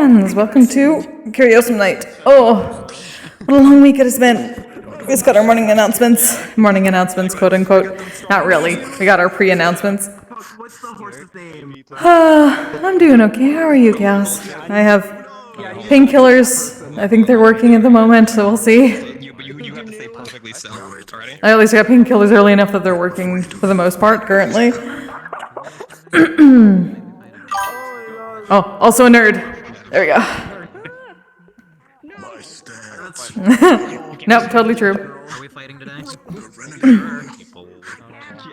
friends! Welcome to Curiosum night. Oh, what a long week it has been. We just got our morning announcements. Morning announcements, quote unquote. Not really. We got our pre-announcements. What's the horse's name? I'm doing okay. How are you, Chaos? I have painkillers. I think they're working at the moment, so we'll see. You have to say perfectly so. Already? I at least got painkillers early enough that they're working for the most part currently. Oh, also a nerd. There we go. Nope, totally true. Are we fighting today?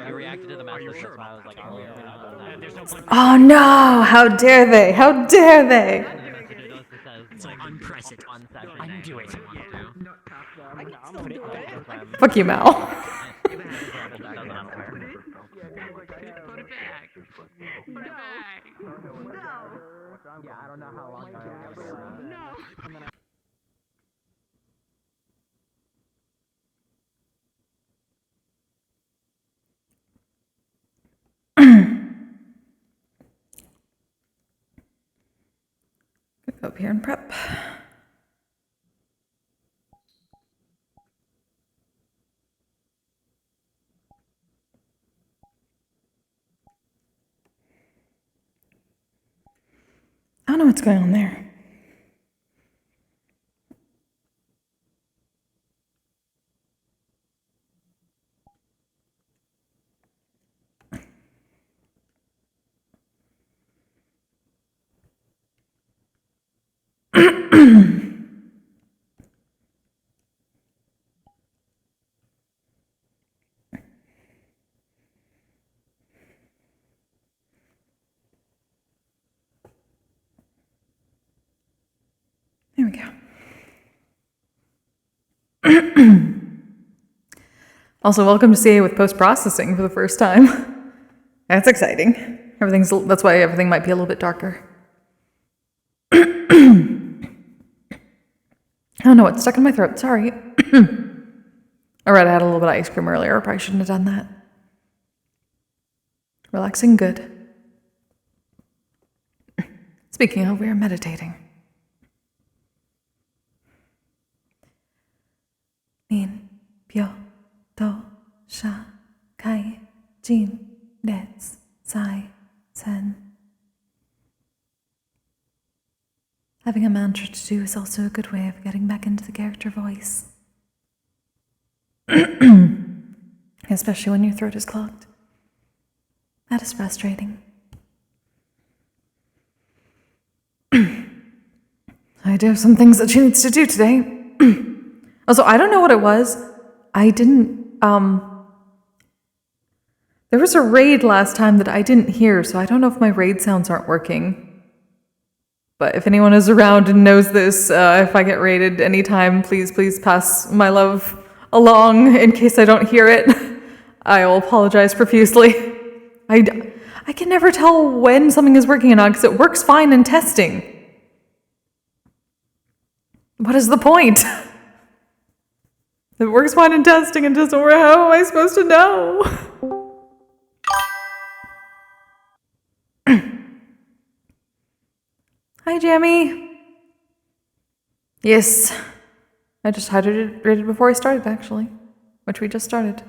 I reacted to the message, that's why I was like, oh, yeah. Oh no! How dare they? How dare they? It's like unprecedented. Undo it. Fuck you, Mal. Yeah, I don't know how long Go up here and prep. I don't know what's going on there. There we go. Also, welcome to CA with post-processing for the first time. That's exciting. That's why everything might be a little bit darker. Oh no, it's stuck in my throat, sorry. Alright, I had a little bit of ice cream earlier, I probably shouldn't have done that. Relaxing good. Speaking of, we are meditating. Nin, pyo, do, sha, kai, jin, res, sai, sen. Having a mantra to do is also a good way of getting back into the character voice. Especially when your throat is clogged. That is frustrating. I do have some things that she needs to do today. Also, I don't know what it was. There was a raid last time that I didn't hear, so I don't know if my raid sounds aren't working. But if anyone is around and knows this, if I get raided anytime, please pass my love along in case I don't hear it. I will apologize profusely. I can never tell when something is working or not because it works fine in testing. What is the point? It works fine in testing and doesn't work. How am I supposed to know? Hi, Jamie. Yes. I just hydrated before I started, actually. Which we just started.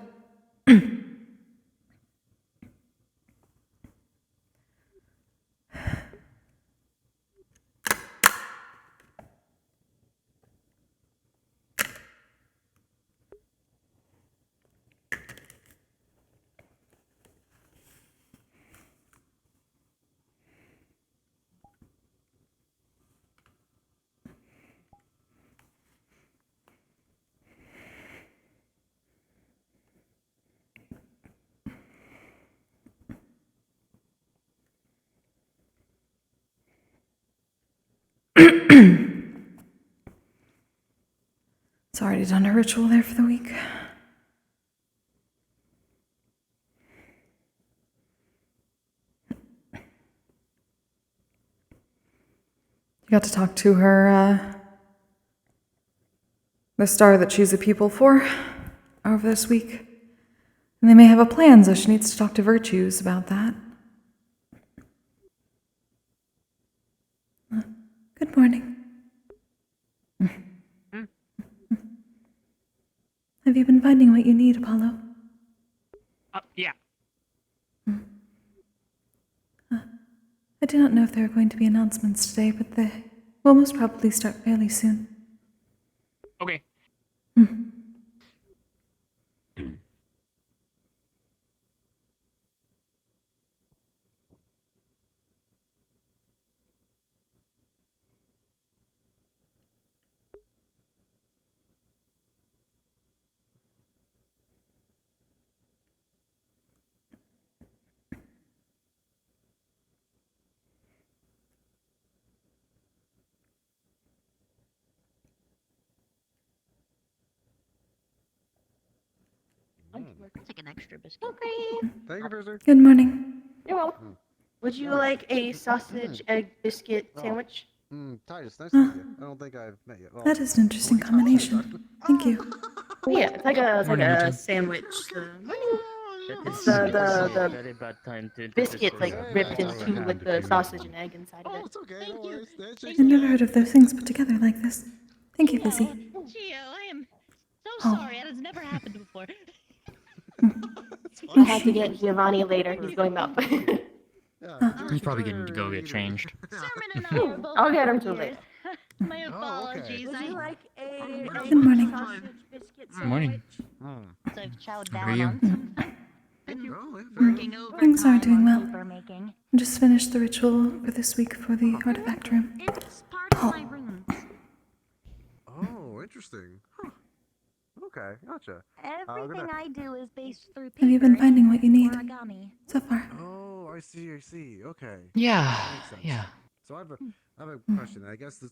It's already done a ritual there for the week. You got to talk to her, the star that she's a pupil for, over this week. And they may have a plan, so she needs to talk to Virtues about that. Good morning. Hmm? Have you been finding what you need, Apollo? Yeah. I do not know if there are going to be announcements today, but they will most probably start fairly soon. Okay. Take an extra biscuit. Okay. Thank you, Professor. Good morning. You're welcome. Would you like a sausage egg biscuit sandwich? Titus, nice to meet you. I don't think I've met you. Well, That is an interesting what are you talking combination. Thank you. Yeah, it's like Morning, a Richard. sandwich. It's a the very bad time to biscuit like Yeah, ripped in yeah, two yeah. with the sausage and egg inside of Oh, it. it's okay. Thank No you. worries. That's I've never heard of those things put together like this. Thank you, Lizzie. Gio, I am so Oh. sorry. That has never happened before. I'll have to get Giovanni later. He's going up. He's probably getting to go get changed. Sermon and I are both I'll get him to here. later. My okay. apologies. Would you like a Good morning. sausage biscuit sandwich? Morning. I've chowed How are down you? on some. Been Oh, yeah, working over Things are doing well. paper making. I just finished the ritual for this week for the artifact room. It's part of my room. Oh, interesting. Huh. Okay, gotcha. Everything I do is based through paper. Have you been finding what you and need origami. so far? Oh, I see. Okay. Yeah. Makes sense. Yeah. So I have a question. I guess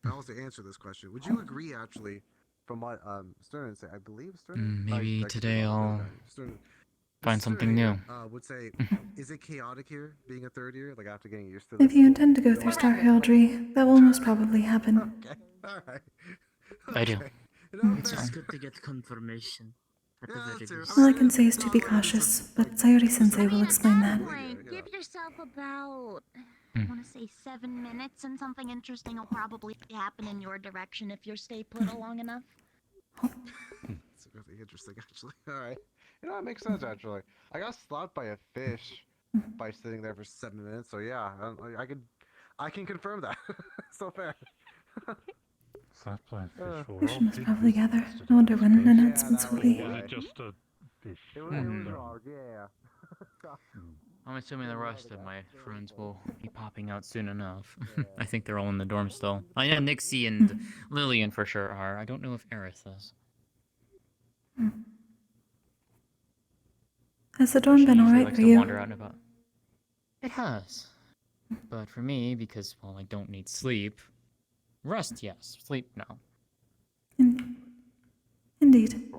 I also answer this question. Would you agree, actually, from what Stern said? I believe Stern. Maybe I today could be wrong. I'll Okay. Stern, find something new. Would say, is it chaotic here, being a third year, like after getting used to If this? you intend to go through Star Heraldry, that will most probably happen. Okay, all right. I do. Okay. No, It's fair. just good to get confirmation. At the Yeah, very that's fair. least. All I can say is to be cautious, but Sayori Sensei will explain that. Give yourself about, Hmm. I want to say 7 minutes, and something interesting will probably happen in your direction if you stay put long enough. It's really interesting, actually. All right. You know, that makes sense, actually. I got slapped by a fish by sitting there for 7 minutes, so yeah, I can confirm that. So fair. Slapped by a fish. We must probably gather. I wonder when announcements will be. Was it just a fish? It was wrong, yeah. I'm assuming the rest of my friends will be popping out soon enough. I think they're all in the dorm still. I know Nixie and Lillian for sure are. I don't know if Eris is. Has the dorm She been usually alright likes for to you? wander out and about. It has. But for me, because, well, I don't need sleep. Rest, yes. Sleep, no. Indeed.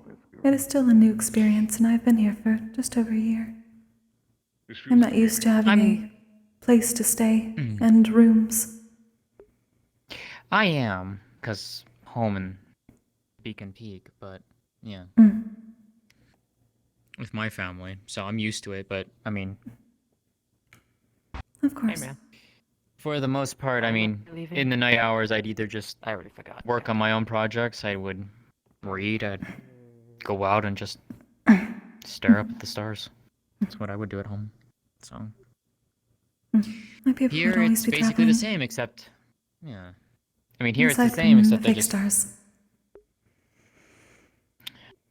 It is still a new experience, and I've been here for just over a year. I'm not used to having a place to stay and rooms. I am, because home and Beacon Peak, but, yeah. With my family, so I'm used to it, but, I mean... Of course. For the most part, I mean, in the night hours, I'd either just work on my own projects, I would read, I'd go out and just stare up at the stars. That's what I would do at home, so... My people would Here, always it's be basically traveling. the same, except... Yeah. I mean, here it's Aside the same, from except the I fake just stars.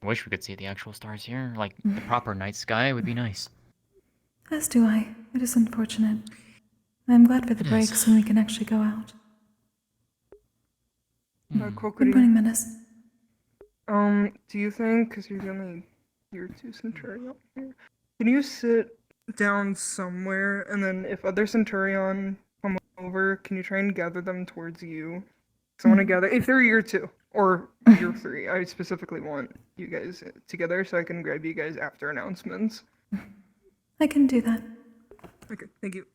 wish we could see the actual stars here. Like, the proper night sky would be nice. As do I. It is unfortunate. I'm glad for the It break is. so we can actually go out. Good Kokkuri, morning, Menace. do you think, because you're the only year 2 Centurion here, can you sit down somewhere, and then if other Centurion come over, can you try and gather them towards you? Because I want to gather, if they're year 2, or year 3, I specifically want you guys together so I can grab you guys after announcements. I can do that. Okay, thank you.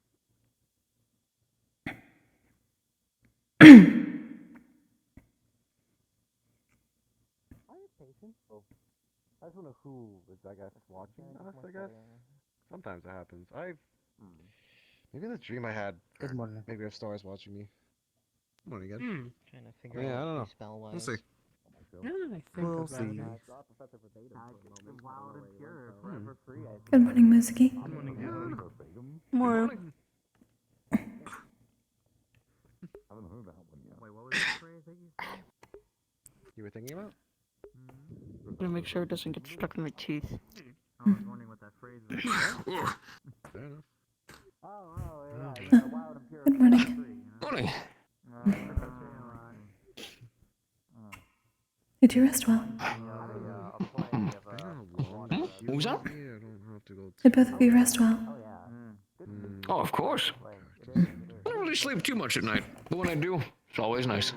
I just don't know who is, I guess, watching us, I guess. Sometimes it happens. Maybe in the dream I had, Good morning. maybe I have stars watching me. Morning again. Trying to figure Yeah, I out don't know. what spell was. We'll see. We'll see. Good morning, Musicky. Morning. You were thinking about? I'm gonna make sure it doesn't get stuck in my teeth. I was wondering what that phrase was. Fair enough. Good morning. Morning. Did you rest well? What was that? I don't have to go Did both of you rest well? Oh, of course. I don't really sleep too much at night, but when I do, it's always nice.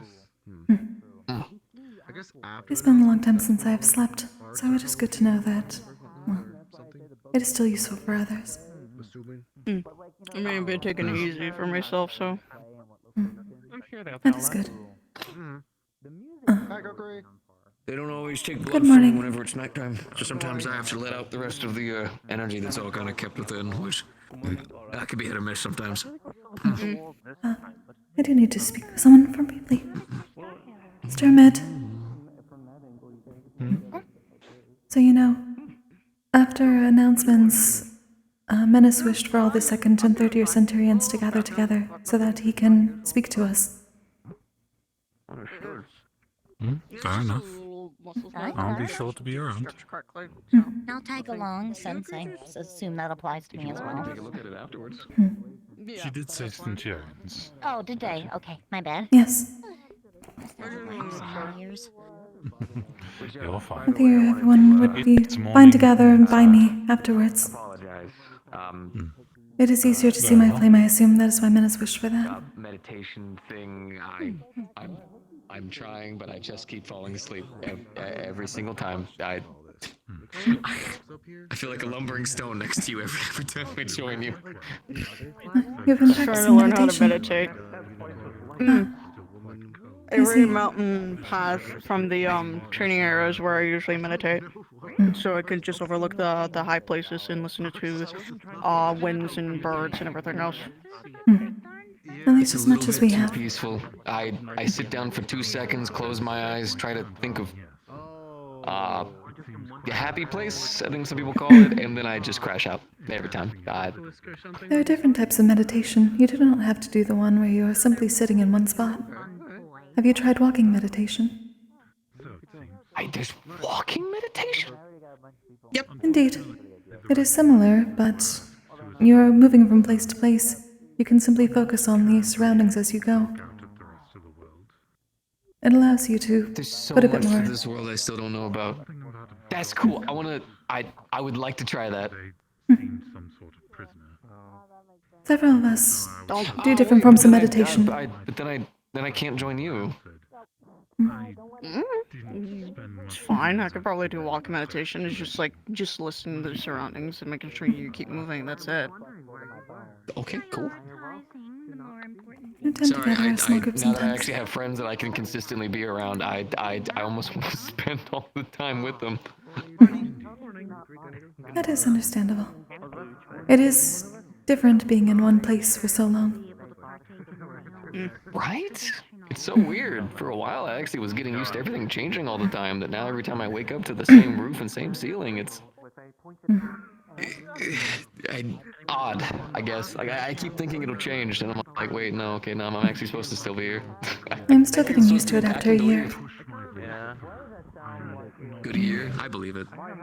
I guess after It's been a long time since I have slept, so it is good to know that, well, it is still useful for others. assuming. I mean, I've been taking it easy for myself, so. That is good. Hi, Kokkuri. They don't always take Good blood from morning. me whenever it's nighttime, so sometimes I have to let out the rest of the energy that's all kind of kept within, which that could be hit or miss sometimes. I do need to speak with someone for briefly. Mr. Ahmed. So you know, after announcements, Menace wished for all the second and third year Centurions to gather together so that he can speak to us. Fair enough. I'll be sure to be around. I'll tag along since I assume that applies to me as well. Take a look at it afterwards. She did say Centurions. Oh, did they? Okay, my bad. Yes, Years. You're I fine. figure everyone would be It's fine morning. to gather and by me afterwards. Apologize. It is easier to see my flame, I assume. That is why Menace wished for that. Meditation thing, I'm trying, but I just keep falling asleep every single time. I feel like a lumbering stone next to you every time I join you. You've been Trying to practicing learn how to meditation. meditate. I Every see. mountain pass from the training areas where I usually meditate, so I can just overlook the high places and listen to winds and birds and everything else. At least as much as we have. Peaceful. I sit down for 2 seconds, close my eyes, try to think of a happy place, I think some people call it, and then I just crash out every time. There are different types of meditation. You do not have to do the one where you are simply sitting in one spot. Have you tried walking meditation? There's walking meditation? Yep. Indeed. It is similar, but you're moving from place to place. You can simply focus on the surroundings as you go. It allows you to There's so put a much bit more. to this world I still don't know about. That's cool. I would like to try that. Some sort of prisoner. Several of us do different forms of meditation. But then I can't join you. It's fine. I could probably do walking meditation. It's just listening to the surroundings and making sure you keep moving. That's it. Okay, cool. You tend to gather in small groups now that I sometimes. actually have friends that I can consistently be around, I almost want to spend all the time with them. That is understandable. It is different being in one place for so long. Right? It's so weird. For a while, I actually was getting used to everything changing all the time, that now every time I wake up to the same roof and same ceiling, it's odd, I guess. Like, I keep thinking it'll change, and I'm like, wait, no, okay, no, I'm actually supposed to still be here. I'm still getting used to it after a year. Yeah. Good year? I believe it. Well,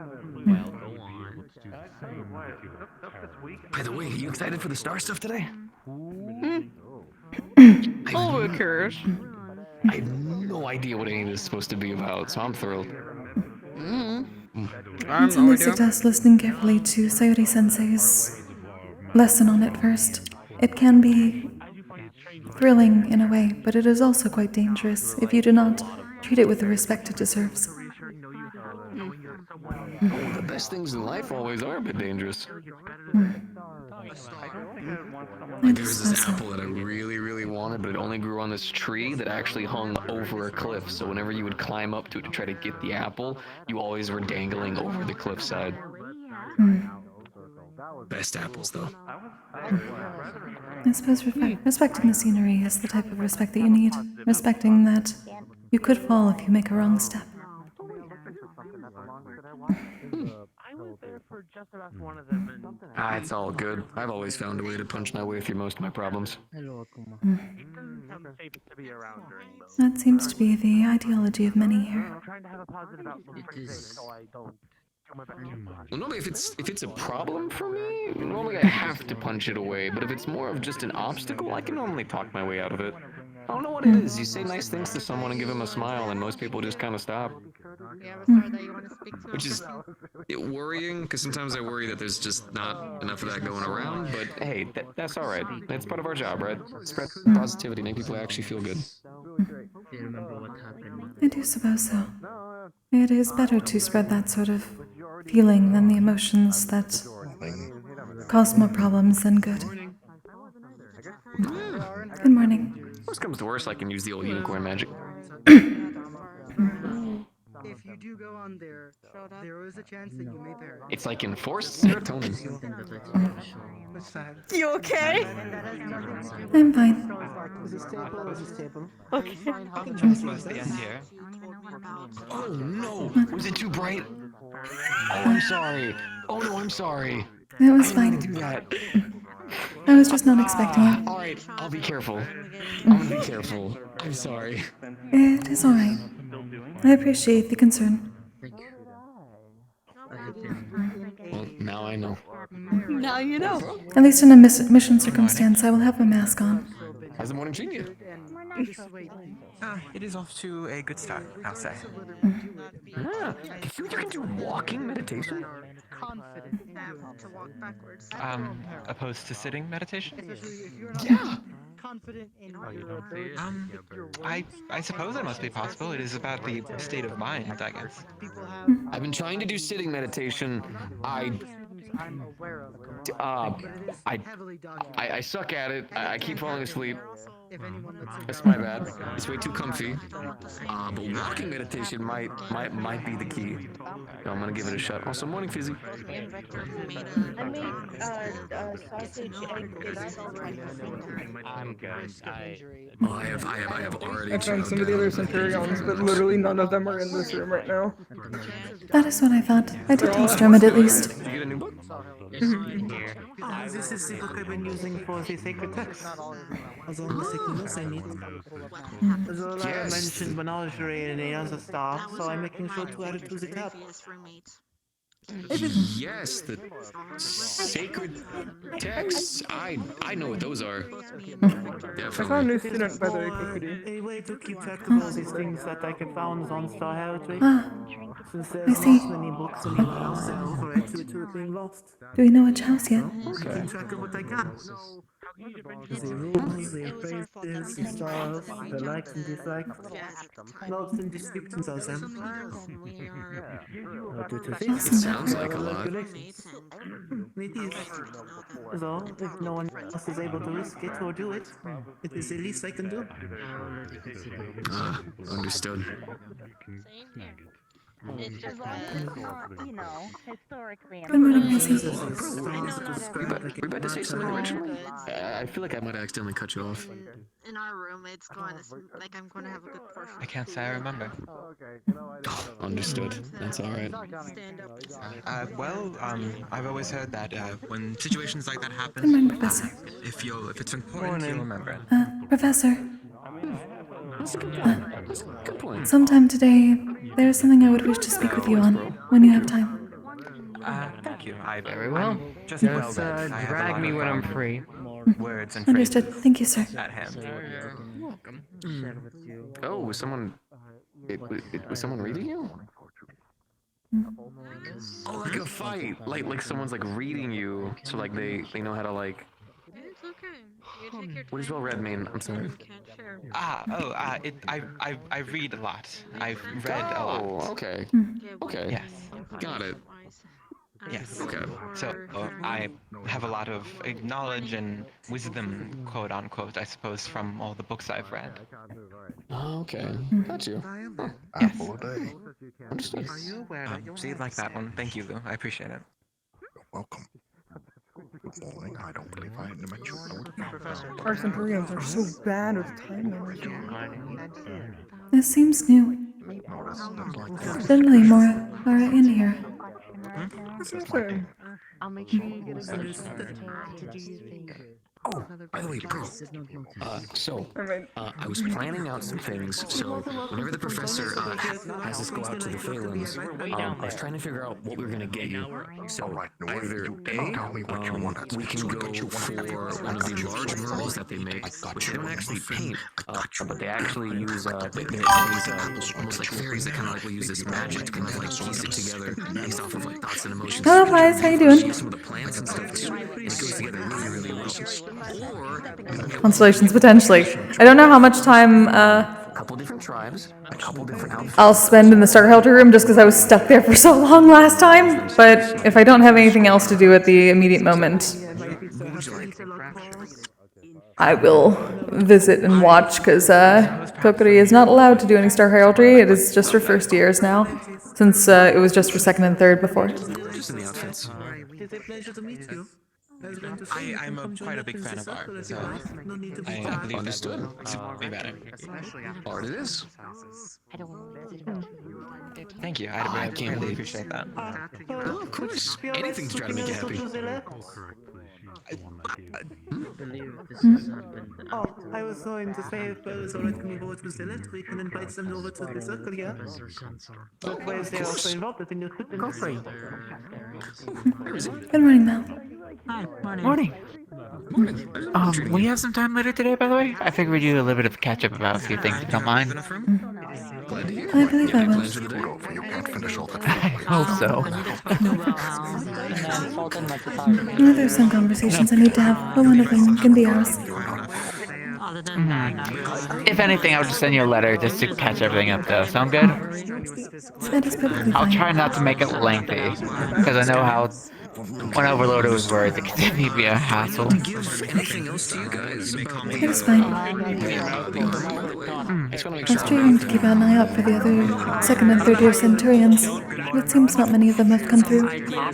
go on. By the way, are you excited for the star stuff today? A little bit curious. I have no idea what any of this is supposed to be about, so I'm thrilled. I I'd have no simply idea. suggest listening carefully to Sayori Sensei's lesson on it first. It can be thrilling in a way, but it is also quite dangerous if you do not treat it with the respect it deserves. The best things in life always are a bit dangerous. I There was this suppose so. apple that I really, really wanted, but it only grew on this tree that actually hung over a cliff. So whenever you would climb up to it to try to get the apple, you always were dangling over the cliffside. Best apples, though. I suppose respecting the scenery is the type of respect that you need. Respecting that you could fall if you make a wrong step. I was there for just about one of them, and Ah, it's all good. I've always found a way to punch my way through most of my problems. it doesn't sound safest to be around during those. That seems to be the ideology of many here. I'm trying to have a positive outlook for today, so I don't do my best. Well, normally if it's a problem for me, normally I have to punch it away. But if it's more of just an obstacle, I can normally talk my way out of it. I don't know what it is. You say nice things to someone and give them a smile, and most people just kind of stop. Which is worrying, because sometimes I worry that there's just not enough of that going around. But hey, that's all right. It's part of our job, right? Spread positivity, make people actually feel good. I do suppose so. It is better to spread that sort of feeling than the emotions that cause more problems than good. Good morning. Worst comes to worst, I can use the old unicorn magic. If you do go on there, there is a chance that you may perish. It's like enforced serotonin. You okay? I'm fine. Okay. The end here. Oh no! Was it too bright? Oh, I'm sorry. Oh no, I'm sorry. It was I didn't fine. do that. I was just not expecting it. All right, I'll be careful. I'm gonna be careful. I'm sorry. It is alright. I appreciate the concern. Well, now I know. Now you know. At least in a mission circumstance, I will have a mask on. How's the morning treating you? It is off to a good start, I'll say. Ah, you can do walking meditation? Opposed to sitting meditation? Yeah. I suppose it must be possible. It is about the state of mind, I guess. I've been trying to do sitting meditation. I suck at it. I keep falling asleep. That's my bad. It's way too comfy. But walking meditation might be the key. I'm gonna give it a shot. Also, morning, Fizzy. I made sausage egg. I'm good. I have already. I found some of the other Centurions, but literally none of them are in this room right now. That is what I thought. I did taste Drummond at least. Did you get a new book? This is the book I've been using for the sacred text. As all the sacred books I need. As well as I mentioned menagerie and other stuff, so I'm making sure to add it to the cup. Yes, the sacred texts. I know what those are. I found a new Definitely. student, by the way, Kokkuri. A way to keep track of all these things that I can found on Star Heritage. Ah, Since I there's see. not many books in the house, I over to it being lost. Do we know which house yet? Keep track of what I got. The rules, the phrases, the stars, the likes and dislikes, notes and descriptions of them. Due to this, It sounds like a lot. regulations. It is. So, if no one else is able to risk it or do it, it is the least I can do. Ah, understood. It's just historically. Good morning, Missy. We about to say something original? I feel like I might accidentally cut you off. In our room, it's going to like I'm going to have a good portion. I can't say I remember. Oh, understood. That's all right. Stand up. I've always heard that when situations like that Good happen, morning, Professor. if it's important, you'll remember it. Professor, That's a good point. That's a good point. sometime today, there is something I would wish to speak with you on, when you have time. Thank you. Very well. I'm just Just well read. I have a drag lot me of, when I'm free. words and Understood. phrases Thank you, sir. at hand. Oh, was someone reading you? Oh, like a fight. Like someone's like reading you, so like they know how to like. It's okay. You take your time. What does well read mean? I'm sorry. Can't share. I read a lot. I've read a lot. Oh, okay. Okay. Yes. Got it. Yes. Okay. So I have a lot of knowledge and wisdom, quote unquote, I suppose, from all the books I've read. Oh, okay. Got you. Huh. Yes. Understood. So you'd like that one. Thank you, Lou. I appreciate it. Welcome. appalling. I don't believe I mentioned the word. Our Centurions are so bad with time management. This seems new. No, that's like Finley more are in here. That's insane. I'll make sure you get a good to do your thing. Oh, by the way, bro. I was planning out some things, so whenever the professor has us go out to the Phalons, I was trying to figure out what we were gonna get you. So either A, we can go for one of the large murals that they make, which they don't actually paint, but they actually use they have these almost like fairies that kind of like will use this magic to kind of like piece it together based off of like thoughts and emotions. Hello, guys. How you doing? Some of the plants and stuff too, and it goes together really, really well. Constellations, potentially. I don't know how much time a couple different tribes, a couple different outfits. I'll spend in the Star Heraldry room just because I was stuck there for so long last time. But if I don't have anything else to do at the immediate moment, I will visit and watch because Kokkuri is not allowed to do any Star Heraldry. It is just for first years now, since it was just for second and third before. Just in the outfits. It's a pleasure to meet you. I'm quite a big fan of art, so I believe Understood. Be better. Art it is. Thank you. I really appreciate that. Oh, of course. Anything to try to make you happy. Oh, I was going to say if I was alright to move over to Zillet, we can invite them over to the circle, yeah? Otherwise, they're also involved in your fitness. Good morning, Mel. Hi, morning. We have some time later today, by the way? I figured we'd do a little bit of catch up about a few things, if you don't mind. I believe I will. I hope so. There's some conversations I need to have, but one of them can be ours. If anything, I'll just send you a letter just to catch everything up, though. Sound good? That is perfectly fine. I'll try not to make it lengthy, because I know how when overloaded with words, it can be a hassle. Anything else to you guys? It is fine. I was trying to keep an eye out for the other second and third year Centurions. It seems not many of them have come through.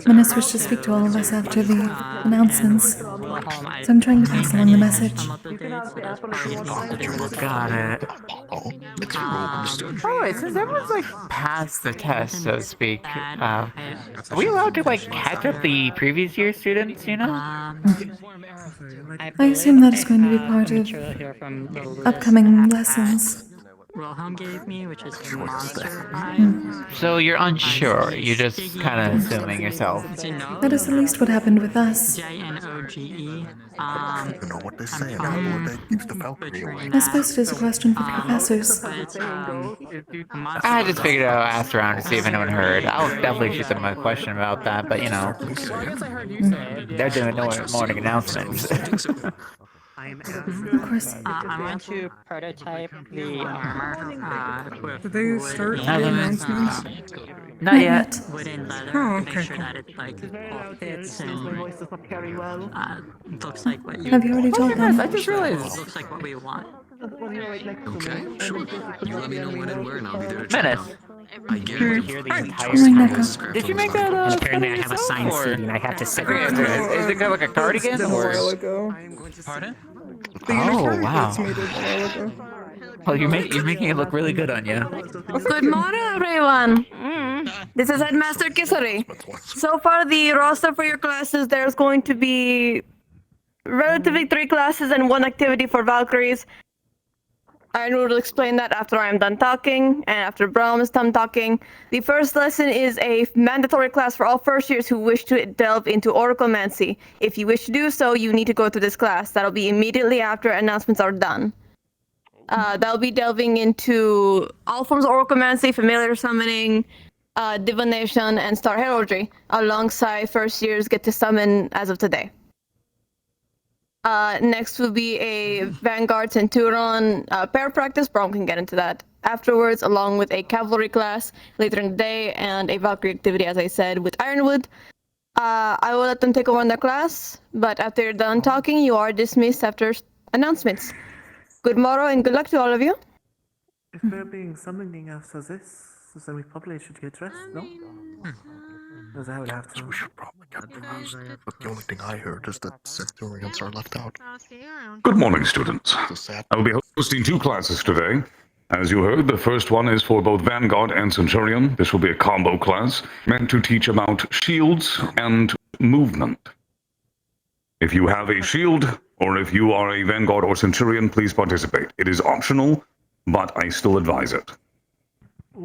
Menace wished to speak to all of us after the announcements, so I'm trying to pass along the message. Got it. Oh, wait, since everyone's like past the test, so to speak, are we allowed to like catch up the previous year students, you know? I assume that is going to be part of upcoming lessons. Wilhelm gave me, which is Monster So you're unsure, you're just kind of assuming yourself. That is at least what happened with us. J-N-O-G-E. You know what they say, an apple a day keeps the Valkyrie away. I suppose it is a question for professors. I just figured I'll ask around to see if anyone heard. I'll definitely shoot them a question about that, but you know, they're doing no morning announcements. Of course. I want to prototype the armor Did they start the announcements? Not yet. wooden leather. Oh, Make okay, sure that it like all fits and looks like what you Have you already told them? I just realized. looks like what we want. Okay, sure. You let me know when and where, and I'll be there to check Menace. it out. I get it. Morning, Neko. Did you make that Apparently I have a signed CD and I have to sit Is it kind of like a cardigan A while or? ago. Pardon? The Oh, unicorn wow. was made a while ago. Well, you're making it look really good on you. Good morning, everyone. This is Headmaster Kisari. So far, the roster for your classes, there's going to be relatively 3 classes and 1 activity for Valkyries. I will explain that after I am done talking, and after Braum is done talking. The first lesson is a mandatory class for all first years who wish to delve into Oraclemancy. If you wish to do so, you need to go to this class. That'll be immediately after announcements are done. That'll be delving into all forms of Oraclemancy, familiar summoning, divination, and star heraldry, alongside first years get to summon as of today. Next will be a Vanguard Centurion pair practice. Braum can get into that afterwards, along with a cavalry class later in the day and a Valkyrie activity, as I said, with Ironwood. I will let them take over on their class, but after you're done talking, you are dismissed after announcements. Good morrow and good luck to all of you. If we're being summoning after this, then we probably should get dressed, no? Because I would have to. We should probably get those. But the only thing I heard is that Centurions are left out. Good morning, students. It's a sad. I will be hosting 2 classes today. As you heard, the first one is for both Vanguard and Centurion. This will be a combo class meant to teach about shields and movement. If you have a shield, or if you are a Vanguard or Centurion, please participate. It is optional, but I still advise it.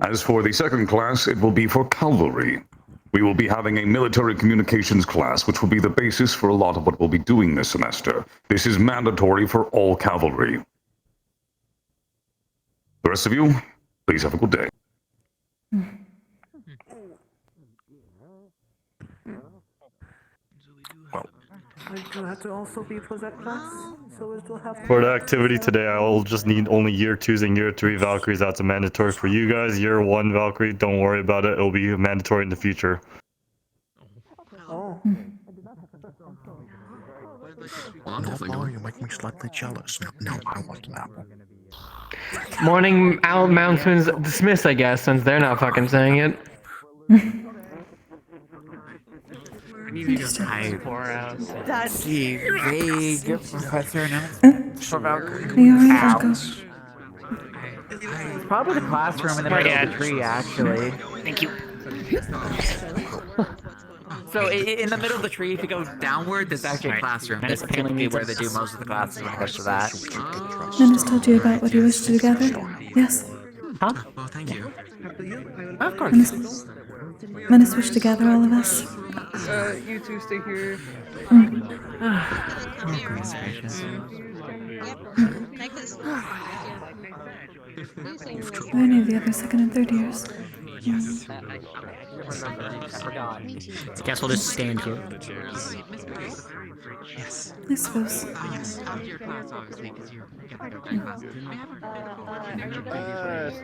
As for the second class, it will be for cavalry. We will be having a military communications class, which will be the basis for a lot of what we'll be doing this semester. This is mandatory for all cavalry. The rest of you, please have a good day. Do I have to also be for that class? So we still have. For the activity today, I will just need only year 2s and year 3 Valkyries. That's a mandatory for you guys. Year 1 Valkyrie, don't worry about it. It'll be mandatory in the future. Oh. No, you make me slightly jealous. No, I want an apple. Morning mountains dismissed, I guess, since they're not fucking saying it. That's the vague professor announcement for Valkyrie. It's probably the classroom in the middle of the tree, actually. Thank you. So in the middle of the tree, if you go downward, there's actually a classroom. That's typically where they do most of the classes when it comes to that. Menace told you about what you wish to do together? Yes. Huh? Well, thank you. Of course. Menace wished to gather all of us. You two stay here. Were any of the other second and third years? Yes. Guess we'll just stand here. Yes. I suppose. Yes. Your class, obviously, because you're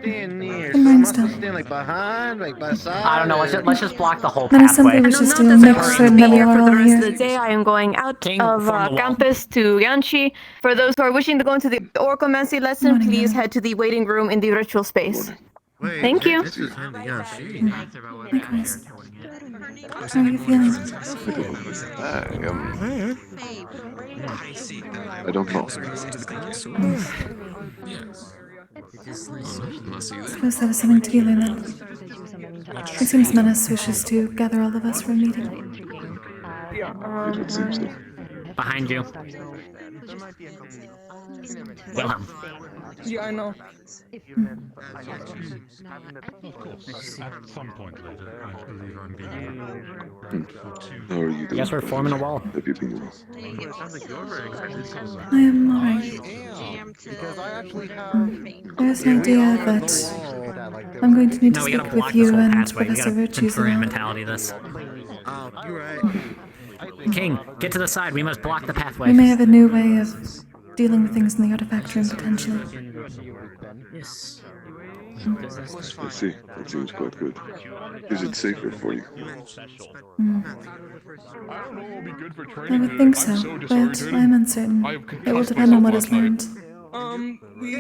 Stand near. Good morning, still. Stand like behind, like by side. I don't know. Let's just block the whole Menace pathway. simply wishes to Note that make I'm certain going to that be we here are for all the rest here. of the day. I am going out King, of form the wall. campus to Yanshi. For those who are wishing to go into the Orcomancy lesson, Morning, please ma'am. head to the waiting room in the ritual space. Thank you. Likewise. How are you feeling? I don't know. Suppose that is something to learn then. It seems Menace wishes to gather all of us for a meeting. It seems so. Behind you. Wilhelm. Yeah, I know. At some point later, I believe I'm being... How are you doing? Guess we're forming a wall. Have you been well? I am alright. Because I actually have. There's an idea that I'm going to need to No, we gotta speak block with this you whole and pathway. We Professor gotta Virtues Centurion about. mentality this. You're right. King, get to the side. We must block the pathway. We may have a new way of dealing with things in the artifact room potentially. Yes. I see. That seems quite good. Is it safer for you? I would think so, but I'm uncertain. It will depend on what is learned. We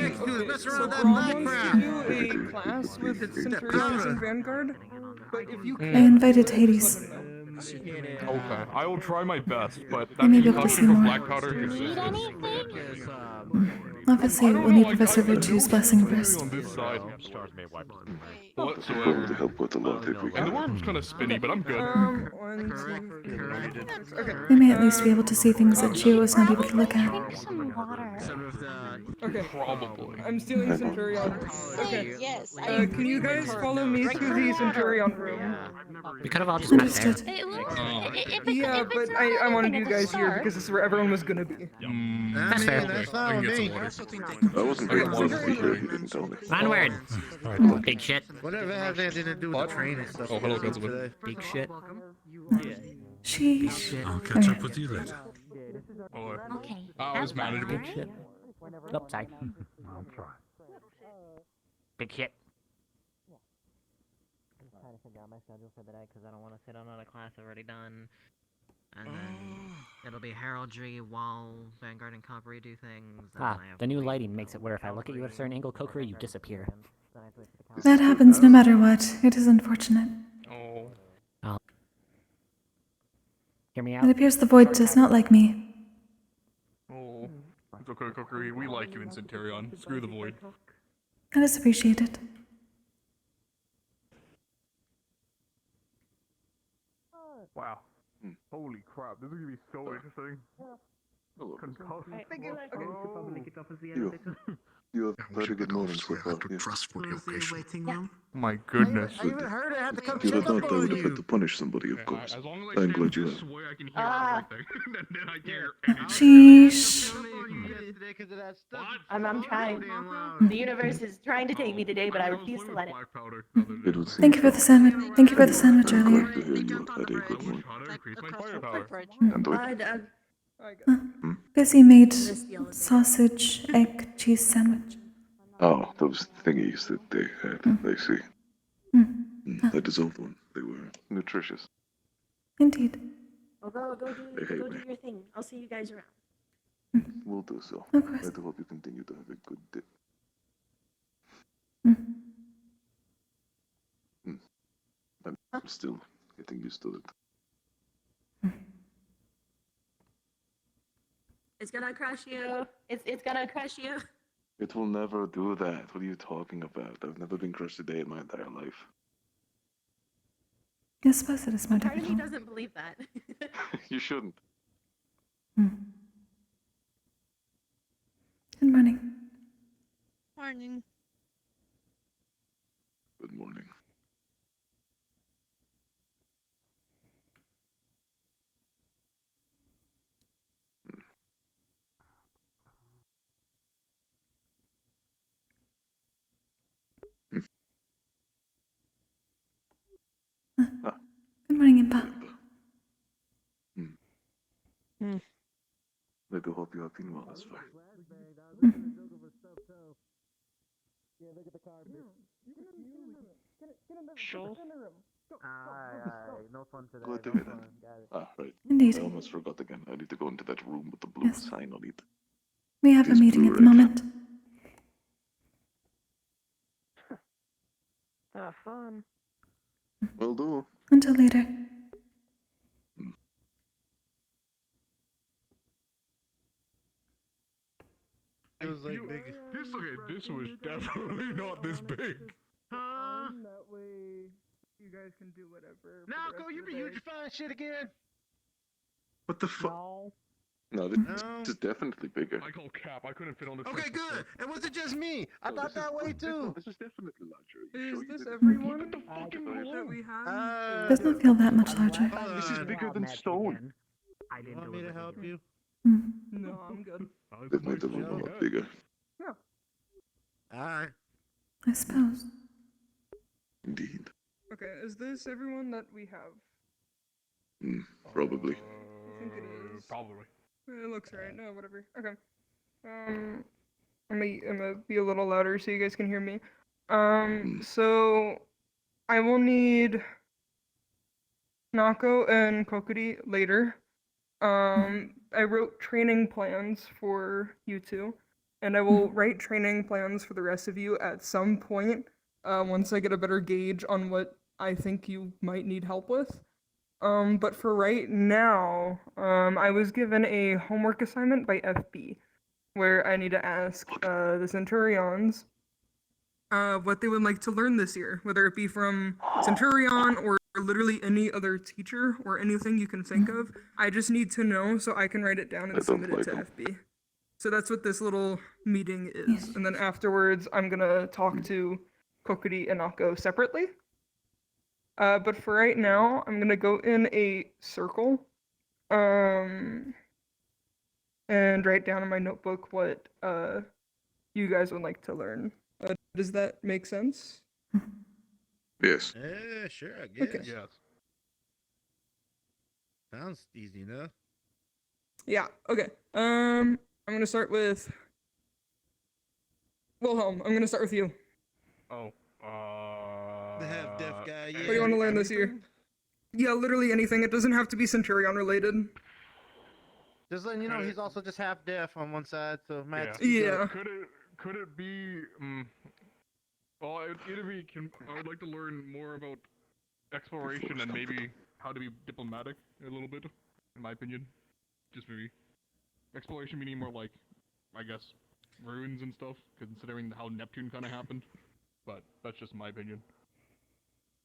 so probably do a class with Centurions and Vanguard. But if you I can, invited Hades. Okay, I will try my best, but You may be able to see more. black powder is... Obviously, we'll need Professor Virtue's blessing first. on this side. We'll Whatsoever. help with a lot if we And the can. worm's kind of spinny, but I'm good. 1, 2, okay. We may at least be able to see things that Chio was not able to look at. Okay. Probably. I'm stealing Centurion. Okay. Yes. Can you guys follow me to the Centurion room? We could have all just met there. Understood. Yeah, but I wanted you guys here because this is where everyone was gonna be. That's fair. I wasn't going to be here if you didn't tell me. Onward. Big shit. Whatever has anything to do with the train and stuff. Oh, hello, Godswood. Big shit. Sheesh. I'll catch up with you later. Okay. Oh, it was manageable. Oh, sorry. Big shit. I'm trying to figure out my schedule for the day because I don't want to sit on another class I've already done. And then it'll be heraldry while Vanguard and Kokkuri do things. The new lighting makes it where if I look at you at a certain angle, Kokkuri, you disappear. That happens no matter what. It is unfortunate. Oh. Hear me It out? appears the void does not like me. Oh, it's okay, Kokkuri. We like you in Centurion. Screw the void. That is appreciated. Wow. Holy crap, this is gonna be so interesting. You have very good morning so far. Yeah. My goodness. I even heard I had to come check up on you. I would have had to punish somebody, of course. As long as I'm glad you have. this way, I can hear everything. then I hear anything. Sheesh. I'm trying. The universe is trying to take me today, but I refuse to let it. It would seem Thank you for the sandwich. Thank you for the sandwich earlier. glad to hear you had a good morning. And Busy made sausage, egg, cheese sandwich. oh, those thingies that they had. I see. I dissolved one. They were nutritious. Indeed. Well, go do hate go me. do your thing. I'll see you guys around. We'll do so. Of course. I do hope you continue to have a good day. I'm still getting used to it. It's gonna crush you. It's gonna crush you. It will never do that. What are you talking about? I've never been crushed a day in my entire life. I suppose it is more Part of me difficult. doesn't believe that. You shouldn't. Good morning. Morning. Good morning. Good morning, Impa. I do hope you have been well this far. Sure. No fun today. Glad to hear that. Ah, right. Indeed. I almost forgot again. I need to go into that room with the blue sign on it. We have a It is meeting at the blue-red. moment. Have fun. Will do. Until later. It was like big. This was definitely not this big. That way, you guys can do whatever. Now, you be beautifying shit again. What the fuck? No, this is definitely bigger. I call cap. I couldn't fit on this. Okay, good. And was it just me? I thought that way too. This is definitely larger. Is this everyone that we have? Does not feel that much larger. This is bigger than stone. I didn't Want me to help you? No, I'm good. They've made the room a lot bigger. Yeah. Alright. I suppose. Indeed. Okay, is this everyone that we have? Probably. I think it is. Probably. It looks right. No, whatever. Okay. I'm gonna be a little louder so you guys can hear me. So I will need Nako and Kokkuri later. I wrote training plans for you two, and I will write training plans for the rest of you at some point, once I get a better gauge on what I think you might need help with. But for right now, I was given a homework assignment by FB, where I need to ask the Centurions what they would like to learn this year, whether it be from Centurion or literally any other teacher or anything you can think of. I just need to know so I can write it down and submit it to FB. So that's what this little meeting is. And then afterwards, I'm gonna talk to Kokkuri and Nako separately. But for right now, I'm gonna go in a circle, and write down in my notebook what you guys would like to learn. Does that make sense? Yes. Yeah, sure, I guess. Okay. Yes. Sounds easy enough. Yeah. Okay. I'm gonna start with Wilhelm. I'm gonna start with you. Oh. The half deaf guy. Yeah. What do you want to learn this year? Yeah, literally anything. It doesn't have to be Centurion related. Just letting you know, he's also just half deaf on one side, so Matt. Yeah. Could it be? Well, it'd be. I would like to learn more about exploration and maybe how to be diplomatic a little bit. in my opinion. Just maybe. Exploration meaning more like, I guess, ruins and stuff, considering how Neptune kind of happened. But that's just my opinion.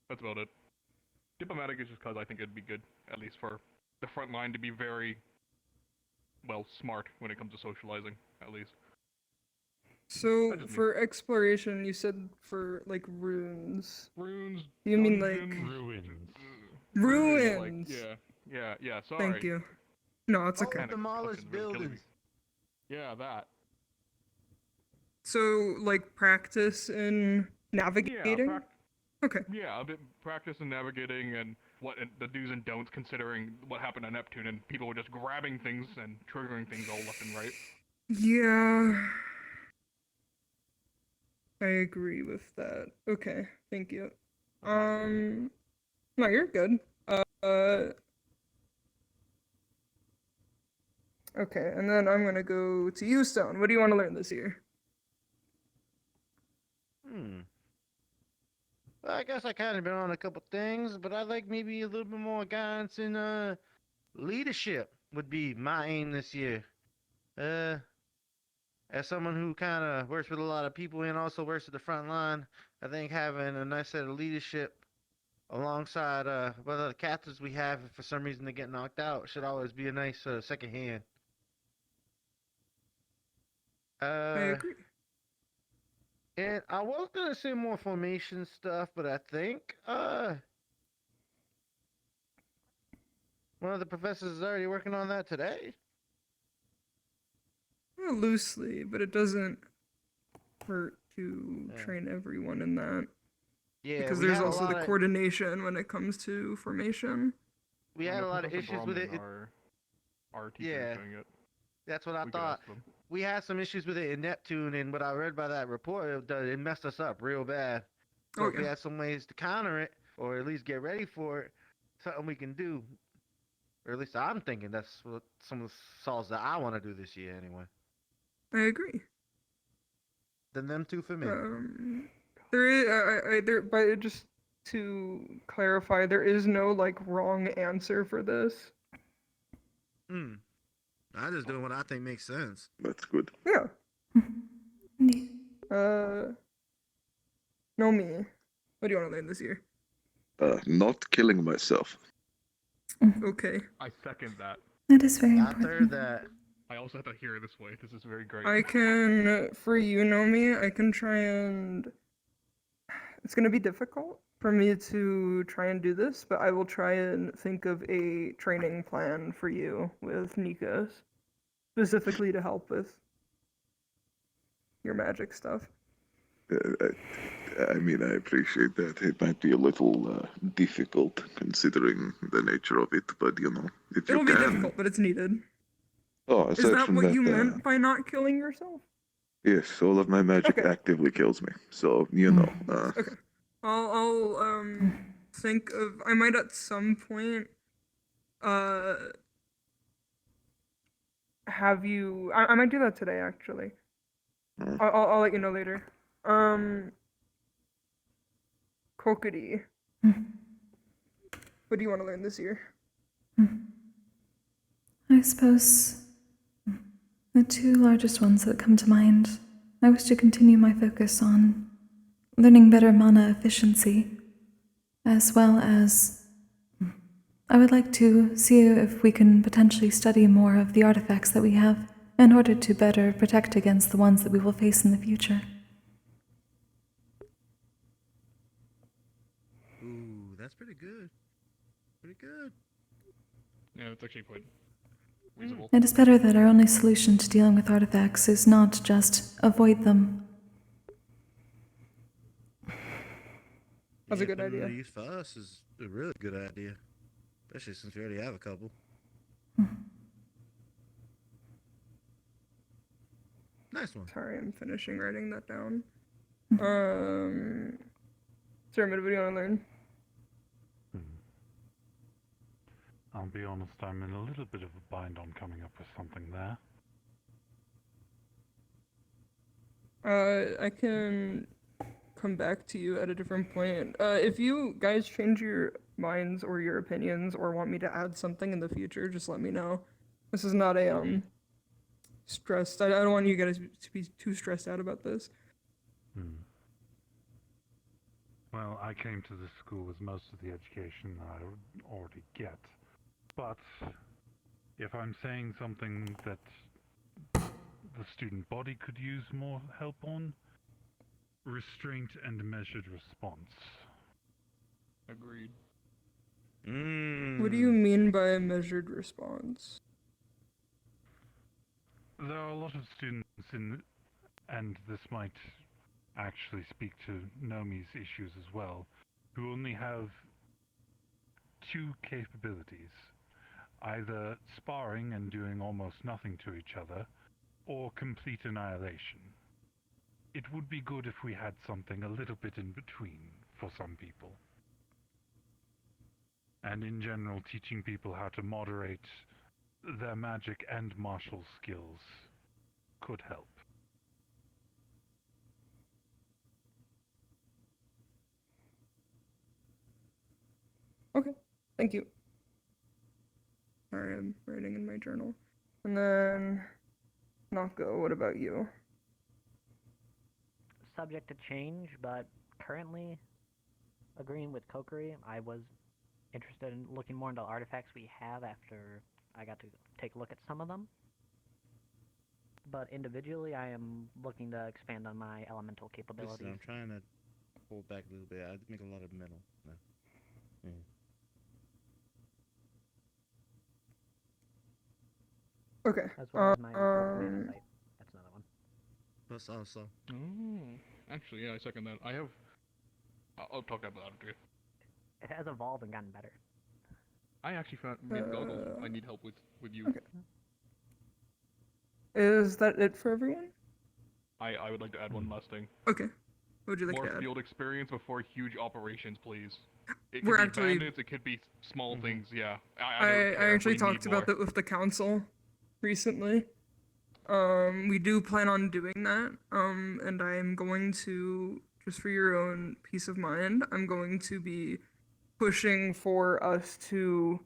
That's about it. Diplomatic is just because I think it'd be good, at least for the front line to be very, well, smart when it comes to socializing, at least. So That's just me. for exploration, you said for like runes. Runes. Do you mean like Ruins. ruins? Like, yeah, sorry. Thank you. No, it's Oh, okay. demolished buildings. Yeah, that. So like practice in navigating? Okay. Yeah, a bit practice in navigating and the do's and don'ts considering what happened on Neptune and people were just grabbing things and triggering things all left and right. Yeah. I agree with that. Okay, thank you. No, you're good. Okay, and then I'm gonna go to you, Stone. What do you want to learn this year? Well, I guess I kind of been on a couple things, but I'd like maybe a little bit more guidance in leadership would be my aim this year. As someone who kind of works with a lot of people and also works at the front line, I think having a nice set of leadership alongside what other captains we have, if for some reason they get knocked out, should always be a nice second hand. I agree. And I was gonna say more formation stuff, but I think one of the professors is already working on that today. Well, loosely, but it doesn't hurt to train everyone in that. Yeah, because we there's had a also lot the of- coordination when it comes to formation. We had a lot of issues with it. Our teachers Yeah. doing it. That's what I We could thought. ask them. We had some issues with it in Neptune, and what I read by that report, it messed us up real bad. So Oh, if we yeah. had some ways to counter it, or at least get ready for it, something we can do. Or at least I'm thinking that's what some of the solves that I want to do this year anyway. I agree. Then them two for me. There is, but just to clarify, there is no like wrong answer for this. I'm just doing what I think makes sense. That's good. Yeah. No me. What do you want to learn this year? Not killing myself. Okay. I second that. That is very I important. third that. I also have to hear it this way. This is very great. I can, for you, Nomi, I can try and. It's gonna be difficult for me to try and do this, but I will try and think of a training plan for you with Nikos, specifically to help with your magic stuff. I mean, I appreciate that. It might be a little difficult considering the nature of it, but you know, if you It'll be can. difficult, but it's needed. Oh, Is aside that from what that, you meant by not killing yourself? yes, all of my magic actively kills me. So you know. Okay. I'll think of. I might at some point have you. I might do that today actually. I'll let you know later. Kokkuri. What do you want to learn this year? I suppose the two largest ones that come to mind. I wish to continue my focus on learning better mana efficiency, as well as I would like to see if we can potentially study more of the artifacts that we have in order to better protect against the ones that we will face in the future. Ooh, that's pretty good. Pretty good. Yeah, it's actually quite reasonable. It is better that our only solution to dealing with artifacts is not just avoid them. That's a good putting them idea. to use for us is a really good idea, especially since we already have a couple. Nice one. Sorry, I'm finishing writing that down. Sermon, what do you want to learn? I'll be honest, I'm in a little bit of a bind on coming up with something there. I can come back to you at a different point. If you guys change your minds or your opinions or want me to add something in the future, just let me know. This is not a stressed. I don't want you guys to be too stressed out about this. Well, I came to this school with most of the education I would already get. But if I'm saying something that the student body could use more help on, restraint and measured response. Agreed. What do you mean by a measured response? There are a lot of students and this might actually speak to Nomi's issues as well, who only have two capabilities, either sparring and doing almost nothing to each other, or complete annihilation. It would be good if we had something a little bit in between for some people. And in general, teaching people how to moderate their magic and martial skills could help. Okay, thank you. Sorry, I'm writing in my journal. And then, Nako, what about you? Subject to change, but currently agreeing with Kokkuri. I was interested in looking more into artifacts we have after I got to take a look at some of them. But individually, I am looking to expand on my elemental capabilities. Listen, I'm trying to hold back a little bit. I make a lot of metal. No. Yeah. Okay. As well as my insight. That's another one. Plus also. Actually, yeah, I second that. I have. I'll talk about that after. It has evolved and gotten better. I actually found goggles. I need help with you. Okay. Is that it for everyone? I would like to add one last thing. Okay. What would you like More to add? field experience before huge operations, please. It We're could be actually- bandits, it could be small things, yeah. I actually talked about that with the council recently. We do plan on doing that. And I'm going to, just for your own peace of mind, I'm going to be pushing for us to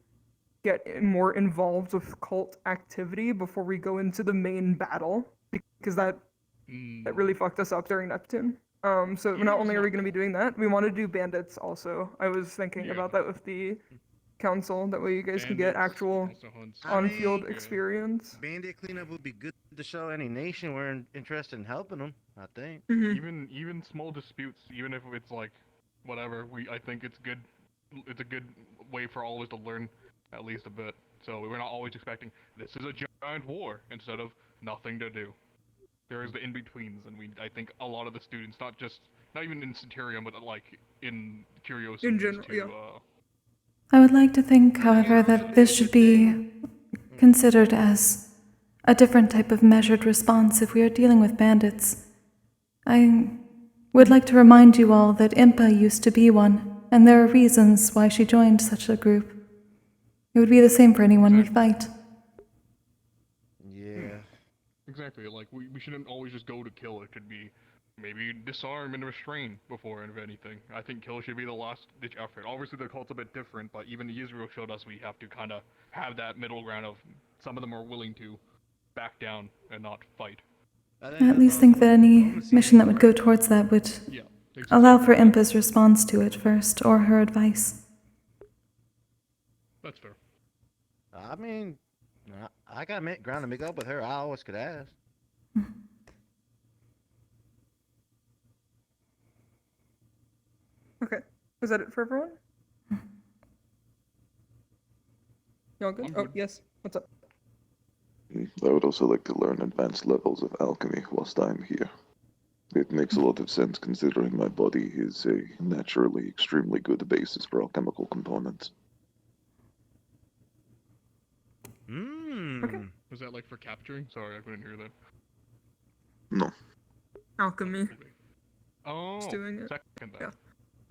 get more involved with cult activity before we go into the main battle, because that really fucked us up during Neptune. So not only are we going to be doing that, we want to do bandits also. I was thinking about that with the council. That way you guys can get actual on-field experience. Bandit cleanup would be good to show any nation we're interested in helping them, I think. Even small disputes, even if it's like whatever, I think it's good. It's a good way for all of us to learn at least a bit. So we're not always expecting this is a giant war instead of nothing to do. There is the in-betweens, and I think a lot of the students, not even in Centurion, but like in Curiosum, in general, yeah. I would like to think, however, that this should be considered as a different type of measured response if we are dealing with bandits. I would like to remind you all that Impa used to be one, and there are reasons why she joined such a group. It would be the same for anyone we fight. Yeah. Exactly, like we shouldn't always just go to kill. It should be maybe disarm and restrain before anything. I think kill should be the last ditch effort. Obviously the cult's a bit different, but even Israel showed us we have to kind of have that middle ground of some of them are willing to back down and not fight. I at least think that any mission that would go towards that would allow for Impa's response to it first, or her advice. That's fair. I mean, I got ground to make up with her. I always could ask. Okay. Is that it for everyone? Y'all good? Oh, yes. What's up? I would also like to learn advanced levels of alchemy whilst I'm here. It makes a lot of sense considering my body is a naturally extremely good basis for alchemical components. Okay. Was that like for capturing? Sorry, I couldn't hear that. No. Alchemy. Oh, Just doing it. Second that.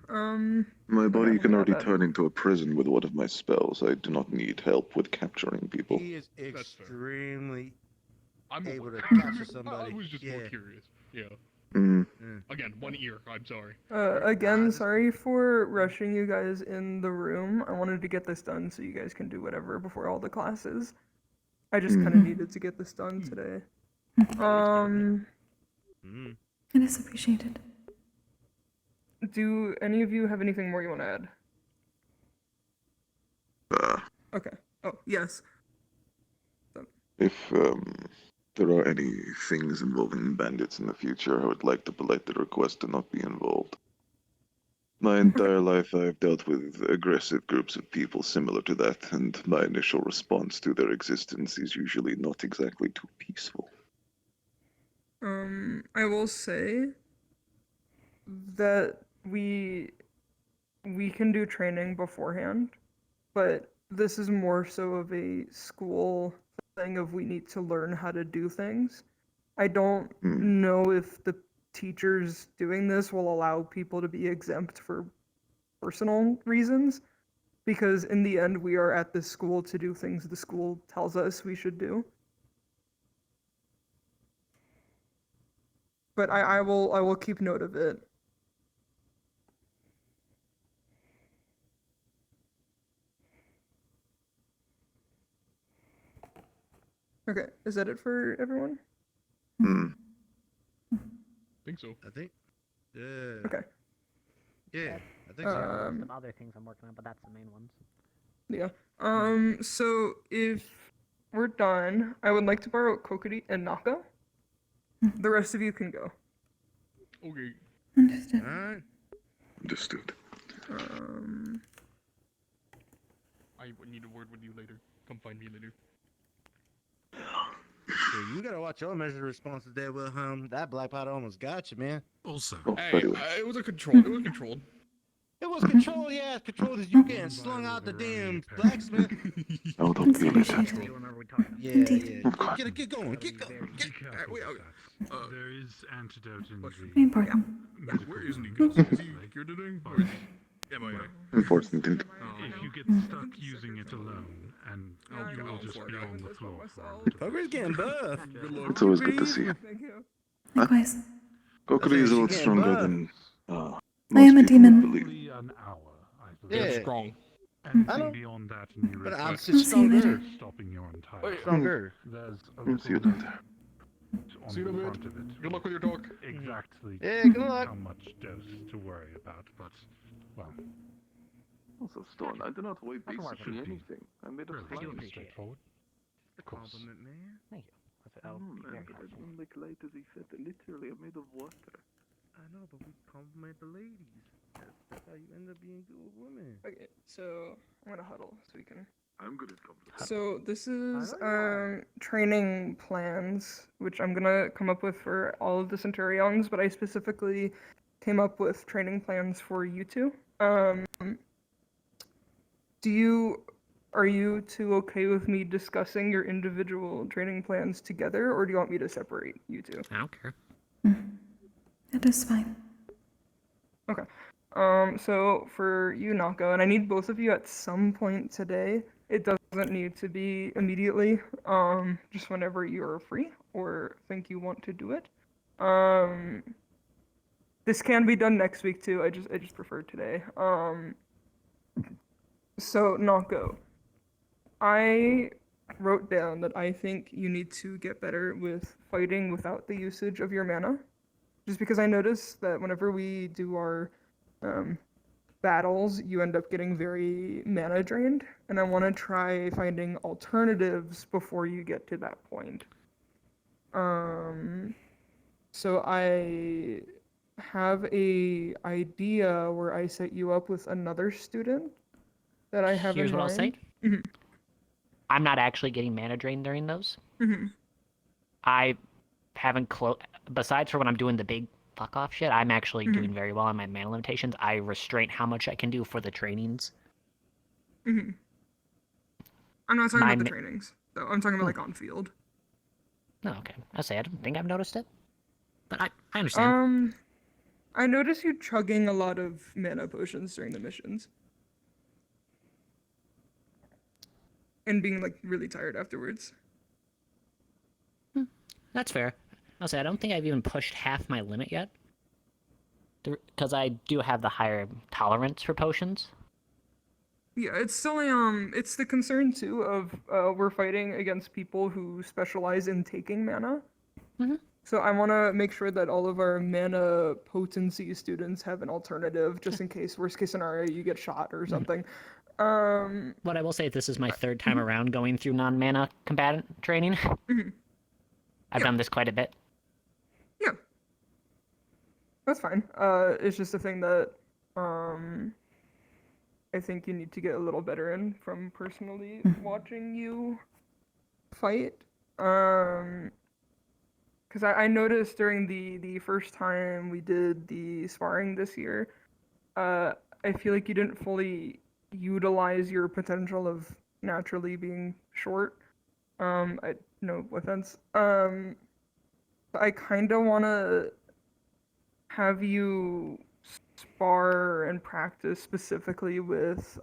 Yeah. My body can already turn into a prison with one of my spells. I do not need help with capturing people. He is extremely I'm able to aware. capture somebody. I was just more curious. Yeah. Again, one ear. I'm sorry. Again, sorry for rushing you guys in the room. I wanted to get this done so you guys can do whatever before all the classes. I just kind of needed to get this done today. It is appreciated. Do any of you have anything more you want to add? Okay. Oh, yes. If there are any things involving bandits in the future, I would like to politely request to not be involved. My entire life I've dealt with aggressive groups of people similar to that, and my initial response to their existence is usually not exactly too peaceful. I will say that we can do training beforehand, but this is more so of a school thing of we need to learn how to do things. I don't know if the teachers doing this will allow people to be exempt for personal reasons, because in the end we are at this school to do things the school tells us we should do. But I will keep note of it. Okay, is that it for everyone? Think so. I think. Yeah. Okay. Yeah, I think There's some other things I'm working on, but that's the main ones. Yeah. So if we're done, I would like to borrow Kokkuri and Naka. The rest of you can go. Okay. Understood. Alright. Understood. I would need a word with you later. Come find me later. Yeah, you gotta watch your measure responses there, Wilhelm. That black powder almost got you, man. Also, hey, it was a control. It was controlled. It was controlled, yeah, as controlled as you getting slung out the damn blacksmith. Oh, don't feel it. Yeah, Indeed. yeah. Get going, get going. Be careful with that. There is antidote in the... Very important. Where is Nico? Is he cured today? Or is he MIA? Unfortunately. If you get stuck using it alone, and you will just be on the floor for... Kokkuri's getting buff. It's always good to see you. Thank you. Likewise. Kokkuri is a lot She stronger getting than I am a most people demon. believe. An hour, I believe. Yeah. Strong. Anything beyond that, and you But risk I'm I'll see you stronger. later. stopping your entire... Stronger. There's a See you little later. on See you the in a front bit. of it. Good luck with your talk. Exactly Yeah, good luck. how much dose to worry about, but, well, Also, Stone, I do not weigh That's worth basically it. anything. I made a really flying appreciate it. straightforward. Of course. Compliment, man. Thank you. I'll be very I helpful. don't like light as he said. Literally, I'm made of water. I know, but we compliment the ladies. That's how you end up being good with women. Okay, so I'm gonna huddle so we can. I'm good at compliments. So this is training plans, which I'm gonna come up with for all of the Centurions, but I specifically came up with training plans for you two. Are you two okay with me discussing your individual training plans together, or do you want me to separate you two? I don't care. That is fine. Okay. So for you, Nako, and I need both of you at some point today. It doesn't need to be immediately. Just whenever you're free or think you want to do it. This can be done next week too. I just prefer today. So Nako, I wrote down that I think you need to get better with fighting without the usage of your mana. Just because I noticed that whenever we do our battles, you end up getting very mana drained, and I want to try finding alternatives before you get to that point. So I have a idea where I set you up with another student that I have Here's in what I'll say. mind. Mhm. I'm not actually getting mana drain during those. Mhm. I haven't besides for when I'm doing the big fuck off shit, I'm actually doing very well on my mana limitations. I restrain how much I can do for the trainings. Mhm. I'm not talking My about the trainings, though. I'm talking about like on field. Oh, okay. I say I don't think I've noticed it, but I understand. I noticed you chugging a lot of mana potions during the missions. And being like really tired afterwards. That's fair. I'll say I don't think I've even pushed half my limit yet. Because I do have the higher tolerance for potions. Yeah, it's still it's the concern too of we're fighting against people who specialize in taking mana. So I want to make sure that all of our mana potency students have an alternative, just in case, worst case scenario, you get shot or something. What I will say, this is my third time around going through non-mana combatant training. I've done this quite a bit. Yeah. That's fine. It's just a thing that I think you need to get a little better in from personally watching you fight. Because I noticed during the first time we did the sparring this year, I feel like you didn't fully utilize your potential of naturally being short. No offense. I kind of want to have you spar and practice specifically with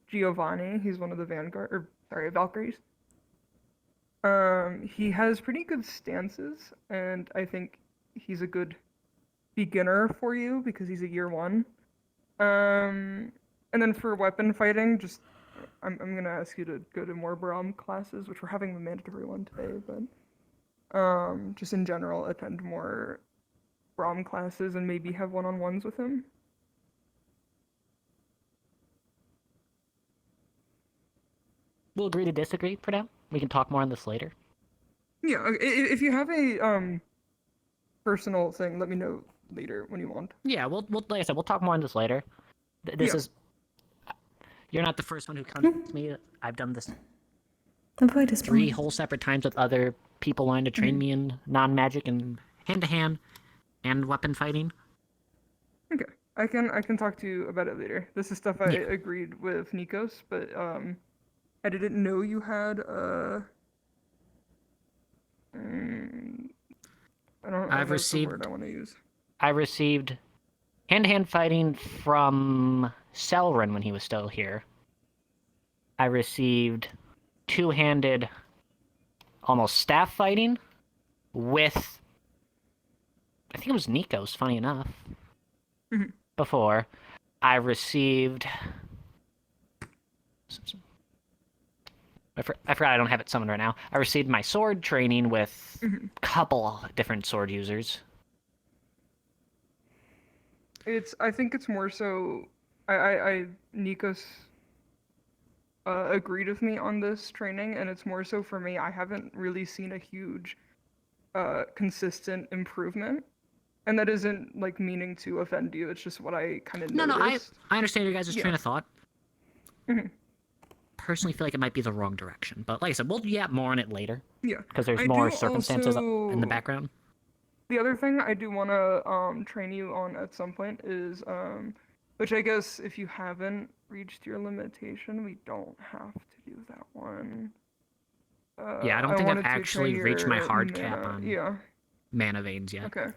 Giovanni. He's one of the Valkyries. He has pretty good stances, and I think he's a good beginner for you because he's a year 1. And then for weapon fighting, just I'm gonna ask you to go to more Braum classes, which we're having the mandatory one today, but just in general, attend more Braum classes and maybe have one-on-ones with him. We'll agree to disagree for now. We can talk more on this later. Yeah, if you have a personal thing, let me know later when you want. Yeah, we'll like I said, we'll talk more on this later. This is you're not the first one who comes to me. I've done this Avoid is 3 whole separate times with other people wanting to train me in non-magic and hand-to-hand and weapon fighting. Okay, I can talk to you about it later. This is stuff I agreed with Nikos, but I didn't know you had I don't know what's the word I want to use. I received hand-to-hand fighting from Selrin when he was still here. I received two-handed, almost staff fighting with, I think it was Nikos, funny enough. Before, I received... I forgot I don't have it summoned right now. I received my sword training with a couple different sword users. I think it's more so, Nikos agreed with me on this training, and it's more so for me, I haven't really seen a huge, consistent improvement. And that isn't, like, meaning to offend you, it's just what I kind of noticed. No, I understand your guys' train of thought. Personally feel like it might be the wrong direction, but like I said, we'll yap more on it later. Yeah. Because there's more circumstances in the background. The other thing I do want to train you on at some point is, which I guess if you haven't reached your limitation, we don't have to do that one. Yeah, I don't think I've actually reached my hard cap on mana veins yet. Okay.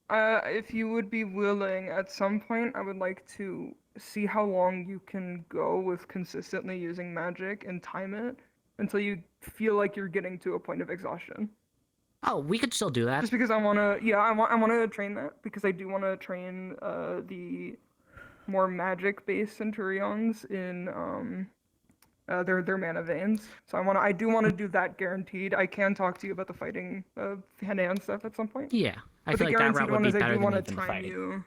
If you would be willing, at some point, I would like to see how long you can go with consistently using magic and time it until you feel like you're getting to a point of exhaustion. Oh, we could still do that. Just because I want to, I want to train that because I do want to train the more magic-based Centurions in their mana veins. So I do want to do that guaranteed. I can talk to you about the fighting hand-to-hand stuff at some point. Yeah, I feel like that route would be better than even the fighting.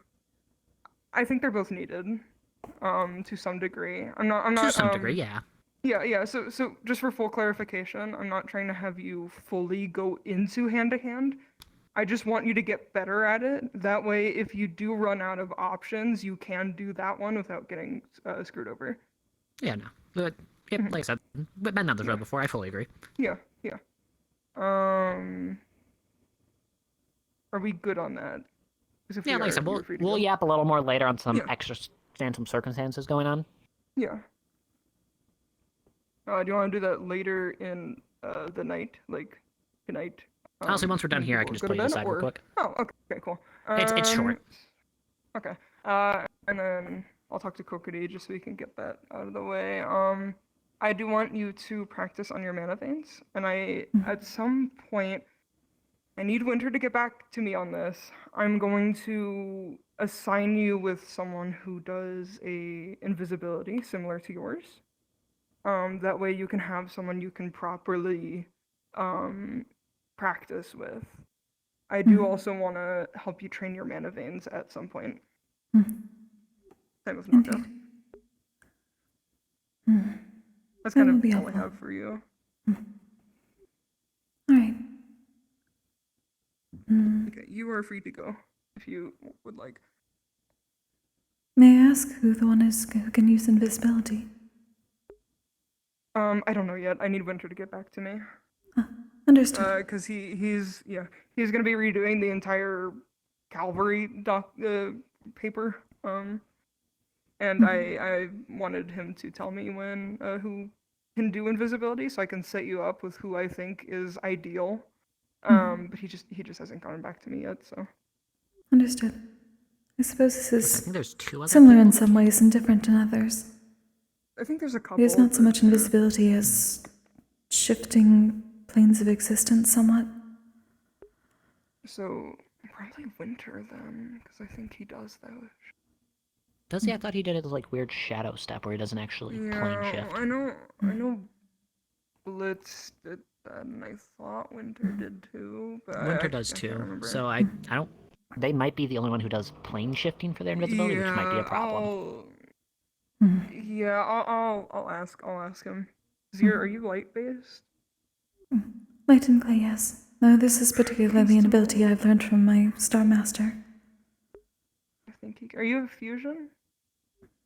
I think they're both needed, to some degree. I'm not. To some degree, yeah. Yeah. So just for full clarification, I'm not trying to have you fully go into hand-to-hand. I just want you to get better at it. That way, if you do run out of options, you can do that one without getting screwed over. Yeah, no. But, yeah, like I said, we've been down this road before. I fully agree. Yeah. Are we good on that? Yeah, like I said, we'll yap a little more later on some extra phantom circumstances going on. Yeah. Do you want to do that later in the night? Like, good night? Honestly, once we're done here, I can just play this side real quick. Oh, okay, cool. It's short. Okay. And then I'll talk to Kokkuri just so we can get that out of the way. I do want you to practice on your mana veins, and at some point, I need Winter to get back to me on this. I'm going to assign you with someone who does a invisibility similar to yours. That way you can have someone you can properly practice with. I do also want to help you train your mana veins at some point. Same with Naka. That's That kind will be of all I helpful. have for you. Alright. Okay, you are free to go if you would like. May I ask who the one is who can use invisibility? I don't know yet. I need Winter to get back to me. Understood. Because he's gonna be redoing the entire Calvary paper. And I wanted him to tell me when who can do invisibility, so I can set you up with who I think is ideal. But he just hasn't gotten back to me yet, so. Understood. I suppose this is think there's 2 other similar in people. some ways and different in others. I think there's a couple. It is not so much invisibility as shifting planes of existence somewhat. So probably Winter then, because I think he does those. Does he? I thought he did it as like weird shadow step where he doesn't actually plane shift. I know Blitz did that, and I thought Winter did too. But Winter does I can't too. remember. So I don't. They might be the only one who does plane shifting for their invisibility, which might be a problem. I'll ask him. Are you light based? Light and clay, yes. No, this is particularly an ability I've learned from my Star Master. I think are you a fusion?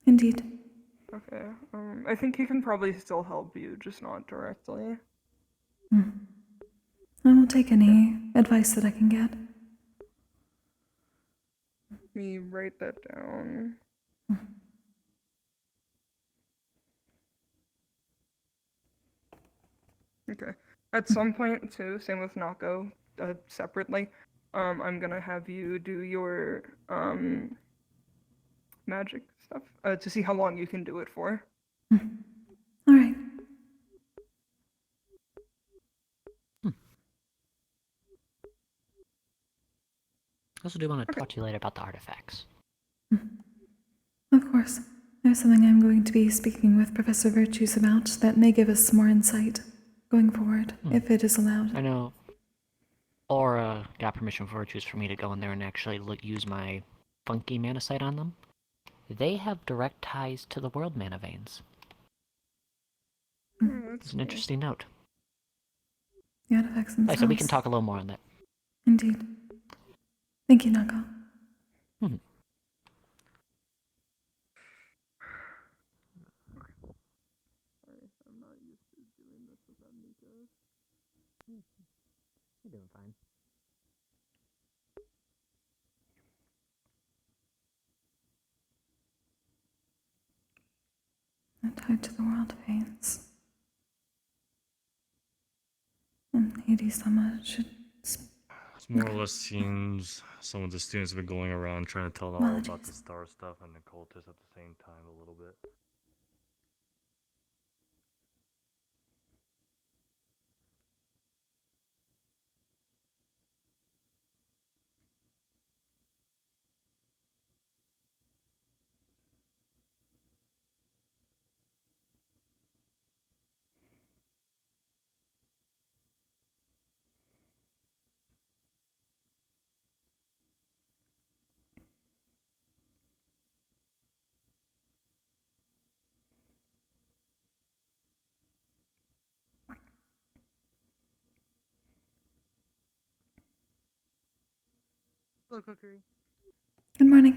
Indeed. Okay. I think he can probably still help you, just not directly. I will take any advice that I can get. Let me write that down. Okay. At some point too, same with Nako, separately, I'm gonna have you do your magic stuff to see how long you can do it for. Alright. I also do want to talk to you later about the artifacts. Of course. There's something I'm going to be speaking with Professor Virtues about that may give us more insight going forward, if it is allowed. I know Aura got permission for Virtues for me to go in there and actually use my funky mana sight on them. They have direct ties to the world mana veins. It's an interesting note. The artifacts themselves. So we can talk a little more on that. Indeed. Thank you, Nako. You're doing fine. And tied to the world veins. And Hades Sama should. It more or less seems some of the students have been going around trying to tell them all about the star stuff and the cultists at the same time a little bit. Hello, Kokkuri. Good morning.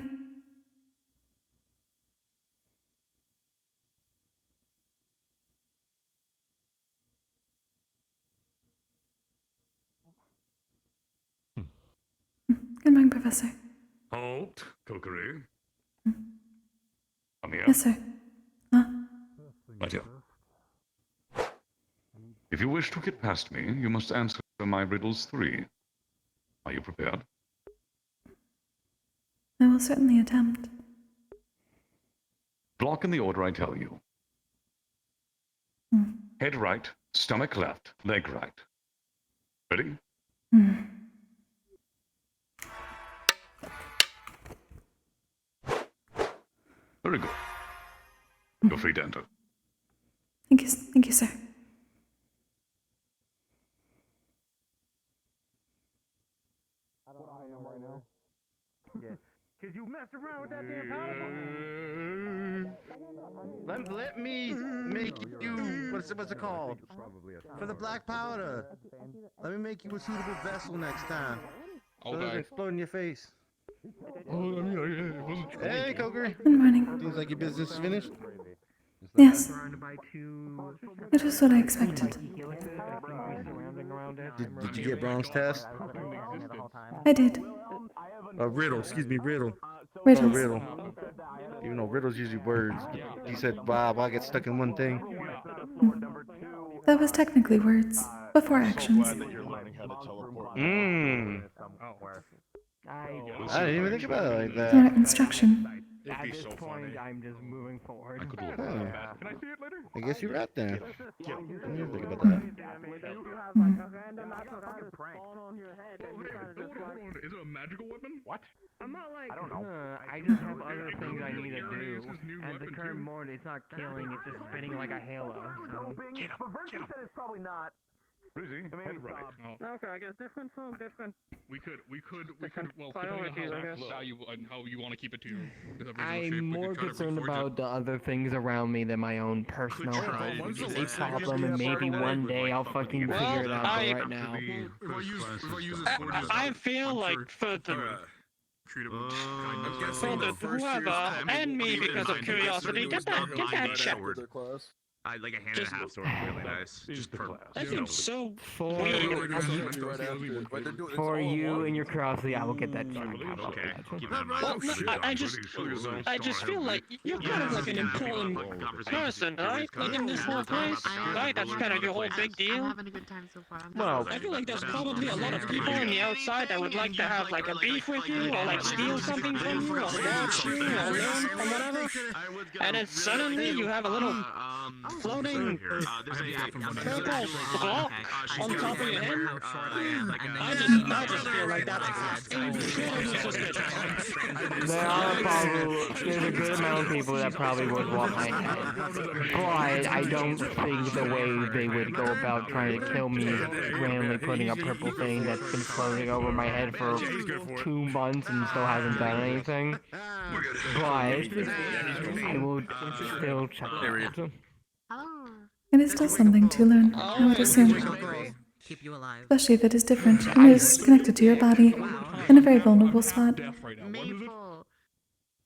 Good morning, Professor. Halt, Kokkuri. Come here. Yes, sir. Right here. If you wish to get past me, you must answer my riddles 3. Are you prepared? I will certainly attempt. Block in the order I tell you. Head right, stomach left, leg right. Ready? You're free to enter. Thank you, sir. Cause you mess around with that damn powder. Let me make you what's it called? For the black powder. Let me make you a suitable vessel next time. So it doesn't explode in your face. Hey, Kokkuri. Good morning. Seems like your business is finished. Yes. It was what I expected. Did you get Bronx test? I did. Riddle, excuse me, riddle. Riddles. Riddle. Even though riddles usually words. You said, wow, I get stuck in one thing. That was technically words, before actions. I didn't even think about it like that. Or instruction. At this point, I'm just moving forward. I could Huh. Can I see it later? I guess you're right there. Yeah. I didn't think about that. Is it a magical weapon? What? I'm not like. I don't know. I just have other things I need to do. And the current mode, it's not killing, it's just spinning like a halo. So. Get him. It's probably not. Rizzy, head right. Okay, I guess different. Well, Priorities, I guess. how you want to keep it to your original shape, I'm we more could cut it concerned before about the other things around me than my own personal health. It's a problem, and maybe one day I'll fucking figure it out. But right now, I feel like for the whoever and me because of curiosity, get that check. Like a hand and a half sort of really nice. Just for That seems so for you and your curiosity, I will get that check. Okay, keep that in mind. Well, I just feel like you're kind of like an important person, right? Like in this whole place, right? That's kind of your whole big deal. Well, I feel like there's probably a lot of people on the outside that would like to have like a beef with you, or like steal something from you, or watch you, or learn from whatever. And then suddenly you have a little floating purple block on top of your head. I just feel like that's incredibly suspicious. There's a good amount of people that probably would want my head, but I don't think the way they would go about trying to kill me is randomly putting a purple thing that's been floating over my head for 2 months and still hasn't done anything. But I will still check it out. It is still something to learn, I would assume. Keep you alive. Especially if it is different and is connected to your body in a very vulnerable spot.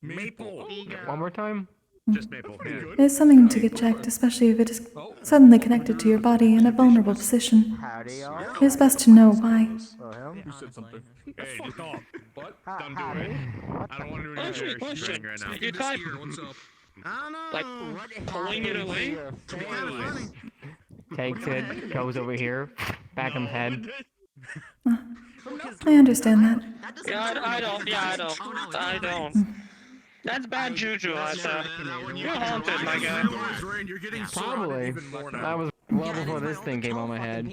Maple. One more time? Just maple. It is something to get checked, especially if it is suddenly connected to your body in a vulnerable position. It is best to know why. You said something. Hey, stop. What? Don't do it. I don't want to do any Question. right now. You tried like pulling it away? Takes it, goes over here, back in the head. I understand that. Yeah, I don't. That's bad juju, Arthur. You're haunted, my guy. Probably. That was well before this thing came on my head.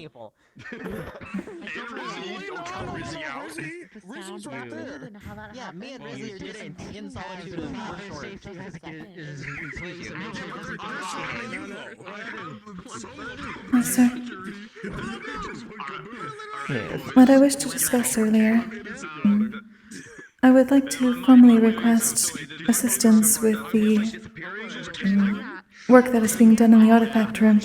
Rizzy's right there. Yeah, me and Rizzy are just in solitude and Yes, sir. Yes. What I wished to discuss earlier, I would like to formally request assistance with the work that is being done in the artifact room.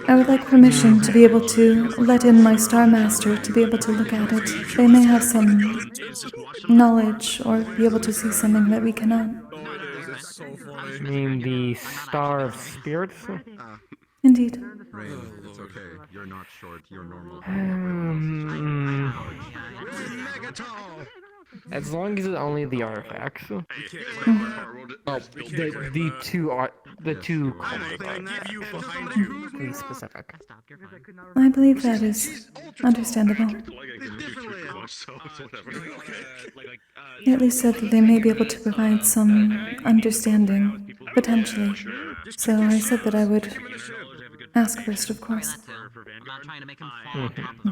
I would like permission to be able to let in my Star Master to be able to look at it. They may have some knowledge or be able to see something that we cannot. You mean the Star of Spirits? Indeed. Rain, it's okay. You're not short. You're normal. As long as it's only the artifacts. The two artifacts. To be specific. I believe that is understandable. He at least said that they may be able to provide some understanding, potentially. So I said that I would ask first, of course. not trying to make him fall on top of me.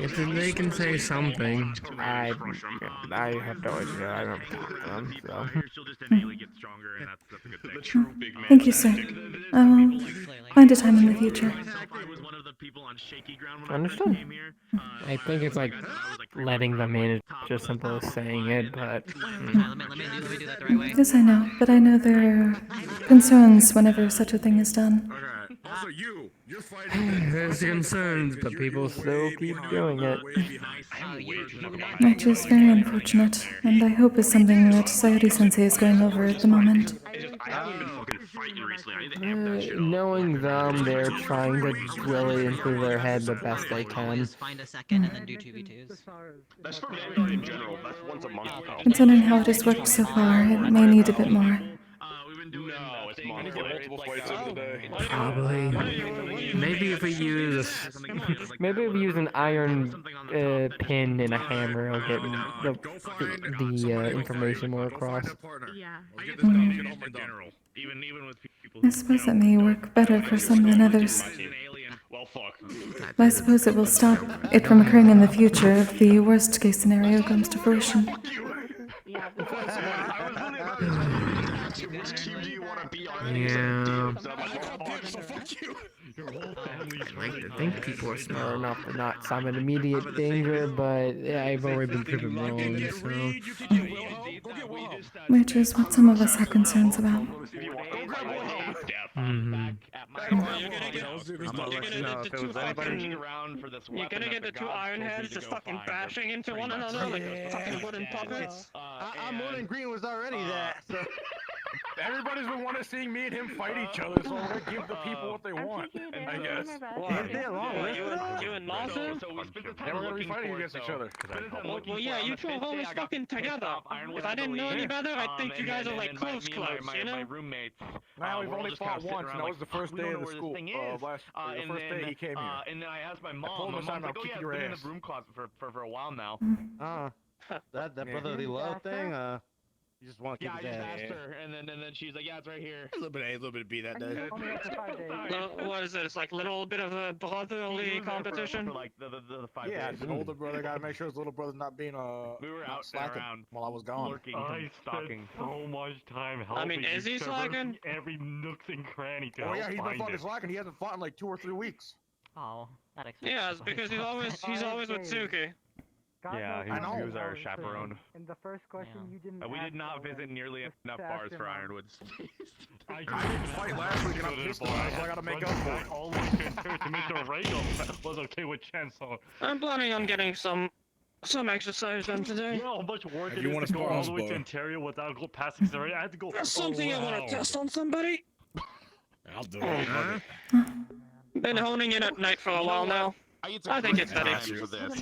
If they can say something, I have no idea. I don't talk to them, so. Thank you, sir. I will find a time in the future. Understood. I think it's like letting them in is just simple as saying it, but. Let me do that the right way. Yes, I know, but I know there are concerns whenever such a thing is done. Also, you're fighting. There's concerns, but people still keep doing it. Which is very unfortunate, and I hope is something that Sayori-sensei is going over at the moment. Knowing them, they're trying to drill it into their head the best they can. Find a second and then do 2v2s. That's for Vanguard in general. That's once a month. Considering how it has worked so far, it may need a bit more. No, it's multiple fights over the day. Probably. Maybe if we use an iron pin and a hammer, it'll get the information more across. I suppose that may work better for some than others. I suppose it will stop it from occurring in the future if the worst case scenario comes to fruition. Yeah. I like to think people are smart enough to not summon immediate danger, but I've already been proven wrong, so. Which is what some of us have concerns about. You're gonna get the two iron heads just fucking bashing into one another like fucking wooden puppets. I'm more than green was already that. So. Everybody's been wanting to see me and him fight each other, so we're gonna give the people what they want, I guess. You and Monster? Yeah, we're gonna be fighting against each other. Well, yeah, you two are always fucking together. If I didn't know any better, I'd think you guys are like close, you know? Now we've only fought once, and that was the first day of the school. The first day he came here. And then I asked my mom. I told him My mom's I'll like, kick yeah, your it's been in ass. the broom closet for a while now. That brotherly love thing, you just want to Yeah, kick I his just ass. asked her, and then she's like, yeah, it's right here. A little bit of B that day. What is it? It's like a little bit of a brotherly competition? For like the 5 Yeah, days. his older brother gotta make sure his little brother's not being We were out slacking around while I was gone. lurking, I stalking. spent so much time helping I mean, is he slacking? every nook and cranny to Oh help yeah, he's been find fucking it. slacking. He hasn't fought in like 2 or 3 weeks. Oh, that explains. Yeah, it's because he's always with Suki. Yeah, he was our chaperone. In the first question, you didn't. We did not visit nearly enough bars for Ironwood's. I didn't fight last week and I'm pissed about it, so I gotta make up for it. All I could do to make sure Rachel was okay with Chancellor. I'm planning on getting some exercise done today. You know how much work If it you is wanna to go spar, all I'll the way to spar. Ontario without passing surgery? I had to go. That's something I want to test on somebody. I'll do it. Been honing in at night for a while now. I think it's ready.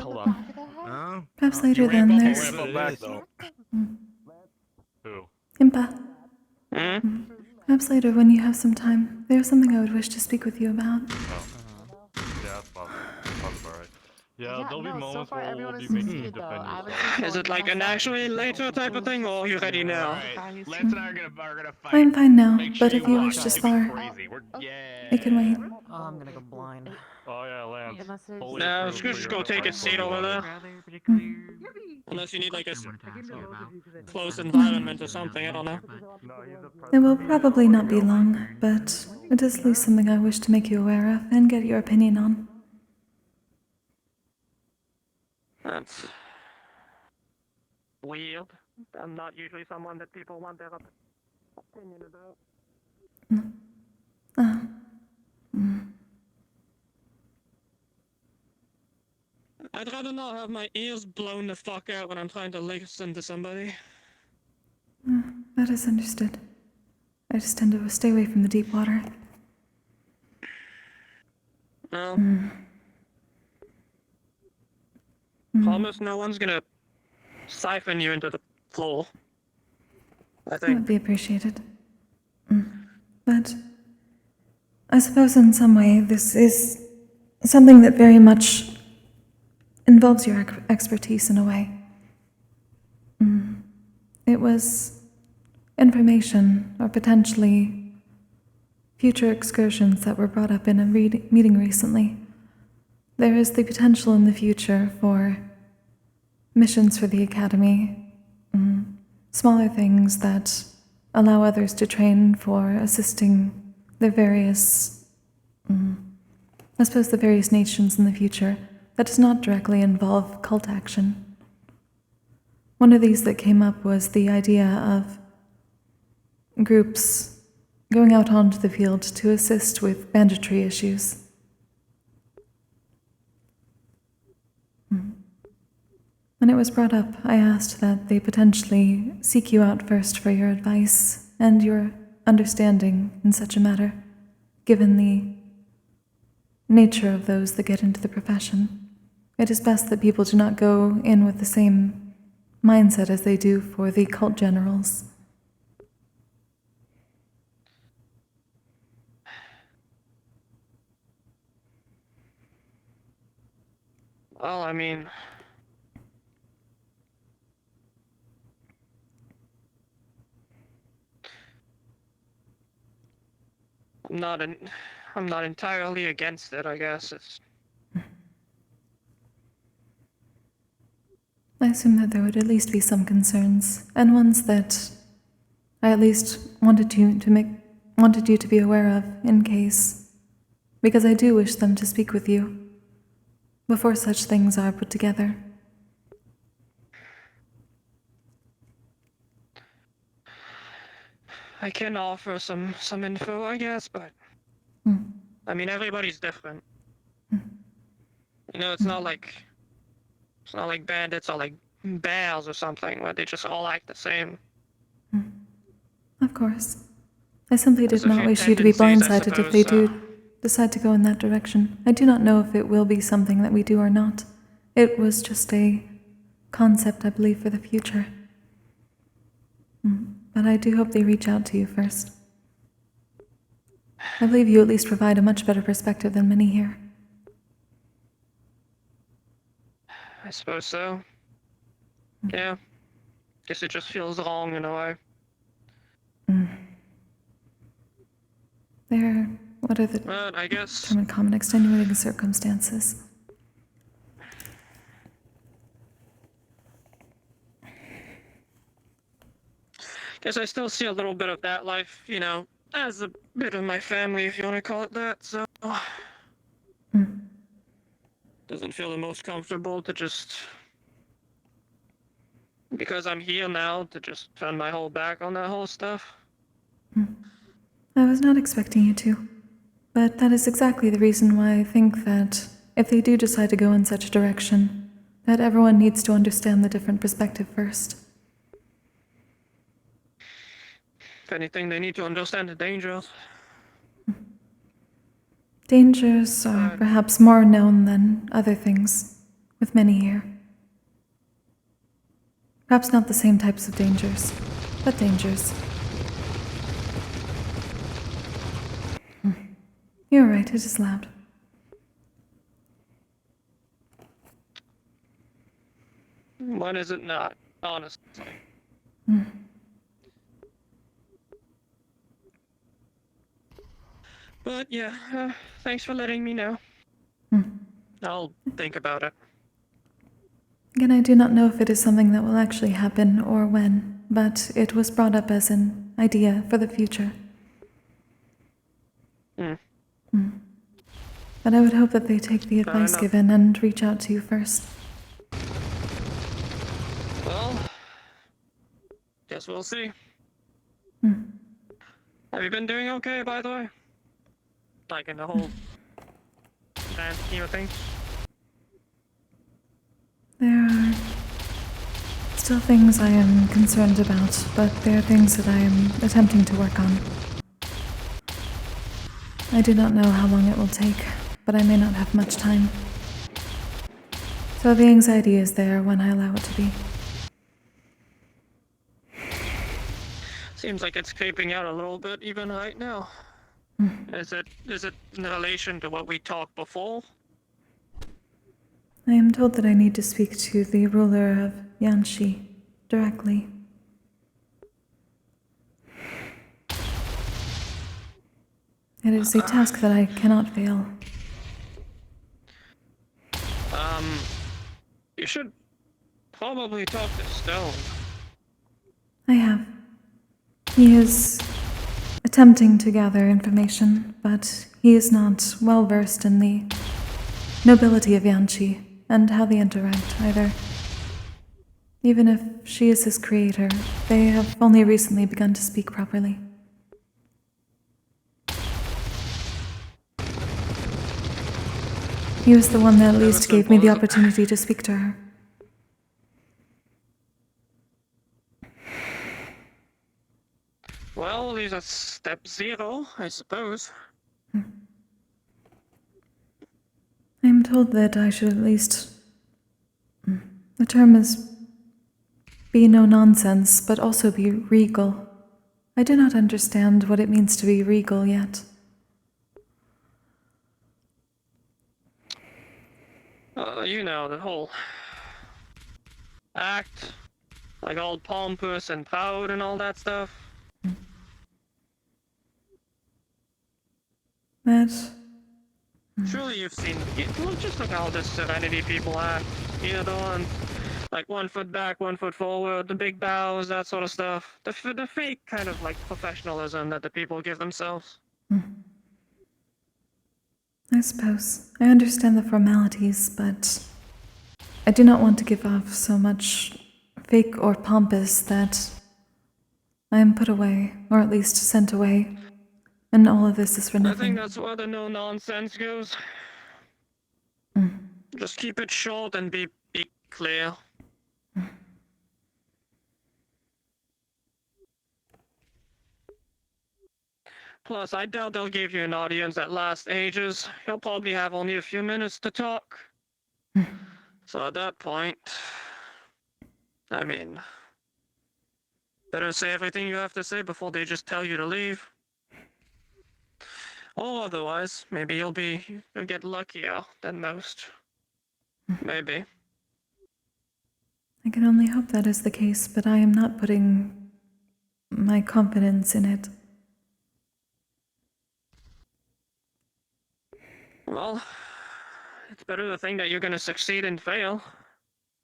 Hold on. Perhaps later then, there's Who? Impa. Hmm? Perhaps later when you have some time, there's something I would wish to speak with you about. Yeah, that's about right. Yeah, Yeah, there'll be no, so moments far where everyone we'll be is making you seated, though. defend I was yourself. Is it like an actually later type of thing, or are you ready now? Alright, Lance and I are gonna fight. I'm fine now, Make sure but if you wish to watch. spar, Crazy. I can wait. Oh, I'm gonna go blind. Oh yeah, Lance. No, just go take a seat over there. Unless you need like a close environment or something, I don't know. It will probably not be long, but it is at least something I wish to make you aware of and get your opinion on. That's weird. I'm not usually someone that people want their opinion about. I'd rather not have my ears blown the fuck out when I'm trying to listen to somebody. That is understood. I just tend to stay away from the deep water. No. Almost no one's gonna siphon you into the floor. I That think. would be appreciated. But I suppose in some way this is something that very much involves your expertise in a way. It was information, or potentially future excursions that were brought up in a meeting recently. There is the potential in the future for missions for the Academy, smaller things that allow others to train for assisting the various, I suppose the various nations in the future that does not directly involve cult action. One of these that came up was the idea of groups going out onto the field to assist with banditry issues. When it was brought up, I asked that they potentially seek you out first for your advice and your understanding in such a matter, given the nature of those that get into the profession. It is best that people do not go in with the same mindset as they do for the cult generals. Well, I mean, I'm not entirely against it, I guess. I assume that there would at least be some concerns, and ones that I at least wanted you to be aware of in case, because I do wish them to speak with you before such things are put together. I can offer some info, I guess, but I mean, everybody's different. You know, it's not like bandits or like bears or something where they just all act the same. Of course. I simply did There's a not few wish you to be tendencies, I blindsided if they suppose, do decide to go in that direction. I do not know if it will be something that we do or not. It was just a concept, I believe, for the future. But I do hope they reach out to you first. I believe you at least provide a much better perspective than many here. I suppose so. Yeah. Guess it just feels wrong in a way. What are the But I guess term in common extenuating circumstances? I still see a little bit of that life, you know, as a bit of my family, if you want to call it that, so... Doesn't feel the most comfortable to just... Because I'm here now, to just turn my whole back on that whole stuff. I was not expecting you to, but that is exactly the reason why I think that if they do decide to go in such a direction, that everyone needs to understand the different perspective first. If anything, they need to understand the dangers. Dangers are perhaps more known than other things, with many here. Perhaps not the same types of dangers, but dangers. You're right, it is loud. When is it not, honestly? But yeah, thanks for letting me know. I'll think about it. Again, I do not know if it is something that will actually happen or when, but it was brought up as an idea for the future. But I would hope that they take the advice given and reach out to you first. Well, guess we'll see. Have you been doing okay, by the way? Like in the whole grand scheme of things? There are still things I am concerned about, but there are things that I am attempting to work on. I do not know how long it will take, but I may not have much time. So the anxiety is there when I allow it to be. Seems like it's creeping out a little bit even right now. Is it in relation to what we talked before? I am told that I need to speak to the ruler of Yanshi directly. It is a task that I cannot fail. You should probably talk to Stone. I have. He is attempting to gather information, but he is not well versed in the nobility of Yanchi and how they interact either. Even if she is his creator, they have only recently begun to speak properly. He was the one that at least gave me the opportunity to speak to her. Well, he's at step 0, I suppose. I am told that I should at least... The term is be no nonsense, but also be regal. I do not understand what it means to be regal yet. You know, the whole act, like all pompous and proud and all that stuff. That... Surely you've seen, just look how the Serenity people act. You know, the ones, like 1 foot back, 1 foot forward, the big bows, that sort of stuff. The fake kind of like professionalism that the people give themselves. I suppose. I understand the formalities, but I do not want to give off so much fake or pompous that I am put away, or at least sent away, and all of this is for I nothing. think that's where the no nonsense goes. Just keep it short and be clear. Plus, I doubt they'll give you an audience that lasts ages. You'll probably have only a few minutes to talk. So at that point, I mean, better say everything you have to say before they just tell you to leave. Or otherwise, maybe you'll get luckier than most. Maybe. I can only hope that is the case, but I am not putting my confidence in it. Well, it's better to think that you're gonna succeed and fail.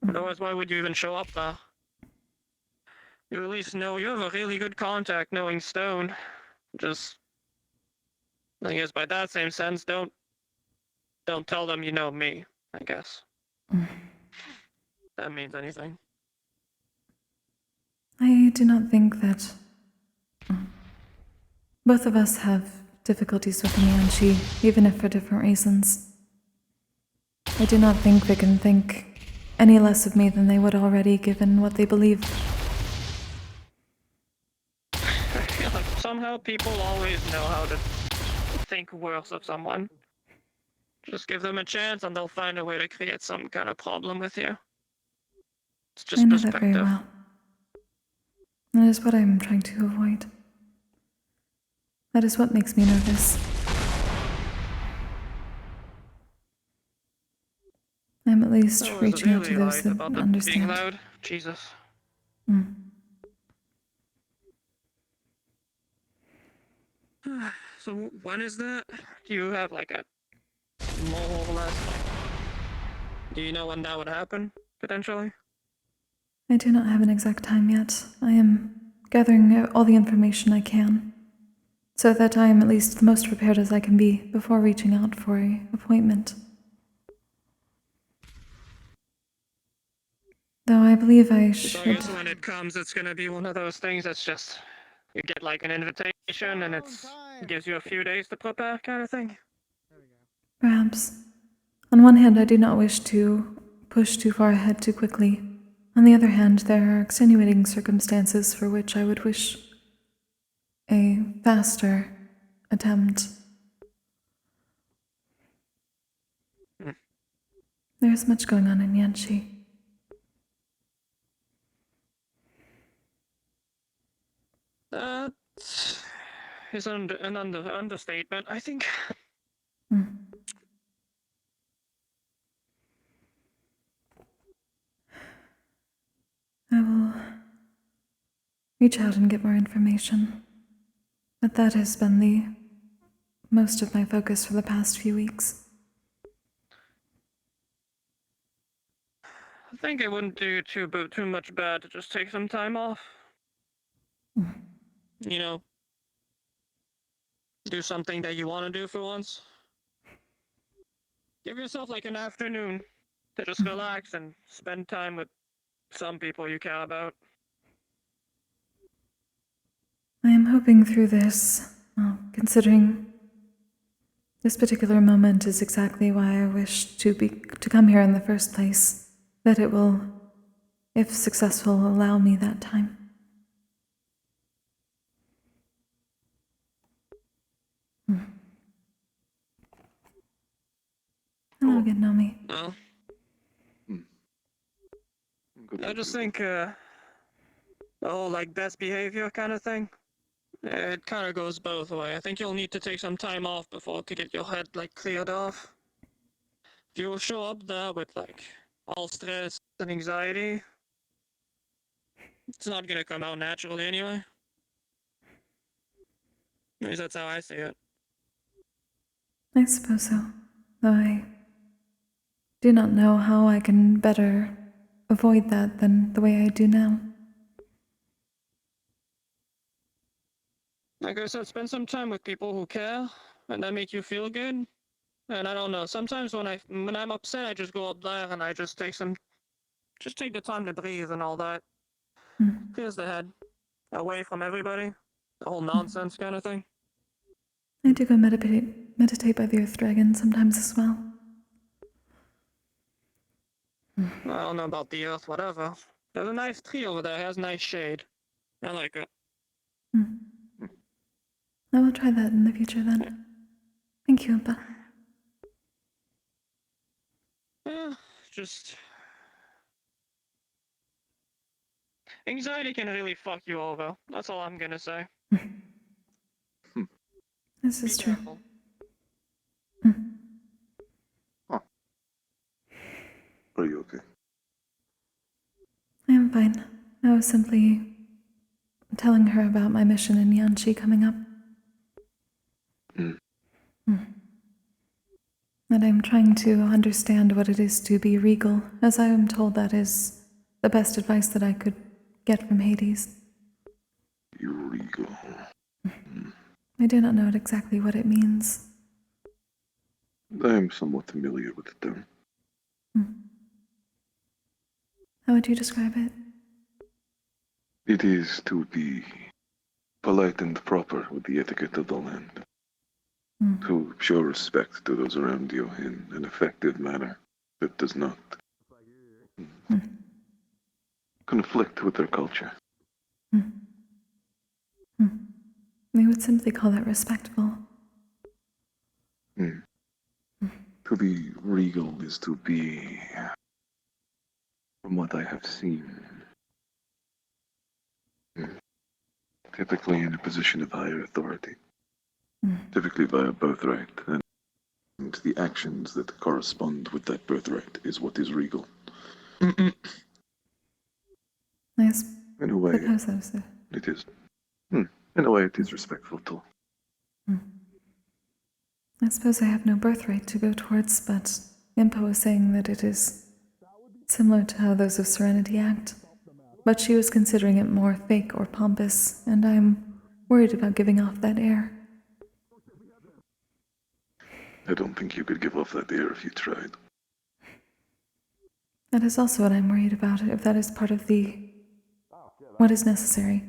Otherwise, why would you even show up there? You at least know you have a really good contact knowing Stone. Just, I guess by that same sense, don't tell them you know me, I guess. That means anything. I do not think that... Both of us have difficulties with Yanchi, even if for different reasons. I do not think they can think any less of me than they would already, given what they believe. I feel like somehow people always know how to think worse of someone. Just give them a chance and they'll find a way to create some kind of problem with you. It's just I know perspective. that very well. That is what I am trying to avoid. That is what makes me nervous. I'm at least reaching out to those that understand. Being loud? Jesus. So when is that? Do you have like a more or less? Do you know when that would happen potentially? I do not have an exact time yet. I am gathering all the information I can, so that I am at least the most prepared as I can be before reaching out for an appointment. Though I believe I should... So I guess when it comes, it's gonna be one of those things that's just... You get like an invitation and it gives you a few days to prepare kind of thing? Perhaps. On one hand, I do not wish to push too far ahead too quickly. On the other hand, there are extenuating circumstances for which I would wish a faster attempt. There is much going on in Yanchi. That is an understatement, I think. I will reach out and get more information. But that has been the most of my focus for the past few weeks. I think it wouldn't do too much bad to just take some time off. You know, do something that you want to do for once. Give yourself like an afternoon to just relax and spend time with some people you care about. I am hoping through this, considering this particular moment is exactly why I wish to come here in the first place, that it will, if successful, allow me that time. Hello again, Nomi. No. I just think, the whole, like, best behavior kind of thing, it kind of goes both ways. I think you'll need to take some time off before to get your head, like, cleared off. If you show up there with, like, all stress and anxiety, it's not gonna come out naturally anyway. At least that's how I see it. I suppose so, though I do not know how I can better avoid that than the way I do now. Like I said, spend some time with people who care and that make you feel good. And I don't know, sometimes when I'm upset, I just go up there and I just take the time to breathe and all that. Clears the head away from everybody. The whole nonsense kind of thing. I do go meditate by the Earth Dragon sometimes as well. I don't know about the earth, whatever. There's a nice tree over there, it has nice shade. I like it. I will try that in the future then. Thank you, Impa. Yeah, just... Anxiety can really fuck you over. That's all I'm gonna say. This is true. Careful. Are you okay? I am fine. I was simply telling her about my mission in Yanchi coming up. And I'm trying to understand what it is to be regal, as I am told that is the best advice that I could get from Hades. You're regal. I do not know exactly what it means. I am somewhat familiar with the term. How would you describe it? It is to be polite and proper with the etiquette of the land. To show respect to those around you in an effective manner that does not conflict with their culture. We would simply call that respectful. To be regal is to be, from what I have seen, typically in a position of higher authority. Typically via birthright, and the actions that correspond with that birthright is what is regal. Nice. In a way, Suppose that is it. it is. In a way, it is respectful too. I suppose I have no birthright to go towards, but Impa was saying that it is similar to how those of Serenity act. But she was considering it more fake or pompous, and I'm worried about giving off that air. I don't think you could give off that air if you tried. That is also what I'm worried about, if that is part of what is necessary.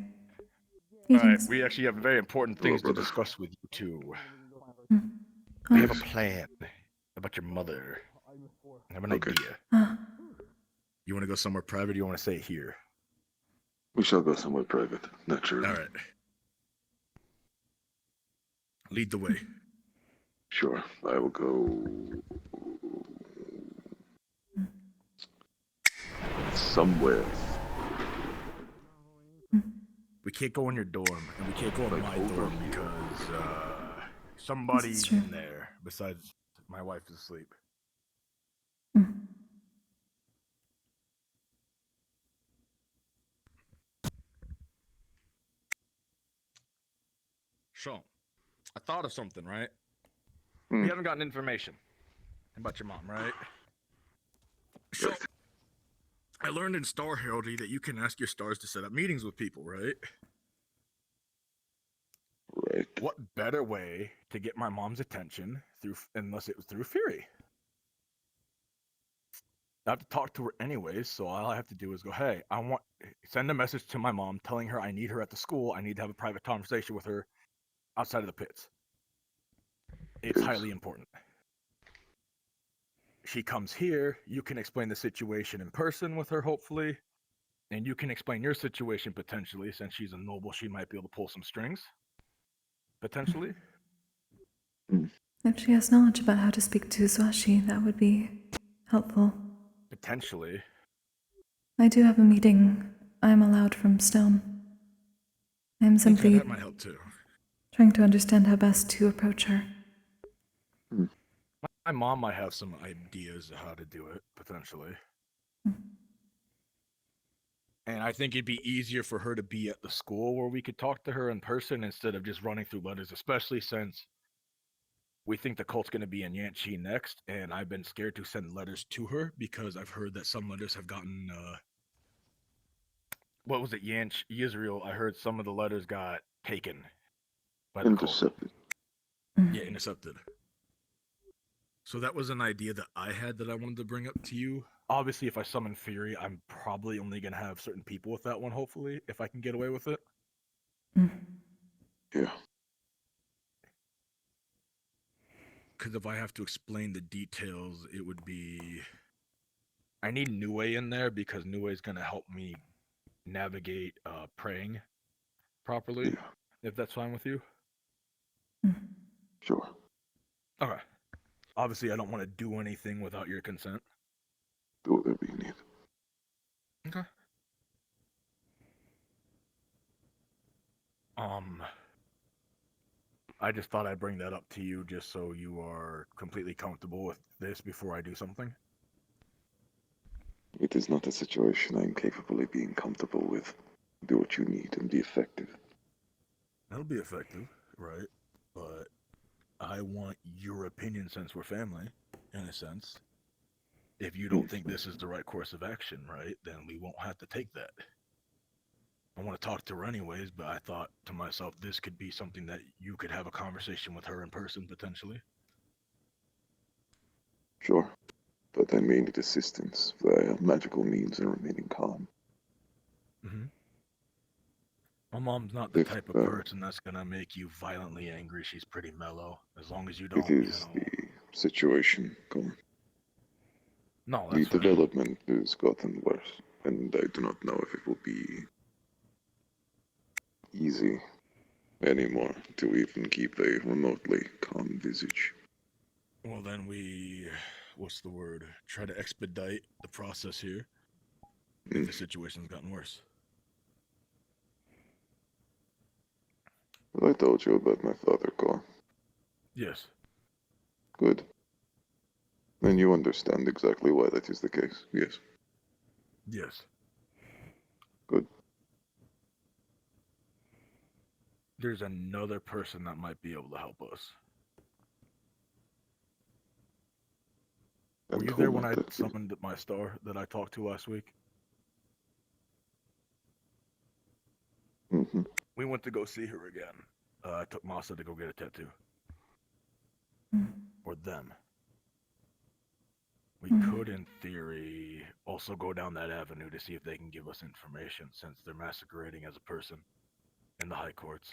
Alright, we actually have very important things to discuss with you two. We have a plan about your mother. I have an idea. You want to go somewhere private or you want to stay here? We shall go somewhere private, naturally. Alright. Lead the way. Sure, I will go somewhere. We can't go in your dorm, and we can't go in my dorm because, somebody's in there besides my wife is asleep. So, I thought of something, right? We haven't gotten information about your mom, right? So, I learned in Star Heraldry that you can ask your stars to set up meetings with people, right? Right. What better way to get my mom's attention unless it was through Fury? I have to talk to her anyways, so all I have to do is go, hey, send a message to my mom telling her I need her at the school. I need to have a private conversation with her outside of the pits. It's highly important. She comes here, you can explain the situation in person with her, hopefully, and you can explain your situation potentially. Since she's a noble, she might be able to pull some strings, potentially. If she has knowledge about how to speak to Zwashi, that would be helpful. Potentially. I do have a meeting I'm allowed from Stone. I'm simply that might help too. trying to understand how best to approach her. My mom might have some ideas of how to do it, potentially. And I think it'd be easier for her to be at the school where we could talk to her in person instead of just running through letters, especially since we think the cult's going to be in Yanchi next, and I've been scared to send letters to her because I've heard that some letters have gotten, what was it, Israel? I heard some of the letters got taken by the Intercepted. cult. Yeah, intercepted. So that was an idea that I had that I wanted to bring up to you. Obviously, if I summon Fury, I'm probably only going to have certain people with that one, hopefully, if I can get away with it. Yeah. Because if I have to explain the details, it would be... I need Nue in there because Nue is going to help me navigate praying properly, if that's fine with you. Sure. Okay. Obviously, I don't want to do anything without your consent. Do whatever you need. Okay. I just thought I'd bring that up to you just so you are completely comfortable with this before I do something. It is not a situation I am capable of being comfortable with. Do what you need and be effective. That'll be effective, right? But I want your opinion since we're family, in a sense. If you don't think this is the right course of action, right, then we won't have to take that. I want to talk to her anyways, but I thought to myself, this could be something that you could have a conversation with her in person, potentially. Sure. But I may need assistance via magical means and remaining calm. My mom's not the type of person that's gonna make you violently angry. She's pretty mellow, as long as you don't, It is the situation, Colin. No, the development has gotten worse, and I do not know if it will be easy anymore to even keep a remotely calm visage. Well, then what's the word? Try to expedite the process here if the situation's gotten worse. Well, I told you about my father, Colin. Yes. Good. Then you understand exactly why that is the case, yes? Yes. Good. There's another person that might be able to help us. Were you there when I summoned my star that I talked to last week? We went to go see her again. I took Masa to go get a tattoo. Or them. We could, in theory, also go down that avenue to see if they can give us information, since they're masquerading as a person in the high courts.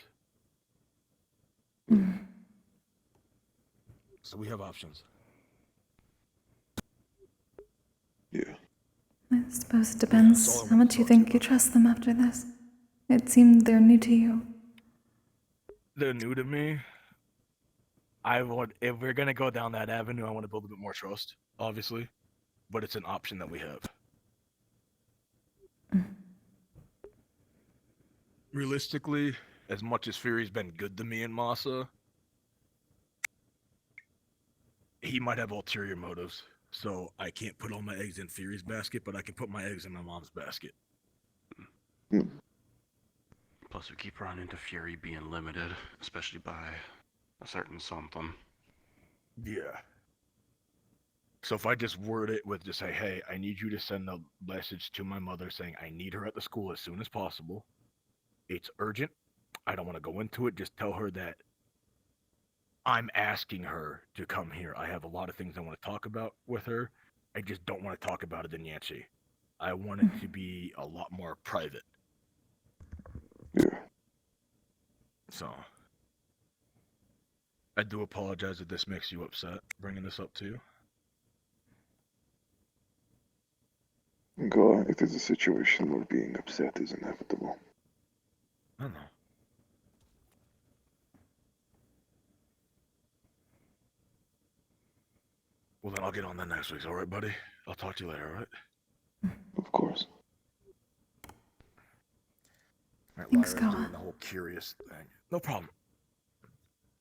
So we have options. Yeah. I suppose it depends how much you think you trust them after this. It seemed they're new to you. They're new to me. If we're gonna go down that avenue, I want to build a bit more trust, obviously. But it's an option that we have. Realistically, as much as Fury's been good to me and Masa, he might have ulterior motives. So I can't put all my eggs in Fury's basket, but I can put my eggs in my mom's basket. Plus, we keep running into Fury being limited, especially by a certain something. Yeah. So if I just word it with just say, hey, I need you to send a message to my mother saying I need her at the school as soon as possible. It's urgent. I don't want to go into it. Just tell her that I'm asking her to come here. I have a lot of things I want to talk about with her. I just don't want to talk about it in Yancey. I want it to be a lot more private. Yeah. So, I do apologize if this makes you upset, bringing this up to you. God, it is a situation where being upset is inevitable. I don't know. Well, then I'll get on that next week, alright, buddy? I'll talk to you later, alright? Of course. Alright, Thanks, Lyra, Koa. doing the whole curious thing. No problem.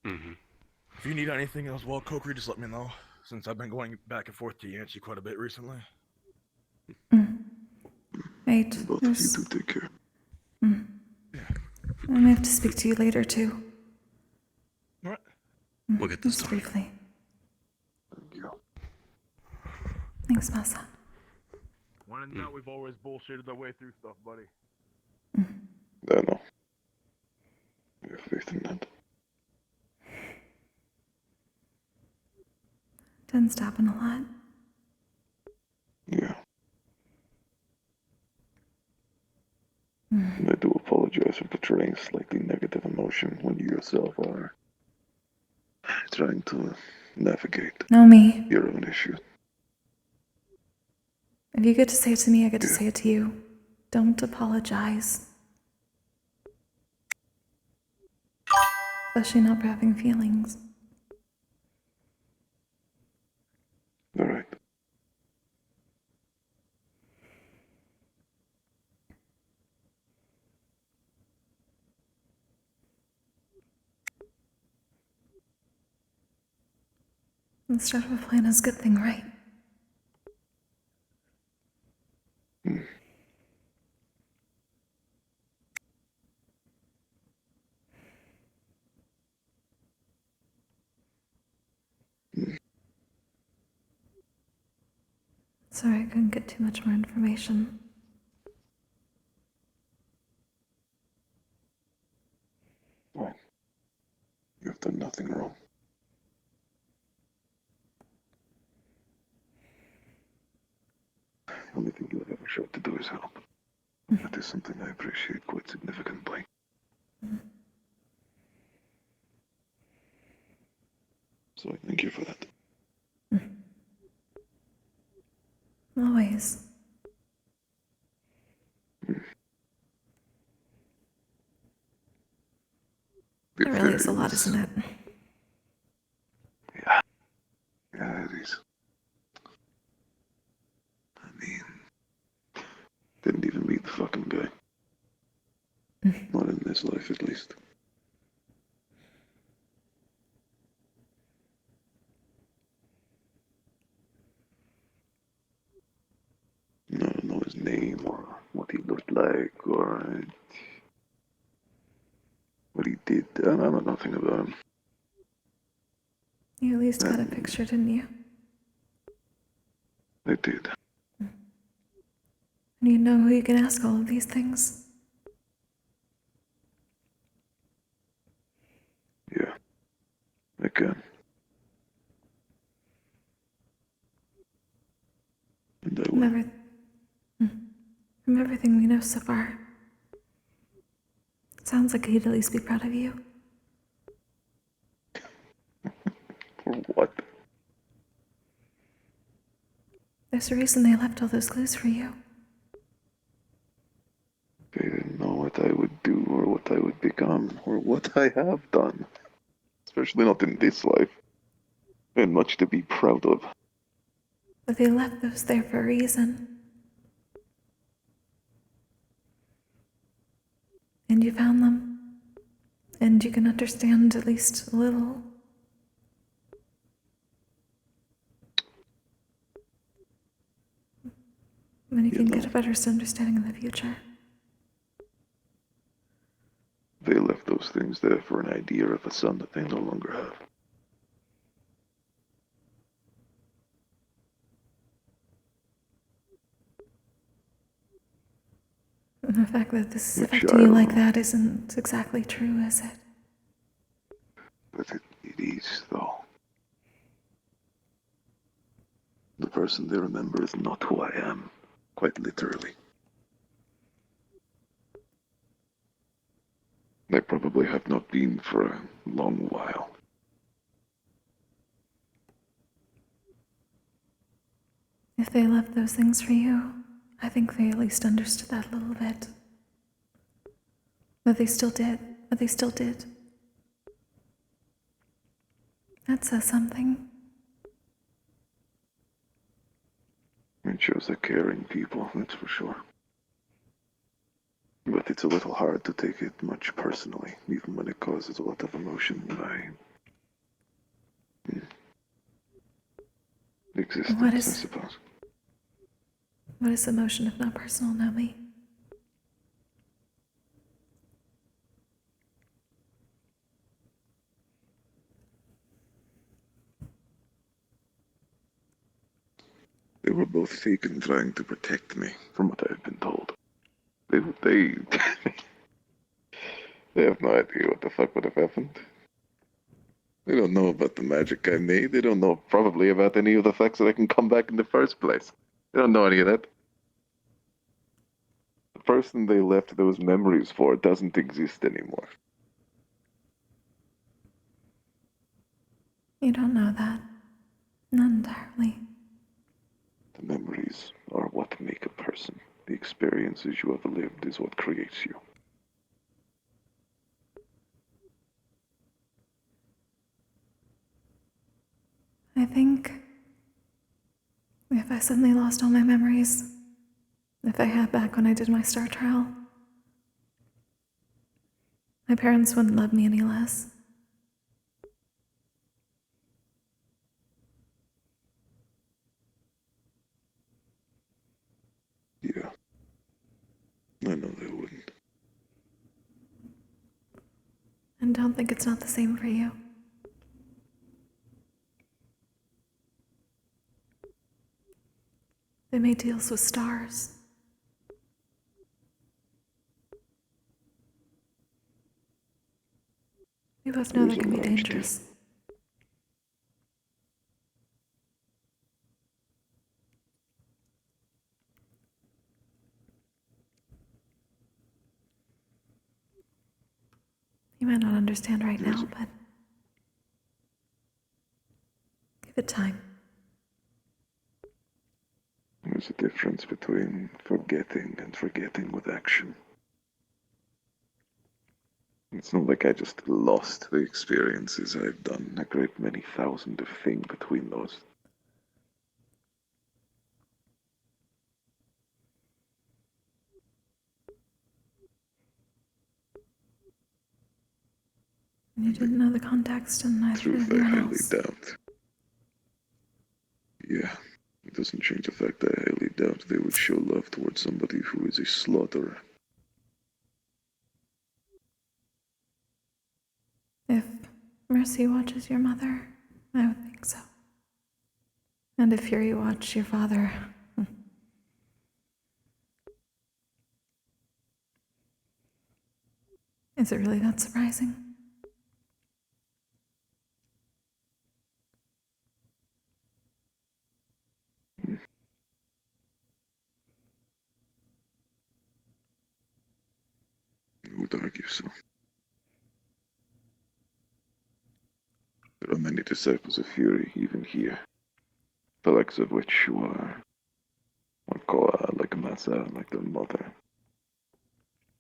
Mm-hmm. If you need anything else while Kokkuri, just let me know. Since I've been going back and forth to Yancey quite a bit recently. Right. Both of you do take care. I may have to speak to you later, too. What? We'll get this Just done. briefly. Thank you. Thanks, Masa. When in doubt, we've always bullshitted our way through stuff, buddy. I know. I have faith in that. Tends to happen a lot. Yeah. And I do apologize for portraying slightly negative emotion when you yourself are trying to navigate No, me. your own issues. If you get to say it to me, I get to say it to you. Don't apologize. Especially not for having feelings. All right. The start of a plan is a good thing, right? Sorry, I couldn't get too much more information. Fine. You have done nothing wrong. The only thing you have ever showed to do is help. That is something I appreciate quite significantly. So I thank you for that. Always. It really is a lot, isn't it? Yeah. Yeah, it is. I mean, didn't even meet the fucking guy. Not in this life, at least. I don't know his name or what he looked like or what he did. I know nothing about him. You at least got a picture, didn't you? I did. And you know who you can ask all of these things. Yeah, I can. And I will. From everything we know so far, it sounds like he'd at least be proud of you. For what? There's a reason they left all those clues for you. They didn't know what I would do or what I would become or what I have done. Especially not in this life. And much to be proud of. But they left those there for a reason. And you found them. And you can understand at least a little. And you can get a better understanding of the future. They left those things there for an idea of a son that they no longer have. The fact that this is Which affecting you like that isn't exactly true, is it? But it is, though. The person they remember is not who I am, quite literally. They probably have not been for a long while. If they left those things for you, I think they at least understood that a little bit. But they still did. But they still did. That says something. It shows they're caring people, that's for sure. But it's a little hard to take it much personally, even when it causes a lot of emotion in my existence, I suppose. What is emotion if not personal, Nomi? They were both taken trying to protect me, from what I've been told. They they have no idea what the fuck would have happened. They don't know about the magic I made. They don't know probably about any of the facts that I can come back in the first place. They don't know any of that. The person they left those memories for doesn't exist anymore. You don't know that. Not entirely. The memories are what make a person. The experiences you have lived is what creates you. I think if I suddenly lost all my memories, if I had back when I did my star trial, my parents wouldn't love me any less. Yeah. I know they wouldn't. And don't think it's not the same for you. They made deals with stars. We both know they can be dangerous. You might not understand right now, but give it time. There's a difference between forgetting and forgetting with action. It's not like I just lost the experiences. I've done a great many thousand of things between those. You didn't know the context, and neither did Truth I anyone highly else. doubt. Yeah, it doesn't change the fact that I highly doubt they would show love towards somebody who is a slaughterer. If Mercy watches your mother, I would think so. And if Fury watched your father, is it really that surprising? I would argue so. There are many disciples of Fury, even here. The likes of which were like Masa, like their mother.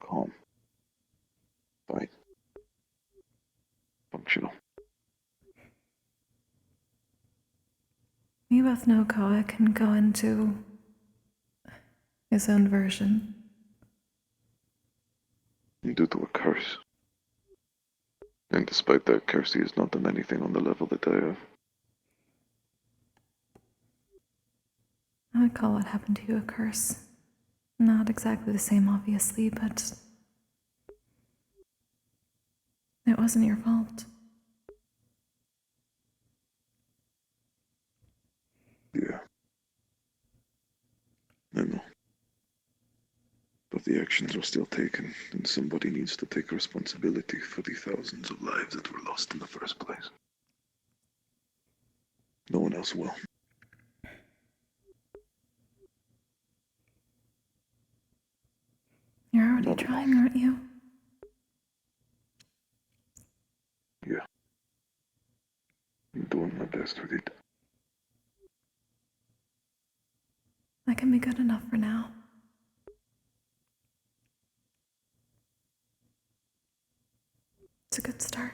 Calm. Fine. Functional. We both know Koa can go into his own version. Due to a curse. And despite that curse, he has not done anything on the level that I have. I would call what happened to you a curse. Not exactly the same, obviously, but it wasn't your fault. Yeah. I know. But the actions are still taken, and somebody needs to take responsibility for the thousands of lives that were lost in the first place. No one else will. You're already trying, aren't you? Yeah. I'm doing my best with it. I can be good enough for now. It's a good start.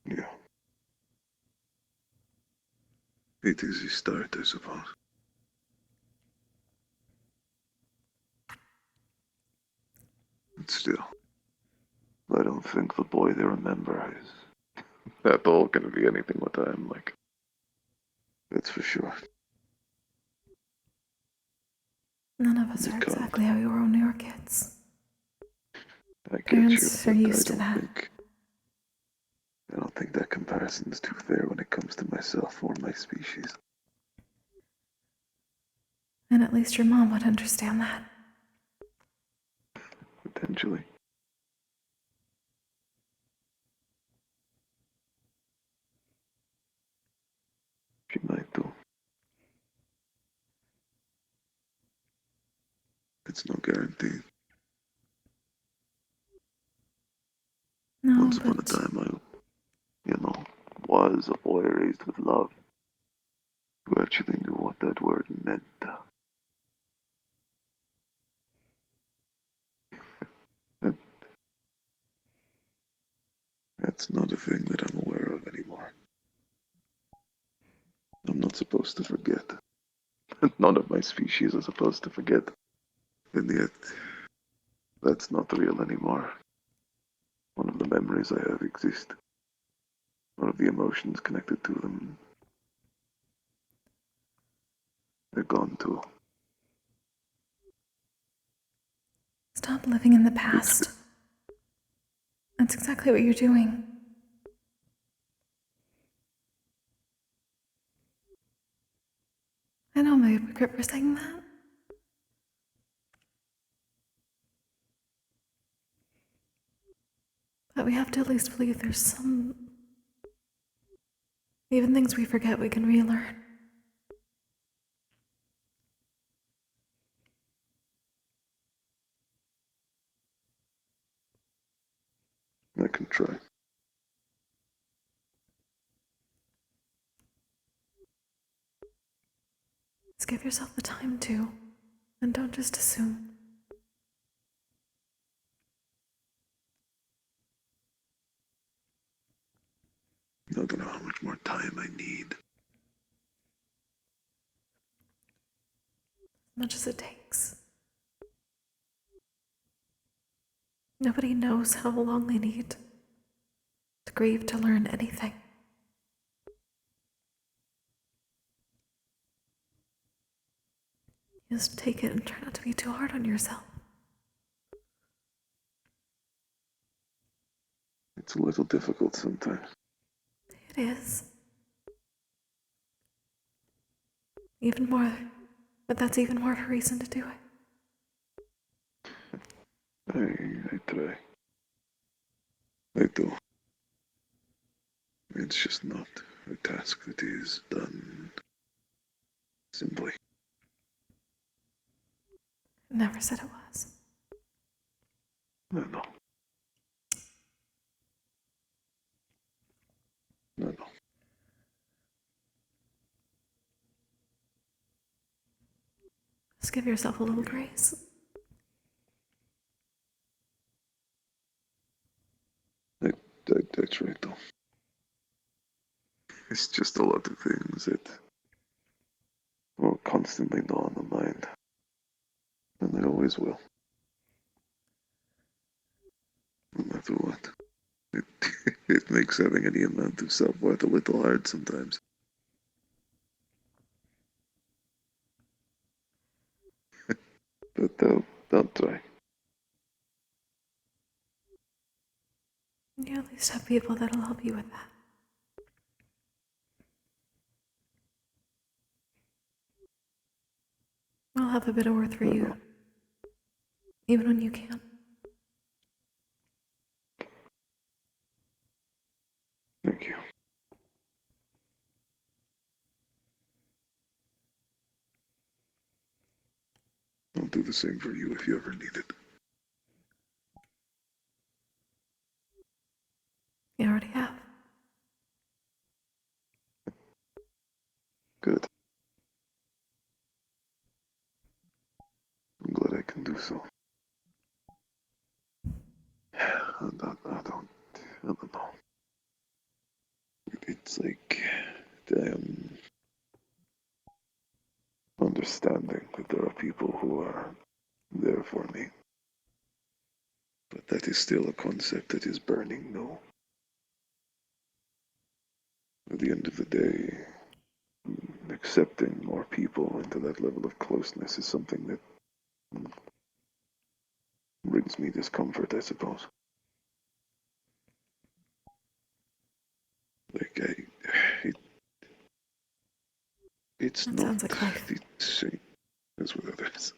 Yeah. It is a start, I suppose. But still, I don't think the boy they remember is at all gonna be anything what I'm like. That's for sure. None of us are exactly how you were when we were kids. I get Parents you, are but used to that. I don't think that comparison is too fair when it comes to myself or my species. And at least your mom would understand that. Potentially. She might do. It's no guarantee. No, Once upon a time, was a boy raised with love, who actually knew what that word meant. That's not a thing that I'm aware of anymore. I'm not supposed to forget. None of my species are supposed to forget. And yet, that's not real anymore. One of the memories I have exist. One of the emotions connected to them. They're gone too. Stop living in the past. That's exactly what you're doing. I know I'm a hypocrite for saying that. But we have to at least believe there's some... Even things we forget we can relearn. I can try. Just give yourself the time to, and don't just assume. I don't know how much more time I need. As much as it takes. Nobody knows how long they need to grieve to learn anything. Just take it and try not to be too hard on yourself. It's a little difficult sometimes. It is. Even more, but that's even more of a reason to do it. I try. I do. It's just not a task that is done simply. Never said it was. No. Just give yourself a little grace. That's right, though. It's just a lot of things that will constantly gnaw on the mind. And they always will. No matter what. It makes having any amount of self-worth a little hard sometimes. But they'll try. You at least have people that'll help you with that. have a bit of worth for you. Even when you can't. Thank you. I'll do the same for you if you ever need it. You already have. Good. I'm glad I can do so. I don't know. It's like I am understanding that there are people who are there for me. But that is still a concept that is burning no. At the end of the day, accepting more people into that level of closeness is something that brings me discomfort, I suppose. Like, it's That not sounds like life. the same as with others.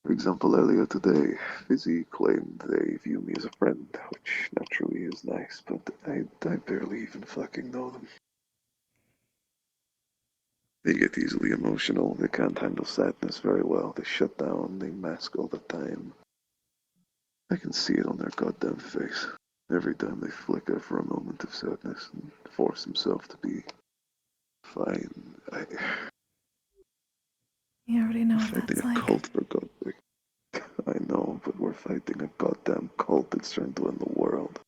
For example, earlier today, Fizzy claimed they view me as a friend, which naturally is nice, but I barely even fucking know them. They get easily emotional, they can't handle sadness very well, they shut down, they mask all the time. I can see it on their goddamn face. Every time they flicker for a moment of sadness and force themselves to be fine. You already know We're what fighting that's a like. cult, for God's sake. I know, but we're fighting a goddamn cult that's trying to end the world.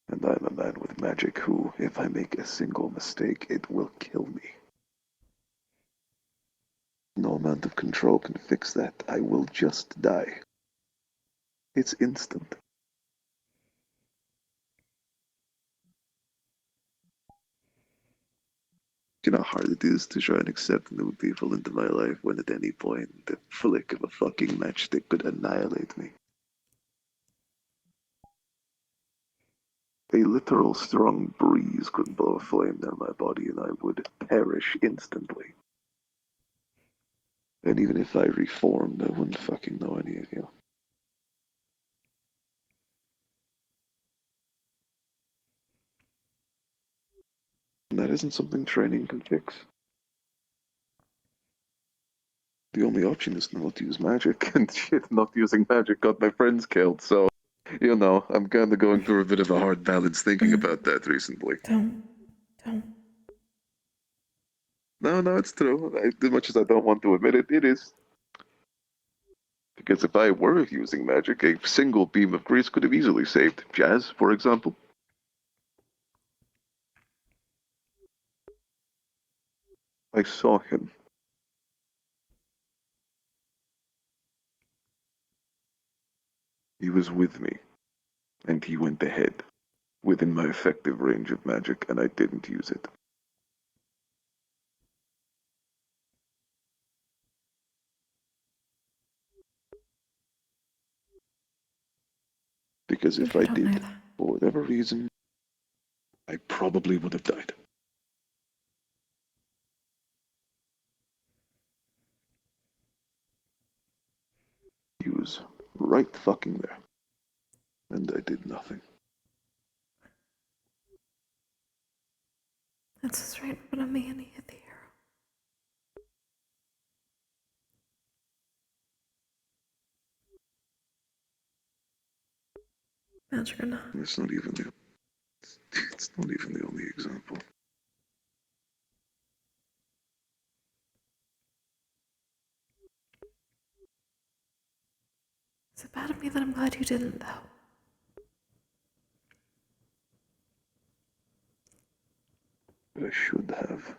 And I'm a man with magic who, if I make a single mistake, it will kill me. No amount of control can fix that. I will just die. It's instant. You know how hard it is to try and accept new people into my life when at any point the flick of a fucking matchstick could annihilate me. A literal strong breeze could blow a flame down my body and I would perish instantly. And even if I reformed, I wouldn't fucking know any of you. And that isn't something training can fix. The only option is to not use magic, and shit, not using magic got my friends killed, so, you know, I'm kinda going through a bit of a hard balance thinking about that recently. Don't. No, it's true. As much as I don't want to admit it, it is. Because if I were using magic, a single beam of grease could have easily saved Jazz, for example. I saw him. He was with me, and he went ahead, within my effective range of magic, and I didn't use it. Because if I did, for whatever reason, I probably would have died. He was right fucking there. And I did nothing. That's just right in front of me and he hit the arrow. Magic or not. It's not even the only example. Is it bad of me that I'm glad you didn't, though? I should have.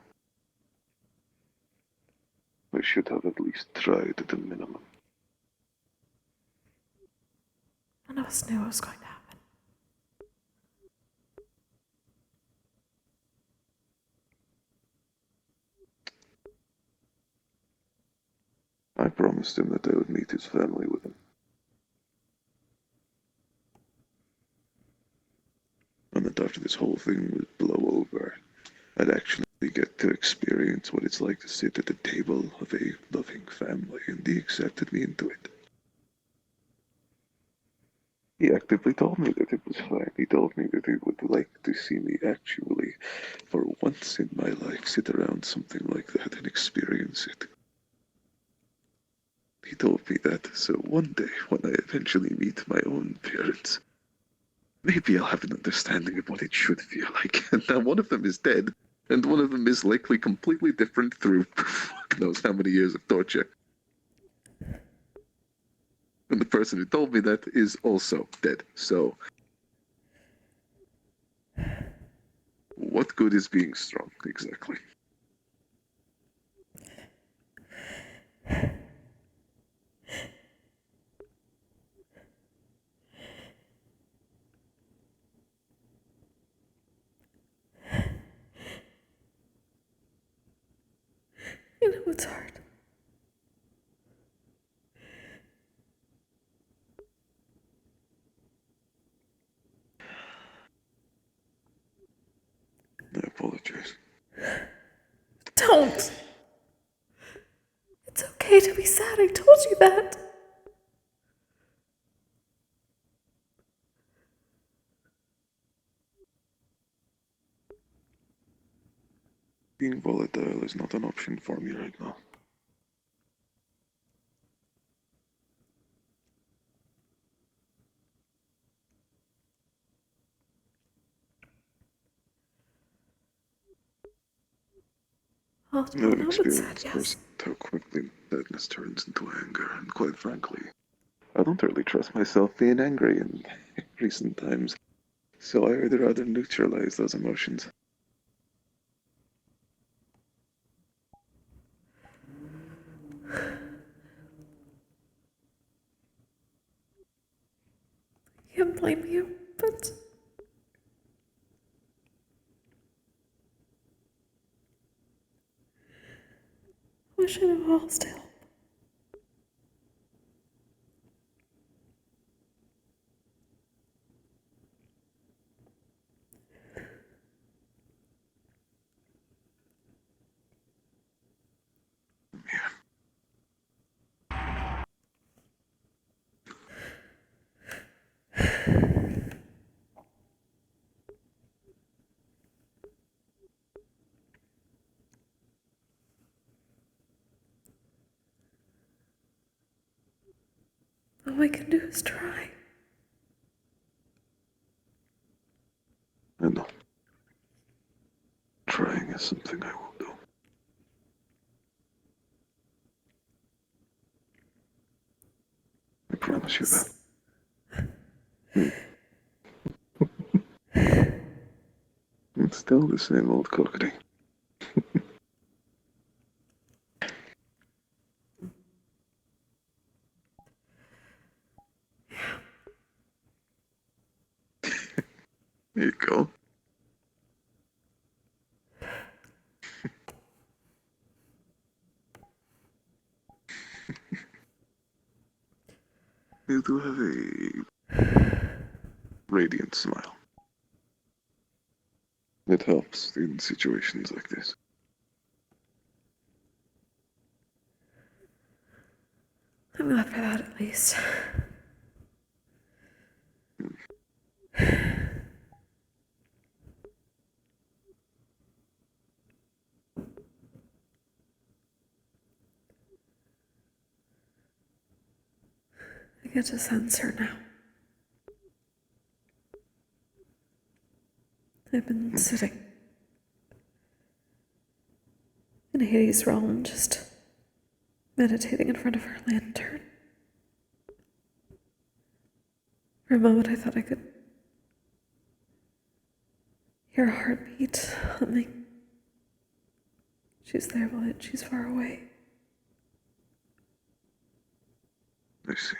I should have at least tried at a minimum. None of us knew what was going to happen. I promised him that I would meet his family with him. And that after this whole thing would blow over, I'd actually We get to experience what it's like to sit at the table of a loving family, and he accepted me into it. He actively told me that it was fine. He told me that he would like to see me actually, for once in my life, sit around something like that and experience it. He told me that, so one day, when I eventually meet my own parents, maybe I'll have an understanding of what it should feel like. And now one of them is dead, and one of them is likely completely different through fuck knows how many years of torture. And the person who told me that is also dead, so... What good is being strong, exactly? You know, it's hard. I apologize. Don't! It's okay to be sad, I told you that. Being volatile is not an option for me right now. Oh, I've no, but sad, experienced yes. how quickly sadness turns into anger, and quite frankly, I don't really trust myself being angry in recent times, so I would rather neutralize those emotions. I can't blame you, but... I wish I knew how else to help. All I can do is try. I know. Trying is something I will do. I promise you that. It's still the same old Kokkuri. There you go. You do have a radiant smile. It helps in situations like this. I'm glad for that, at least. I get to sense her now. I've been sitting in Hades' realm, just meditating in front of her lantern. For a moment, I thought I could hear a heartbeat humming. She's there, but she's far away. I see.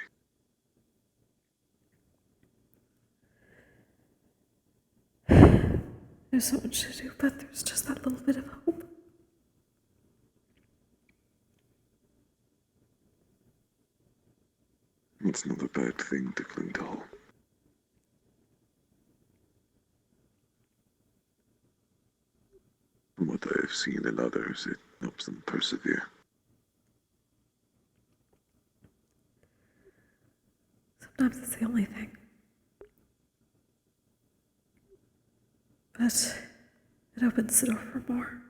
There's so much to do, but there's just that little bit of hope. It's not a bad thing to cling to hope. From what I have seen in others, it helps them persevere. Sometimes it's the only thing. But it opens the door for more.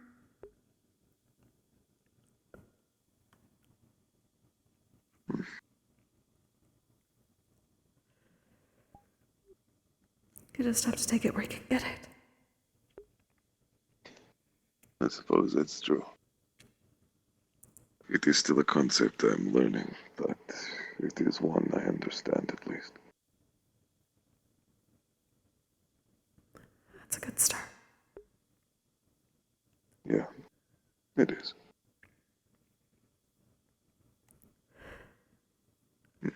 You just have to take it where you can get it. I suppose that's true. It is still a concept I'm learning, but it is one I understand at least. That's a good start. Yeah, it is. I'm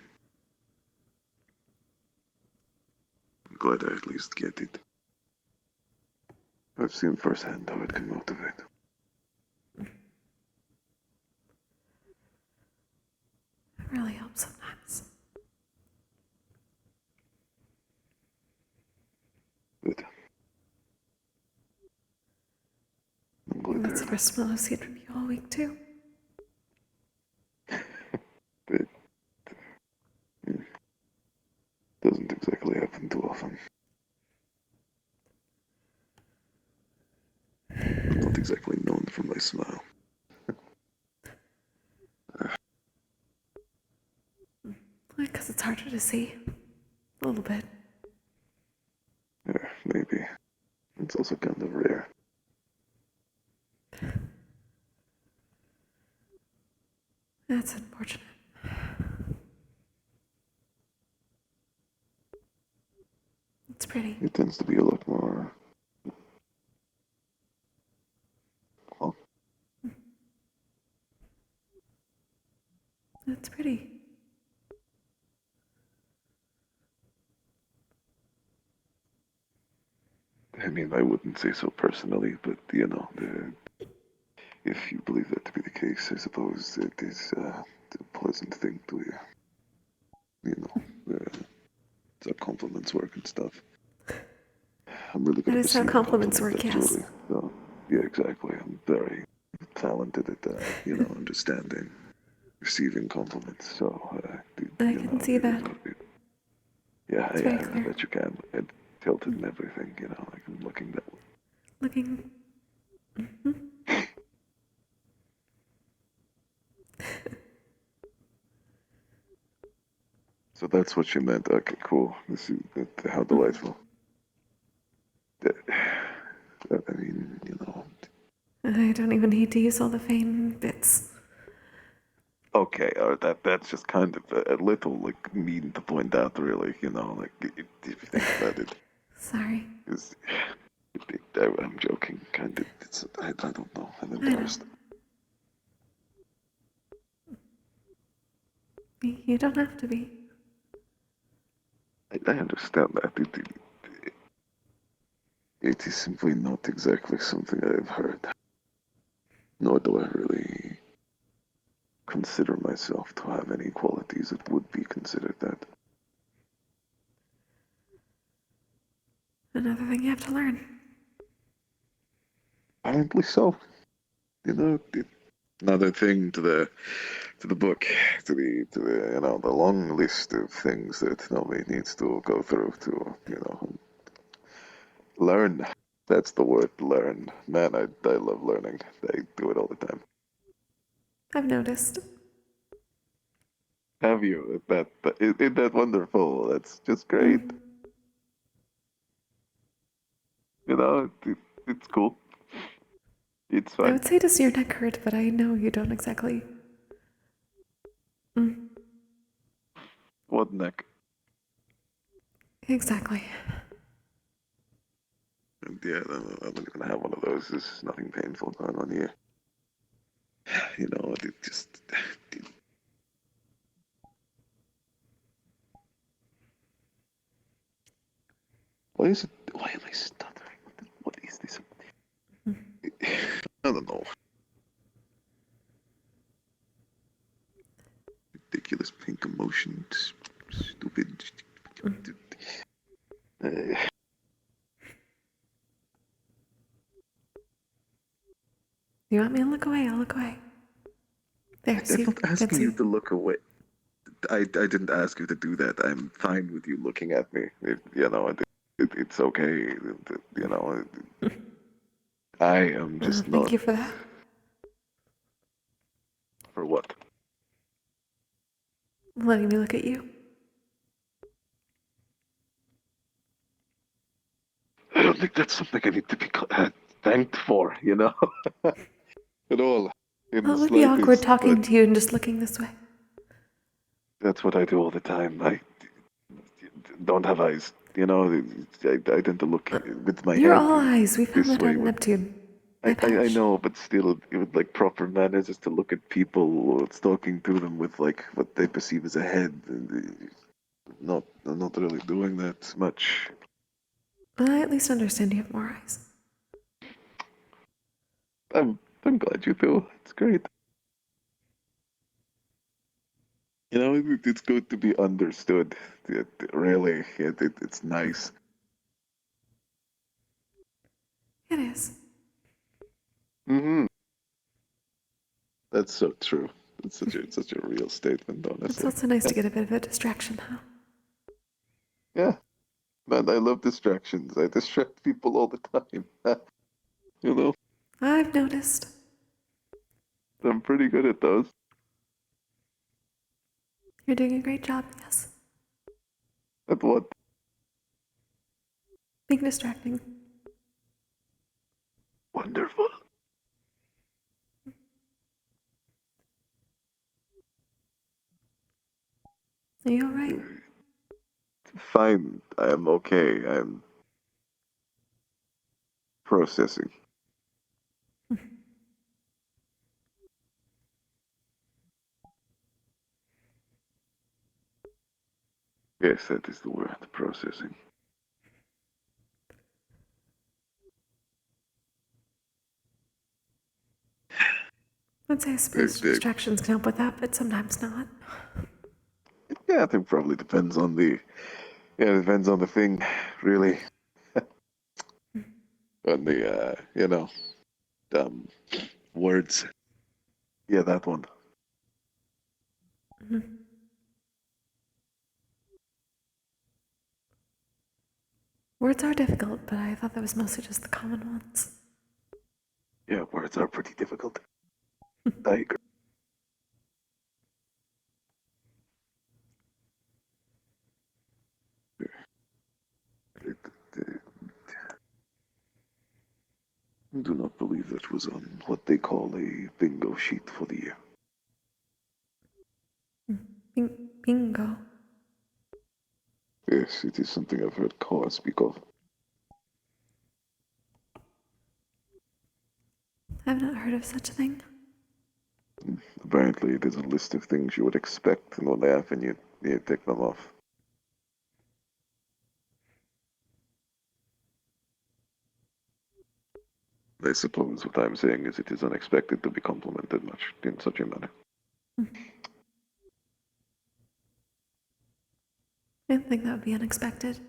glad I at least get it. I've seen firsthand how it can motivate. It really helps sometimes. Good. That's the first smell I've seen from you all week, too. It doesn't exactly happen too often. I'm not exactly known for my smile. Because it's harder to see. A little bit. Yeah, maybe. It's also kind of rare. That's unfortunate. It's pretty. It tends to be a lot more... Well, It's pretty. I mean, I wouldn't say so personally, but, you know, if you believe that to be the case, I suppose it is a pleasant thing to hear. You know, it's how compliments work and stuff. I'm really good That at is how receiving compliments work, yes. actually. So, yeah, exactly. I'm very talented at, you know, understanding, receiving compliments. So, I can see that. Yeah, It's very clear. I bet you can. And tilted and everything, you know, like I'm looking that way. Looking. So that's what you meant. Okay, cool. This is how delightful. I mean, you know. I don't even need to use all the feign bits. Okay, that's just kind of a little like mean to point out, really. You know, like if you think about it. Sorry. I'm joking. Kind of. I don't know. I'm embarrassed. You don't have to be. I understand that. It is simply not exactly something I've heard. Nor do I really consider myself to have any qualities that would be considered that. Another thing you have to learn. Apparently so. You know, another thing to the book, to the you know, the long list of things that nobody needs to go through to, you know, learn. That's the word, learn. Man, I love learning. I do it all the time. I've noticed. Have you? Isn't that wonderful? That's just great. You know, it's cool. It's fine. I would say does your neck hurt, but I know you don't exactly. What neck? Exactly. Yeah, I'm not gonna have one of those. There's nothing painful going on here. You know, it just... Why am I stuttering? What is this? I don't know. Ridiculous pink emotions. Stupid. You want me to look away? I'll look away. There, I'm see? not asking Good, you see? to look away. I didn't ask you to do that. I'm fine with you looking at me. It's okay. I am just not. Thank you for that. For what? Letting me look at you. I don't think that's something I need to be thanked for, At all. In Well, it the would be awkward slightest, talking but to you and just looking this way. that's what I do all the time. I don't have eyes. I tend to look with my You're head all eyes. We found this that way. on Neptune. I know, but still, with like proper manners, is to look at people or talking to them with like what they perceive as a head. And, I'm not really doing that much. I at least understand you have more eyes. I'm glad you do. It's great. It's good to be understood. Really, it's nice. It is. Mm-hmm. That's so true. It's such a real statement, honestly. It's also nice to get a bit of a distraction, huh? Yeah. Man, I love distractions. I distract people all the time. I've noticed. I'm pretty good at those. You're doing a great job, yes. At what? Being distracting. Wonderful. Are you alright? Fine. I am okay. I'm processing. Yes, that is the word. Processing. I'd say I suppose distractions can help with that, but sometimes not. Yeah, I think probably depends on the. Yeah, depends on the thing, really. On the words. Yeah, that one. Mhm. Words are difficult, but I thought that was mostly just the common ones. Yeah, words are pretty difficult. I agree. I do not believe that was on what they call a bingo sheet for the year. Bingo. Yes, it is something I've heard Cora speak of. I've not heard of such a thing. Apparently, it is a list of things you would expect, and when they happen, you tick them off. I suppose what I'm saying is it is unexpected to be complimented much in such a manner. I didn't think that would be unexpected.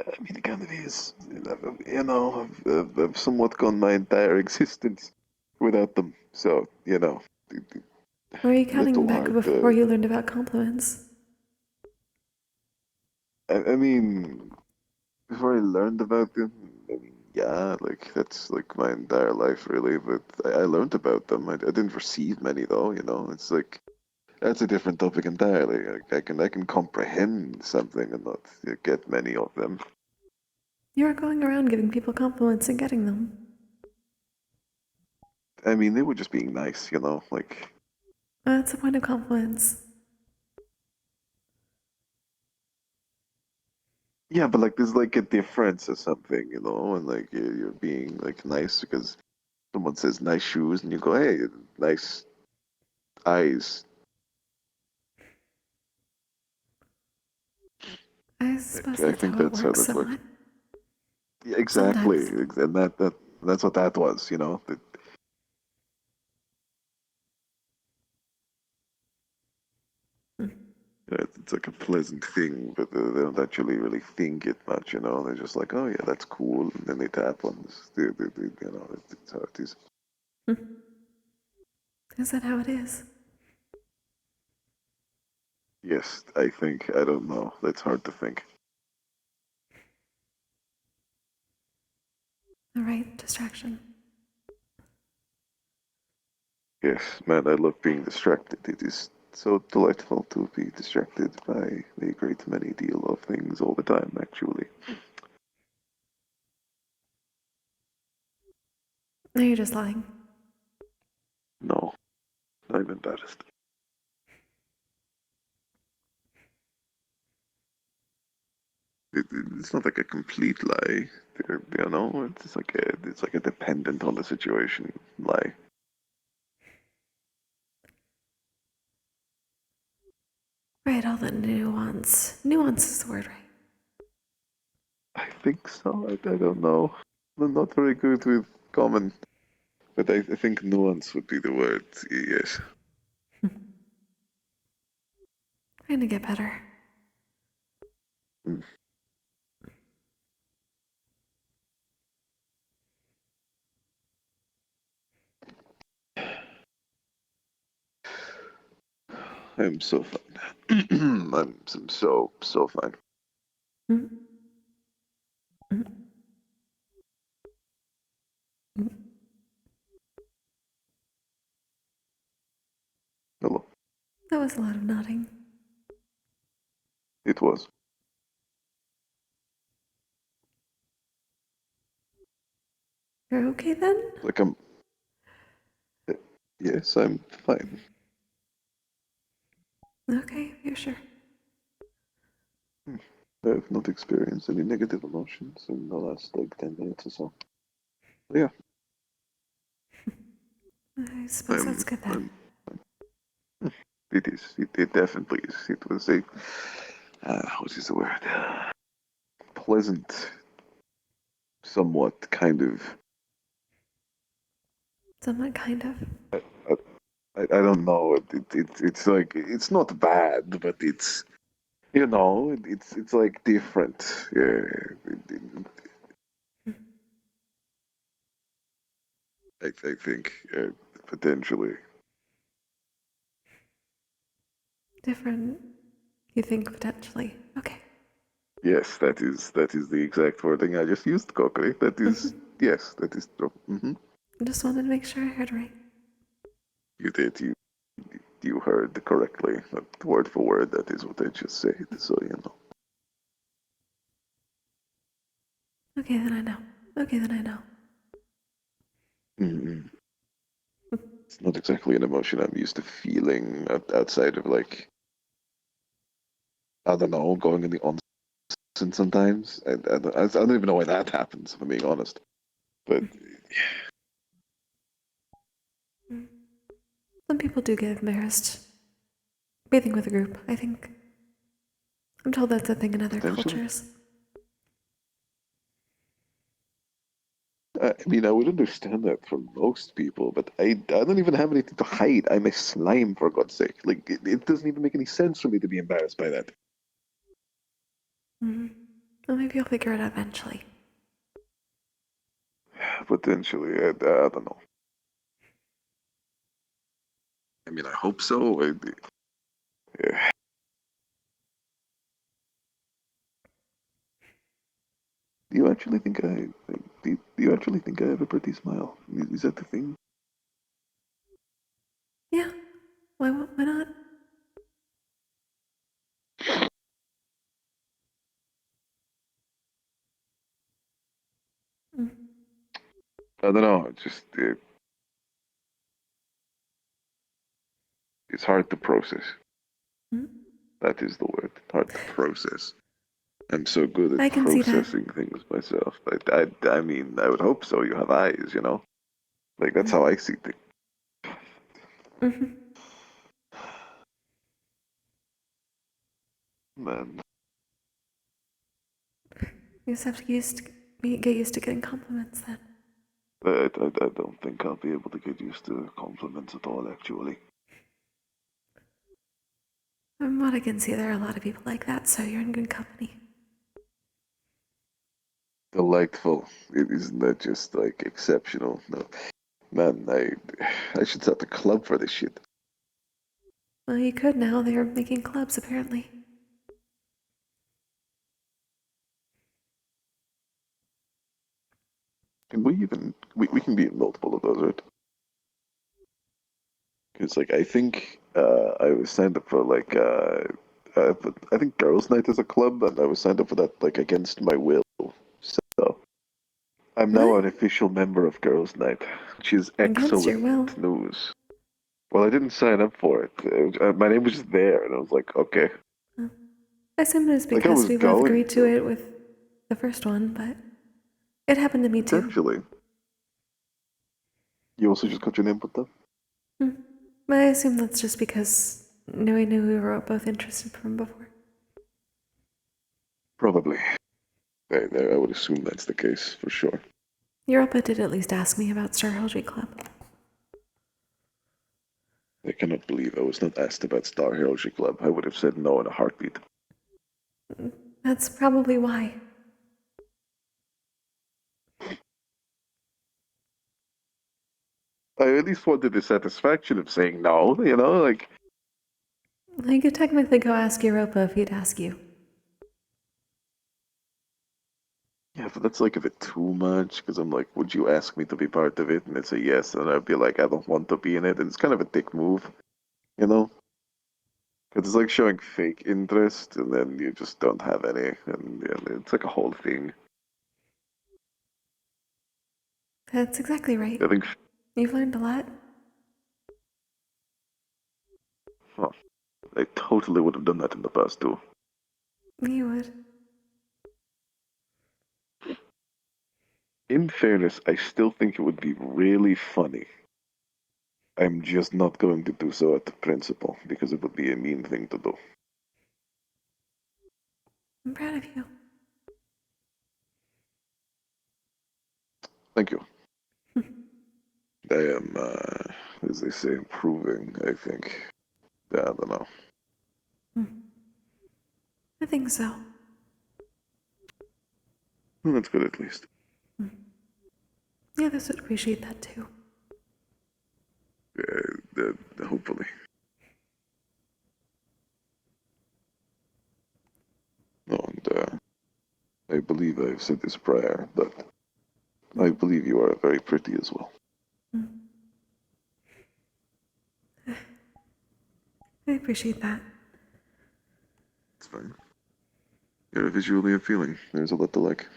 I mean, it kind of is. I've somewhat gone my entire existence without them, so, Were you counting little back hard before you learned about compliments? I mean, before I learned about them, yeah, like, that's, like, my entire life, really, but I learned about them. I didn't receive many, though, it's like, that's a different topic entirely. Like, I can comprehend something and not get many of them. You were going around giving people compliments and getting them. I mean, they were just being nice, like... That's the point of compliments. Yeah, but, like, there's, like, a difference or something, and, like, you're being, like, nice because someone says nice shoes, and you go, hey, nice eyes. I suppose I that's think how it that's how works that works. somewhat. Yeah, exactly, Sometimes. and that's what that was, that... It's like a pleasant thing, but they don't actually really think it much, you know. They're just like, oh yeah, that's cool, and then they tap on this. You know, it's how it is. Is that how it is? Yes, I think. I don't know. That's hard to think. The right distraction. Yes, man, I love being distracted. It is so delightful to be distracted by a great many deal of things all the time, actually. No, you're just lying. No, I'm embarrassed. It's not like a complete lie, you know. It's like a dependent on the situation lie. Right, all the nuance. Nuance is the word, right? I think so. I don't know. I'm not very good with common, but I think nuance would be the word. Yes. Trying to get better. Mm. I'm so fine. I'm so fine. Hello. That was a lot of nodding. It was. You're okay then? Like Yes, I'm fine. Okay, you're sure. I have not experienced any negative emotions in the last 10 minutes or so. But yeah. I suppose that's good then. It is. It definitely is. It was a what is the word? Pleasant, somewhat kind of. Somewhat kind of. I don't know. It's like it's not bad, but it's you know it's like different. I think potentially. Different. You think potentially. Okay. Yes, that is the exact wording I just used, Kokkuri. That is yes, that is true. I just wanted to make sure I heard right. You did. You heard correctly. Word for word, that is what I just said. So you know. Okay, then I know. Okay, then I know. It's not exactly an emotion I'm used to feeling outside of like I don't know, going in the onsen sometimes. I don't even know why that happens, if I'm being honest. But Some people do get embarrassed. Bathing with a group, I think. I'm told that's a thing in other cultures. I mean, I would understand that for most people, but I don't even have anything to hide. I'm a slime, for God's sake. Like, it doesn't even make any sense for me to be embarrassed by that. Well, maybe you'll figure it out eventually. Potentially, I don't know. I mean, I hope so. Yeah. Do you actually think do you actually think I have a pretty smile? Is that the thing? Yeah. Why not? I don't know. It's hard to process. That is the word. Hard to process. I'm so good at I can see that. processing things myself. I mean, I would hope so. You have eyes, you know? Like, that's how I see things. Man, You just have to get used to getting compliments then. I don't think I'll be able to get used to compliments at all, actually. From what I can see, there are a lot of people like that, so you're in good company. Delightful. Isn't that just, like, exceptional? No. Man, I should start a club for this shit. Well, you could now. They're making clubs, apparently. Can we even... We can be in multiple of those, right? Because, like, I think I was signed up for, like, I think Girls' Night is a club, and I was signed up for that, like, against my will. So, I'm now an official member of Girls' Night, which is Against your excellent news. Well, I didn't sign up for it. My name was just there, and I was like, okay. I assume it's Like, I because was we both going agreed to it with the first one, but it happened to me too. Actually. You also just got your name put down? I assume that's just because we knew we were both interested from before. Probably. I would assume that's the case, for sure. Europa did at least ask me about Star Heraldry Club. I cannot believe I was not asked about Star Heraldry Club. I would have said no in a heartbeat. That's probably why. I at least wanted the satisfaction of saying no, you know, like... I could technically go ask Europa if he'd ask you. Yeah, but that's like a bit too much, because I'm like, would you ask me to be part of it? And they'd say yes, and I'd be like, I don't want to be in it, and it's kind of a dick move, you know? Because it's like showing fake interest, and then you just don't have any, and it's like a whole thing. That's exactly right. I think... You've learned a lot. Huh. I totally would have done that in the past, too. You would. In fairness, I still think it would be really funny. I'm just not going to do so at the principal, because it would be a mean thing to do. I'm proud of you. Thank you. I am, as they say, improving, I think. Yeah, I don't know. I think so. Well, that's good at least. The others would appreciate that too. Hopefully. No, and I believe I've said this prior, but I believe you are very pretty as well. I appreciate that. It's fine. You're visually appealing. There's a lot to like.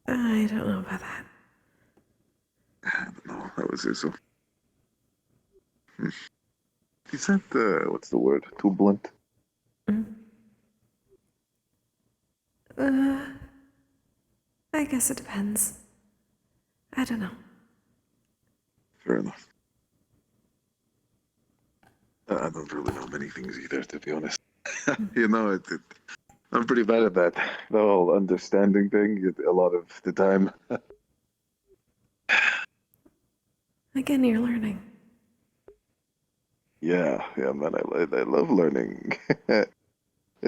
I don't know about that. I don't know. I would say so. Is that, what's the word? Too blunt? I guess it depends. I don't know. Fair enough. I don't really know many things either, to be honest. You know, I'm pretty bad at that. The whole understanding thing, a lot of the time. Again, you're learning. Yeah, man, I love learning. I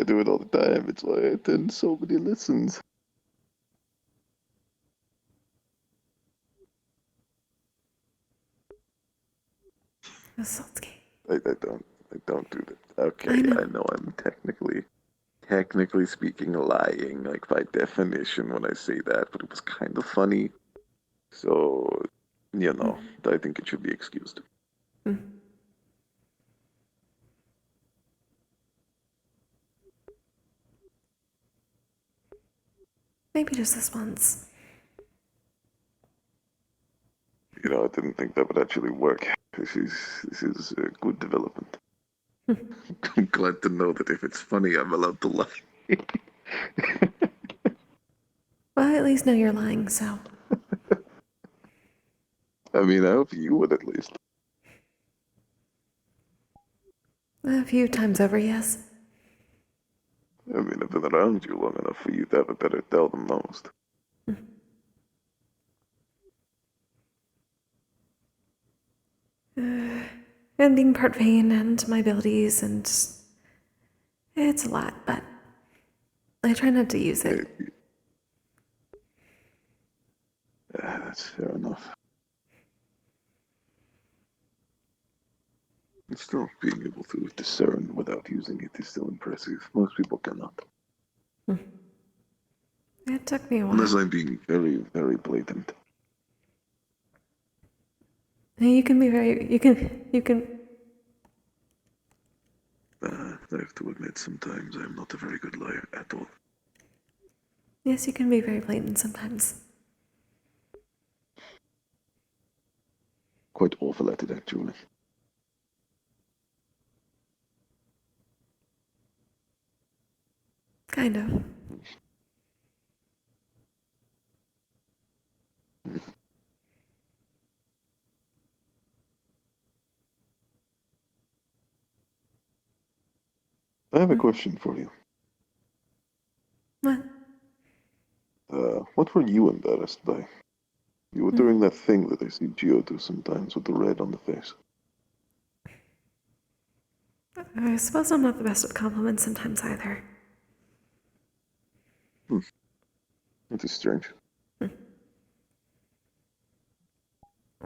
do it all the time. It's why I attend so many lessons. I don't do that. Okay, I know I'm technically speaking, lying, like by definition when I say that, but it was kind of funny. So, you know, I think it should be excused. Maybe just this once. You know, I didn't think that would actually work. This is a good development. I'm glad to know that if it's funny, I'm allowed to lie. Well, at least know you're lying, so. I mean, I hope you would at least. A few times over, yes. I mean, I've been around you long enough for you to have a better tell than most. And being part vain and my abilities, and it's a lot, but I try not to use it. That's fair enough. And still, being able to discern without using it is still impressive. Most people cannot. It took me a while. Unless I'm being very, very blatant. You can be very, you can. I have to admit, sometimes I'm not a very good liar at all. Yes, you can be very blatant sometimes. Quite awful at it, actually. Kind of. I have a question for you. What? What were you embarrassed by? You were doing that thing that I see Gio do sometimes with the red on the face. I suppose I'm not the best with compliments sometimes either. That is strange.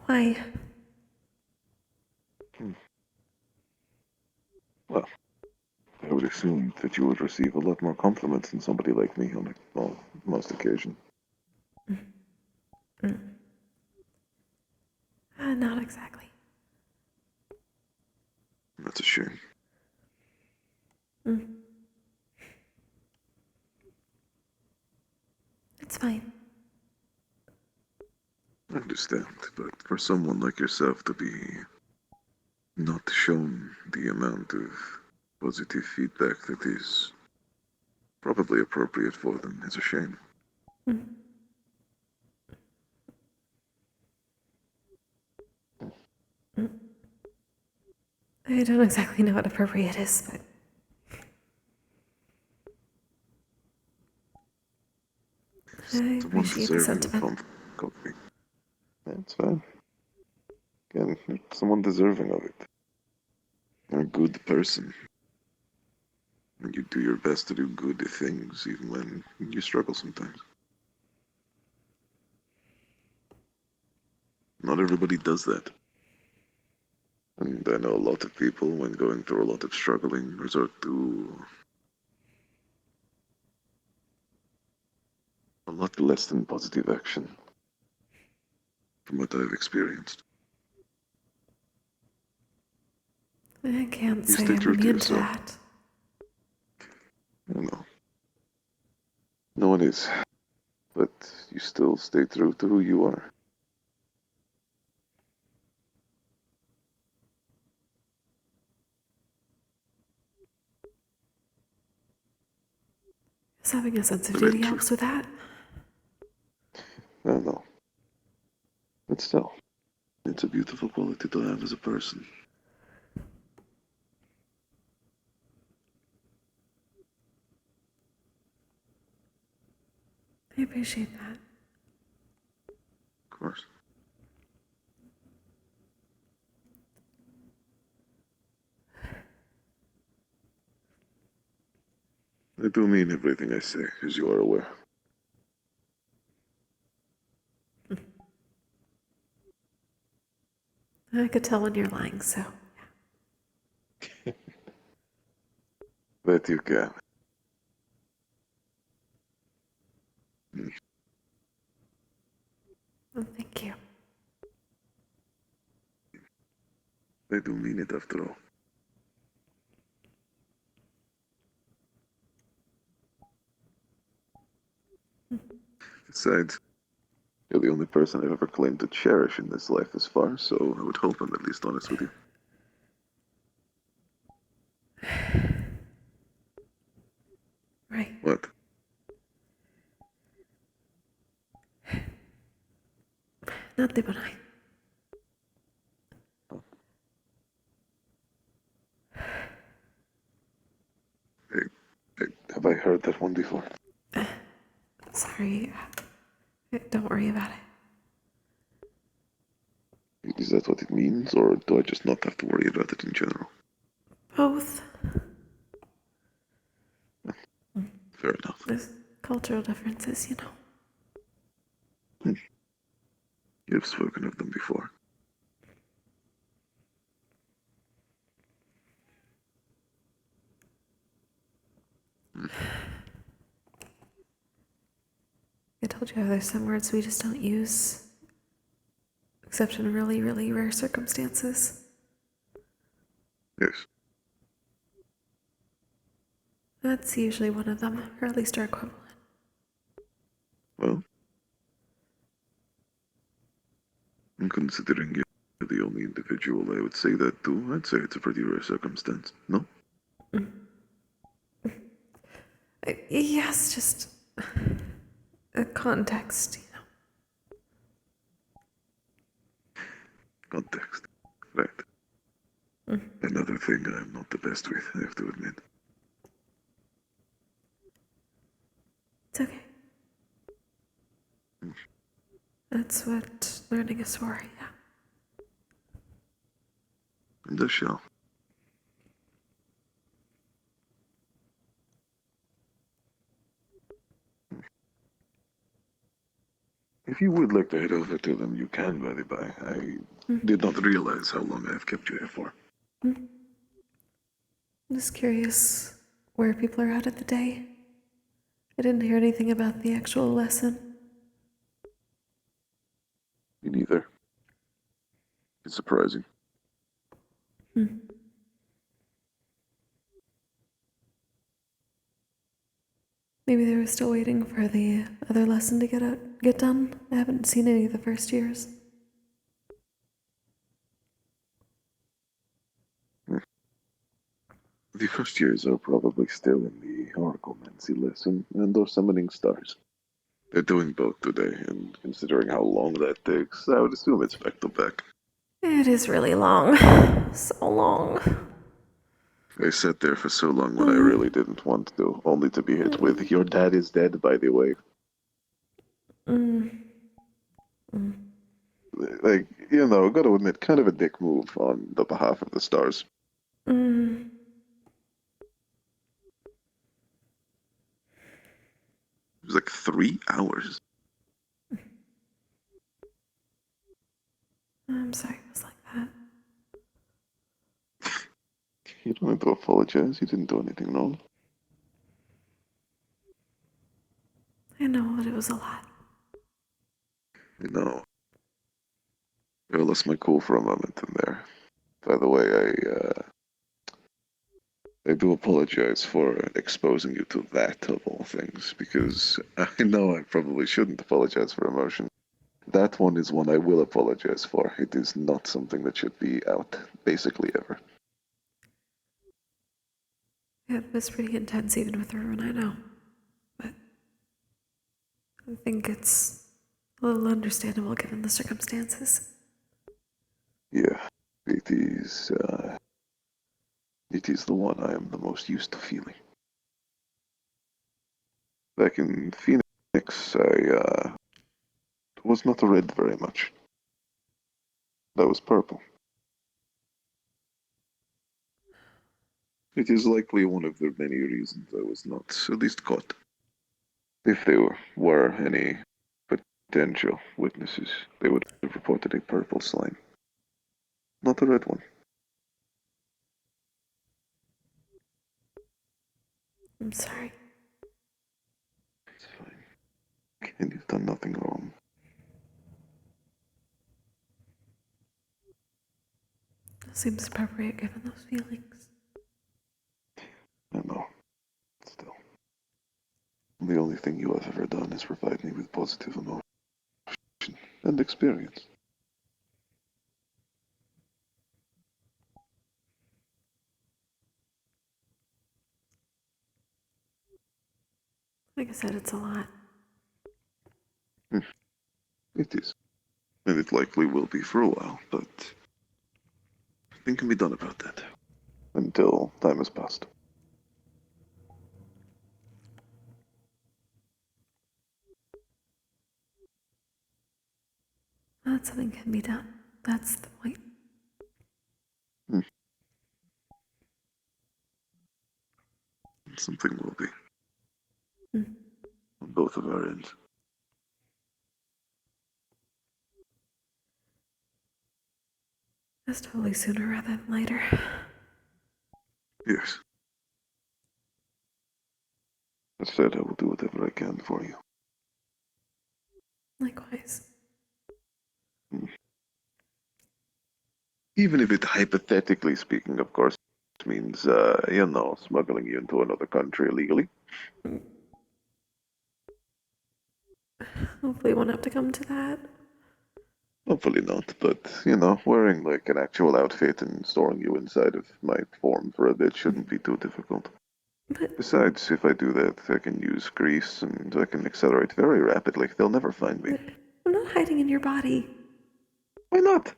Why? Well, I would assume that you would receive a lot more compliments than somebody like me on most occasions. Not exactly. That's a shame. It's fine. I understand, but for someone like yourself to be not shown the amount of positive feedback that is probably appropriate for them is a shame. I don't exactly know what appropriate is, but I appreciate the sentiment. Kokkuri. That's fine. Again, you're someone deserving of it. You're a good person. And you do your best to do good things, even when you struggle sometimes. Not everybody does that. And I know a lot of people, when going through a lot of struggling, resort to a lot less than positive action, from what I've experienced. I can't You say stay I'm true to immune to yourself. that. I know. No one is. But you still stay true to who you are. Is having a sense of duty helps with that? I know. But still, it's a beautiful quality to have as a person. I appreciate that. Of course. I do mean everything I say, as you are aware. I could tell when you're lying, so. Bet you can. Well, thank you. I do mean it after all. Besides, you're the only person I've ever claimed to cherish in this life thus far, so I would hope I'm at least honest with you. Right. What? Not the benign. Have I heard that one before? Sorry. Don't worry about it. Is that what it means, or do I just not have to worry about it in general? Both. Fair enough. There's cultural differences, you know. You've spoken of them before. I told you how there's some words we just don't use, except in really, really rare circumstances. Yes. That's usually one of them, or at least our equivalent. Well, and considering you're the only individual I would say that to, I'd say it's a pretty rare circumstance, no? Yes, just a context, you know. Context. Right. Another thing I'm not the best with, I have to admit. It's okay. That's what learning is for, yeah. The shell. If you would like to head over to them, you can, by the by. I did not realize how long I've kept you here for. I'm just curious where people are at the day. I didn't hear anything about the actual lesson. Me neither. It's surprising. Maybe they were still waiting for the other lesson to get done. I haven't seen any of the first years. The first years are probably still in the Oraclemancy lesson and or summoning stars. They're doing both today, and considering how long that takes, I would assume it's back to back. It is really long. So long. I sat there for so long when I really didn't want to, only to be hit with, "Your dad is dead, by the way." Like, you know, gotta admit, kind of a dick move on the behalf of the stars. It was like 3 hours. I'm sorry it was like that. You don't need to apologize, you didn't do anything wrong. I know that it was a lot. You know, I lost my cool for a moment in there. By the way, I do apologize for exposing you to that of all things, because I know I probably shouldn't apologize for emotion. That one is one I will apologize for. It is not something that should be out, basically, ever. Yeah, it was pretty intense even with Ruin, I know. But I think it's a little understandable given the circumstances. Yeah, it is the one I am the most used to feeling. Back in Phoenix, I was not red very much. That was purple. It is likely one of the many reasons I was not at least caught. If there were any potential witnesses, they would have reported a purple slime, not a red one. I'm sorry. It's fine. And you've done nothing wrong. It seems appropriate given those feelings. I know. Still. The only thing you have ever done is provide me with positive emotion and experience. Like I said, it's a lot. It is. And it likely will be for a while, but nothing can be done about that. Until time has passed. Not something can be done. That's the point. Something will be. On both of our ends. That's totally sooner rather than later. Yes. I said I will do whatever I can for you. Likewise. Even if it, hypothetically speaking, of course, means, smuggling you into another country illegally. Hopefully it won't have to come to that. Hopefully not, but, wearing like an actual outfit and storing you inside of my form for a bit shouldn't be too difficult. Besides, if I do that, I can use grease and I can accelerate very rapidly. They'll never find me. I'm not hiding in your body. Why not?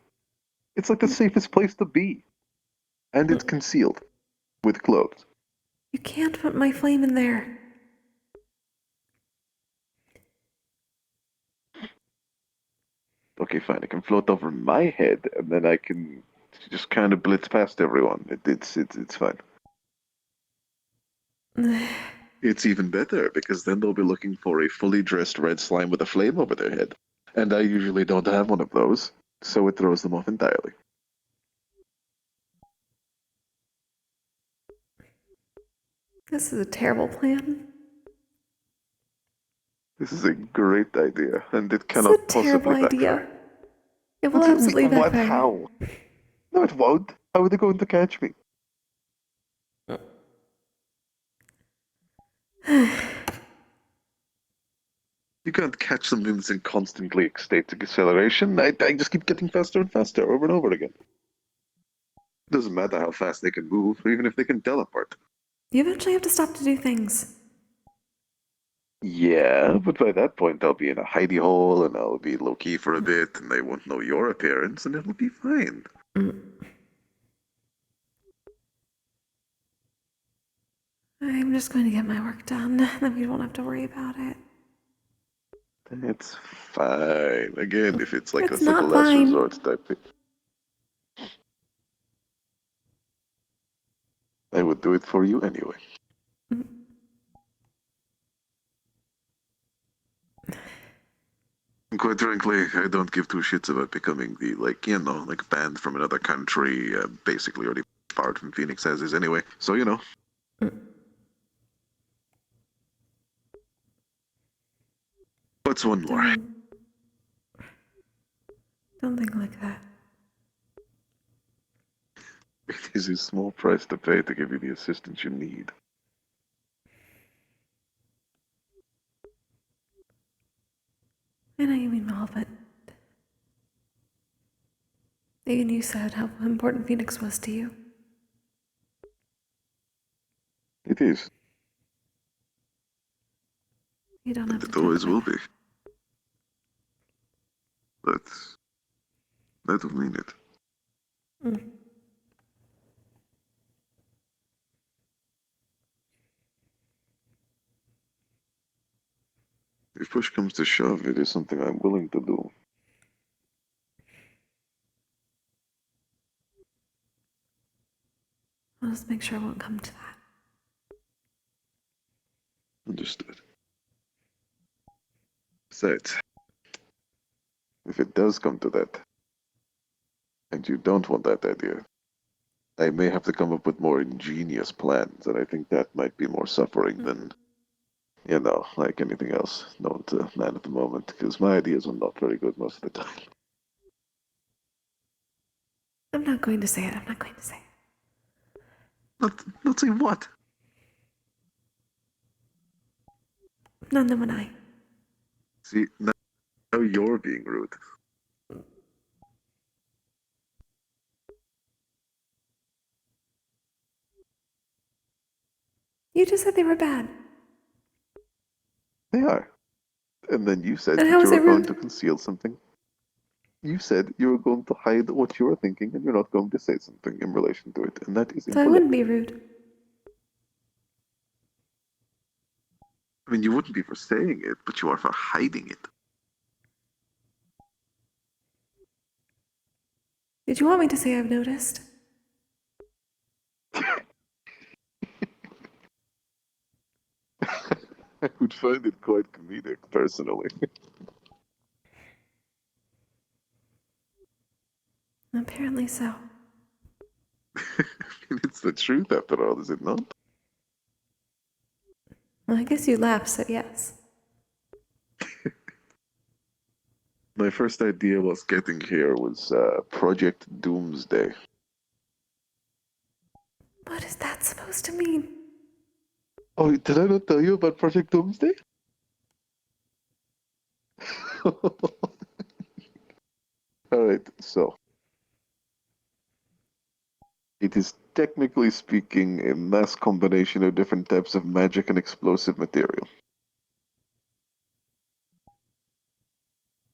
It's like the safest place to be. And it's concealed. With clothes. You can't put my flame in there. Okay, fine. I can float over my head, and then I can just kind of blitz past everyone. It's fine. It's even better, because then they'll be looking for a fully dressed red slime with a flame over their head. And I usually don't have one of those, so it throws them off entirely. This is a terrible plan. This is a great idea, and it It's cannot a terrible possibly backfire. idea. It will absolutely What? backfire. How? No, it won't. How are they going to catch me? You can't catch something that's in constantly state of acceleration. I just keep getting faster and faster over and over again. Doesn't matter how fast they can move, or even if they can teleport. You eventually have to stop to do things. Yeah, but by that point I'll be in a hidey hole and I'll be low-key for a bit and they won't know your appearance and it'll be fine. I'm just going to get my work done, then we won't have to worry about it. It's fine. Again, if it's like It's a not last fine. resort type thing. I would do it for you anyway. Quite frankly, I don't give two shits about becoming the, band from another country, basically already fired from Phoenix as is anyway. So, What's one more? Don't think like that. It is a small price to pay to give you the assistance you need. I know you mean well, but even you said how important Phoenix was to you. It is. You don't have And to it always talk will about be. But I don't mean it. If push comes to shove, it is something I'm willing to do. I'll just make sure it won't come to that. Understood. Besides, if it does come to that, and you don't want that idea, I may have to come up with more ingenious plans, and I think that might be more suffering than, like anything else known to man at the moment, because my ideas are not very good most of the time. I'm not going to say it. I'm not going to say it. Not say what? None them and I. See, now you're being rude. You just said they were bad. They are. And then you said And that how you is were it going rude? to conceal something. You said you were going to hide what you were thinking and you're not going to say something in relation to it, and that is So I impolite. wouldn't be rude. I mean, you wouldn't be for saying it, but you are for hiding it. Did you want me to say I've noticed? I would find it quite comedic, personally. Apparently so. It's the truth after all, is it not? Well, I guess you laughed, so yes. My first idea was getting here was Project Doomsday. What is that supposed to mean? Oh, did I not tell you about Project Doomsday? Alright, so. It is technically speaking a mass combination of different types of magic and explosive material.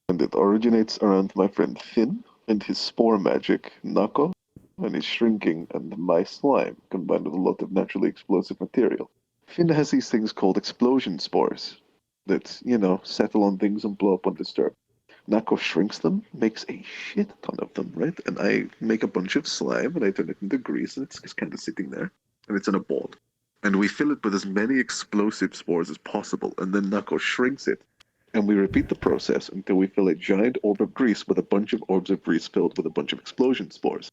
And it originates around my friend Finn and his spore magic, Nako, and his shrinking and my slime, combined with a lot of naturally explosive material. Finn has these things called explosion spores that, settle on things and blow up undisturbed. Nako shrinks them, makes a shit ton of them, right? And I make a bunch of slime and I turn it into grease and it's just kind of sitting there. And it's in a ball. And we fill it with as many explosive spores as possible. And then Nako shrinks it. And we repeat the process until we fill a giant orb of grease with a bunch of orbs of grease filled with a bunch of explosion spores.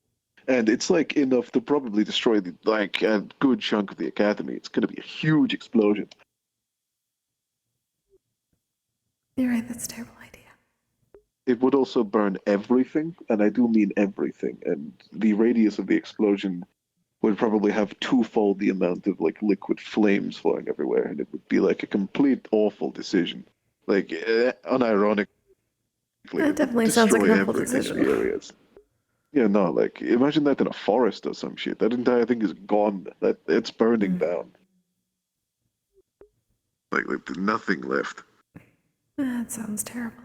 And it's like enough to probably destroy a good chunk of the academy. It's going to be a huge explosion. You're right, that's a terrible idea. It would also burn everything, and I do mean everything. And the radius of the explosion would probably have twofold the amount of liquid flames flowing everywhere, and it would be like a complete awful decision. Unironically, That definitely sounds like an awful decision. In the areas. Yeah, no, imagine that in a forest or some shit. That entire thing is gone. It's burning down. There's nothing left. That sounds terrible.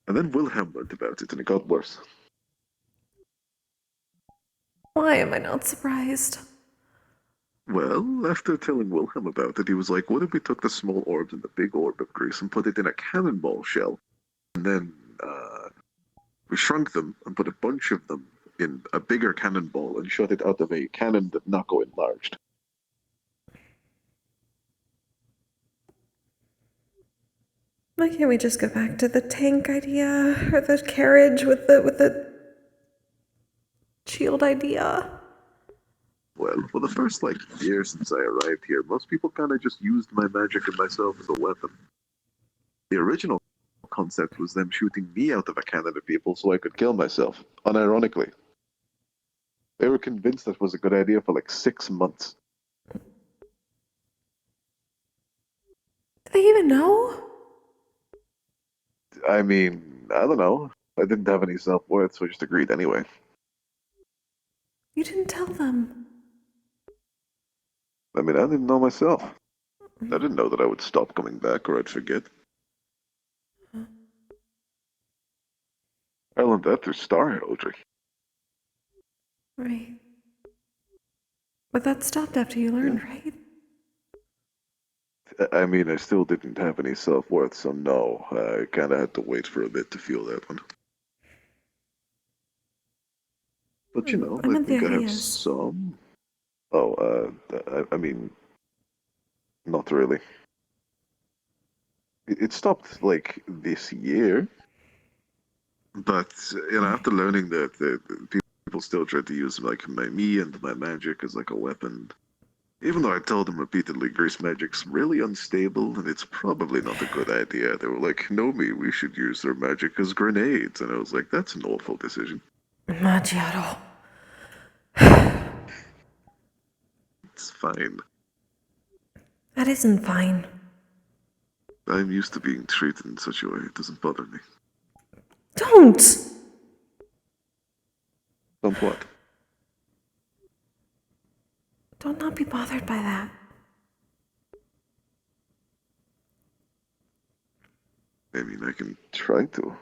And then Wilhelm learned about it, and it got worse. Why am I not surprised? Well, after telling Wilhelm about it, he was like, what if we took the small orbs and the big orb of grease and put it in a cannonball shell? And then we shrunk them and put a bunch of them in a bigger cannonball and shot it out of a cannon that Nako enlarged. Why can't we just go back to the tank idea or the carriage with the shield idea? Well, for the first year since I arrived here, most people kind of just used my magic and myself as a weapon. The original concept was them shooting me out of a cannon at people so I could kill myself, unironically. They were convinced that was a good idea for 6 months. Do they even know? I mean, I don't know. I didn't have any self-worth, so I just agreed anyway. You didn't tell them. I mean, I didn't know myself. I didn't know that I would stop coming back or I'd forget. I learned that through Star Heraldry. Right. But that stopped after you learned, right? I mean, I still didn't have any self-worth, so no. I kind of had to wait for a bit to feel that one. But I think I have some. Oh, I mean, not really. It stopped this year, but after learning that people still tried to use me and my magic as a weapon. Even though I told them repeatedly grease magic's really unstable and it's probably not a good idea, they were like, Nomi, we should use their magic as grenades. And I was like, that's an awful decision. Macchiato. It's fine. That isn't fine. I'm used to being treated in such a way. It doesn't bother me. Don't! Don't what? Don't not be bothered by that. I mean, I can try to.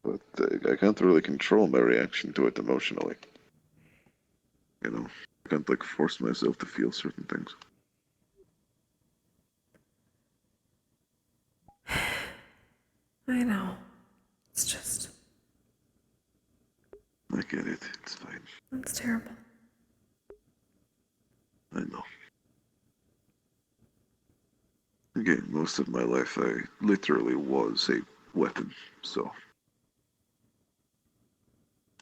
But I can't really control my reaction to it emotionally. I can't force myself to feel certain things. I know. It's just... I get it. It's fine. That's terrible. I know. Again, most of my life I literally was a weapon, so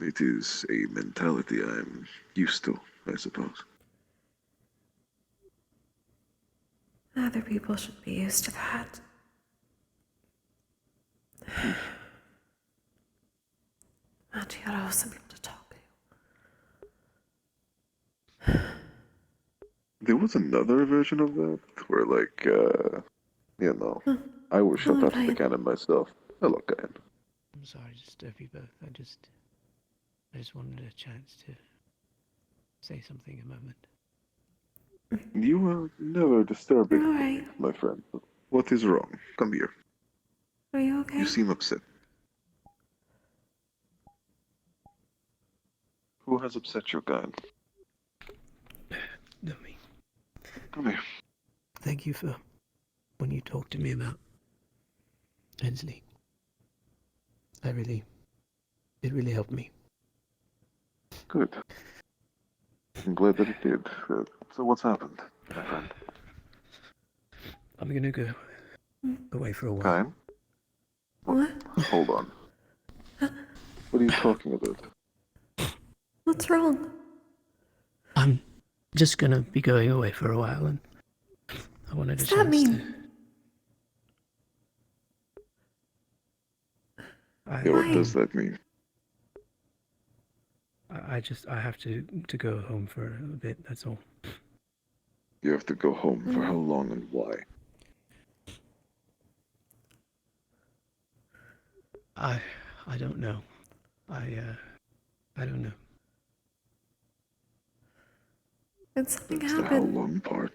it is a mentality I'm used to, I suppose. Other people should be used to that. And you gotta have some people to talk to. There was another version of that where, like, I was shut Hello, out of the Diane. canon myself. Hello, Diane. I'm sorry to disturb you both. I just wanted a chance to say something a moment. You are never disturbing, You're alright. my friend. What is wrong? Come here. Are you okay? You seem upset. Who has upset you, Guy? Not me. Come here. Thank you for when you talked to me about Hensley. It really helped me. Good. I'm glad that it did. So what's happened, my friend? I'm gonna go away for a while. Kyle? What? Hold on. What are you talking about? What's wrong? I'm just gonna be going away for a while, and I wanted a What's that chance mean? Yeah, what does that mean? I have to go home for a bit, that's all. You have to go home for how long and why? I don't know. I don't know. Did something That's the how happen? long part.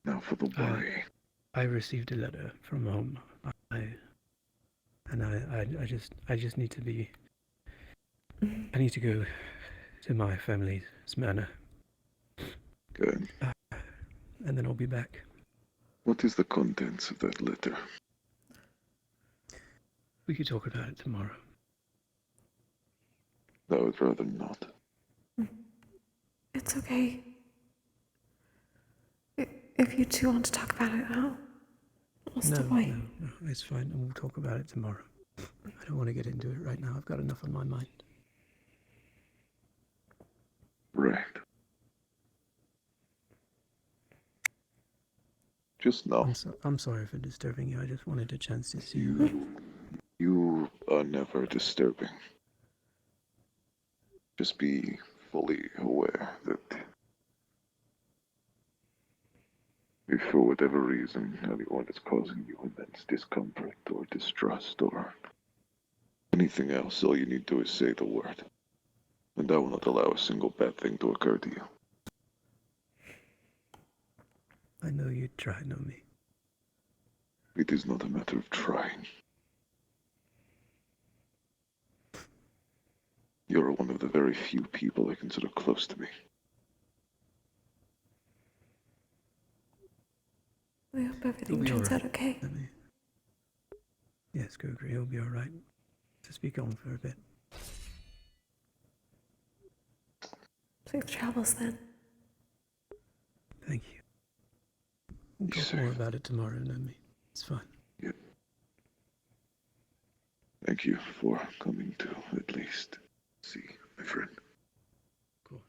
Now for the why. I received a letter from home. I just need to be. I need to go to my family's manor. Good. And then I'll be back. What is the contents of that letter? We could talk about it tomorrow. I would rather not. It's okay. If you two want to talk about it, I'll step away. No, it's fine, and we'll talk about it tomorrow. I don't want to get into it right now. I've got enough on my mind. Right. Just no. I'm sorry for disturbing you. I just wanted a chance to see you. You are never disturbing. Just be fully aware that if for whatever reason anyone is causing you immense discomfort or distrust or anything else, all you need to do is say the word. And I will not allow a single bad thing to occur to you. I know you'd try, Nomi. It is not a matter of trying. You're one of the very few people I consider close to me. I hope everything You'll be turns out alright, okay. Nomi. Yes, Kokkuri, you'll be alright. Just be gone for a bit. Safe travels then. Thank you. We'll talk more about it tomorrow, Nomi. It's fine. Yep. Thank you for coming to at least see my friend. Of course.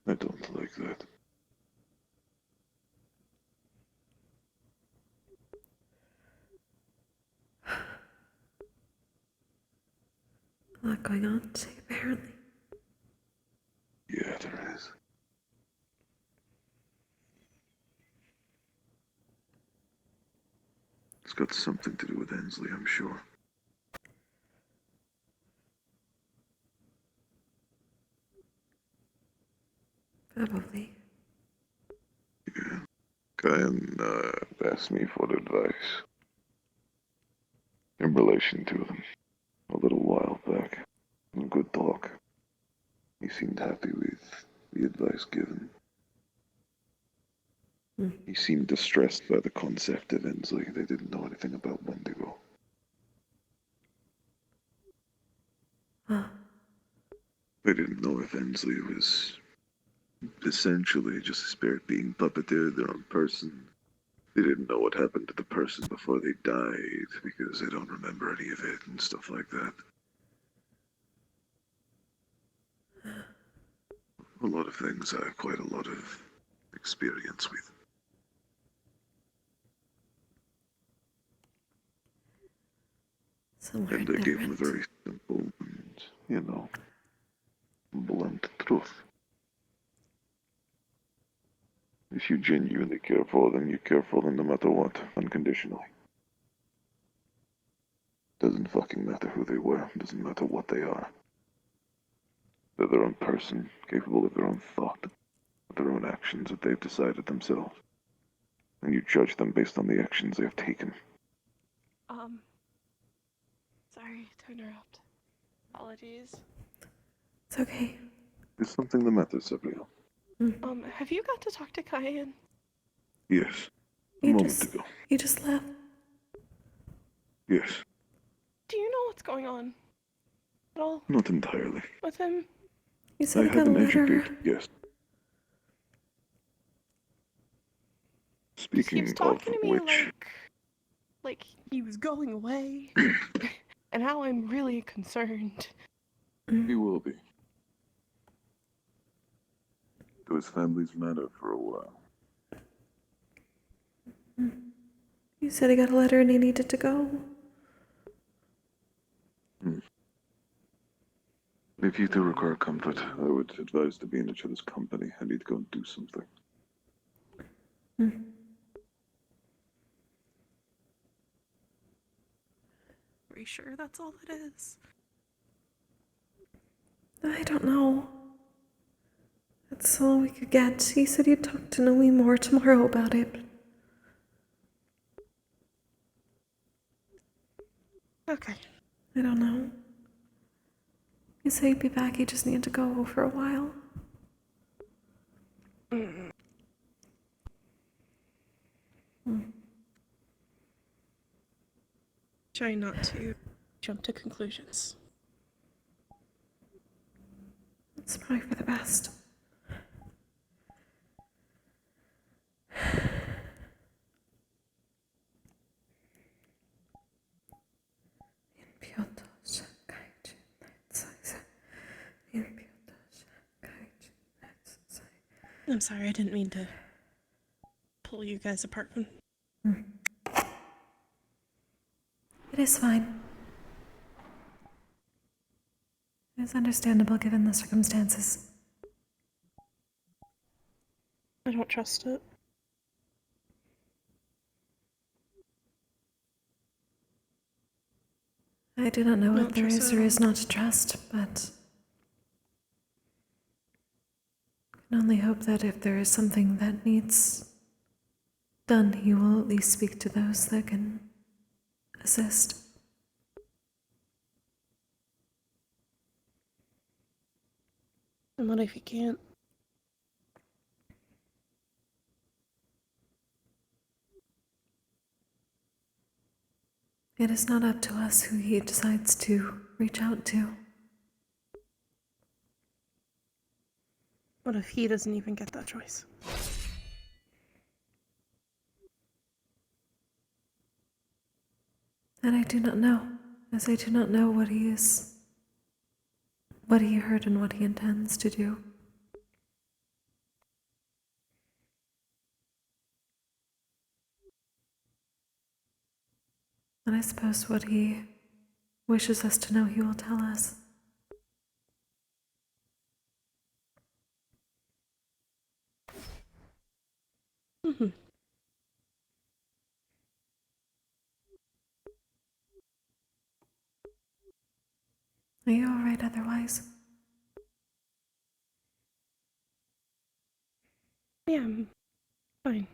I don't like that. A lot going on today, apparently. Yeah, there is. It's got something to do with Hensley, I'm sure. Probably. Yeah. Kyan asked me for advice in relation to them a little while back. In good talk. He seemed happy with the advice given. He seemed distressed by the concept of Ensley. They didn't know anything about Wendigo. They didn't know if Ensley was essentially just a spirit being puppeteered their own person. They didn't know what happened to the person before they died because they don't remember any of it and stuff like that. A lot of things I have quite a lot of experience with. Somewhere And I gave him a different. very simple and, blunt truth. If you genuinely care for them, you care for them no matter what, unconditionally. Doesn't fucking matter who they were, doesn't matter what they are. They're their own person, capable of their own thought, of their own actions that they've decided themselves. And you judge them based on the actions they have taken. Sorry to interrupt. Apologies. It's okay. Is something the matter, Sabriel? Have you got to talk to Cayenne? Yes. A moment ago. You just left. Yes. Do you know what's going on? At all? Not entirely. With him? You I said have an a letter. educated guess. Speaking Keeps talking of to me which, like he was going away. And how I'm really concerned. he will be. To his family's matter for a while. You said he got a letter and he needed to go. If you two require comfort, I would advise to be in each other's company. I need to go and do something. Are you sure that's all it is? I don't know. That's all we could get. He said he'd talk to Noe more tomorrow about it. Okay. I don't know. He said he'd be back, he just needed to go for a while. Try not to jump to conclusions. It's probably for the best. I'm sorry, I didn't mean to pull you guys apart. It is fine. It is understandable given the circumstances. I don't trust it. I do not know Not what there trust is at or all. is not to trust, but I can only hope that if there is something that needs done, he will at least speak to those that can assist. And what if you can't? It is not up to us who he decides to reach out to. What if he doesn't even get that choice? And I do not know, as I do not know what he heard and what he intends to do. And I suppose what he wishes us to know, he will tell us. Are you alright otherwise? Yeah, I'm fine.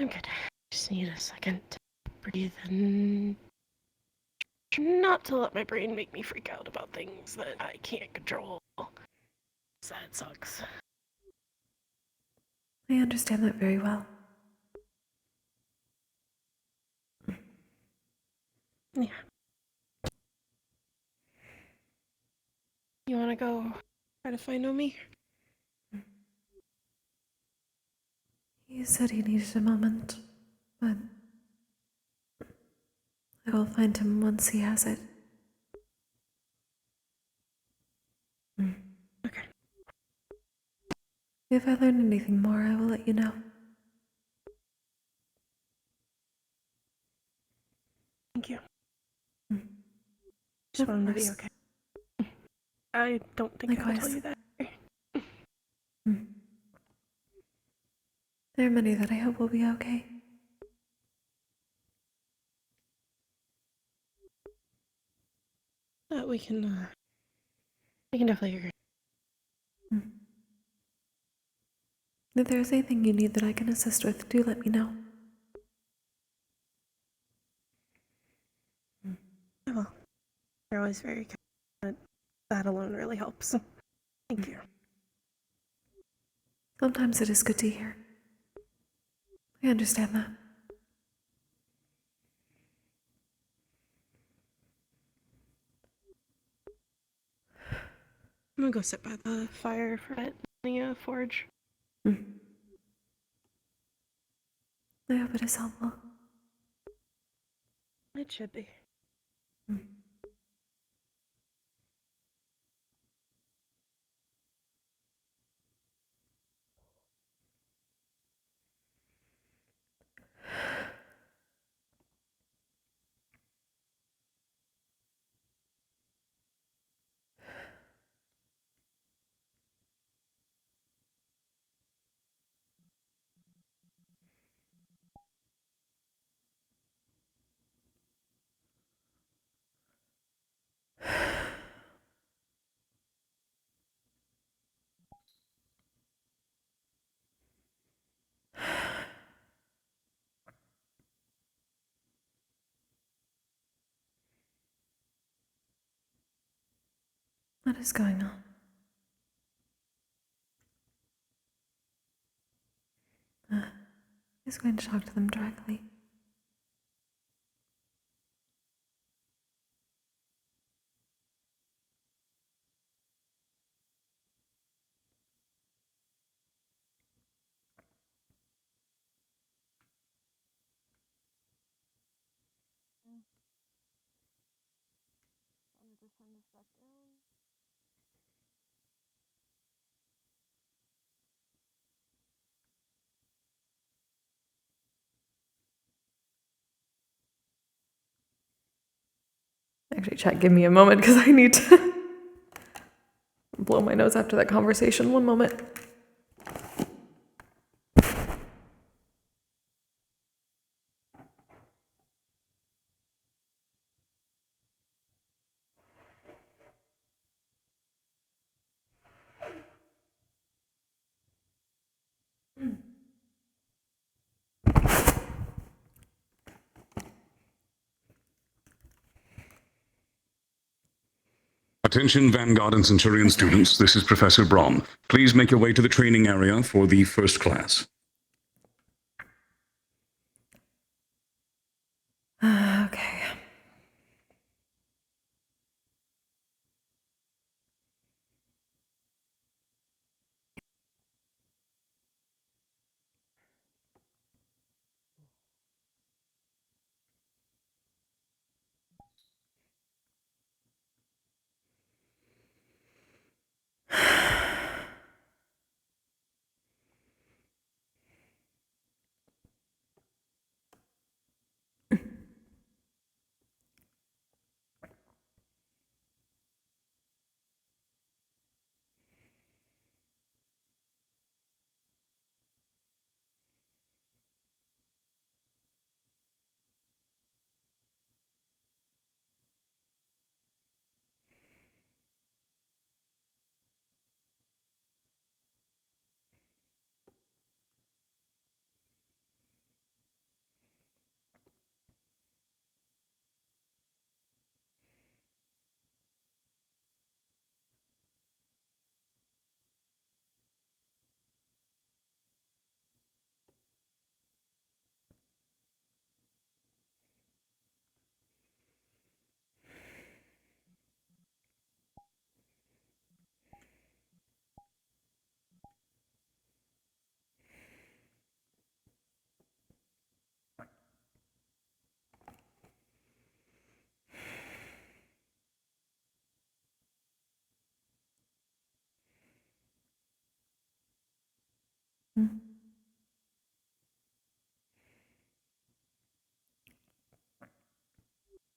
I'm good. Just need a second to breathe and not to let my brain make me freak out about things that I can't control. That sucks. I understand that very well. Yeah. You wanna go try to find Omi? He said he needed a moment, but I will find him once he has it. Okay. If I learn anything more, I will let you know. Thank you. Just want him to be okay. I don't think I'll tell you that. There are many that I hope will be okay. We can definitely figure it out. If there is anything you need that I can assist with, do let me know. Well, you're always very kind. That alone really helps. Thank you. Sometimes it is good to hear. I understand that. I'm gonna go sit by the fire for the forge. I hope it is helpful. It should be. What is going on? He's going to talk to them directly. Actually, chat, give me a moment because I need to blow my nose after that conversation. One moment. Attention Vanguard and Centurion students, this is Professor Braun. Please make your way to the training area for the first class. Okay.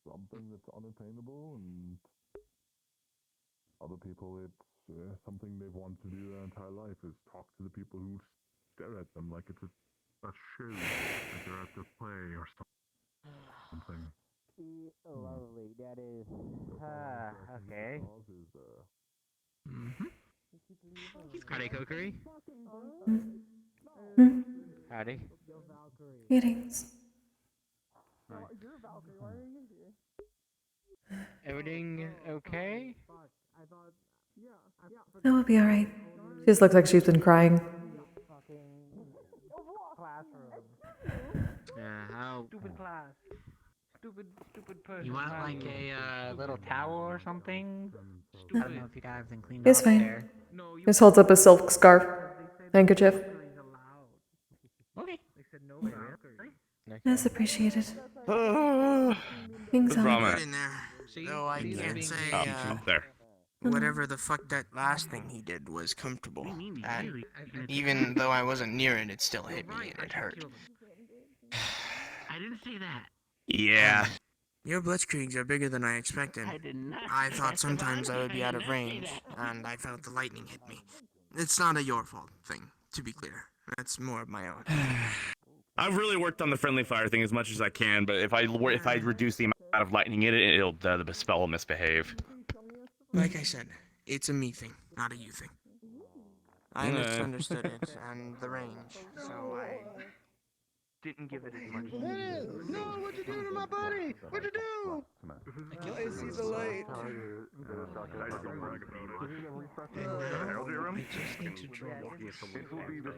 Something that's unattainable, and other people, it's something they've wanted to do their entire life, is talk to the people who stare at them like it's a show, like they're at the play or something. Lovely, that is. Okay. Howdy, Kokkuri. Howdy. Greetings. Everything okay? That will be alright. She just looks like she's been crying. Yeah, how? Stupid class. Stupid person. You want like a little towel or something? I don't know if you got everything cleaned It's up fine. there. Just holds up a silk scarf. Handkerchief. Okay. That's appreciated. Things on. Good in there. Though I can't say There. whatever the fuck that last thing he did was comfortable. And even though I wasn't near it, it still hit me and it hurt. I didn't say that. Yeah. Your blitzkriegs are bigger than I expected. I did not. I thought sometimes I would be out of range, and I felt the lightning hit me. It's not a your fault thing, to be clear. That's more of my own. I've really worked on the friendly fire thing as much as I can, but if I reduce the amount of lightning in it, the spell will misbehave. Like I said, it's a me thing, not a you thing. I misunderstood it and the range, so I didn't give it as much. No, what you doing to my buddy? What'd you do? I see the light.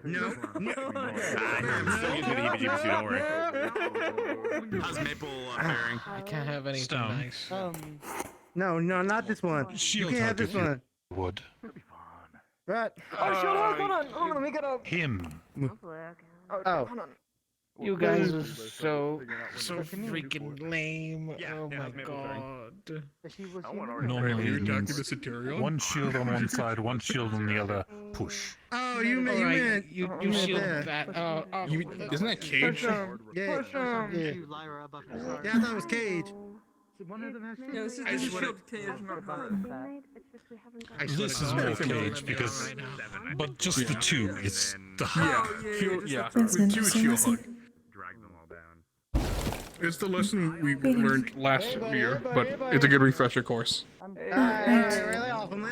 No. Don't worry. How's Maple faring? I can't have anything Stone. nice. No, not this one. Shield you can't have hug this if you one. would. Right. Oh, shut up! Hold on, let me get up. Him. Oh. Hold on. You guys are so freaking lame. Oh my god. Normally it means one shield on one side, one shield on the other. Push. Oh, you meant you meant shield that. that. Isn't that Cage? Yeah. Push him. Yeah, I thought it was Cage. Yeah, this is shield cage, not HUD. This is more Cage because, but just the two. It's the Yeah. That's With two interesting, shield isn't hug. It's the lesson we learned last year, but it's a good refresher course. Lay off him.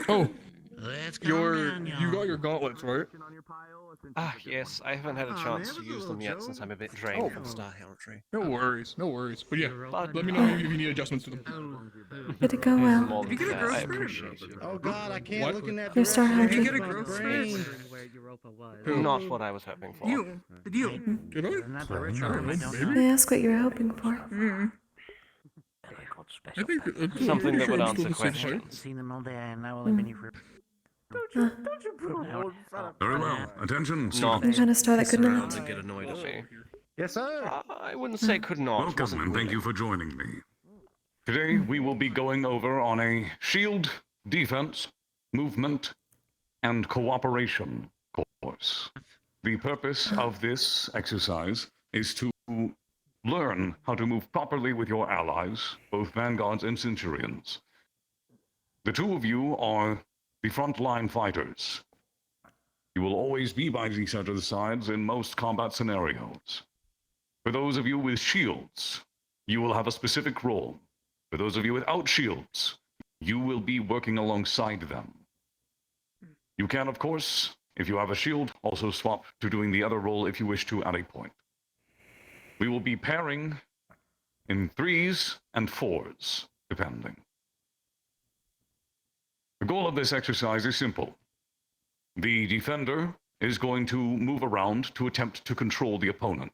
Oh, Let's you got your gauntlets, right? Yes, I haven't had a chance to use them yet since I'm a bit drained from Star Heraldry. No worries. But yeah, let me know if you need adjustments to them. Did it go well? More Did you get a than growth I spurt? appreciate it. Oh god, I can't What? looking at Your Star Did you Hunter. get a growth spurt? Who? Not what I was hoping for. You. Did you? Did I? May I ask what you were hoping for? I think Something that would answer Still the same height. questions. Seen them all day and I will have been here for. Don't you put on Very well. Attention. Not You're gonna start that good around night. and get annoyed at me. Yes, sir. I wouldn't say could not. Welcome wasn't and thank willing. you for joining me. Today we will be going over on a shield, defense, movement, and cooperation course. The purpose of this exercise is to learn how to move properly with your allies, both vanguards and centurions. The two of you are the frontline fighters. You will always be by each other's sides in most combat scenarios. For those of you with shields, you will have a specific role. For those of you without shields, you will be working alongside them. You can, of course, if you have a shield, also swap to doing the other role if you wish to at a point. We will be pairing in 3s and 4s, depending. The goal of this exercise is simple. The defender is going to move around to attempt to control the opponent.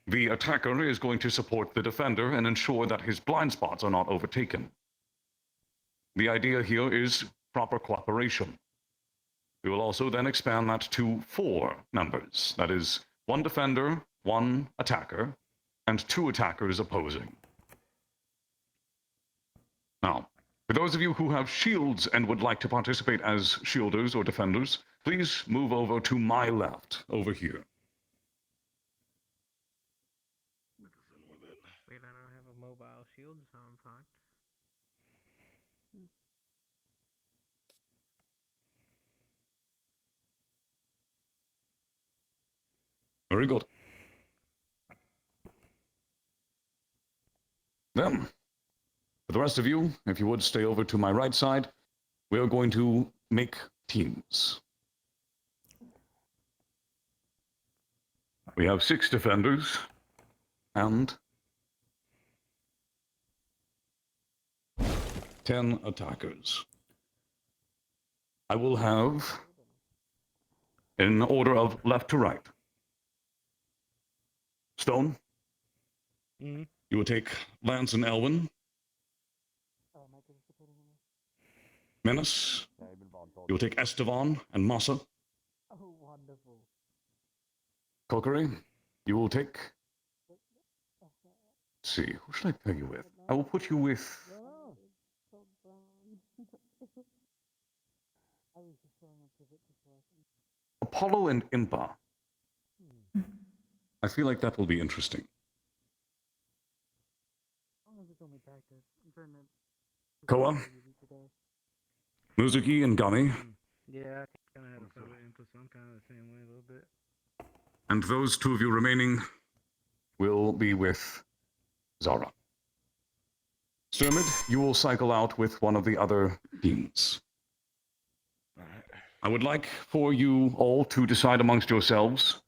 The attacker is going to support the defender and ensure that his blind spots are not overtaken. The idea here is proper cooperation. We will also then expand that to 4 members. That is, 1 defender, 1 attacker, and 2 attackers opposing. Now, for For those of you who have shields and would like to participate as shielders or defenders, please move over to my left, over here. Wait, I don't have a mobile shield, so I'm fine. Very good. Then, for the rest of you, if you would stay over to my right side, we are going to make teams. We have 6 defenders and 10 attackers. I will have, in order of left to right, Stone, you will take Lance and Elwin. Menace, you will take Estevan and Massa. Oh, wonderful. Kokkuri, you will take... Let's see, who should I pair you with? I will put you with... Apollo and Impa. I feel like that will be interesting. Koa, Muzuki and Gami, Yeah, I kind of had a photo input, so I'm kind of the same way a little bit. and those 2 of you remaining will be with Zara. Sturmid, you will cycle out with one of the other teams. I would like for you all to decide amongst yourselves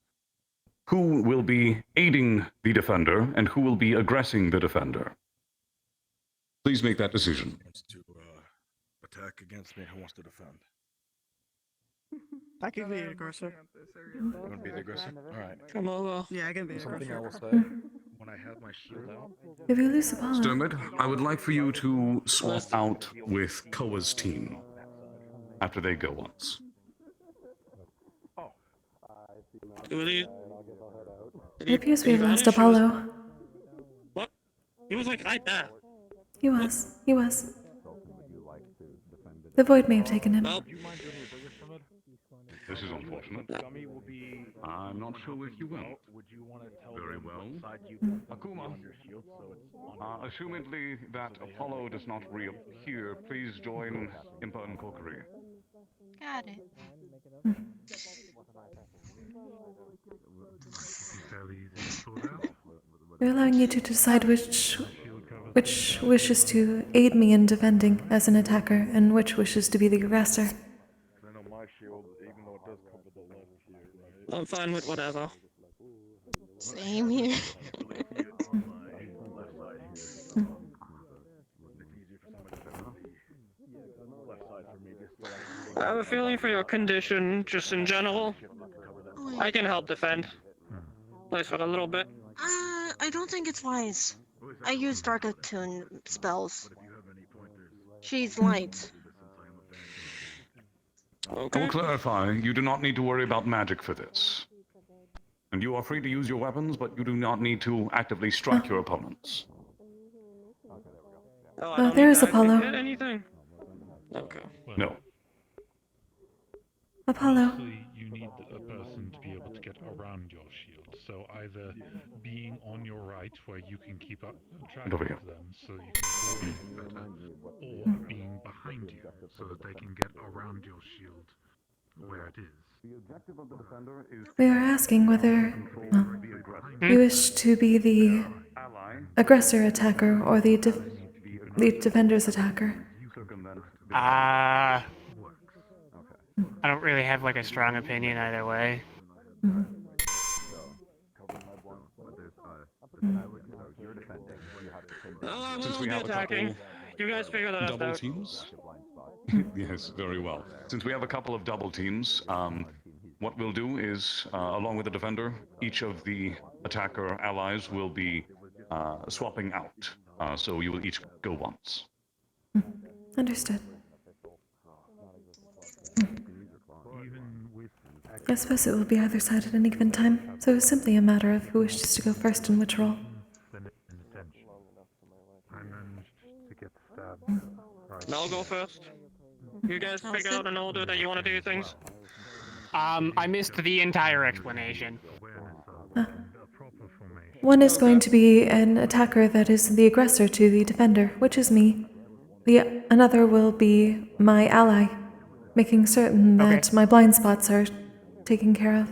who will be aiding the defender and who will be aggressing the defender. Please make that decision. Who wants to attack against me? Who wants to defend? I can be the aggressor. You want to be the aggressor? All right. Come over. Yeah, I can be the Something I aggressor. will say when I have my shield out. If you lose Apollo. Sturmid, I would like for you to swap out with Koa's team after they go once. It appears we have lost Apollo. What? He was like right there. He was. He was. The void may have taken him. This is unfortunate. I'm not sure if you will. Very well. Akuma, assumedly that Apollo does not reappear, please join Impa and Kokkuri. Got it. We're allowing you to decide which wishes to aid me in defending as an attacker and which wishes to be the aggressor. I'm fine with whatever. Same here. I have a feeling for your condition, just in general. I can help defend. At least for a little bit. I don't think it's wise. I use Dark Attune spells. She's light. I will clarify, you do not need to worry about magic for this. And you are free to use your weapons, but you do not need to actively strike your opponents. Oh, there is Apollo. Hit anything? Okay. No. Apollo. You need a person to be able to get around your shield. So either being on your right, where you can keep up track of them, so you can coordinate better, or being behind you, so that they can get around your shield where it is. The objective of the defender is We are asking whether you wish to be the aggressor attacker or the defender's attacker. I don't really have like a strong opinion either way. Since we have a couple you guys figure that double out. teams. Yes, very well. Since we have a couple of double teams, what we'll do is, along with the defender, each of the attacker allies will be swapping out. So you will each go once. Understood. I suppose it will be either side at any given time, so it's simply a matter of who wishes to go first in which role. I managed to get stabbed I'll go first. You guys figure out an order that you want to do things. I missed the entire explanation. One is going to be an attacker that is the aggressor to the defender, which is me. Another will be my ally, making certain that my blind spots are taken care of.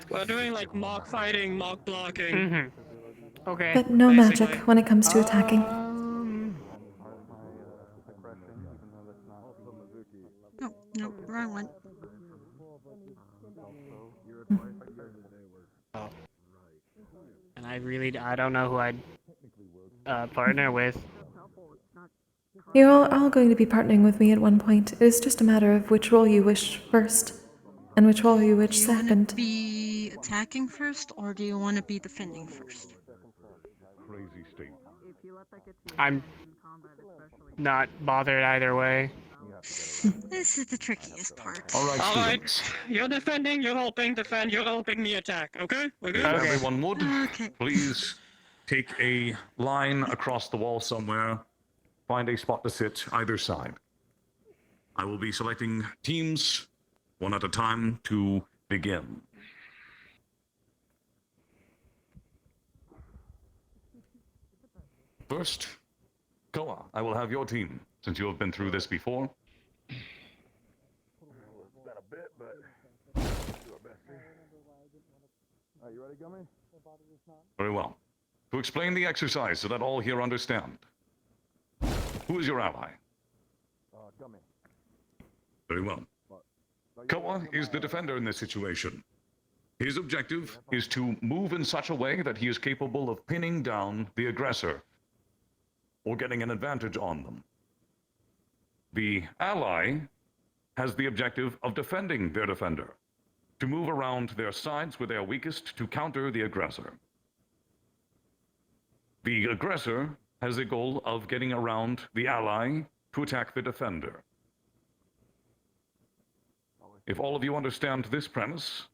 We're doing like mock fighting, mock blocking. Mm-hmm. Okay. But no Basically. magic when it comes to attacking. Oh, no, wrong one. Oh. And I don't know who I'd partner with. You're all going to be partnering with me at one point. It is just a matter of which role you wish first, and which role you wish second. Do you want to be attacking first, or do you want to be defending first? I'm not bothered either way. This is the trickiest part. Alright, you're defending, you're helping defend, you're helping me attack, okay? We're good? If everyone would, please take a line across the wall somewhere. Find a spot to sit either side. I will be selecting teams one at a time to begin. First, Koa, I will have your team, since you have been through this before. You ready, Gummy? Very well. To explain the exercise so that all here understand. Who is your ally? Gummy. Very well. Koa is the defender in this situation. His objective is to move in such a way that he is capable of pinning down the aggressor or getting an advantage on them. The ally has the objective of defending their defender, to move around their sides where they are weakest to counter the aggressor. The aggressor has the goal of getting around the ally to attack the defender. If all of you understand this premise,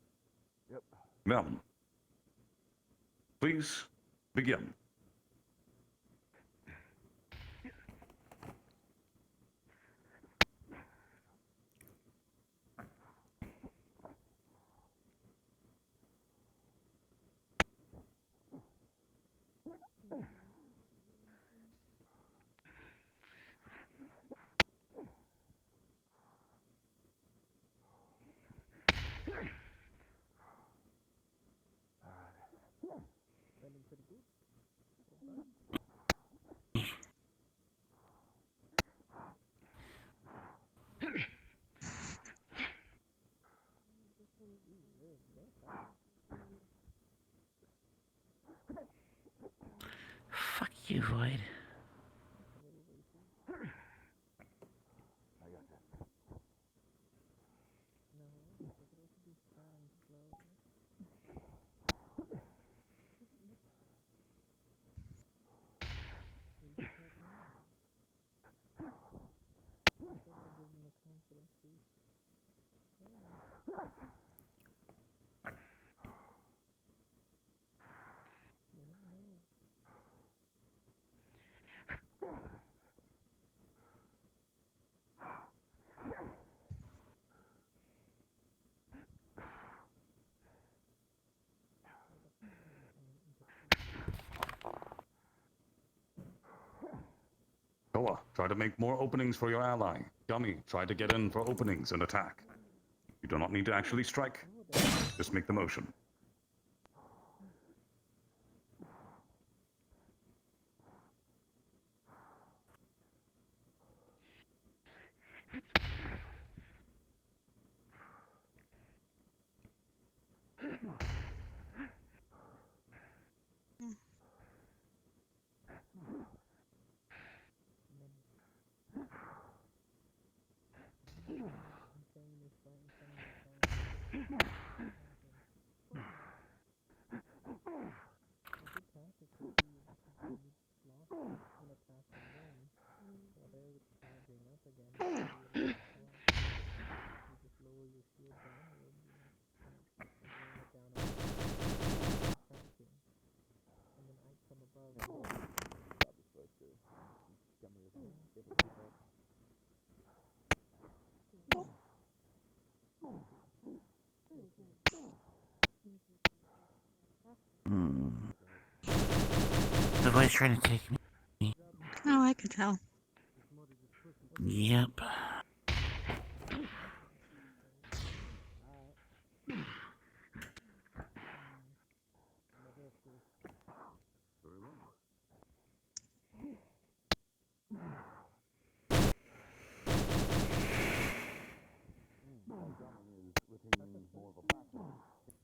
then please begin. Fuck you, Void. Koa, try to make more openings for your ally. Gummy, try to get in for openings and attack. You do not need to actually strike. Just make the motion. The boy's trying to take me. Oh, I could tell. Yep.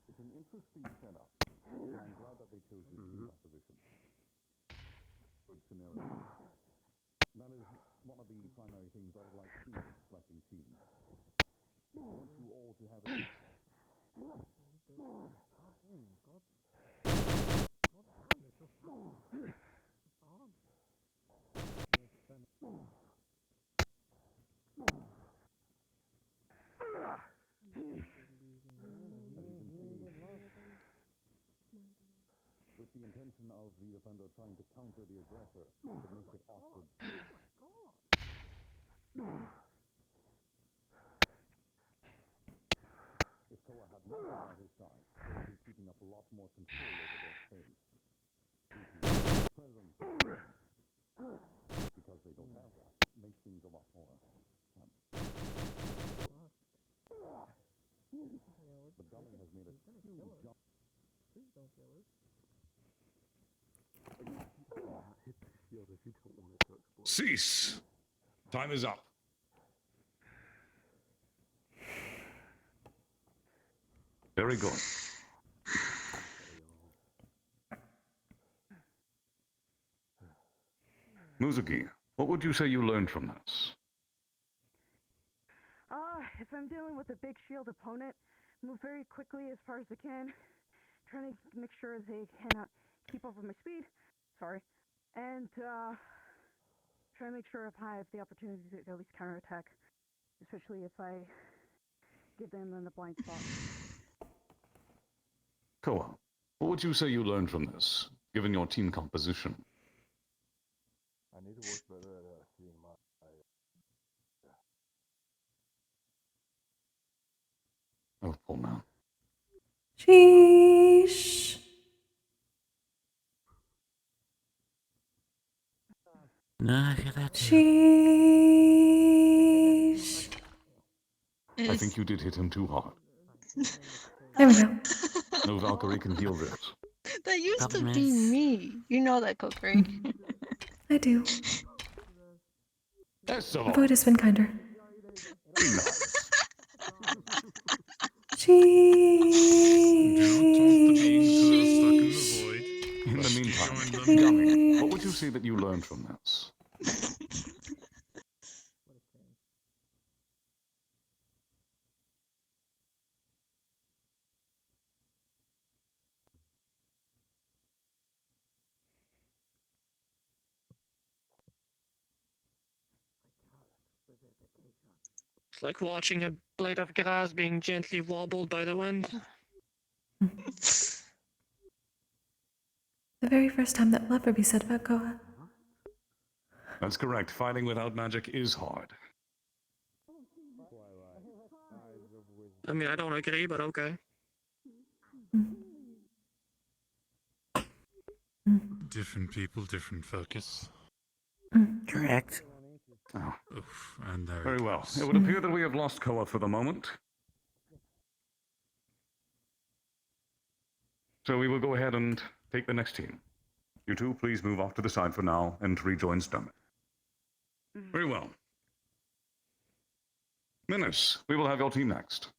It's an interesting setup, and I'm glad that they chose this composition. Good scenario. That is one of the primary things I would like to see in selecting teams. I want you all to have it. With the intention of the defender trying to counter the aggressor, it makes it awkward. If Koa had nothing on his side, he's keeping up a lot more control over their space. Presence. Because they don't have that, makes things a lot more fun. But Gully has made a huge jump. Cease. Time is up. Very good. Muzuki, what would you say you learned from this? If I'm dealing with a big shield opponent, move very quickly as far as I can, trying to make sure they cannot keep up with my speed. Sorry. And try to make sure if I have the opportunity to at least counterattack, especially if I get them in the blind spot. Koa, what would you say you learned from this, given your team composition? I need to work better at seeing my... Oh, poor man. Sheesh. No, I feel that too. Sheesh. I think you did hit him too hard. There we go. No Valkyrie can heal this. That used to be me. You know that, Kokkuri. I do. That's The void has been kinder. Nice. In the meantime, Gummy, what would you say that you learned from this? It's like watching a blade of grass being gently wobbled by the wind. The very first time that will ever be said about Koa. That's correct. Fighting without magic is hard. I mean, I don't agree, but okay. Different people, different focus. Correct. Oh. Oof, and there Very it well. goes. It would appear that we have lost Koa for the moment. So we will go ahead and take the next team. You two, please move off to the side for now and rejoin Stomach. Very well. Menace, we will have your team next.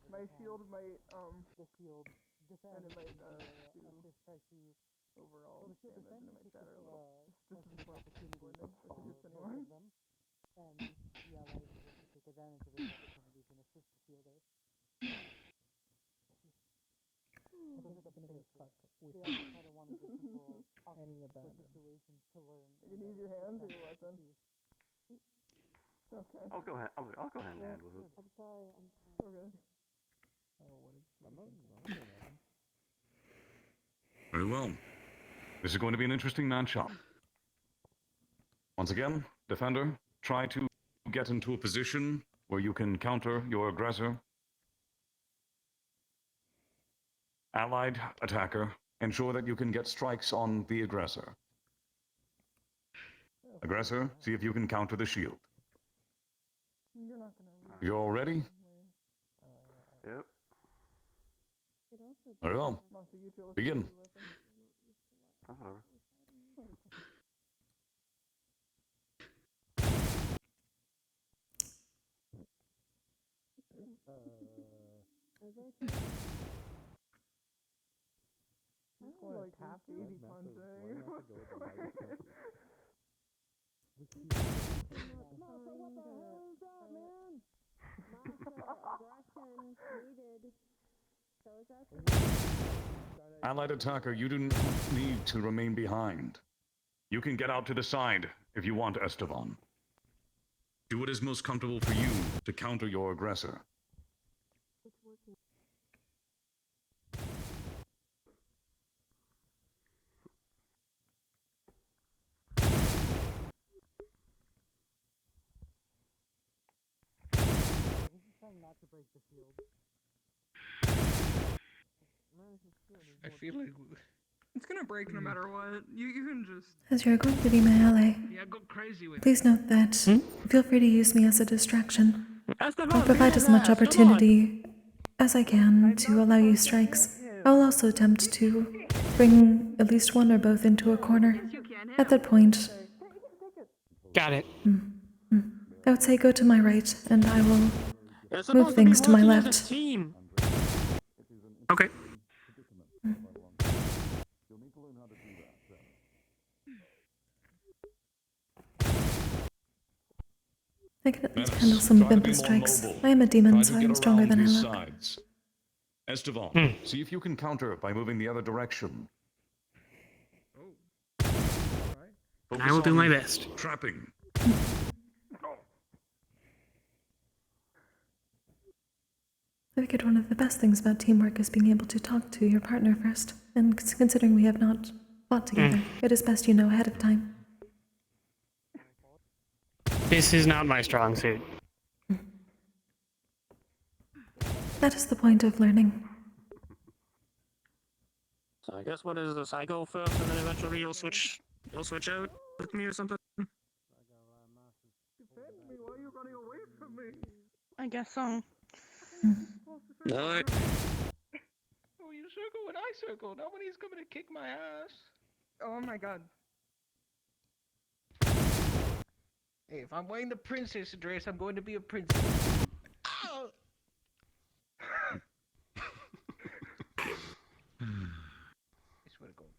My shield might, and it might, do overall damage, and it might shatter a little. This is more opportunity if it hits anyone. You can use your hands or your weapon. Okay. I'll go ahead. I'll go hand to hand with it. I'm sorry. Okay. Very well. This is going to be an interesting matchup. Once again, Defender, try to get into a position where you can counter your aggressor. Allied attacker, ensure that you can get strikes on the aggressor. Aggressor, see if you can counter the shield. You're all ready? Yep. Very well. Begin. Whatever. Like half 80 punching. Allied attacker, you do not need to remain behind. You can get out to the side if you want, Esteban. Do what is most comfortable for you to counter your aggressor. Not to break the shield. I feel like It's gonna break no matter what. You can just. As you're going to be my ally, yeah, go crazy with please note that feel free to use me as a distraction. Esteban, I'll provide as much opportunity as I can to allow you strikes. I will also attempt to bring at least one or both into a corner. At that point, Got it. I would say go to my right, and I will You're move supposed things to to be my working as a left. team. Okay. I can at least handle some Olympus strikes. I am a demon, so I am stronger than I look. Sides. Esteban, see if you can counter by moving the other direction. I will do my best. Trapping. I figured one of the best things about teamwork is being able to talk to your partner first. And considering we have not fought together, it is best you know ahead of time. This is not my strong suit. That is the point of learning. So I guess what is this? I go first, and then eventually you'll switch out with me or something. Defend me. Why are you running away from me? I guess so. No. Oh, you circle and I circle. Nobody's coming to kick my ass. Oh my god. Hey, if I'm wearing the princess dress, I'm going to be a princess. Ow! I swear to God.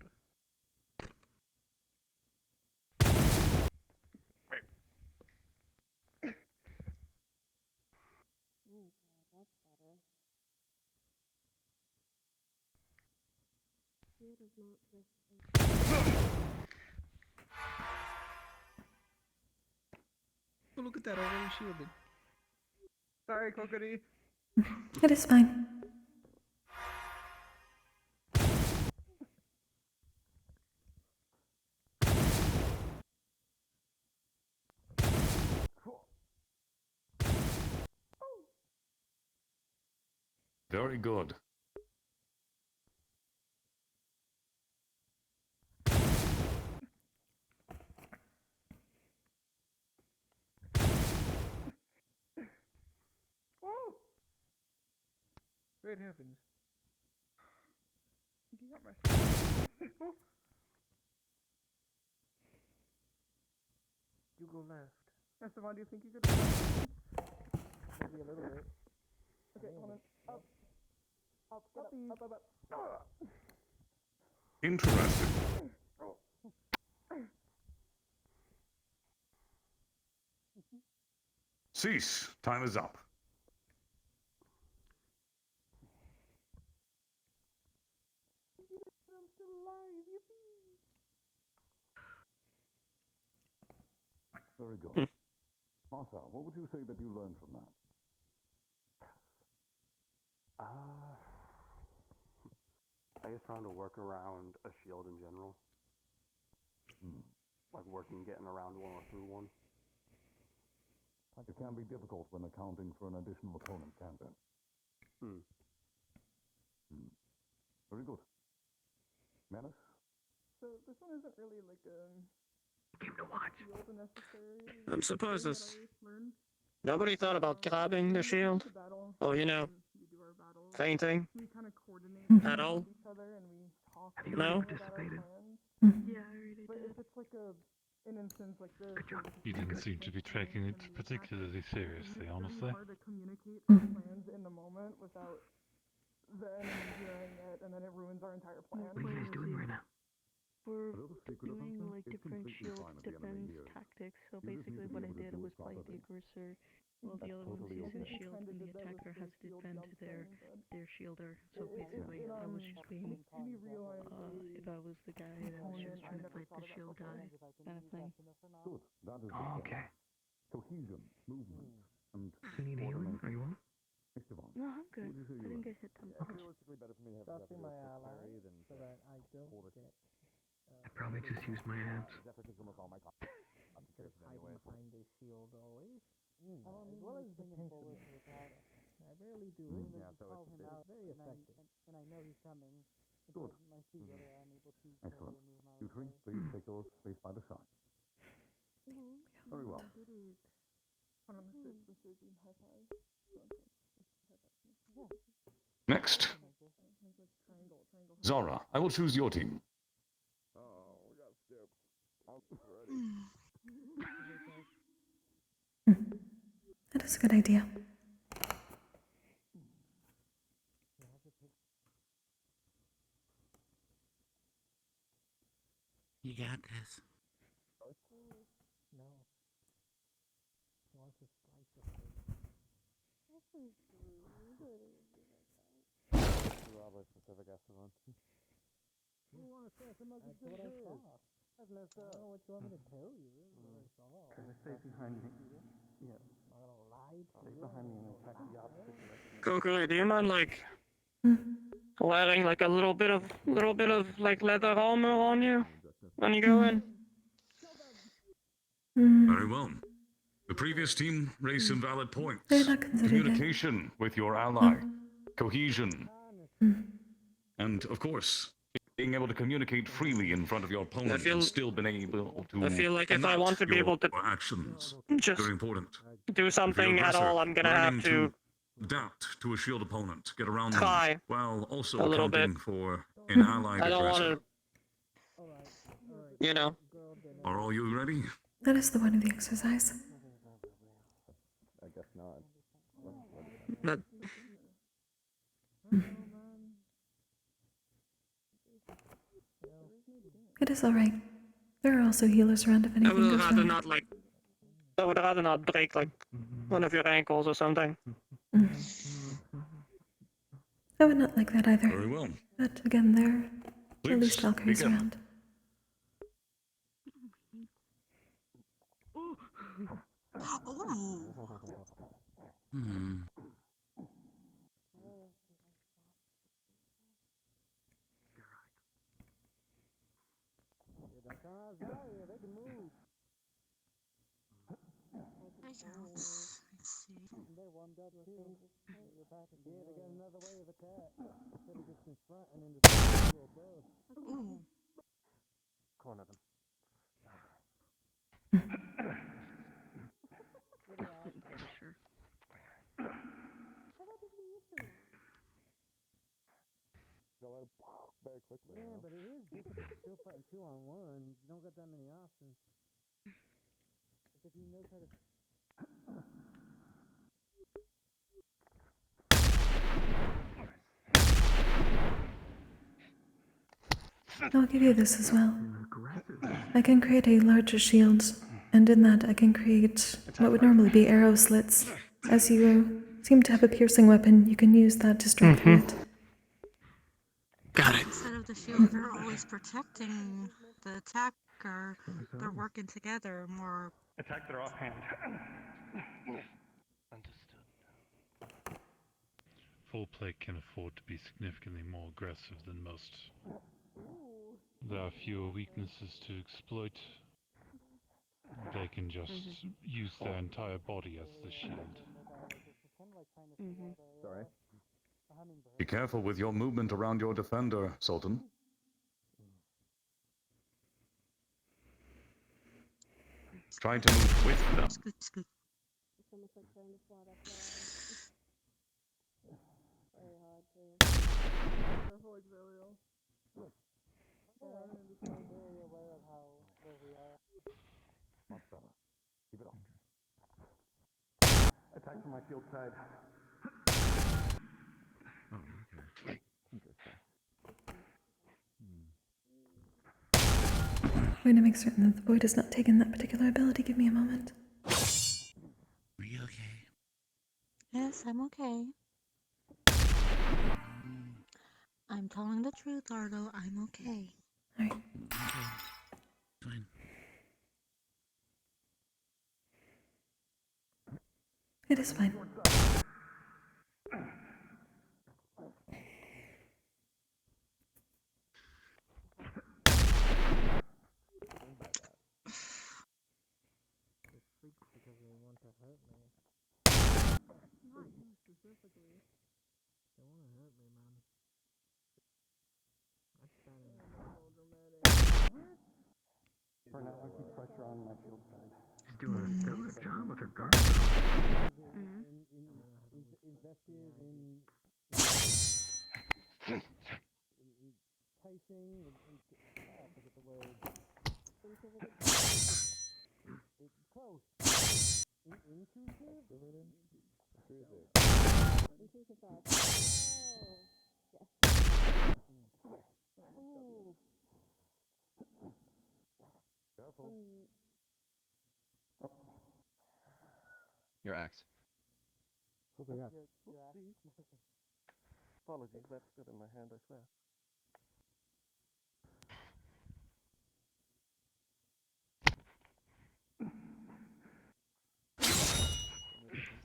Oh, look at that, already shielded. Sorry, Kokkuri. It is fine. Very good. What happens? You got my. You go left. Esteban, do you think you could? Maybe a little bit. Okay, hold on. Up. Up, up. Interesting. Cease. Time is up. I'm still alive. Yippee. Very good. Martha, what would you say that you learned from that? I just found to work around a shield in general. Like getting around one or through one. It can be difficult when accounting for an additional opponent, can't it? Very good. Menace? So this one isn't really like a Game to watch. shield necessary. I'm supposed thing to. that I learned. Nobody thought about grabbing the shield. Oh, you know, fainting. We kind of coordinate at all. with each other and we talk Have you already about our participated? plans. Yeah, I already But did. if it's like an instance like this, You didn't seem to be taking it particularly seriously, honestly. it's hard to communicate our plans in the moment without the enemy hearing it, and then it ruins our entire plan. What are you guys doing right now? We're A little secret or doing something? like It's different completely shield fine if the enemy defense hears. tactics. So You just need basically to be what I able to did do was it fight the properly. aggressor while the That's other one's totally using okay. shield and the attacker has to defend their shielder. So basically I was just being if I was the guy that was just trying to fight the shield guy kind of thing. Good. That is Oh, okay. cohesion, movement, and You need healing? Are you well? Esteban, No, I'm good. would you say I you didn't are? get hit that much. Realistically, better for me to have Trusting my ally so that I don't get I probably just used my abs. hiding behind a shield always. As well as defensively. I rarely do it. Yeah, so it's Very effective. And I know he's coming. Good. My speed whether I'm able to Excellent. You three, please take those faced by the side. Very well. Next, Zara, I will choose your team. Oh, we got steps. That is a good idea. You got this. No. He wants to slice the face. Robert Pacific after lunch. You want to say some other good I saw. That's messed up. I don't know what you want me to tell you. This is what I saw. Stay behind me. Yeah. I'm not gonna lie to Stay you. behind me and attack the opposite direction. Kokkuri, do you mind like wearing like a little bit of like leather armor on you when you go in? Very well. The previous team raised some valid points. They're not considered it. Communication with your ally, cohesion, and of course, being able to communicate freely in front of your opponent and still being able to I feel like if I enact want to be your able to actions, just very important. do something at all, I'm gonna have to adapt to a shield opponent, get around try them, while also a little accounting bit. for an allied I don't aggressor. want to, you know. Are all you ready? That is the point of the exercise. I guess not. But It is alright. There are also healers around if I anything would goes rather wrong. not like. I would rather not break like one of your ankles or something. I would not like that either. Very well. But again, there are Please at least Valkyries begin. around. Hmm. They can move. Let's see. They're warmed up too. You're back again. Yeah, they got another way of attack. Instead of just in front and in the above. Ooh. Corner them. Sure. Very quickly. Yeah, but it is difficult. Still fighting 2-on-1. You don't got that many options. If he knows how to. I'll give you this as well. I can create a larger shield, and in that I can create what would normally be arrow slits. As you seem to have a piercing weapon, you can use that to strike through it. Got it. Instead of the shield, they're always protecting the attacker. They're working together more. Attack their offhand. Understood. Full play can afford to be significantly more aggressive than most. There are fewer weaknesses to exploit. they can just use their entire body as the shield. Sorry. Be careful with your movement around your defender, Sultan. Try to move with them. Scoot, scoot. Keep it on. Attack from my field side. Oh, okay. I'm going to make certain that the boy does not take in that particular ability. Give me a moment. Are you okay? Yes, I'm okay. I'm telling the truth, Ardo. I'm okay. Alright. Okay. Fine. It is fine. Because they want to hurt me. Not you specifically. They want to hurt me, man. That's kind of dramatic. For now, I'll keep pressure on my field side. She's doing a stellar job with her guard. Invested in enticing, I forget the word. It's close. Intrusive? Intrusive thoughts. Oh. Yes. Oh. Careful. Your axe. Okay, yeah. Apologies, that's good in my hand, I swear.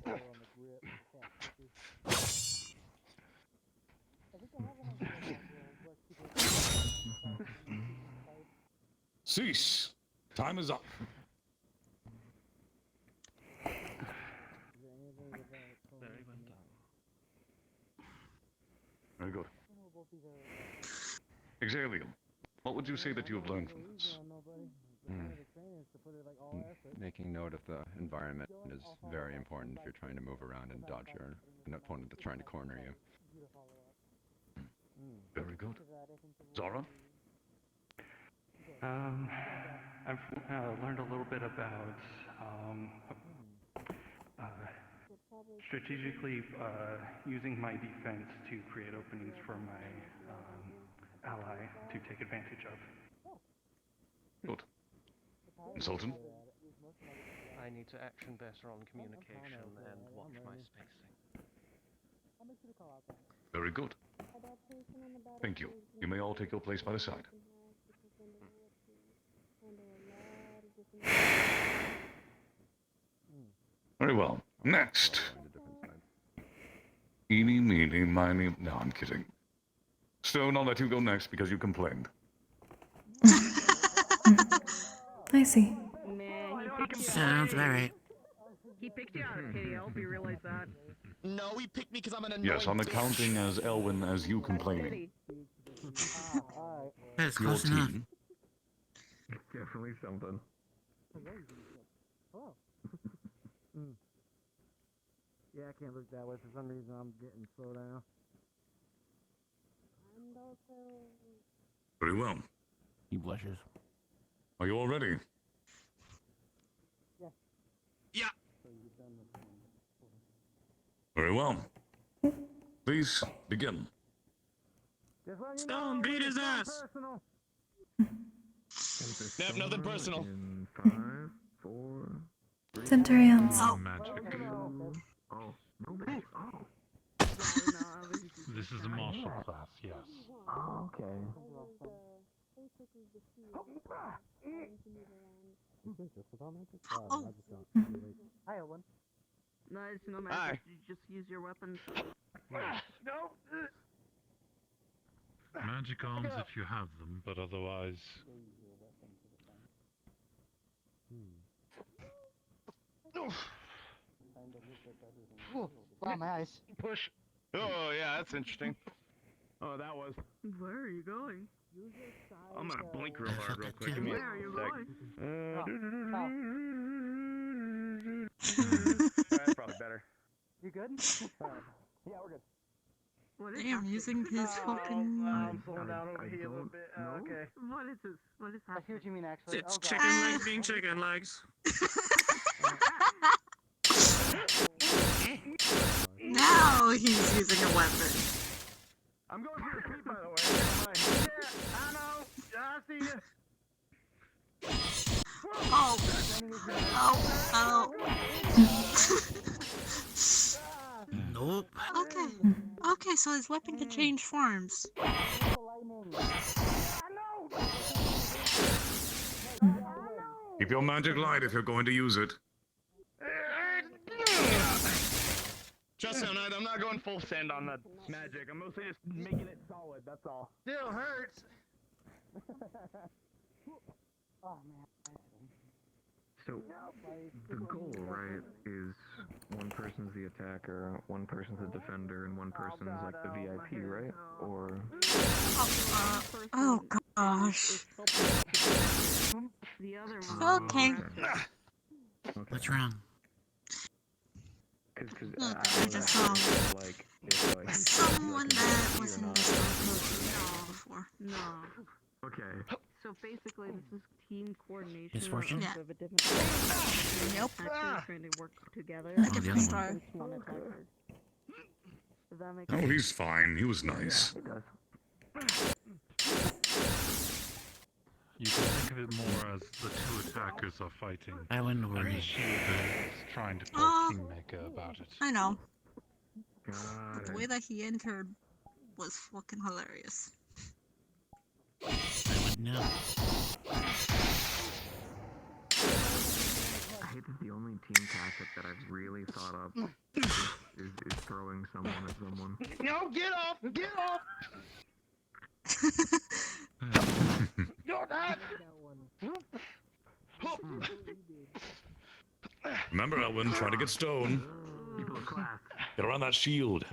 On the grip. Cease! Time is up. Very well done. Very good. Exalium, what would you say that you have learned from this? Making note of the environment is very important if you're trying to move around and dodge your an opponent that's trying to corner you. Very good. Zara? I've learned a little bit about strategically using my defense to create openings for my ally to take advantage of. Good. Sultan? I need to action better on communication and watch my spacing. Very good. Thank you. You may all take your place by the side. Very well. Next. Eeny, meeny, miny... No, I'm kidding. Stone, I'll let you go next because you complained. I see. Man, Sounds about right. He picked you out of pity. I hope you realize that. No, he picked me because I'm an annoying Yes, I'm accounting as Elwyn as you complaining. That's Your close enough. team. It's definitely something. Hello. Yeah, I can't look that way. For some reason, I'm getting slowed down. Very well. He blushes. Are you all ready? Yeah. Yeah. Very well. Please begin. Stone, beat his ass! Yep, nothing personal. In 5, 4, 3, Centurions. No magic. Oh, no magic. Oh. This is a martial class, yes. Oh, okay. Oh. Hi, Owen. No, it's no magic. You just use your weapons. No. Magic arms if you have them, but otherwise... Ooh, wow, my eyes. Push. Oh, yeah, that's interesting. Oh, that was. Where are you going? I'm gonna blink real hard real quick. Give me a Where are you sec. going? That's probably better. You good? Yeah, we're good. What is Damn, using his fucking. I'm slowing down over here a little bit. Okay. What is this? What is I see happening? what you mean, actually. It's Oh, God. chicken legs being chicken legs. Now he's using a weapon. I'm going for your feet, by the way. Never mind. Yeah, I know. I see you. Oh. Oh. Nope. Okay. Okay, so his weapon can change forms. Keep your magic light if you're going to use it. Just so night, I'm not going full send on the magic. I'm mostly just making it solid, that's all. Still hurts. Oh, man. So, the goal, right, is one person's the attacker, one person's the defender, and one person's like the VIP, right? Or... Oh gosh. The other Okay. What's wrong? Look, I just saw someone that was in this before. No. Okay. So basically, this is team coordination. Misfortune? Yeah. Of a different Nope. Actually trying to work together. A different star. One attacker. Does that make Oh, sense? he's fine. He was nice. It does. You can think of it more as the two attackers are fighting. I wouldn't And worry. the shielder is trying to play Kingmaker about it. I know. Got But the it. way that he entered was fucking hilarious. I would know. I hate that the only team tactic that I've really thought of is throwing someone at someone. No, get off! Get off! You're not! Remember, Elwin, try to get stone. People of class. Get around that shield.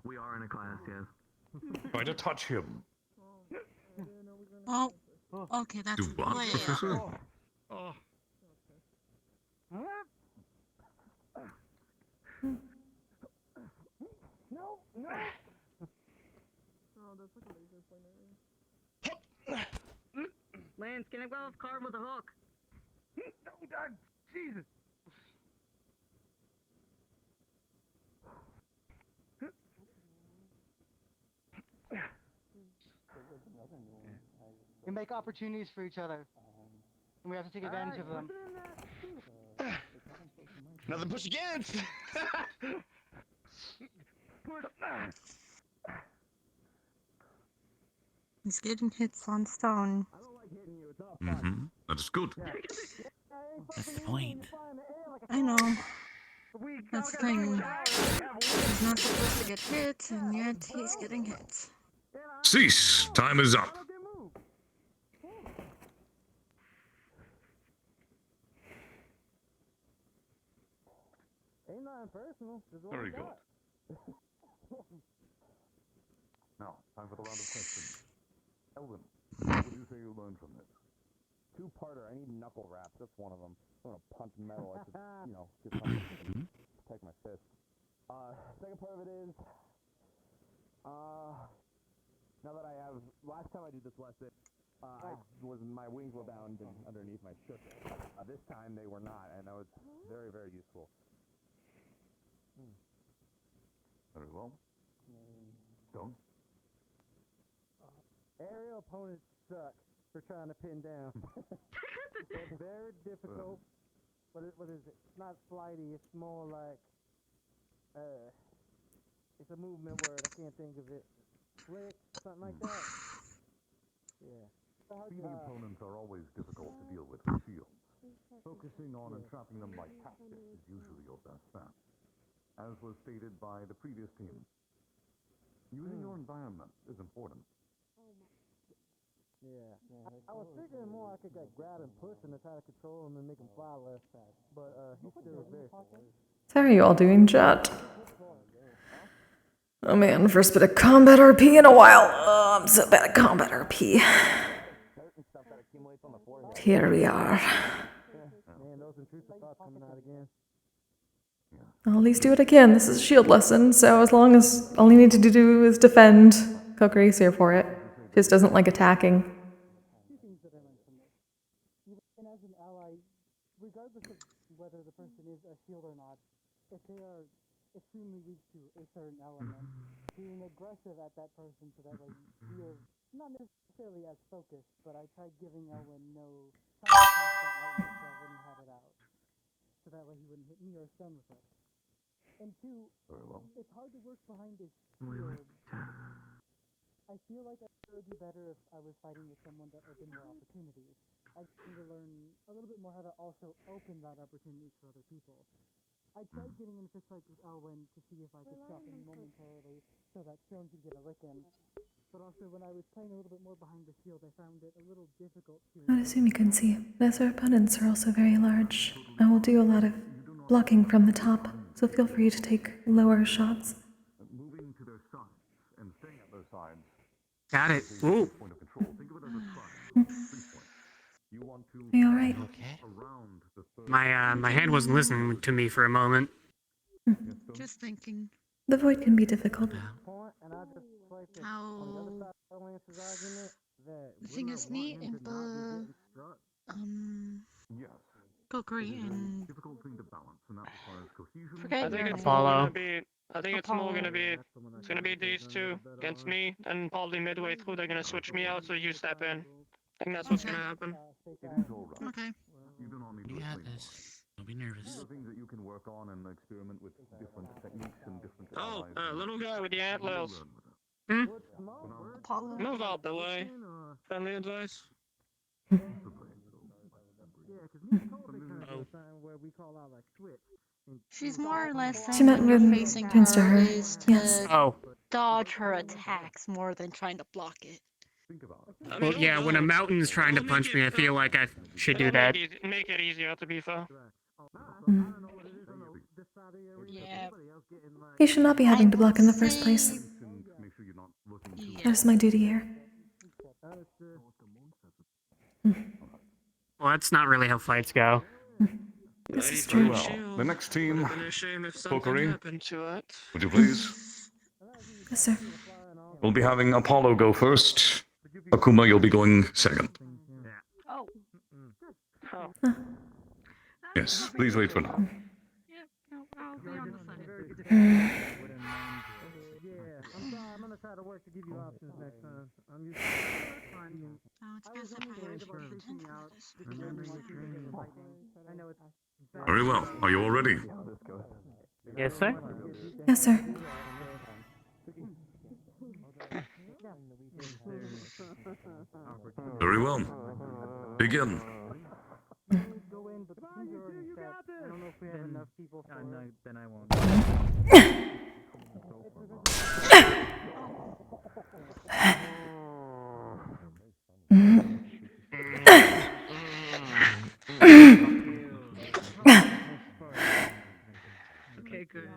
We are in a class, yes. Try to touch him. Oh. Okay, that's Do what, way Professor? Oh. No, no! Oh, that's like a laser pointer. Lance, can I go off card with a hook? No, God, Jesus! We make opportunities for each other, and we have to take advantage of them. Nothing push against! He's getting hits on stone. Mm-hmm. That is good. That's the point. I know. That's the thing. He's not supposed to get hit, and yet he's getting hit. Cease. Time is up. Ain't nothing personal. Very good. Now, time for the round of questions. Elvin, what would you say you learned from this? Two-parter. I need knuckle wraps. That's one of them. I want to punch metal. I should, get something to protect my fist. Second part of it is, now that I have, last time I did this lesson, my wings were bound underneath my shirt. This time they were not, and that was very, very useful. Very well. Stone? Aerial opponents suck for trying to pin down. They're very difficult. What is it? It's not flighty. It's more like, it's a movement word. I can't think of it. Flick, something like that. Yeah. Speedy opponents are always difficult to deal with with shields. Focusing on entrapping them by tactics is usually your best bet. As was stated by the previous team, using your environment is important. Yeah. I was figuring more I could like grab and push and to try to control him and make him fly less. But he still was very slow. So how are you all doing, chat? Oh man, first bit of combat RP in a while. Oh, I'm so bad at combat RP. Here we are. Man, those intrusive thoughts coming out again. I'll at least do what I can. This is a shield lesson, so as long as all you need to do is defend, Kokkuri's here for it. Just doesn't like attacking. Two things that I learned from this. Even as an ally, regardless of whether the person is a shield or not, if they are extremely weak to a certain element, being aggressive at that person so that way you're not necessarily as focused, but I tried giving Elwyn no time to cast that lightning so I wouldn't have it out. So that way he wouldn't hit me or stun with it. And two, it's hard to work behind this shield. I feel like I would do better if I was fighting with someone that opened more opportunities. I need to learn a little bit more how to also open that opportunity for other people. I tried getting in a fist fight with Elwyn to see if I could stop him momentarily so that Stone could get a lick in. But also when I was playing a little bit more behind the shield, I found it a little difficult to... I would assume you can see, but as our opponents are also very large, I will do a lot of blocking from the top, so feel free to take lower shots. Moving to their sides and staying at their sides. Got it. Ooh. Point of control. Think of it as a triangle. 3 points. You want to Are you alright? around the third. My hand wasn't listening to me for a moment. Just thinking. The void can be difficult. How the thing is me and Kokkuri and Difficult thing to balance, and that requires cohesion. forget your name. I think it's more gonna be these two against me, and probably midway through they're gonna switch me out, so you step in. I think that's what's gonna happen. Okay. You do not need to You got explain this. Don't be nervous. These are things that you can work on and experiment with different techniques and different Oh, allies. little guy with the antlers. Apollo. Move out the way. Friendly advice. She's more or less She saying meant when you're when facing turns to her her. is to Yes. dodge her attacks more than trying to block it. Well, yeah, when a mountain's trying to punch me, I feel like I should do that. Make it easier to be fair. Yeah. He should not be having to block in the first place. That is my duty here. Well, that's not really how fights go. This is true. Well, the next team, Kokkuri, Kokkuri, would you please? Yes, sir. We'll be having Apollo go first. Akuma, you'll be going second. Oh. Yes, please wait for now. I'll be on the side. I'm gonna try to work to give you options next time. I'm used to I know it's Very well. Are you all ready? Yes, sir. Yes, sir. Very well. Begin. go in, but the teams are already set. I don't know if we have enough people for it. Then I won't. Okay, good.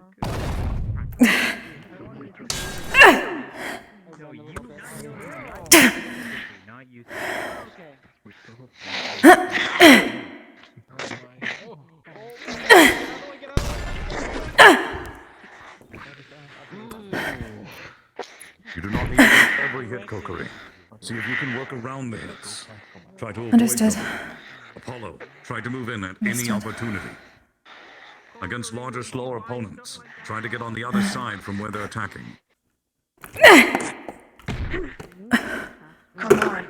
No, you not you. You do not need to hit every hit, Kokkuri. See if you can work around the hits. Try to avoid Understood. them. Apollo, try to move in at Understood. any opportunity. Against larger, slower opponents, try to get on the other side from where they're attacking. Come on.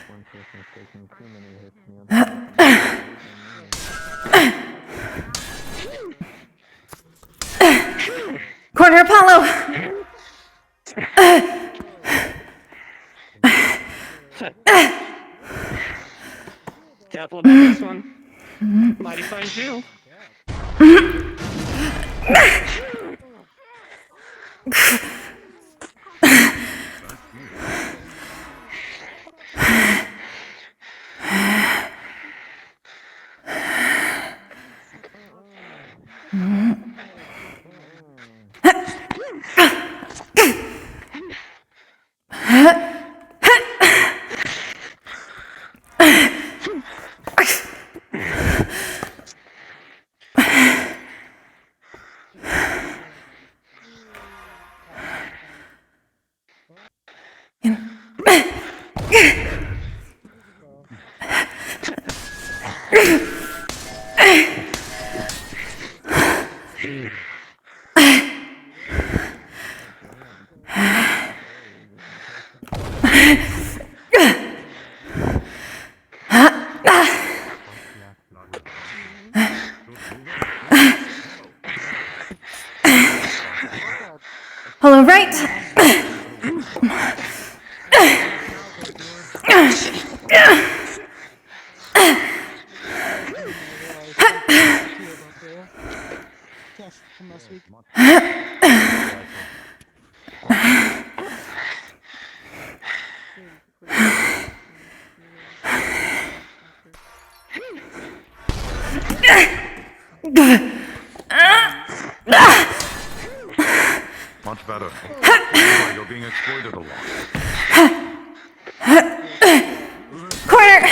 One person's taking too many hits me on Corner Apollo! Careful about this one. Mighty fine too. All right. Much better. You're being exploited a lot. Corner.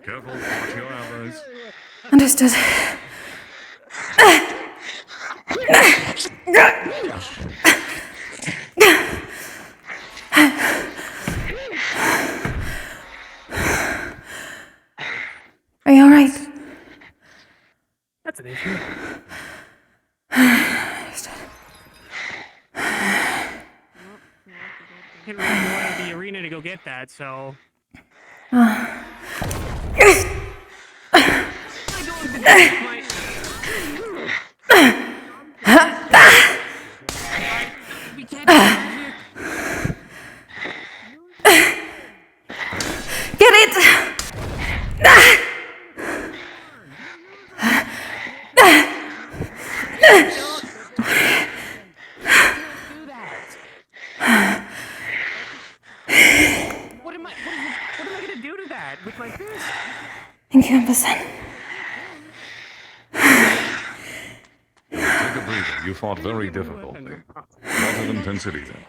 Careful, watch your elbows. Understood. Are you all right? That's an issue. Can't really go out of the arena to go get that, so. Get it! What am I gonna do to that with my fist? Thank you, Amberson. Take a breather. You fought very difficultly. Lot of intensity there.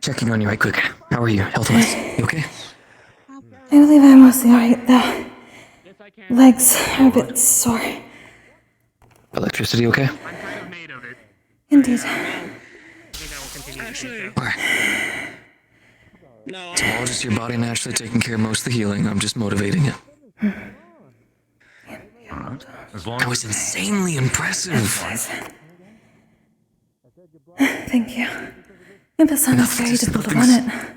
Checking on you right quick. How are you, health-wise? You okay? I believe I'm mostly alright, though. Legs are a bit sore. Electricity okay? Indeed. Actually, no. It's all just your body naturally taking care of most of the healing. I'm just motivating it. Alright. As long That was insanely impressive. Thank you. Amberson is very difficult to run it.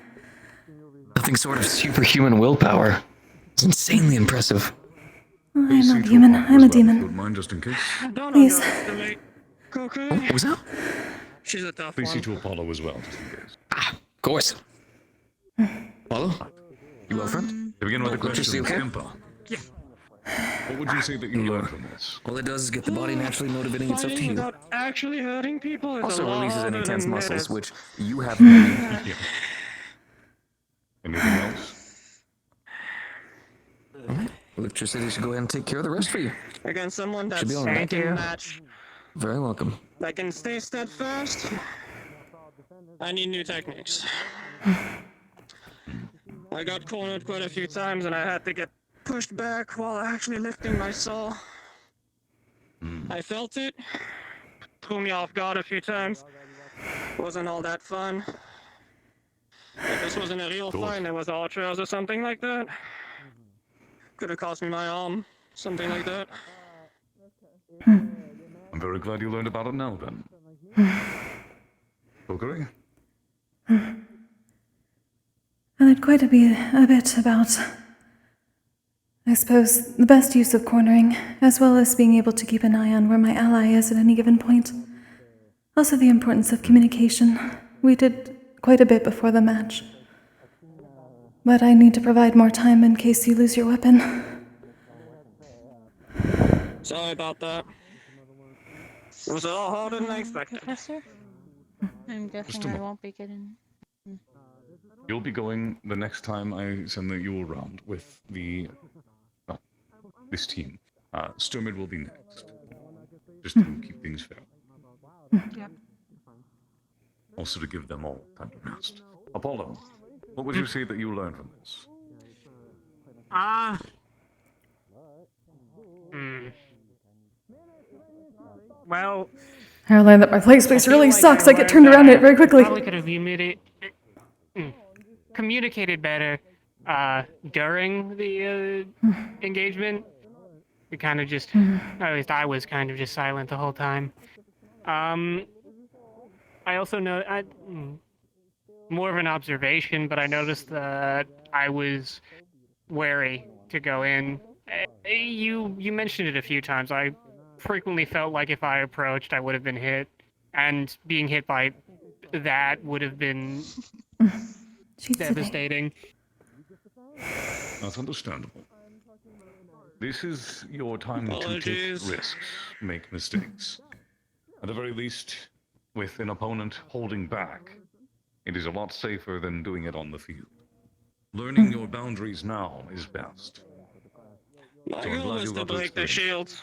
Nothing sort of superhuman willpower. It's insanely impressive. I'm not human. I'm a demon. Would mind just in case. Please. What was that? She's a tough Please see one. to Apollo as well, just in case. Of course. Apollo? You well, friend? To begin with the question, okay? Temper. Yeah. What would you say that you learned from this? All it does is get the body naturally motivating itself to Fighting heal. without actually hurting people is a Also lot releases any harder tense than muscles, this. which you have many. Anything else? Alright. Electricity should go ahead and take care of the rest for you. Against someone Should that's be all right. second match, Very welcome. that can stay steadfast, I need new techniques. I got cornered quite a few times and I had to get pushed back while actually lifting my soul. I felt it. Threw me off guard a few times. Wasn't all that fun. If this wasn't a real fight, it was ultras or something like that. Could have cost me my arm. Something like that. I'm very glad you learned about it now, then. Kokkuri? I learned quite a bit about, I suppose, the best use of cornering, as well as being able to keep an eye on where my ally is at any given point. Also the importance of communication. We did quite a bit before the match. But I need to provide more time in case you lose your weapon. Sorry about that. It was a lot harder than I expected. Professor? I'm guessing I won't be getting... You'll be going the next time I send you around with the this team. Sturmid will be next, just to keep things fair. Yep. Also to give them all time to rest. Apollo, what would you say that you learned from this? Well, I learned that my play space really sucks. I get turned around it very quickly. Probably could have communicated better during the engagement. We kind of just, at least I was kind of just silent the whole time. I also know, more of an observation, but I noticed that I was wary to go in. You mentioned it a few times. I frequently felt like if I approached, I would have been hit, and being hit by that would have been devastating. That's understandable. This is your time to take risks, make mistakes. At the very least, with an opponent holding back, it is a lot safer than doing it on the field. Learning your boundaries now is best. My goal was to break the shields.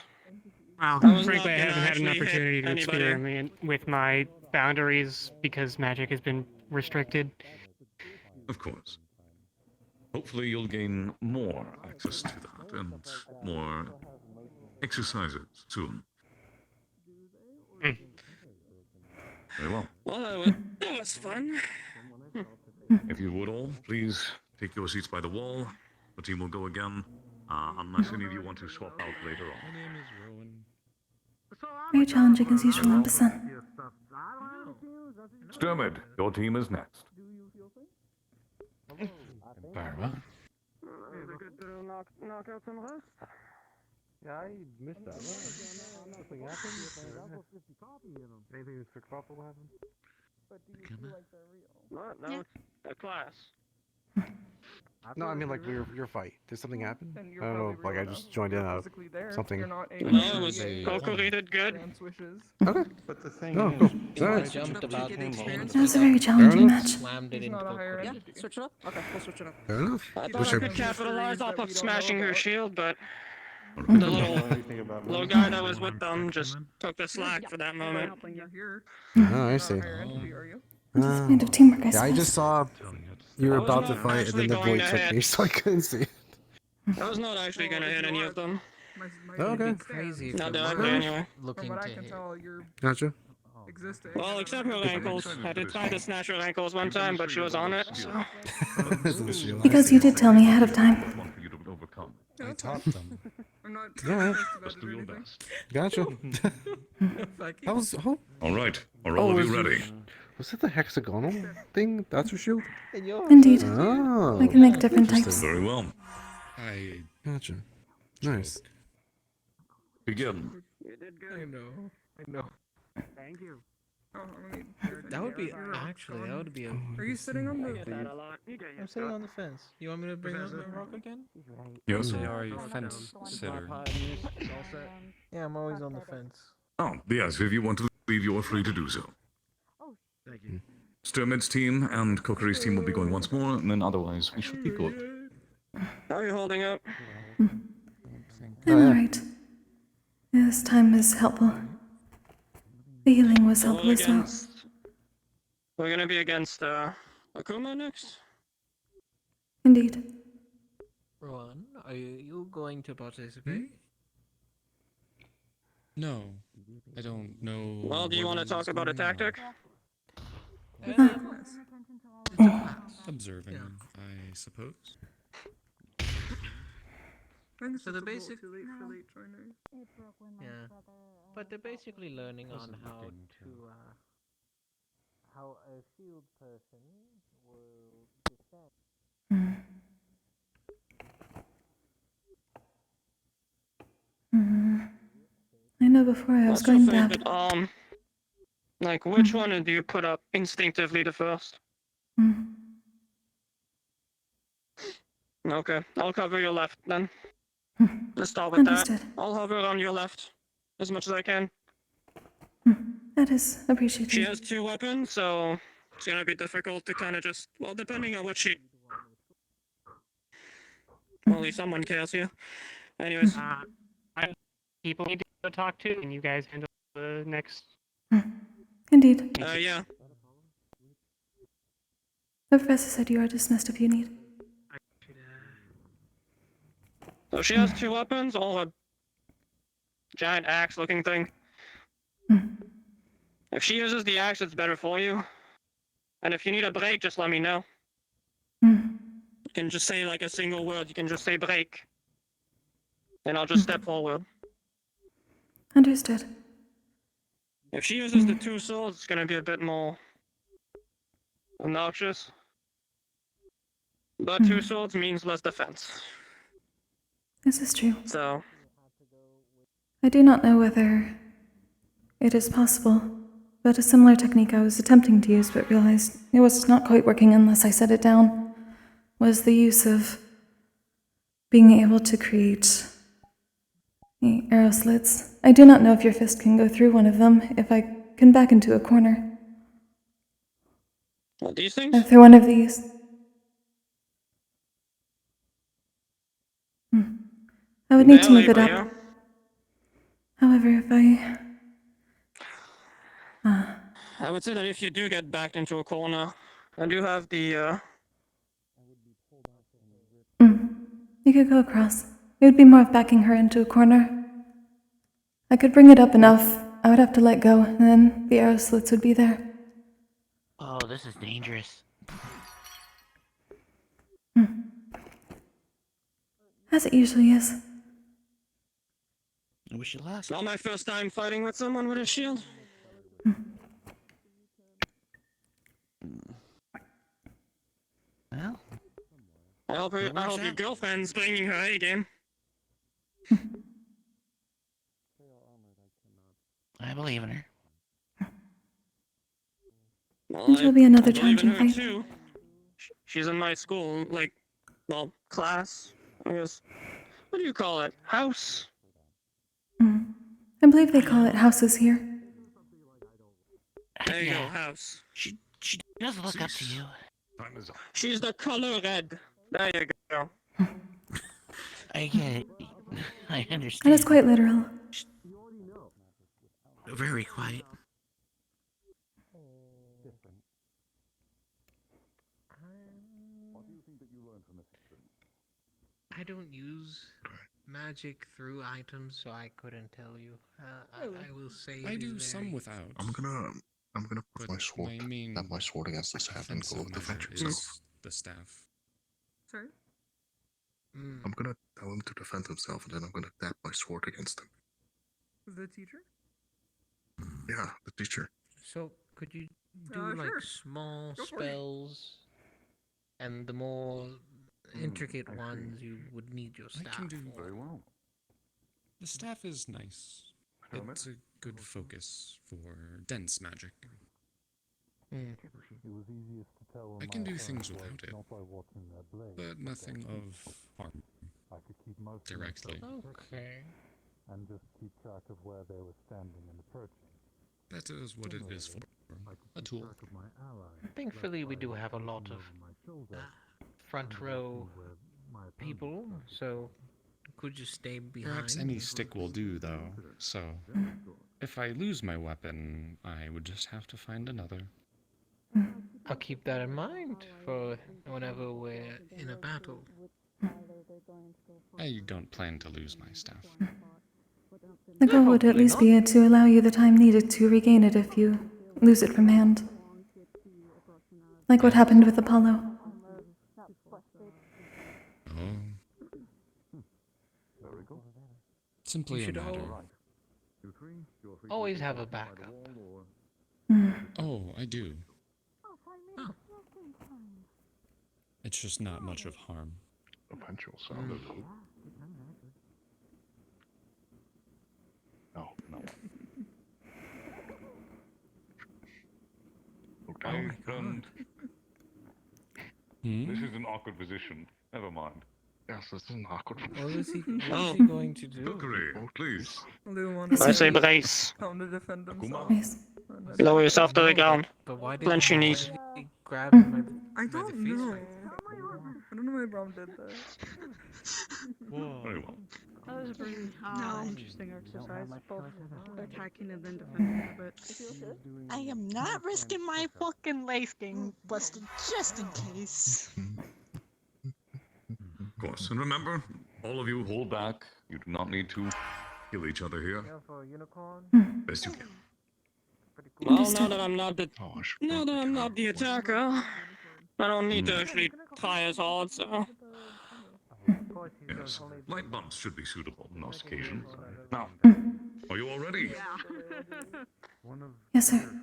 Well, frankly, I haven't had an opportunity to experiment with my boundaries because magic has been restricted. Of course. Hopefully you'll gain more access to that and more exercises soon. Very well. Well, that was fun. If you would all, please take your seats by the wall. The team will go again, unless any of you want to swap out later on. My name is Rowan. Very challenging as usual, Amberson. Sturmid, your team is next. Very well. Knock out some rest. Yeah, I missed that. Nothing happened. Anything extra crop will happen? But do you feel like they're real? No, it's a class. No, I mean like your fight. Did something happen? I don't know. Like I just joined in out of something. No, it was Kokkuri did good. Okay. But the thing is, I alright. jumped about him. That was a very challenging match. Slammed it into Kokkuri. Yeah, switch it up? Okay, we'll switch it up. Fair enough. I thought I could capitalize off of smashing her shield, but the little guy that was with them just took the slack for that moment. Oh, I see. It's a point of teamwork, I Yeah, I suppose. just saw you were about to fight, and then the void took me, so I couldn't see it. I was not actually gonna hit any of them. Okay. Crazy. Not directly, anyway. Looking to hit. Gotcha. Well, except her ankles. I did try to snatch her ankles one time, but she was on it, so. Because you did tell me ahead of time. I taught them. Yeah. Just do your best. Gotcha. That was. Oh. Alright, are all of you ready? Was it the hexagonal thing? That's your shield? Indeed. Oh. I can make different types. Very well. I Gotcha. Nice. Begin. You did good. I know. Thank you. That would be actually. That would be a. Are you sitting on the? I'm sitting on the fence. You want me to bring up my rock again? Yes. They are a fence sitter. Yeah, I'm always on the fence. Oh, yes, if you want to leave, you are free to do so. Thank you. Sturmid's team and Kokkuri's team will be going once more, and then otherwise we should be good. How are you holding up? I'm alright. This time is helpful. The healing was helpful as well. We're gonna be against Akuma next? Indeed. Rowan, are you going to participate? No, I don't know. Well, do you want to talk about a tactic? Observing, I suppose. So they're basically yeah, but they're basically learning on how to how a shield person will defend. I know before I was going to like which one do you put up instinctively the first? Okay, I'll cover your left then. Let's start with Understood. that. I'll hover on your left as much as I can. That is appreciated. She has 2 weapons, so it's gonna be difficult to kind of just, well, depending on what she... Only someone cares here. Anyways. I people need to go talk to, and you guys handle the next. Indeed. Yeah. The professor said you are dismissed if you need. So she has 2 weapons, all a giant axe-looking thing. If she uses the axe, it's better for you. And if you need a break, just let me know. You can just say like a single word. You can just say break. And I'll just step forward. Understood. If she uses the 2 swords, it's gonna be a bit more obnoxious. But 2 swords means less defense. This is true. So... I do not know whether it is possible, but a similar technique I was attempting to use but realized it was not quite working unless I set it down, was the use of being able to create arrow slits. I do not know if your fist can go through one of them if I can back into a corner. What, these things? Through one of these. I would need to move it up. Yeah. However, if I would say that if you do get backed into a corner, I do have the, You could go across. It would be more of backing her into a corner. I could bring it up enough. I would have to let go, and then the arrow slits would be there. Oh, this is dangerous. As it usually is. I wish you luck. It's not my first time fighting with someone with a shield. Well, I hope your girlfriend's bringing her A game. I believe in her. Well, It will be another I believe in challenging her fight. too. She's in my school, like, well, class, I guess. What do you call it? House? I believe they call it houses here. There you go, house. She does look up to you. She's the color red. There you go. I get it. I And understand. it's quite literal. Very quiet. I don't use magic through items, so I couldn't tell you. I will say I it do is some very- without. I'm gonna put my sword, tap my sword against the staff and go defend himself. The staff. Sorry? I'm gonna tell him to defend himself, and then I'm gonna tap my sword against him. The teacher? Yeah, the teacher. So, could you do like Sure. small Go for it. spells, and the more intricate ones you would need your I staff can do for? very well. The staff is nice. It's a good focus for dense magic. It was easiest to tell I can do things without it, not by watching their blade, but nothing of harm I could keep most of directly. myself Okay. and just keep track of where they were standing and approaching. That is what it is for. A tool. Thankfully, we do have a lot of front row people, so could you stay behind? Perhaps any stick will do, though. So, if I lose my weapon, I would just have to find another. I'll keep that in mind for whenever we're in a battle. I don't plan to lose my staff. The goal would at least be to allow you the time needed to regain it if you lose it from hand. Like what happened with Apollo. Oh. Simply a matter. Always have a backup. Oh, I do. It's just not much of harm. Eventual sound of hope. No. Okay, my God. This is an awkward position. Never mind. Yes, this is an awkward. What is he going to do? Kokkuri, please. I say brace. Lower yourself to the ground. But why did Clench your knees. he grab him by I the don't feet? know. I don't know why Brom did that. Very well. That was a pretty No. interesting exercise, both attacking and then defending, but I am not risking my fucking life getting busted just in case. Of course. And remember, all of you hold back. You do not need to kill each other here. Best you can. Well, now that I'm not the attacker, I don't need to actually try as hard, so. Yes, light bumps should be suitable on most occasions. Now, are you all ready? Yes, sir.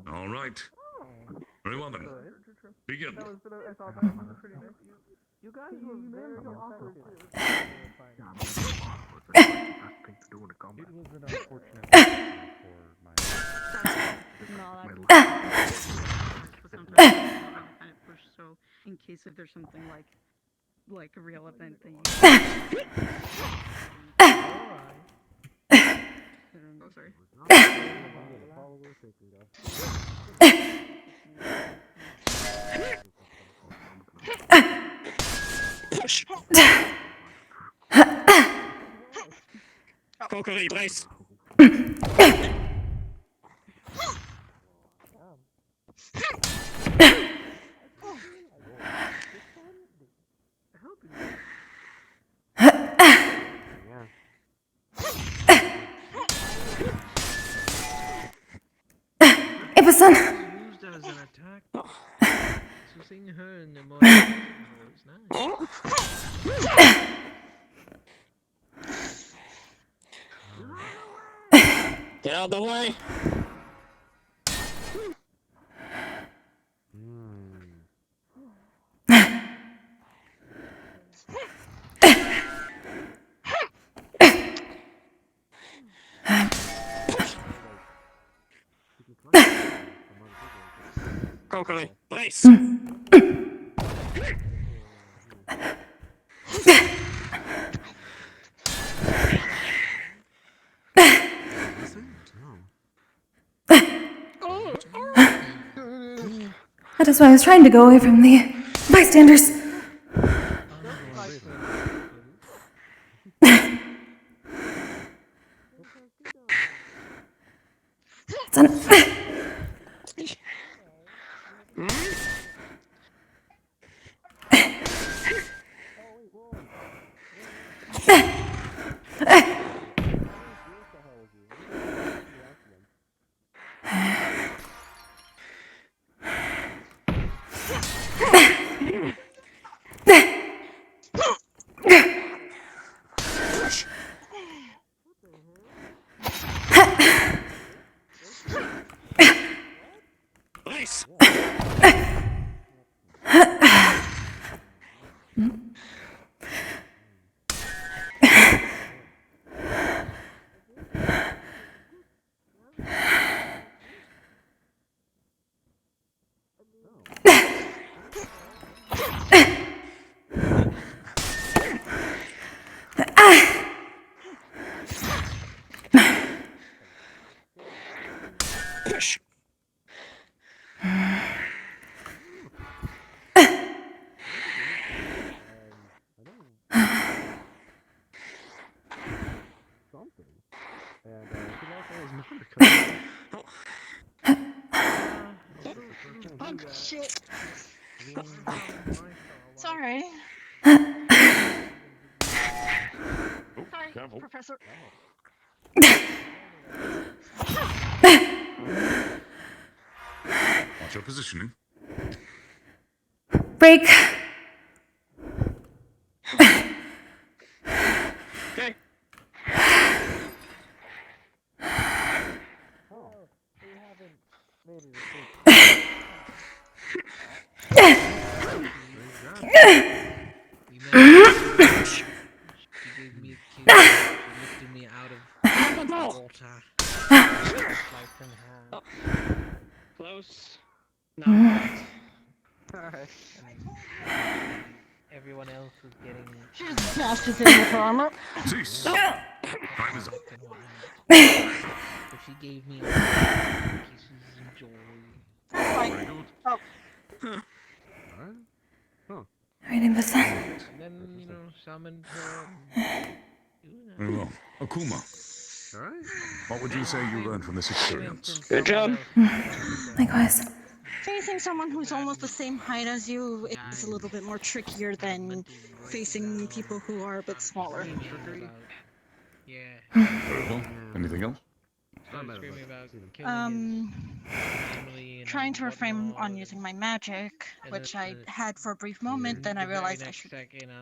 All right. Very well then. Begin. you guys were very awkward. So in case if there's something like a real event that you oh, sorry. Kokkuri, brace. Ipa-san! Used as an attack. So seeing her in the morning was nice. Get out of the way. Kokkuri, brace. That is why I was trying to go away from the bystanders. Brace. Push. Oh, shit. Sorry. Sorry, Careful. Professor. Watch your positioning. Break. Okay. She gave me a kiss. She lifted me out of the water. Life in hand. Close. Alright. everyone else was getting. She's bashes in with armor. Zeus! Time is up. and whatnot. So she gave me all the kisses and joy. Very good. Oh. Alright. Huh. Reading this then. And then, you know, summoned her. Very well. Akuma, Alright. what would you say you learned from this experience? Good job. Likewise. Facing someone who's almost the same height as you is a little bit more trickier than facing people who are a bit smaller. Yeah. Very well. Anything else? Screaming about killing Trying to refrain on using my magic, which I had for a brief moment, then I realized I should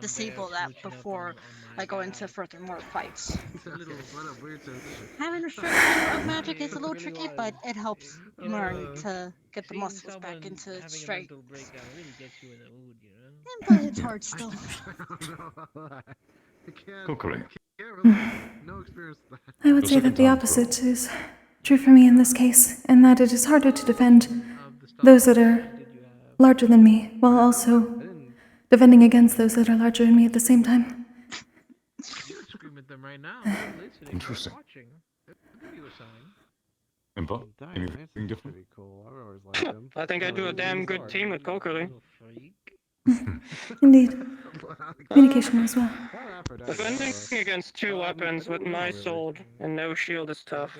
disable that before I go into further more fights. Having restriction of magic is a little tricky, but it helps learn to get the muscles back into straight. But it's hard still. Kokkuri. No experience with that. I would say that the opposite is true for me in this case, in that it is harder to defend those that are larger than me, while also defending against those that are larger than me at the same time. Scream at them right now. Interesting. Watching. I'll give you a sign. Impa, anything different? Pretty cool. I always liked him. I think I do a damn good team with Kokkuri. Indeed. Communication as well. Defending against two weapons with my sword and no shield is tough.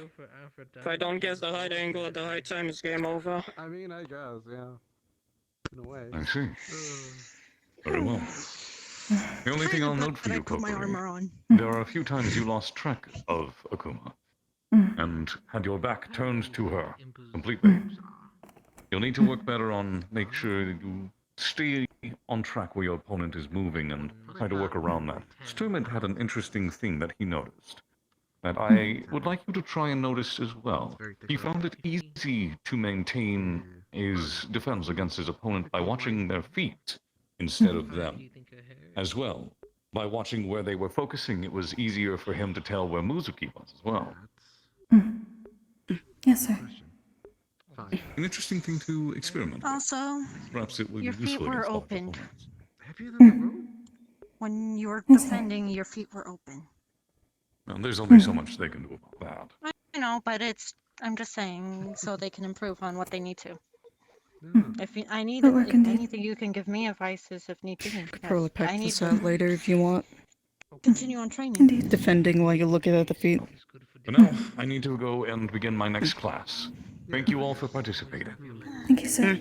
If I don't get the right angle at the right time, it's game over. I mean, I guess, yeah. In a way. I see. Very well. The only thing I'll note for you, Kokkuri, there are a few times you lost track of Akuma, and had your back turned to her completely. You'll need to work better on make sure that you stay on track where your opponent is moving and try to work around that. Sturmid had an interesting thing that he noticed that I would like you to try and notice as well. He found it easy to maintain his defense against his opponent by watching their feet instead of them. As well, by watching where they were focusing, it was easier for him to tell where Muzuki was as well. Yes, sir. An interesting thing to experiment with. Also, Perhaps it would your be feet useful were against all opened. opponents. When you were defending, your feet were open. Well, there's only so much they can do about that. I know, but I'm just saying, so they can improve on what they need to. If anything, you can give me advices if need be. Could probably I pack need this out later if you want. Continue on training. Defending while you look at the feet. For now, I need to go and begin my next class. Thank you all for participating. Thank you, sir.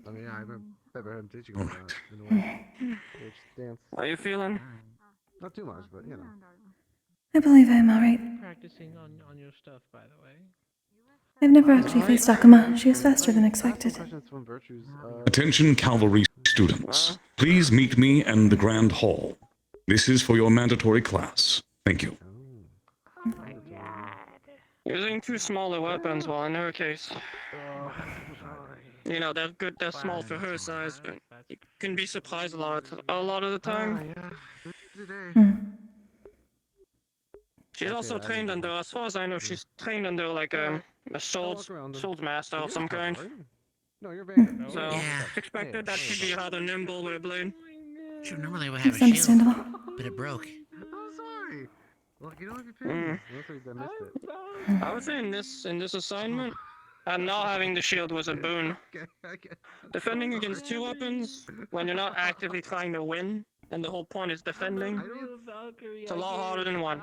I mean, yeah, I've never had him teaching him that in a way. Which dance. How you feeling? Not too much, but you know. I believe I am alright. Practicing on your stuff, by the way. I've never actually faced Akuma. She is faster than expected. Attention cavalry students. Please meet me in the Grand Hall. This is for your mandatory class. Thank you. Using two smaller weapons, well, in her case. You know, they're small for her size, but you can be surprised a lot of the time. She's also trained under, as far as I know, she's trained under like a sword master of some kind. No, you're Vader. So, expected that she'd be rather nimble with a blade. Sure, normally we have a That's shield, understandable. but it broke. I'm sorry. Well, you don't have your pin. I missed it. I would say in this assignment, not having the shield was a boon. Defending against two weapons, when you're not actively trying to win, and the whole point is defending, it's a lot harder than one.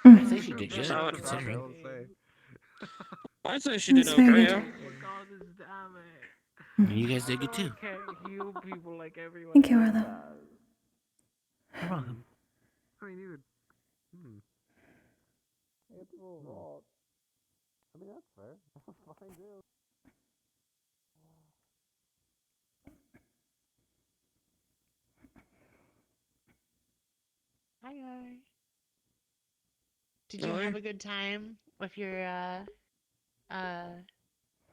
I think she did good, So, considering. I'd say she did That's very okay, good. yeah. You guys did good too. Thank you, Arlo. You're welcome. I mean, even. It's a lot. I mean, that's fair. Fine, too. Hi, guys. Did you have a good time with your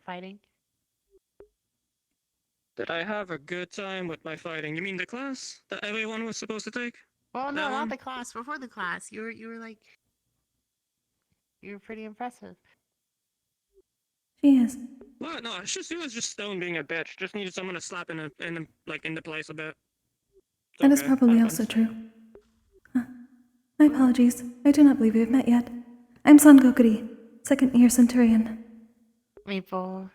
fighting? Did I have a good time with my fighting? You mean the class that everyone was supposed to take? Well, no, That not one? the class. Before the class, you were like, you were pretty impressive. She is. What? No, she was just stone being a bitch. Just needed someone to slap into place a bit. That is Okay, probably also true. My apologies. I do not believe we have met yet. I'm San Kokkuri, second year Centurion. Maple.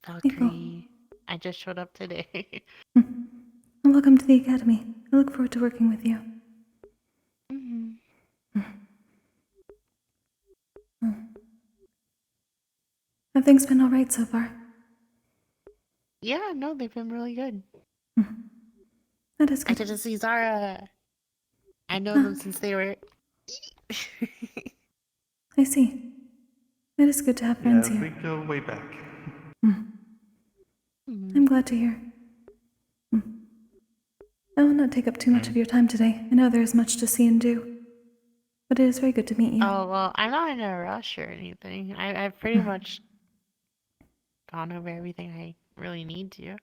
Valkyrie. I just showed up today. Welcome to the Academy. I look forward to working with you. Have things been alright so far? Yeah, no, they've been really good. That is good. I get to see Zara. I know them since they were... I see. It is good to have friends Yeah, here. we go way back. I'm glad to hear. I will not take up too much of your time today. I know there is much to see and do. But it is very good to meet you. Oh, well, I'm not in a rush or anything. I've pretty much gone over everything I really need to.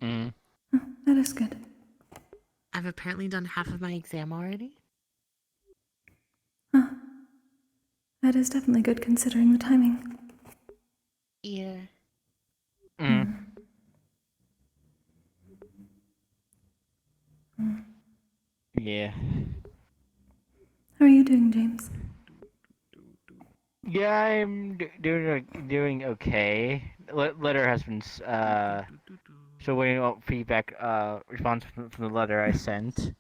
That is good. I've apparently done half of my exam already. That is definitely good considering the timing. Yeah. Yeah. How are you doing, James? Yeah, I'm doing okay. Letter has been still waiting on feedback response from the letter I sent.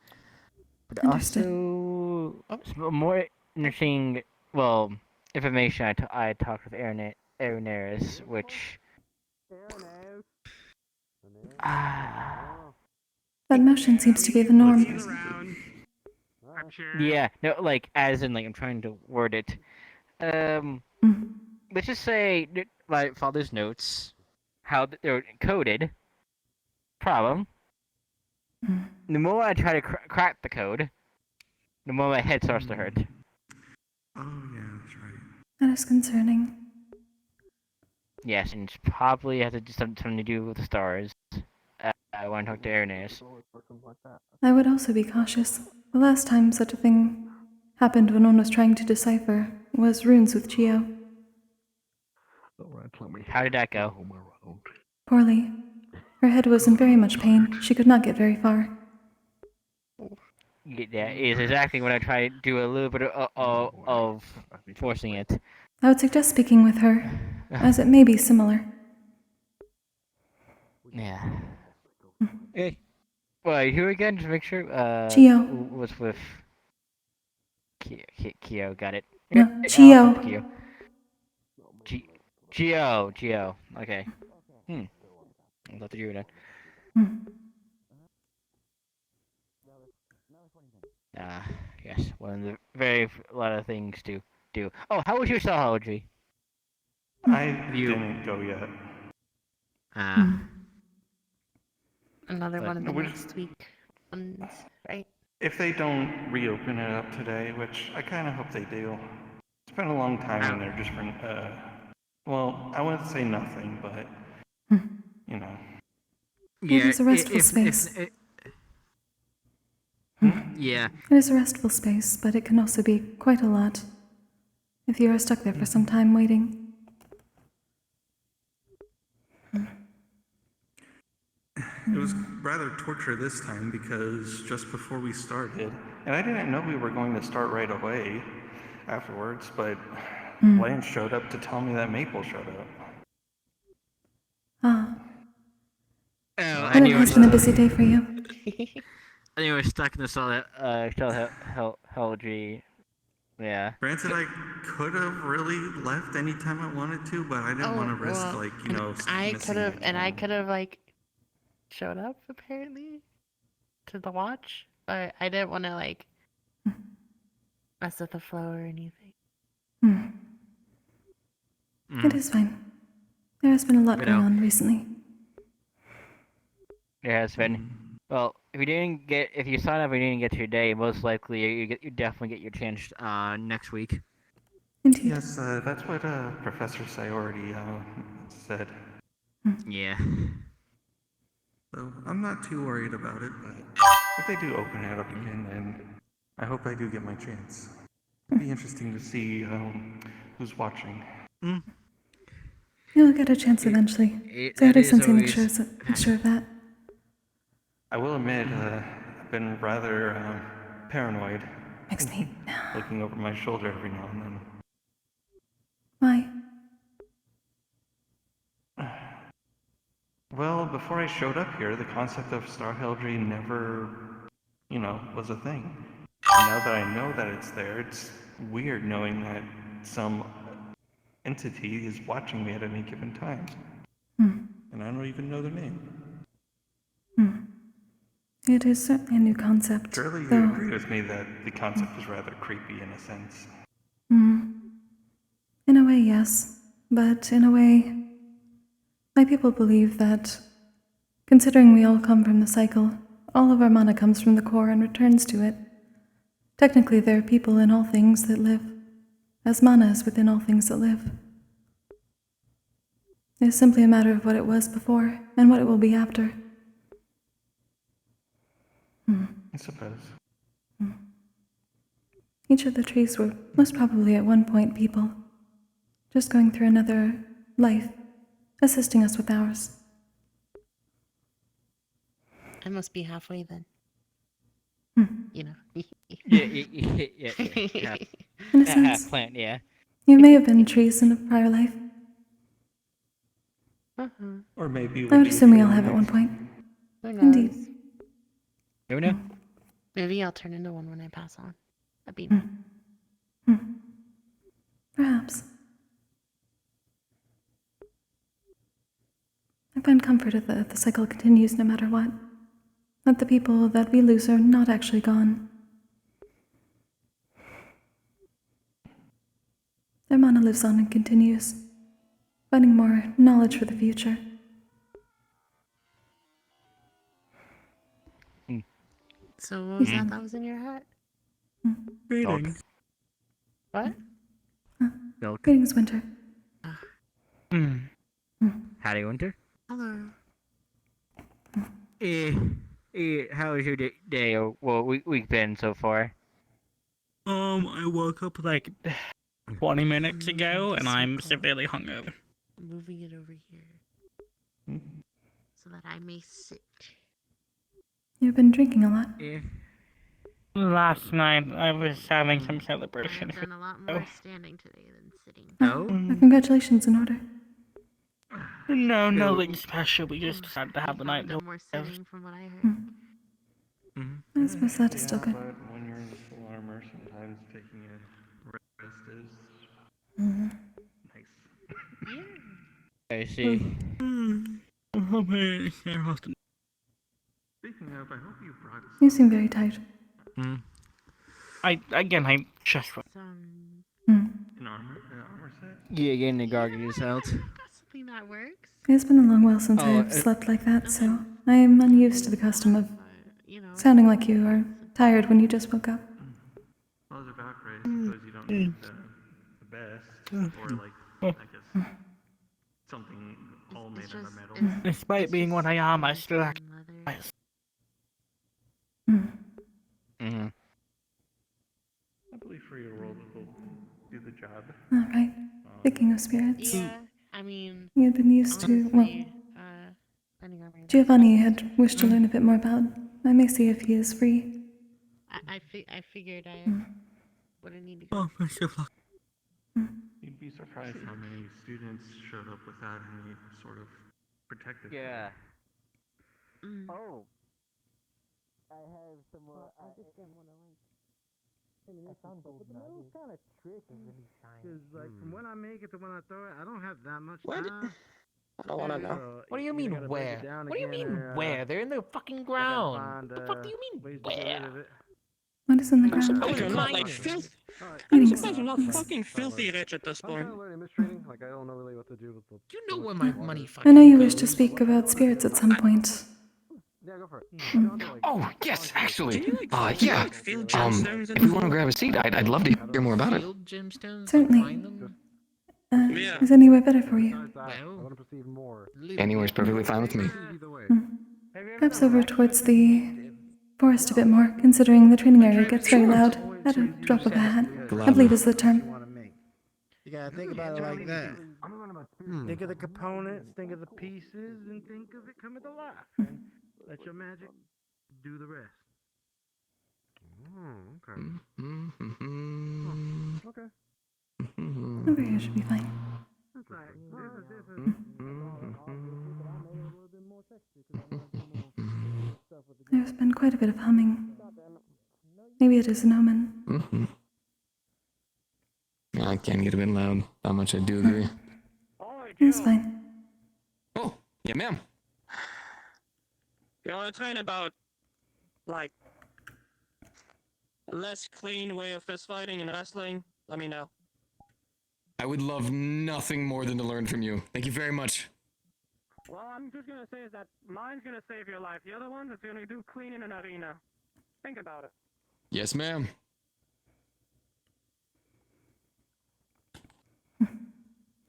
But Understood. also some more interesting information. I talked with Aaronaris, which That motion seems to be the norm. yeah, no, like as in like I'm trying to word it. Let's just say my father's notes, how they're coded. Problem. The more I try to crack the code, the more my head starts to hurt. Oh, yeah, that's right. That is concerning. Yes, and it's probably has to do something to do with the stars. I want to talk to Aaronaris. I would also be cautious. The last time such a thing happened when one was trying to decipher was runes with Geo. How did that go? Poorly. Her head was in very much pain. She could not get very far. Yeah, is exactly when I try to do a little bit of forcing it. I would suggest speaking with her, as it may be similar. Yeah. Hey. Wait, who again? Just make sure. Geo. Was with Kyo. Got it. No, Geo. Geo. Okay. I'll have to do it then. Yes. One of the a lot of things to do. Oh, how was your psychology? I didn't go yet. Another one of the We're next week ones, right? If they don't reopen it up today, which I kind of hope they do. It's been a long time in there just for, well, I wouldn't say nothing, but, you know. It is a restful space. Yeah. It is a restful space, but it can also be quite a lot if you are stuck there for some time waiting. It was rather torture this time because just before we started, and I didn't know we were going to start right away afterwards, but Lance showed up to tell me that Maple showed up. And it has been a busy day for you. Anyway, stuck in the psychology. Yeah. Granted, I could have really left anytime I wanted to, but I didn't want to risk, I could have, showed up, apparently, to the watch, but I didn't want to, mess with the flow or anything. It is fine. There has been a lot going on recently. There has been. Well, if you sign up and you didn't get to your day, most likely you definitely get your chance next week. Indeed. Yes, that's what Professor Say already said. Yeah. So I'm not too worried about it, but if they do open it up again, then I hope I do get my chance. It'd be interesting to see who's watching. You'll get a chance eventually. So I that do is sense a always mixture of that. I will admit, I've been rather paranoid. Makes me... Looking over my shoulder every now and then. Why? Well, before I showed up here, the concept of star heraldry never, was a thing. And now that I know that it's there, it's weird knowing that some entity is watching me at any given time. And I don't even know their name. It is certainly a new concept. Surely you though... agree with me that the concept is rather creepy in a sense. In a way, yes. But in a way, my people believe that, considering we all come from the cycle, all of our mana comes from the core and returns to it. Technically, there are people in all things that live, as mana is within all things that live. It is simply a matter of what it was before and what it will be after. I suppose. Each of the trees were most probably at one point people, just going through another life, assisting us with ours. I must be halfway then. You know. Yeah. In a sense, Half plant, yeah. you may have been trees in a prior life. Or maybe I would assume we all have at one point. Who knows? Indeed. Who knows? Maybe I'll turn into one when I pass on. That'd be nice. Perhaps. I find comfort that the cycle continues no matter what. That the people that we lose are not actually gone. Their mana lives on and continues, finding more knowledge for the future. So what was that was in your hat? Greetings. What? Milk. Greetings, Winter. Howdy, Winter. Hello. How was your day or week been so far? I woke up like 20 minutes ago and I'm severely hungover. Moving it over here. So that I may sit. You've been drinking a lot. Last night I was having some celebration. I've done a lot more standing today than sitting. Congratulations in order. No, nothing special. We just had to have a night. No more sitting from what I heard. I suppose that is still good. But when you're in full armor, sometimes taking a rest is nice. I see. Speaking of, I hope you brought us. You seem very tired. I just An armor set? Yeah, getting the gargles out. Something that works. It's been a long while since I've slept like that, so I am unused to the custom of sounding like you are tired when you just woke up. Well, as a Valkyrie, I suppose you don't need the best, or like, I guess, something all made out of metal. Despite being what I am, I still act. I believe for your world will do the job. Alright. Speaking of spirits. Yeah, I mean... You had been used to, well... Giovanni had wished to learn a bit more about. I may see if he is free. I figured I wouldn't need to go. Oh, best of luck. You'd be surprised how many students showed up without any sort of protective. Yeah. Oh. I have some more. I just didn't want to like. I found those nuggets. Kind of tricky. Because like from when I make it to when I throw it, I don't have that much time. I don't want to know. What do you mean where? What do you mean where? They're in the fucking ground. What the fuck do you mean where? What is in the ground? Those are not like filth. Greetings. Those are not fucking filthy rich at this point. Like I don't know really what to do with the. You know where my money I fucking know you wish to speak about spirits at some point. Yeah, go for it. Oh, yes, actually. Yeah. If we want to grab a seat, I'd love to hear more about it. Certainly. Is anywhere better for you? I want to perceive more. Anywhere's perfectly fine with me. Perhaps over towards the forest a bit more, considering the training area gets very loud at a drop of a hat, I believe is the term. You gotta think about it like that. Think of the components, think of the pieces, and think of it coming to life. And let your magic do the rest. Okay. Okay. Over here should be fine. That's right. There's been quite a bit of humming. Maybe it is an omen. Yeah, I can get a bit loud. How much I do agree. It's fine. Oh, yeah, ma'am. You want to train about, like, a less clean way of fist fighting and wrestling? Let me know. I would love nothing more than to learn from you. Thank you very much. Well, I'm just gonna say is that mine's gonna save your life. The other one's is gonna do clean in an arena. Think about it. Yes, ma'am.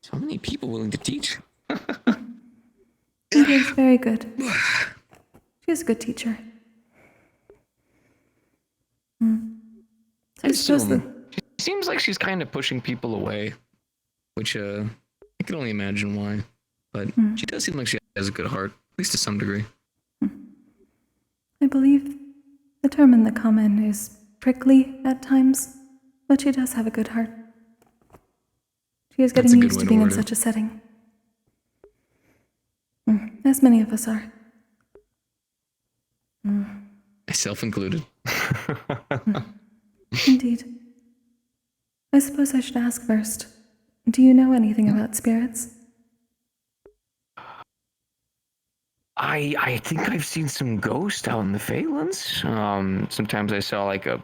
So many people willing to teach. It is very good. She's a good teacher. I assume. She seems like she's kind of pushing people away, which I can only imagine why. But she does seem like she has a good heart, at least to some degree. I believe the term in the common is prickly at times, but she does have a good heart. She is getting used to being in such a setting. As many of us are. Myself included. Indeed. I suppose I should ask first. Do you know anything about spirits? I think I've seen some ghosts out in the Phalanx. Sometimes I saw like an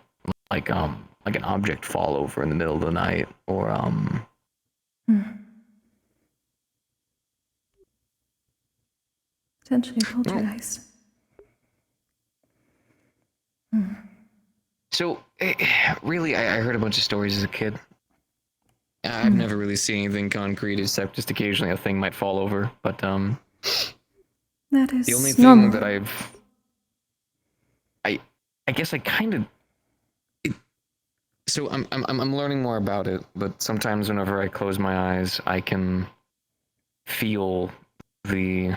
object fall over in the middle of the night, or Potentially a poltergeist. So, really, I heard a bunch of stories as a kid. I've never really seen anything concrete, except just occasionally a thing might fall over. But that is the only thing normal. that I guess I kind of. So I'm learning more about it, but sometimes whenever I close my eyes, I can feel the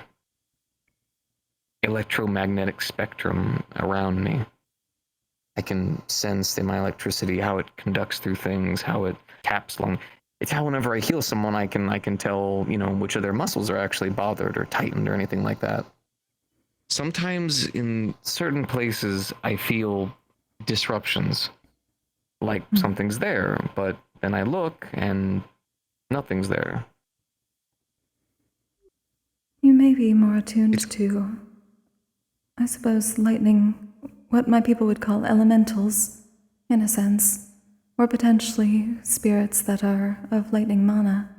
electromagnetic spectrum around me. I can sense in my electricity how it conducts through things, how it taps along. It's how whenever I heal someone, I can tell, which of their muscles are actually bothered or tightened or anything like that. Sometimes in certain places, I feel disruptions, like something's there, but then I look and nothing's there. You may be more attuned to, I suppose, lightning, what my people would call elementals, in a sense, or potentially spirits that are of lightning mana,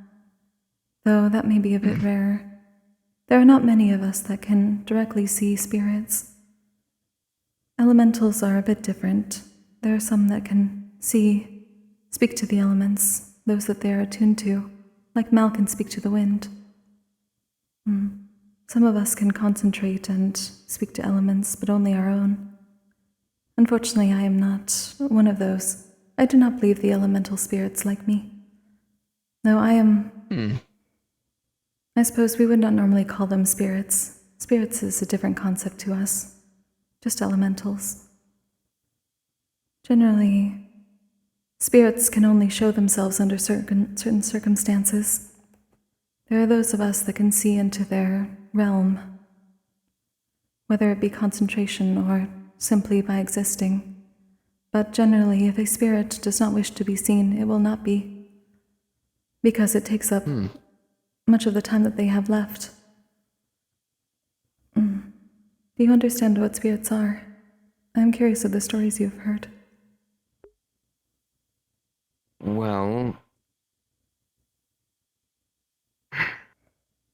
though that may be a bit rare. There are not many of us that can directly see spirits. Elementals are a bit different. There are some that can speak to the elements, those that they are attuned to, like Mal can speak to the wind. Some of us can concentrate and speak to elements, but only our own. Unfortunately, I am not one of those. I do not believe the elemental spirits like me. No, I am... I suppose we would not normally call them spirits. Spirits is a different concept to us. Just elementals. Generally, spirits can only show themselves under certain circumstances. There are those of us that can see into their realm, whether it be concentration or simply by existing. But generally, if a spirit does not wish to be seen, it will not be, because it takes up much of the time that they have left. Do you understand what spirits are? I'm curious of the stories you've heard. Well,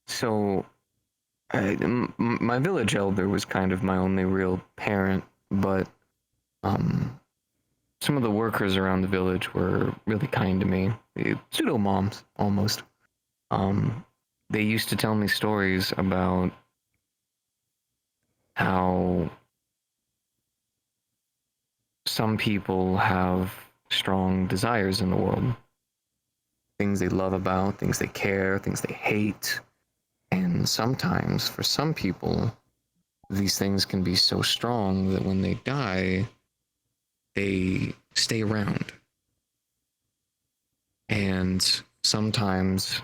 so my village elder was kind of my only real parent, but some of the workers around the village were really kind to me. Pseudo moms, almost. They used to tell me stories about how some people have strong desires in the world. things they love about, things they care, things they hate. And sometimes, for some people, these things can be so strong that when they die, they stay around. And sometimes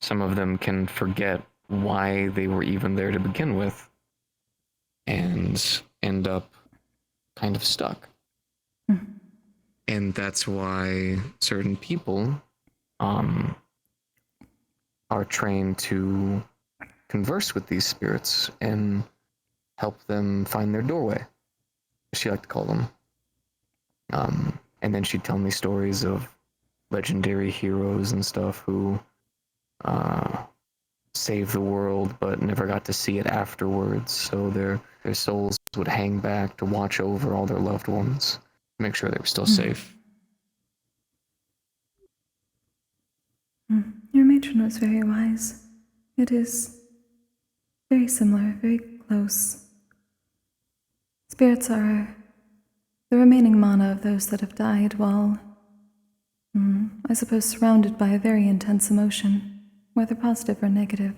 some of them can forget why they were even there to begin with and end up kind of stuck. And that's why certain people are trained to converse with these spirits and help them find their doorway, as she liked to call them. And then she'd tell me stories of legendary heroes and stuff who saved the world but never got to see it afterwards, so their souls would hang back to watch over all their loved ones, make sure they were still safe. Your matron was very wise. It is very similar, very close. Spirits are the remaining mana of those that have died while, I suppose, surrounded by a very intense emotion, whether positive or negative.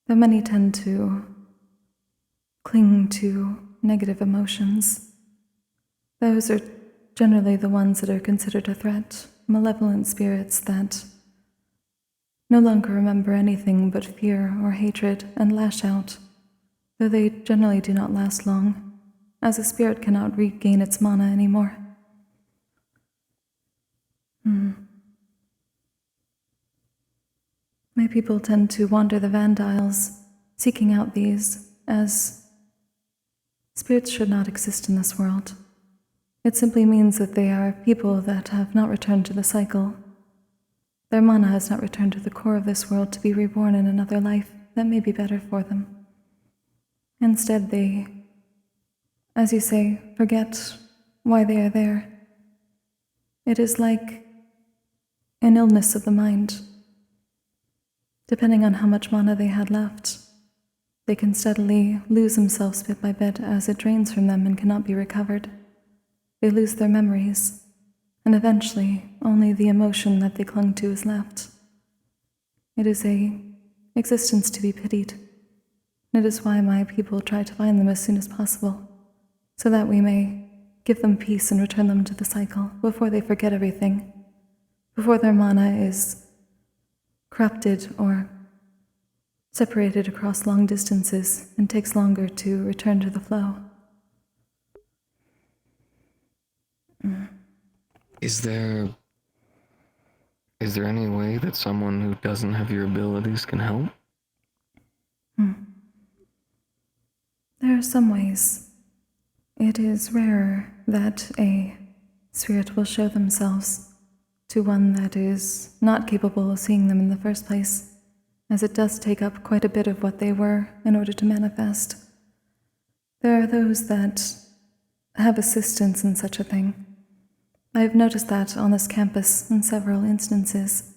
Though many tend to cling to negative emotions, those are generally the ones that are considered a threat, malevolent spirits that no longer remember anything but fear or hatred and lash out, though they generally do not last long, as a spirit cannot regain its mana anymore. My people tend to wander the Vandiles, seeking out these, as spirits should not exist in this world. It simply means that they are people that have not returned to the cycle. Their mana has not returned to the core of this world to be reborn in another life that may be better for them. Instead, they, as you say, forget why they are there. It is like an illness of the mind. Depending on how much mana they had left, they can steadily lose themselves bit by bit as it drains from them and cannot be recovered. They lose their memories, and eventually only the emotion that they clung to is left. It is an existence to be pitied. It is why my people try to find them as soon as possible, so that we may give them peace and return them to the cycle before they forget everything, before their mana is corrupted or separated across long distances and takes longer to return to the flow. Is there any way that someone who doesn't have your abilities can help? There are some ways. It is rarer that a spirit will show themselves to one that is not capable of seeing them in the first place, as it does take up quite a bit of what they were in order to manifest. There are those that have assistance in such a thing. I have noticed that on this campus in several instances.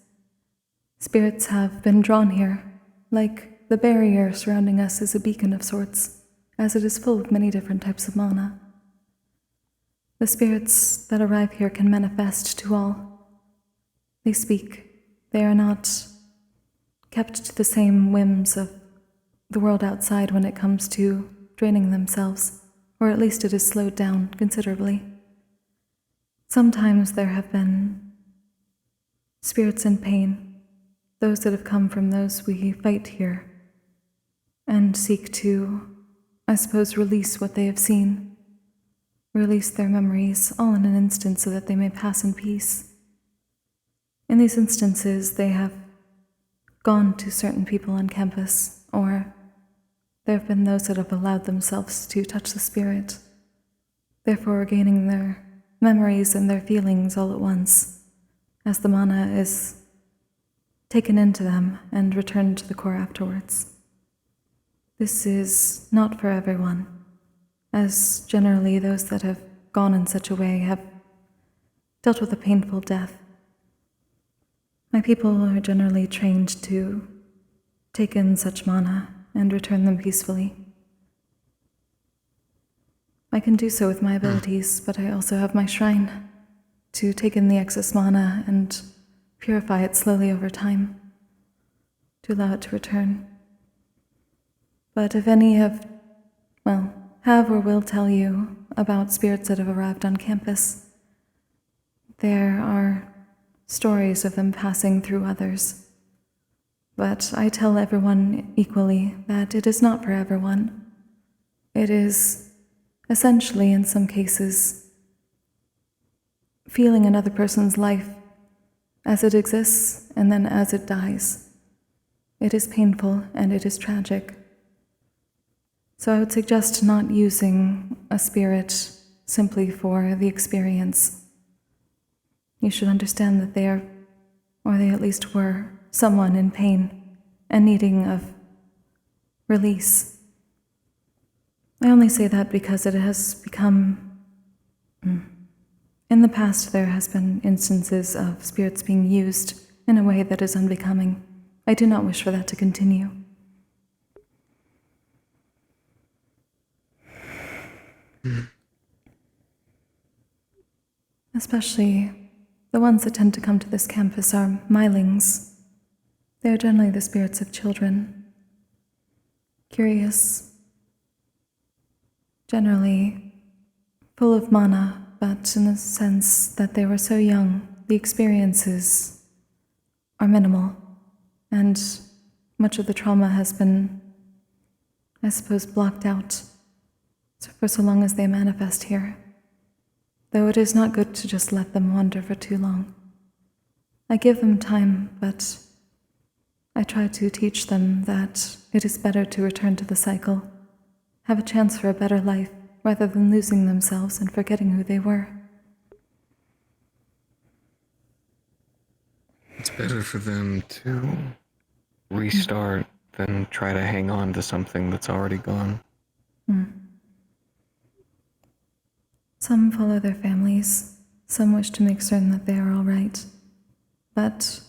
Spirits have been drawn here, like the barrier surrounding us is a beacon of sorts, as it is full of many different types of mana. The spirits that arrive here can manifest to all. They speak. They are not kept to the same whims of the world outside when it comes to draining themselves, or at least it is slowed down considerably. Sometimes there have been spirits in pain, those that have come from those we fight here, and seek to, I suppose, release what they have seen, release their memories, all in an instant so that they may pass in peace. In these instances, they have gone to certain people on campus, or there have been those that have allowed themselves to touch the spirit, therefore regaining their memories and their feelings all at once, as the mana is taken into them and returned to the core afterwards. This is not for everyone, as generally those that have gone in such a way have dealt with a painful death. My people are generally trained to take in such mana and return them peacefully. I can do so with my abilities, but I also have my shrine to take in the excess mana and purify it slowly over time, to allow it to return. But if any have or will tell you about spirits that have arrived on campus, there are stories of them passing through others. But I tell everyone equally that it is not for everyone. It is essentially, in some cases, feeling another person's life as it exists and then as it dies. It is painful and it is tragic. So I would suggest not using a spirit simply for the experience. You should understand that they are, or they at least were, someone in pain and needing of release. I only say that because it has become... In the past, there has been instances of spirits being used in a way that is unbecoming. I do not wish for that to continue. Especially the ones that tend to come to this campus are mylings. They are generally the spirits of children. Curious. Generally full of mana, but in the sense that they were so young, the experiences are minimal, and much of the trauma has been, I suppose, blocked out for so long as they manifest here. Though it is not good to just let them wander for too long. I give them time, but I try to teach them that it is better to return to the cycle, have a chance for a better life, rather than losing themselves and forgetting who they were. It's better for them to restart than try to hang on to something that's already gone. Some follow their families, some wish to make certain that they are all right, but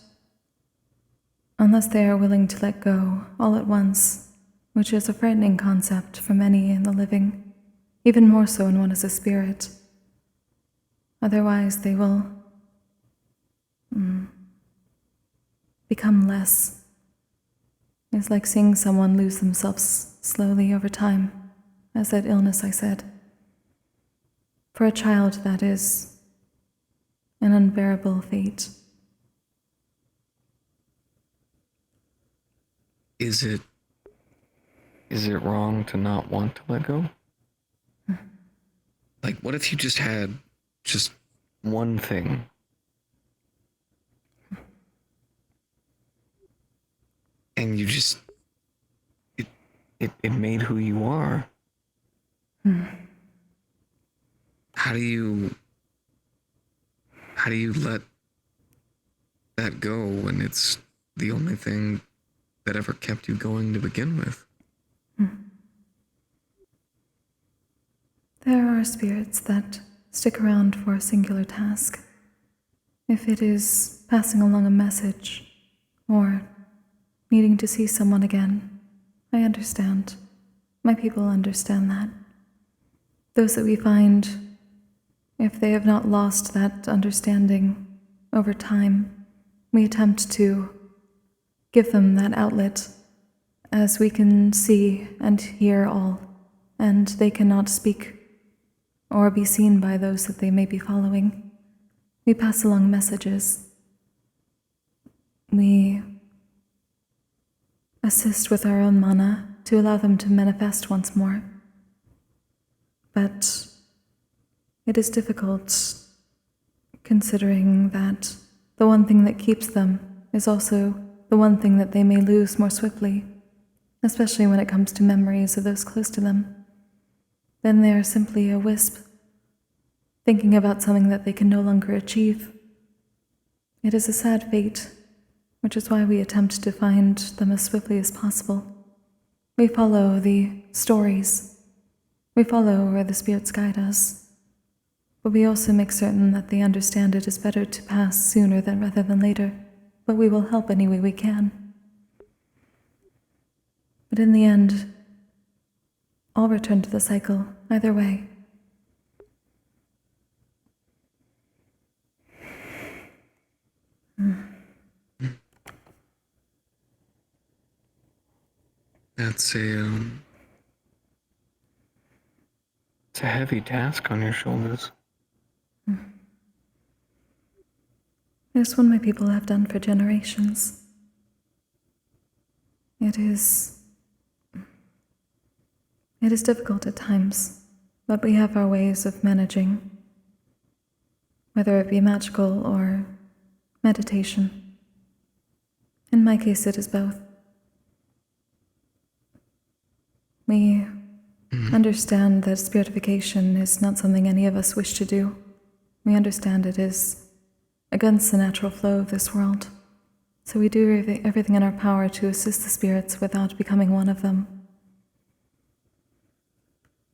unless they are willing to let go all at once, which is a frightening concept for many in the living, even more so when one is a spirit. Otherwise, they will become less. It's like seeing someone lose themselves slowly over time, as that illness I said. For a child, that is an unbearable fate. Is it wrong to not want to let go? Like, what if you just had just one thing? And you just... It made who you are. How do you let that go when it's the only thing that ever kept you going to begin with? There are spirits that stick around for a singular task. If it is passing along a message or needing to see someone again, I understand. My people understand that. Those that we find, if they have not lost that understanding over time, we attempt to give them that outlet, as we can see and hear all, and they cannot speak or be seen by those that they may be following. We pass along messages. We assist with our own mana to allow them to manifest once more. But it is difficult, considering that the one thing that keeps them is also the one thing that they may lose more swiftly, especially when it comes to memories of those close to them. Then they are simply a wisp, thinking about something that they can no longer achieve. It is a sad fate, which is why we attempt to find them as swiftly as possible. We follow the stories. We follow where the spirits guide us. But we also make certain that they understand it is better to pass sooner rather than later, but we will help any way we can. But in the end, all return to the cycle, either way. It's a heavy task on your shoulders. It's one my people have done for generations. It is difficult at times, but we have our ways of managing, whether it be magical or meditation. In my case, it is both. We understand that spiritification is not something any of us wish to do. We understand it is against the natural flow of this world. So we do everything in our power to assist the spirits without becoming one of them.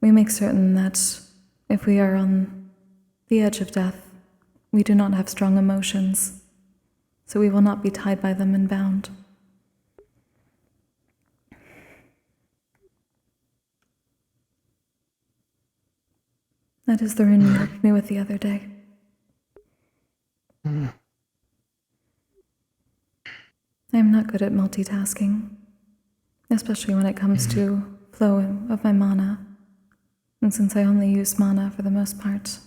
We make certain that if we are on the edge of death, we do not have strong emotions, so we will not be tied by them and bound. That is the rune you helped me with the other day. I am not good at multitasking, especially when it comes to flow of my mana. And since I only use mana for the most part,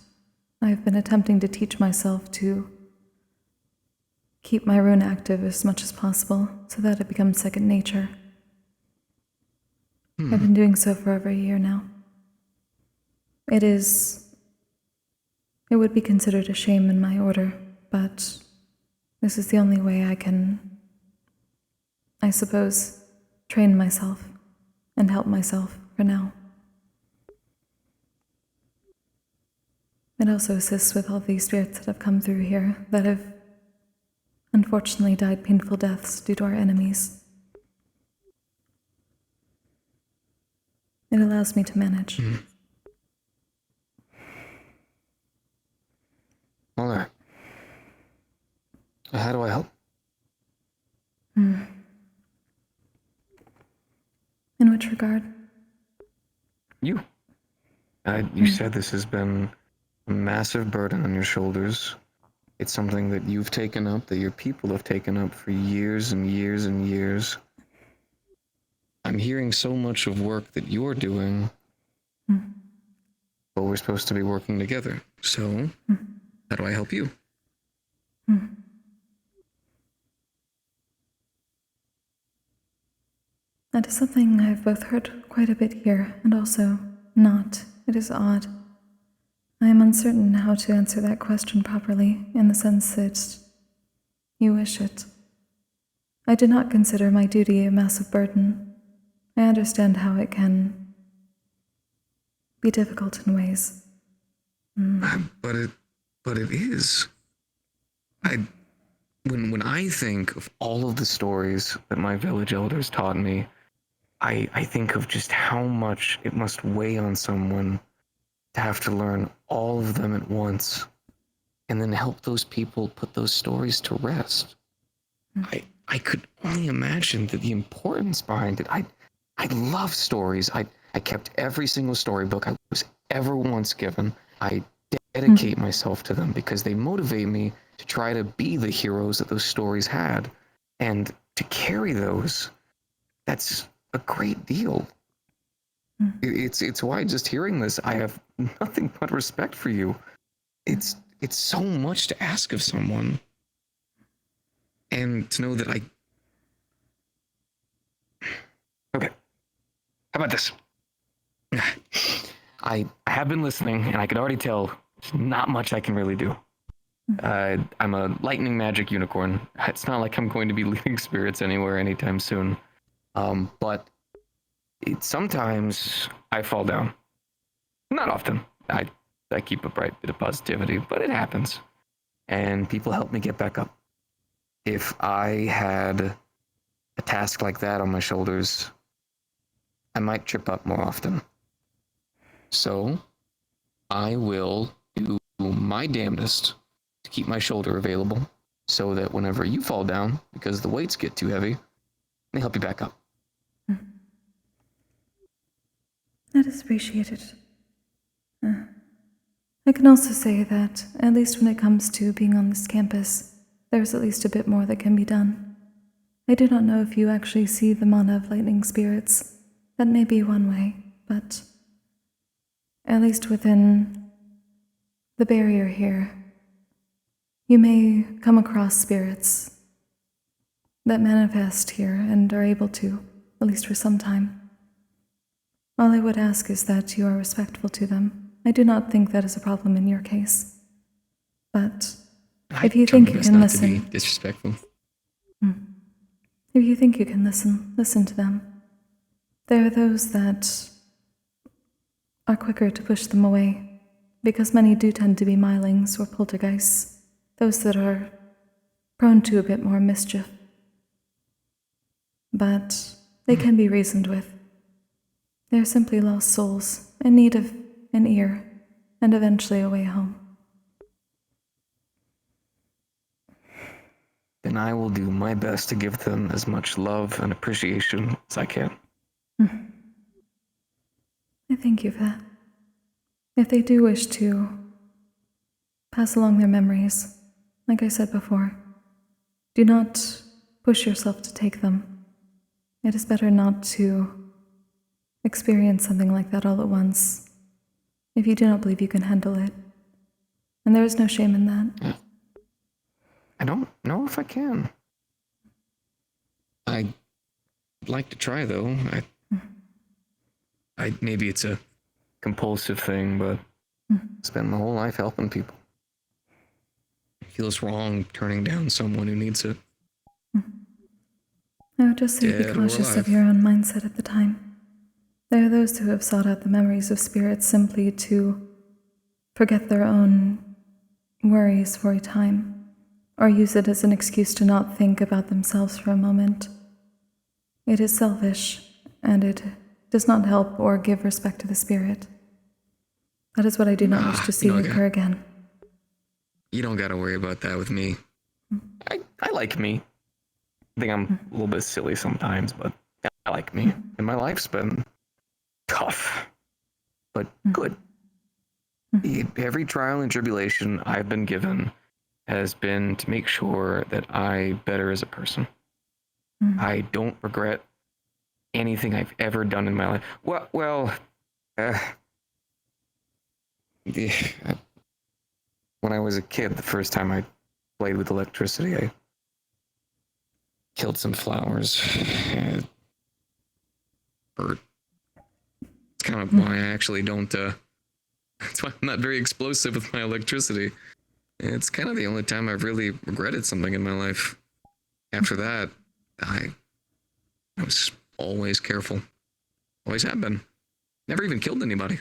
I have been attempting to teach myself to keep my rune active as much as possible so that it becomes second nature. I've been doing so for over a year now. It would be considered a shame in my order, but this is the only way I can, I suppose, train myself and help myself for now. It also assists with all these spirits that have come through here that have unfortunately died painful deaths due to our enemies. It allows me to manage. Well, how do I help? In which regard? You. You said this has been a massive burden on your shoulders. It's something that you've taken up, that your people have taken up for years and years and years. I'm hearing so much of work that you're doing, but we're supposed to be working together. So, how do I help you? That is something I've both heard quite a bit here and also not. It is odd. I am uncertain how to answer that question properly in the sense that you wish it. I do not consider my duty a massive burden. I understand how it can be difficult in ways. But it is. When I think of all of the stories that my village elders taught me, I think of just how much it must weigh on someone to have to learn all of them at once and then help those people put those stories to rest. I could only imagine the importance behind it. I love stories. I kept every single storybook I was ever once given. I dedicate myself to them because they motivate me to try to be the heroes that those stories had. And to carry those, that's a great deal. It's why just hearing this, I have nothing but respect for you. It's so much to ask of someone. And to know that Okay. How about this? I have been listening, and I could already tell there's not much I can really do. I'm a lightning magic unicorn. It's not like I'm going to be leading spirits anywhere anytime soon. But sometimes I fall down. Not often. I keep a bright bit of positivity, but it happens. And people help me get back up. If I had a task like that on my shoulders, I might trip up more often. So, I will do my damnedest to keep my shoulder available so that whenever you fall down, because the weights get too heavy, they help you back up. That is appreciated. I can also say that, at least when it comes to being on this campus, there's at least a bit more that can be done. I do not know if you actually see the mana of lightning spirits, that may be one way, but at least within the barrier here, you may come across spirits that manifest here and are able to, at least for some time. All I would ask is that you are respectful to them. I do not think that is a problem in your case. But if you think you can listen... Not to be disrespectful. If you think you can listen to them. There are those that are quicker to push them away, because many do tend to be milings or poltergeists, those that are prone to a bit more mischief. But they can be reasoned with. They are simply lost souls in need of an ear and eventually a way home. Then I will do my best to give them as much love and appreciation as I can. I thank you for that. If they do wish to pass along their memories, like I said before, do not push yourself to take them. It is better not to experience something like that all at once if you do not believe you can handle it. And there is no shame in that. I don't know if I can. I'd like to try, though. Maybe it's a compulsive thing, but I spend my whole life helping people. It feels wrong turning down someone who needs it. I would just say be cautious of your own mindset at the time. There are those who have sought out the memories of spirits simply to forget their own worries for a time, or use it as an excuse to not think about themselves for a moment. It is selfish, and it does not help or give respect to the spirit. That is what I do not wish to see occur again. You don't gotta worry about that with me. I like me. I think I'm a little bit silly sometimes, but I like me. And my life's been tough, but good. Every trial and tribulation I've been given has been to make sure that I better as a person. I don't regret anything I've ever done in my life. When I was a kid, the first time I played with electricity, I killed some flowers. It hurt. It's kind of why I actually don't, that's why I'm not very explosive with my electricity. It's kind of the only time I've really regretted something in my life. After that, I was always careful. Always have been. Never even killed anybody.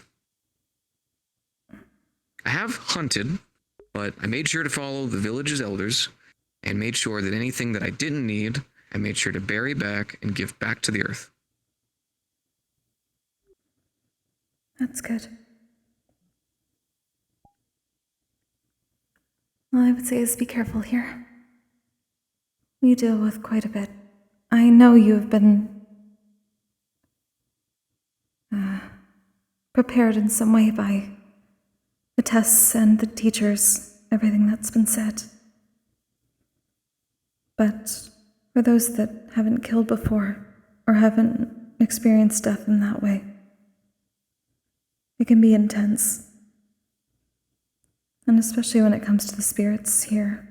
I have hunted, but I made sure to follow the village's elders and made sure that anything that I didn't need, I made sure to bury back and give back to the earth. That's good. All I would say is be careful here. We deal with quite a bit. I know you have been prepared in some way by the tests and the teachers, everything that's been said. But for those that haven't killed before or haven't experienced death in that way, it can be intense. And especially when it comes to the spirits here.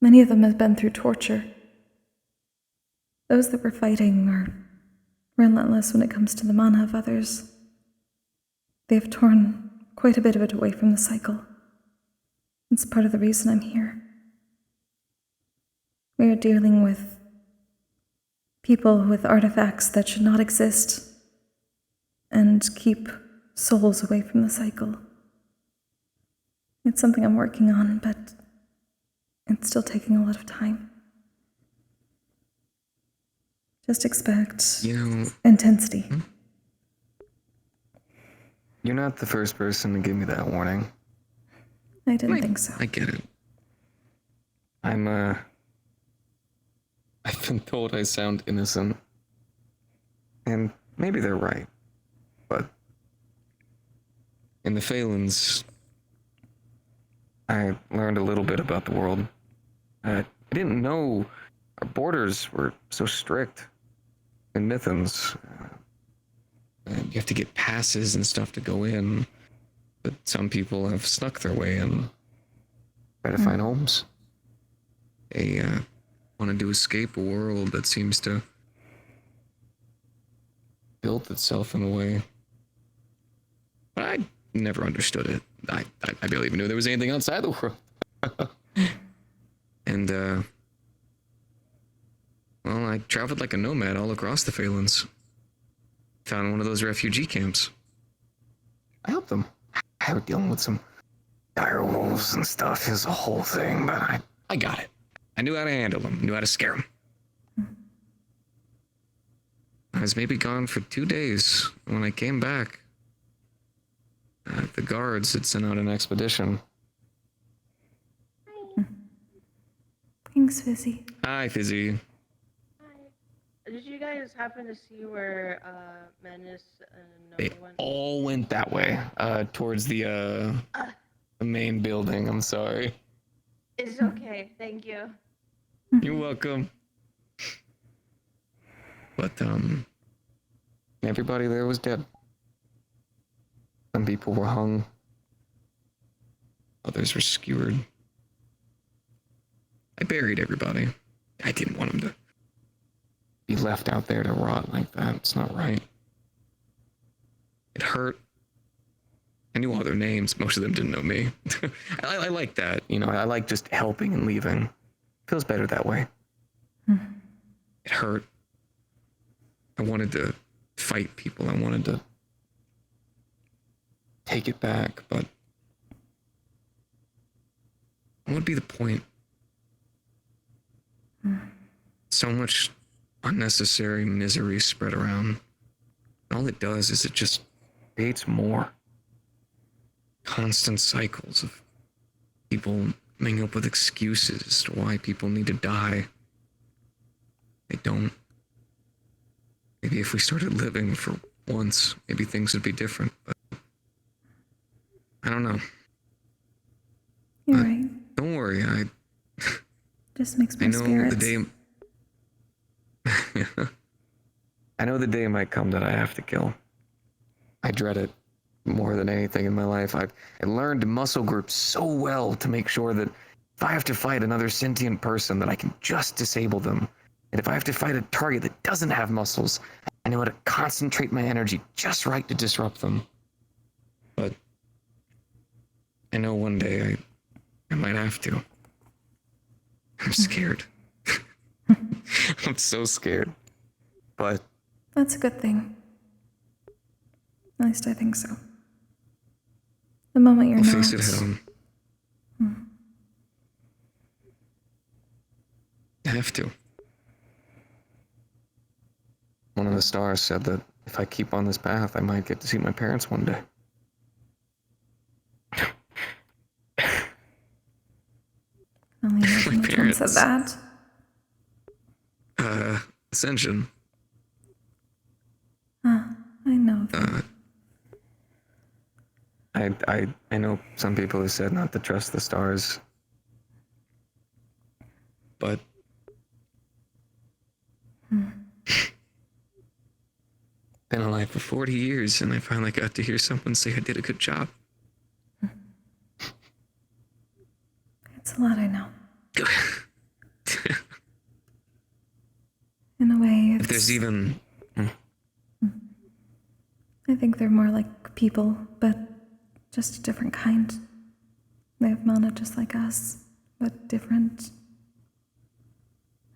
Many of them have been through torture. Those that were fighting are relentless when it comes to the mana of others. They've torn quite a bit of it away from the cycle. It's part of the reason I'm here. We are dealing with people with artifacts that should not exist and keep souls away from the cycle. It's something I'm working on, but it's still taking a lot of time. Just expect intensity. You're not the first person to give me that warning. I didn't think so. I get it. I've been told I sound innocent. And maybe they're right. But in the Phalans, I learned a little bit about the world. I didn't know our borders were so strict. in Mithens. You have to get passes and stuff to go in, but some people have snuck their way in. Try to find homes. They wanted to escape a world that seems to build itself in a way. But I never understood it. I barely even knew there was anything outside the world. And, well, I traveled like a nomad all across the Phalanx. Found one of those refugee camps. I helped them. I was dealing with some dire wolves and stuff. It was a whole thing, but I got it. I knew how to handle them, knew how to scare them. I was maybe gone for 2 days. When I came back, the guards had sent out an expedition. Thanks, Fizzy. Hi, Fizzy. Did you guys happen to see where Menace and They all went that way, towards the main building. I'm sorry. It's okay, thank you. You're welcome. But, everybody there was dead. Some people were hung. Others were skewered. I buried everybody. I didn't want them to be left out there to rot like that. It's not right. It hurt. I knew all their names. Most of them didn't know me. I like that. You know, I like just helping and leaving. Feels better that way. It hurt. I wanted to fight people. I wanted to take it back, but what would be the point? So much unnecessary misery spread around. All it does is it just creates more constant cycles of people coming up with excuses as to why people need to die. They don't. Maybe if we started living for once, maybe things would be different, but I don't know. You're right. Don't worry, Just makes my I know spirits. the day. I know the day might come that I have to kill. I dread it more than anything in my life. I learned muscle groups so well to make sure that if I have to fight another sentient person, that I can just disable them. And if I have to fight a target that doesn't have muscles, I know how to concentrate my energy just right to disrupt them. But I know one day I might have to. I'm scared. I'm so scared. But That's a good thing. At least I think so. The moment you're I'll not. face it head on. I have to. One of the stars said that if I keep on this path, I might get to see my parents one day. Only imagine which one said that. Ascension. I know. I know some people have said not to trust the stars. But been alive for 40 years and I finally got to hear someone say I did a good job. It's a lot, I know. In a way, If there's even... I think they're more like people, but just a different kind. They have mana just like us, but different.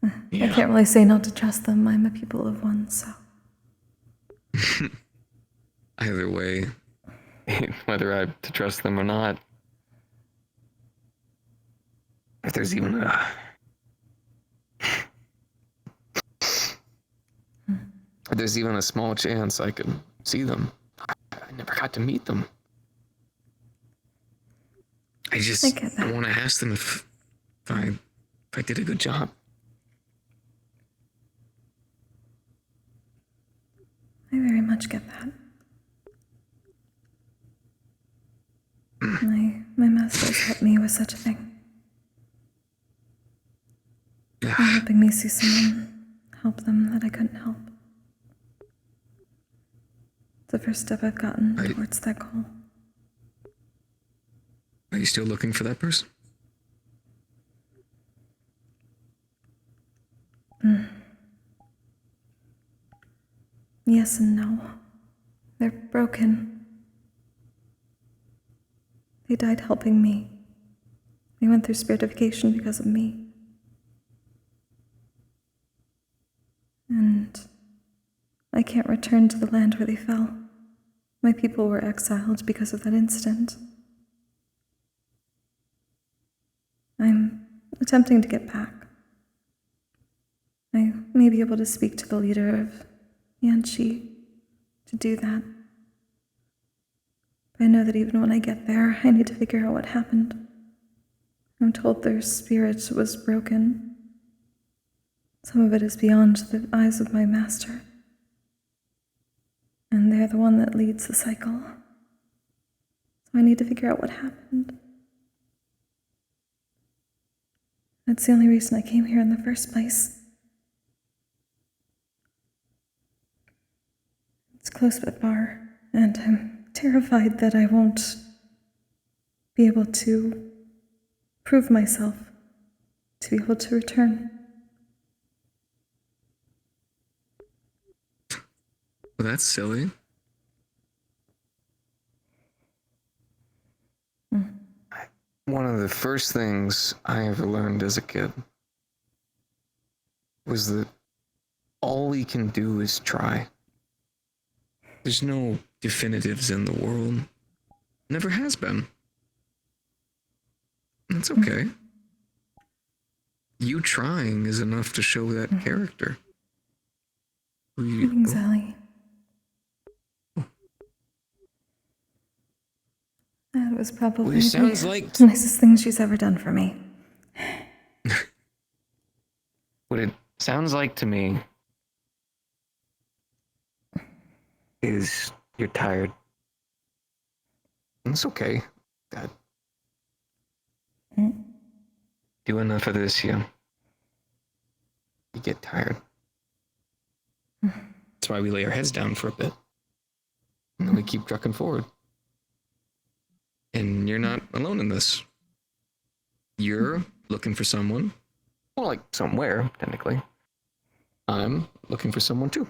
I can't really say not to trust them. I'm a people of one, so. Either way, whether I have to trust them or not, if there's even a small chance I could see them, I never got to meet them. I want to ask them if I did a good job. I very much get that. My masters helped me with such a thing. By helping me see someone help them that I couldn't help. It's the first step I've gotten towards that goal. Are you still looking for that person? Yes and no. They're broken. They died helping me. They went through spiritification because of me. And I can't return to the land where they fell. My people were exiled because of that incident. I'm attempting to get back. I may be able to speak to the leader of Yanchi to do that. But I know that even when I get there, I need to figure out what happened. I'm told their spirit was broken. Some of it is beyond the eyes of my master. And they're the one that leads the cycle. So I need to figure out what happened. That's the only reason I came here in the first place. It's close but far, and I'm terrified that I won't be able to prove myself, to be able to return. Well, that's silly. One of the first things I ever learned as a kid was that all we can do is try. There's no definitives in the world. Never has been. That's okay. You trying is enough to show that character. Thanks, Allie. That was probably the nicest thing she's ever done for me. What it sounds like to me is you're tired. And it's okay. God. Do enough of this, you get tired. That's why we lay our heads down for a bit. And then we keep trucking forward. And you're not alone in this. You're looking for someone. Well, like somewhere, technically. I'm looking for someone too.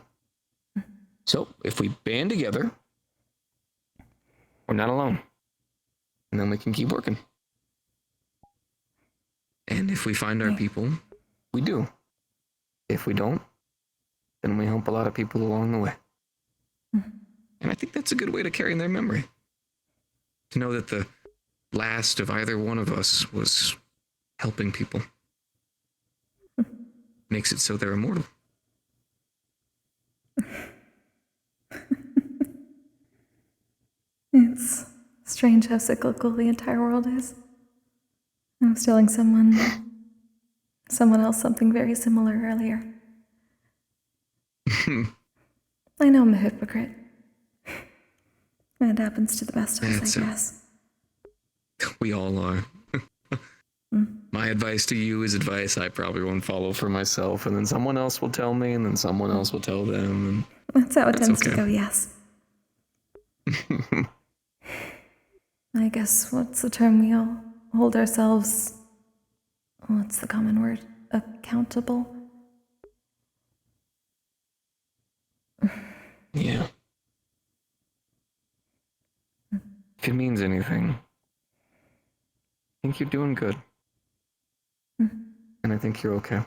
So if we band together, we're not alone. And then we can keep working. And if we find our people, we do. If we don't, then we help a lot of people along the way. And I think that's a good way to carry in their memory. To know that the last of either one of us was helping people. Makes it so they're immortal. It's strange how cyclical the entire world is. I was telling someone else something very similar earlier. I know I'm a hypocrite. It happens to the best of us, I guess. We all are. My advice to you is advice I probably won't follow for myself, and then someone else will tell me, and then someone else will tell them. And That's how it tends to go, yes. I guess, what's the term we all hold ourselves, what's the common word, accountable? Yeah. If it means anything, I think you're doing good. And I think you're okay.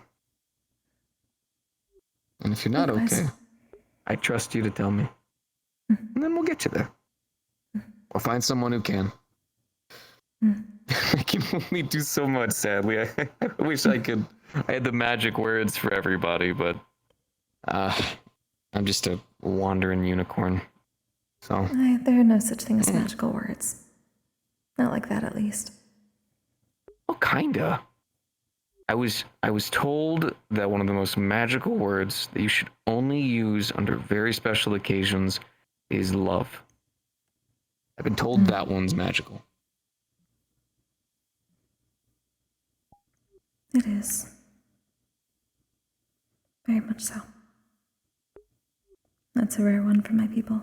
And if you're not okay, I trust you to tell me. And then we'll get you there. Or find someone who can. I can only do so much, sadly. I wish I had the magic words for everybody, but I'm just a wandering unicorn. So There are no such thing as magical words. Not like that, at least. well, kinda. I was told that one of the most magical words that you should only use under very special occasions is love. I've been told that one's magical. It is. Very much so. That's a rare one for my people.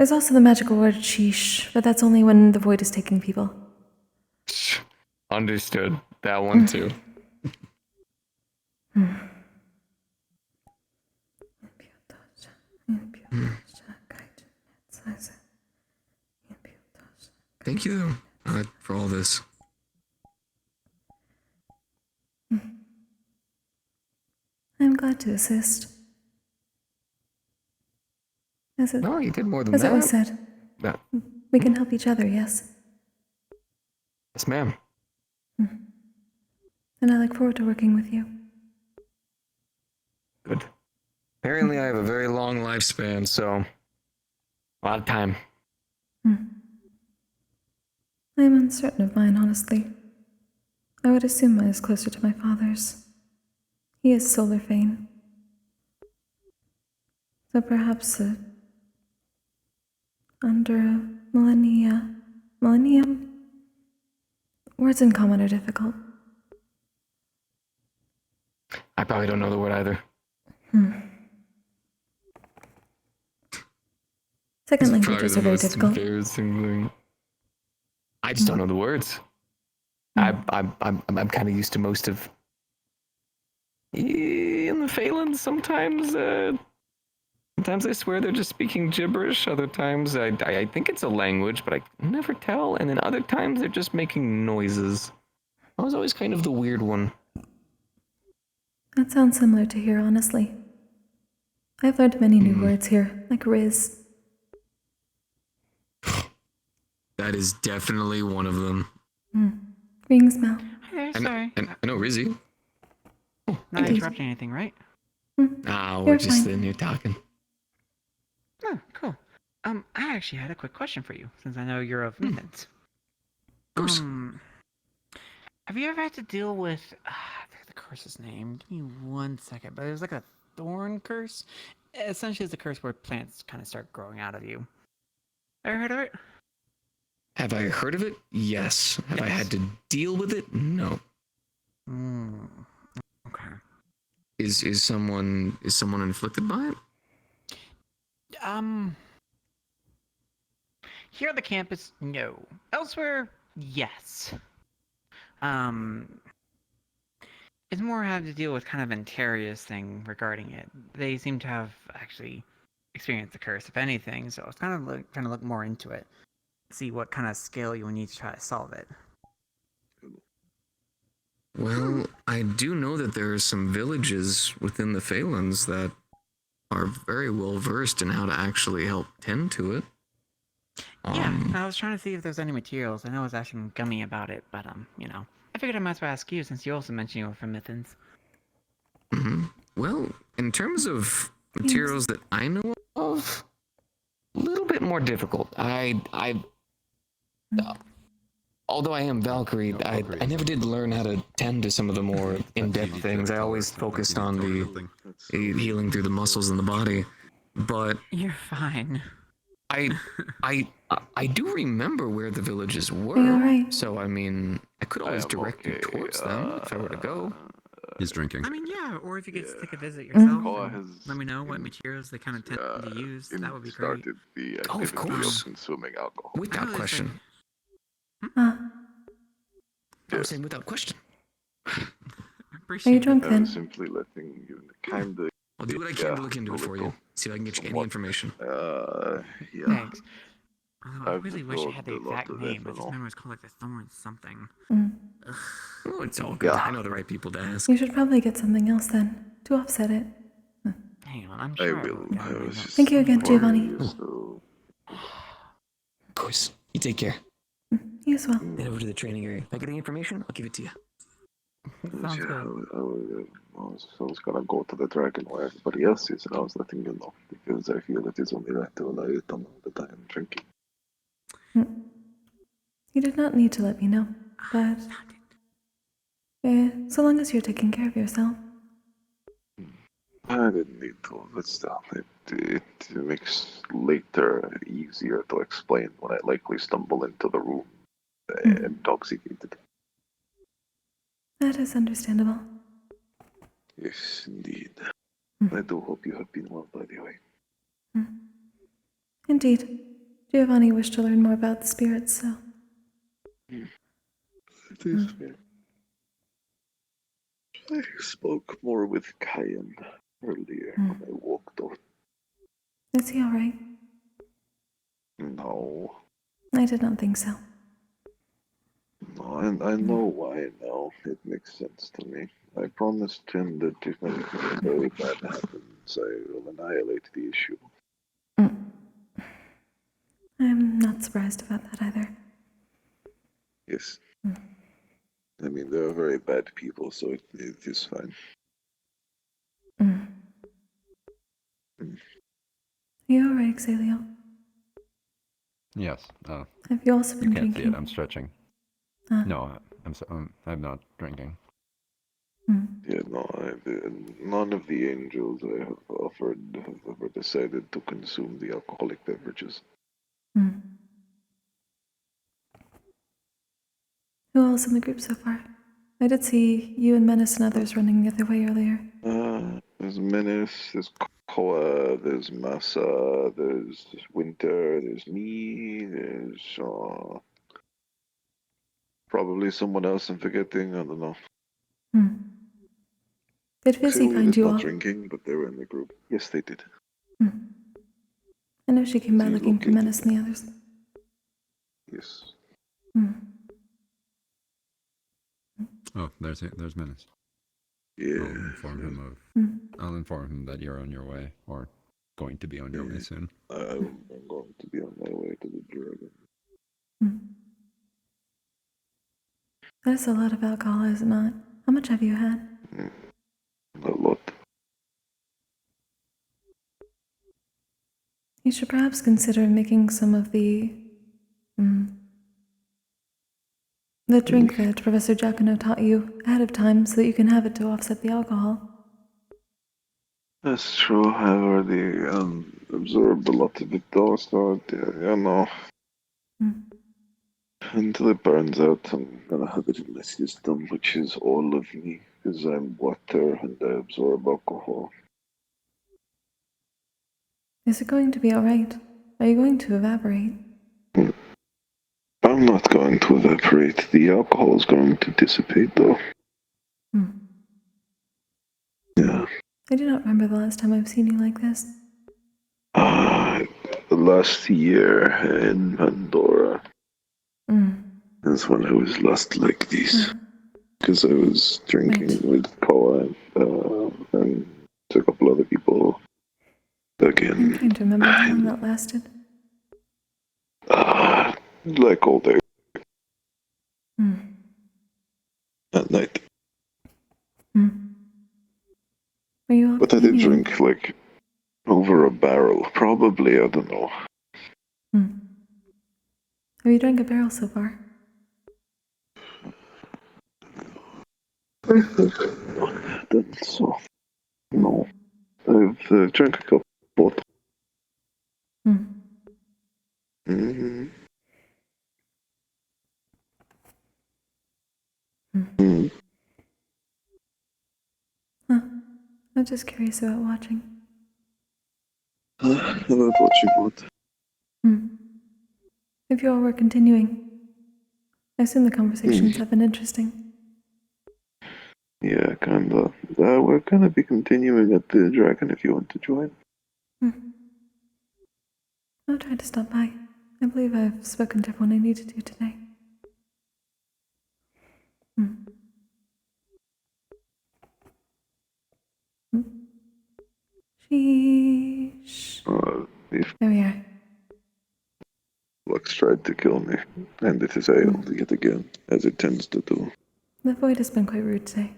There's also the magical word sheesh, but that's only when the void is taking people. Understood. That one too. Thank you for all this. I'm glad to assist. No, you did more than as that. it was said, No. we can help each other, yes? Yes, ma'am. And I look forward to working with you. Good. Apparently I have a very long lifespan, so a lot of time. I am uncertain of mine, honestly. I would assume mine is closer to my father's. He is solar fane. So perhaps under a millennium? Words in common are difficult. I probably don't know the word either. Second languages are very difficult. I just don't know the words. I'm kind of used to most of. In the Phalans, sometimes I swear they're just speaking gibberish. Other times I think it's a language, but I can never tell. And then other times they're just making noises. I was always kind of the weird one. That sounds similar to here, honestly. I've learned many new words here, like Riz. That is definitely one of them. Ring smell. Hi there, sorry. I know Rizzy. Not interrupting anything, right? We're just sitting here talking. Oh, cool. I actually had a quick question for you, since I know you're of Mythans. Of course. Have you ever had to deal with, I forget the curse's name, give me 1 second, but it was like a thorn curse? Essentially it's a curse where plants kind of start growing out of you. Ever heard of it? Have I heard of it? Yes. Have I had to deal with it? No. Okay. Is someone inflicted by it? Here at the campus, no. Elsewhere, yes. It's more had to deal with kind of Antaria's thing regarding it. They seem to have actually experienced the curse, if anything, so I was kind of trying to look more into it. See what kind of scale you would need to try to solve it. Well, I do know that there are some villages within the Phalans that are very well versed in how to actually help tend to it. Yeah, I was trying to see if there's any materials. I know I was asking Gummy about it, but you know, I figured I might as well ask you since you also mentioned you were from Mythans. Well, in terms of materials that I know of, a little bit more difficult. Although I am Valkyrie, I never did learn how to tend to some of the more in-depth things. I always focused on the healing through the muscles in the body. But you're fine. I do remember where the villages were. Are you alright? So I mean, I could always direct you towards them if I were to go. He's drinking. I mean, yeah, or if you could take a visit yourself and let me know what materials they kind of tend to use, that would be great. Of course. Consuming alcohol. Without question. Ah, I was saying without question. are you drunk then? Simply letting you kind of. I'll do what I can to look into it for you. See if I can get you any information. Yeah. Thanks. I really wish I had the exact name. I just remember it's called like the Thorn something. Oh, it's all good. I know the right people to ask. You should probably get something else then, to offset it. Hang on, I'm sure I will. Thank you again, Giovanni. Of course. You take care. You as well. Head over to the training area. If I get any information, I'll give it to you. Sounds good. I was gonna go to the dragon where everybody else is, and I was letting you know because I feel it is only right to allow you to know that I am drinking. You did not need to let me know, but so long as you're taking care of yourself. I didn't need to, but still, it makes later easier to explain when I likely stumble into the room intoxicated. That is understandable. Yes, indeed. I do hope you have been well, by the way. Indeed. Do you have any wish to learn more about the spirits, so? It is fair. I spoke more with Kyan earlier when I walked off. Is he alright? No. I did not think so. No, I know why now. It makes sense to me. I promised him that if anything very bad happens, I will annihilate the issue. I'm not surprised about that either. Yes. I mean, they're very bad people, so it is fine. Are you alright, Xalio? Yes. Have you also been you can't drinking? see it. I'm stretching. No, I'm not drinking. Yeah, no, none of the angels I have offered have ever decided to consume the alcoholic beverages. Who else in the group so far? I did see you and Menace and others running the other way earlier. There's Menace, there's Koa, there's Masa, there's Winter, there's me, there's probably someone else I'm forgetting, I don't know. Did Fizzy Celia find was you not all? drinking, but they were in the group. Yes, they did. I know she came by She's looking for located Menace and the others. Yes. Oh, there's Menace. Yeah. I'll inform him that you're on your way, or going to be on your way soon. I'm going to be on my way to the dragon. That is a lot of alcohol, is it not? How much have you had? A lot. You should perhaps consider making some of the drink that Professor Giacono taught you ahead of time so that you can have it to offset the alcohol. That's true. I've already absorbed a lot of it though, so you know. Until it burns out, I'm gonna have it in my system, which is all of me, because I'm water and I absorb alcohol. Is it going to be alright? Are you going to evaporate? I'm not going to evaporate. The alcohol is going to dissipate, though. Yeah. I do not remember the last time I've seen you like this. Last year in Pandora is when I was last like this. Because I was drinking with Koa and a couple other people again. I'm trying to remember how long that lasted. Like all day. At night. Were you all But I did drink like over a barrel. Probably, I don't know. Have you drank a barrel so far? I have not done so. No. I've drank a couple bottles. I'm just curious about watching. About watching what? If you all were continuing, I assume the conversations have been interesting. Yeah, kinda. We're gonna be continuing at the Dragon if you want to join. I'll try to stop by. I believe I've spoken to everyone I need to do today. Sheesh. There we are. Lux tried to kill me, and it has failed yet again, as it tends to do. The void has been quite rude today.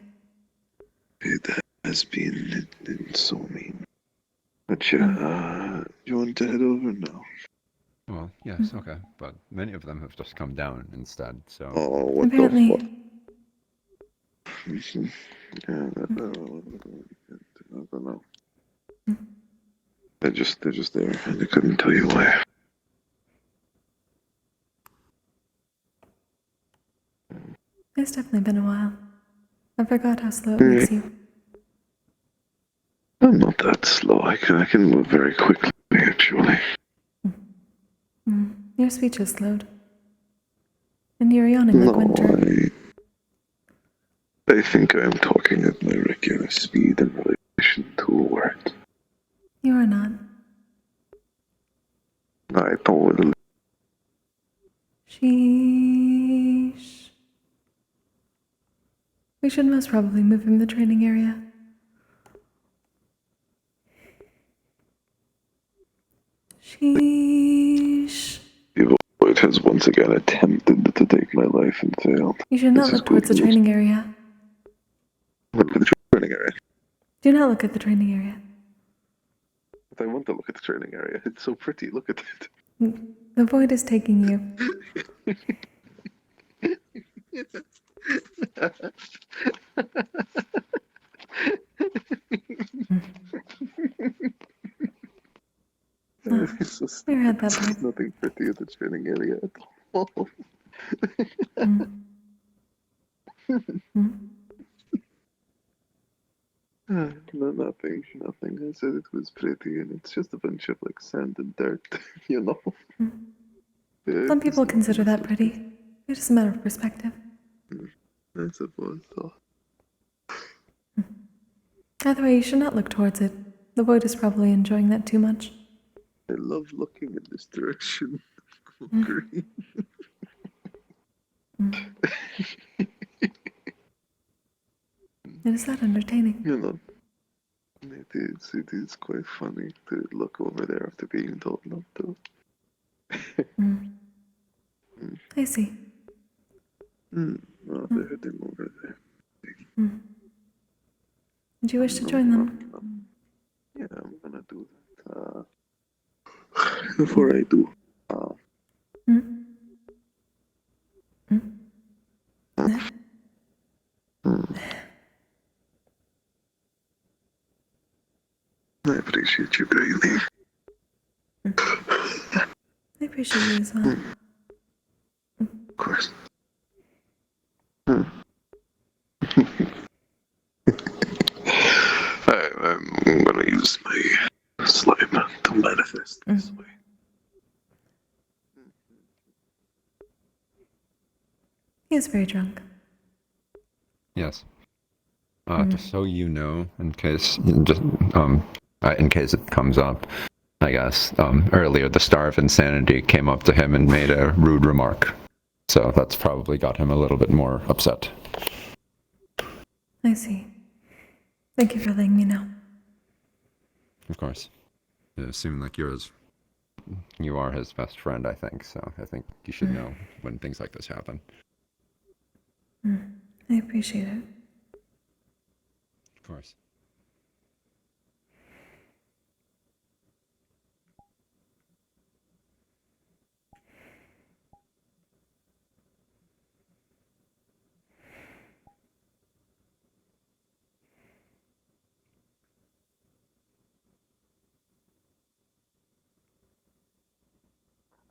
It has been so mean. But yeah, you want to head over now? Well, yes, okay, but many of them have just come down instead, so... Oh, what Apparently. the fuck? Yeah, I don't know. They're just there, and I couldn't tell you why. It's definitely been a while. I forgot how slow it makes you. I'm not that slow. I can move very quickly, actually. Your speech has slowed. And you're yawning like winter. I think I'm talking at my regular speed in relation to words. You are not. I totally. Sheesh. We should most probably move from the training area. Sheesh. The void has once again attempted to take my life and failed. You should not look towards the training area. Look at the training area. Do not look at the training area. But I want to look at the training area. It's so pretty. Look at it. The void is taking you. Where had that There's nothing pretty at the training area at all. No, nothing. I said it was pretty, and it's just a bunch of like sand and dirt, you know. Some people consider that pretty. It's just a matter of perspective. I suppose so. Either way, you should not look towards it. The void is probably enjoying that too much. I love looking in this direction. Kokkuri. It is that entertaining. You know, it is quite funny to look over there after being told not to. I see. Oh, they're heading over there. Would you wish to join them? Yeah, I'm gonna do that. Before I do, I appreciate you greatly. I appreciate you as well. Of course. I'm gonna use my slime to manifest this way. He is very drunk. Yes. Just so you know, in case it comes up, I guess, earlier the Star of Insanity came up to him and made a rude remark. So that's probably got him a little bit more upset. I see. Thank you for letting me know. Of course. Assuming like you are his best friend, I think, so I think you should know when things like this happen. I appreciate it. Of course.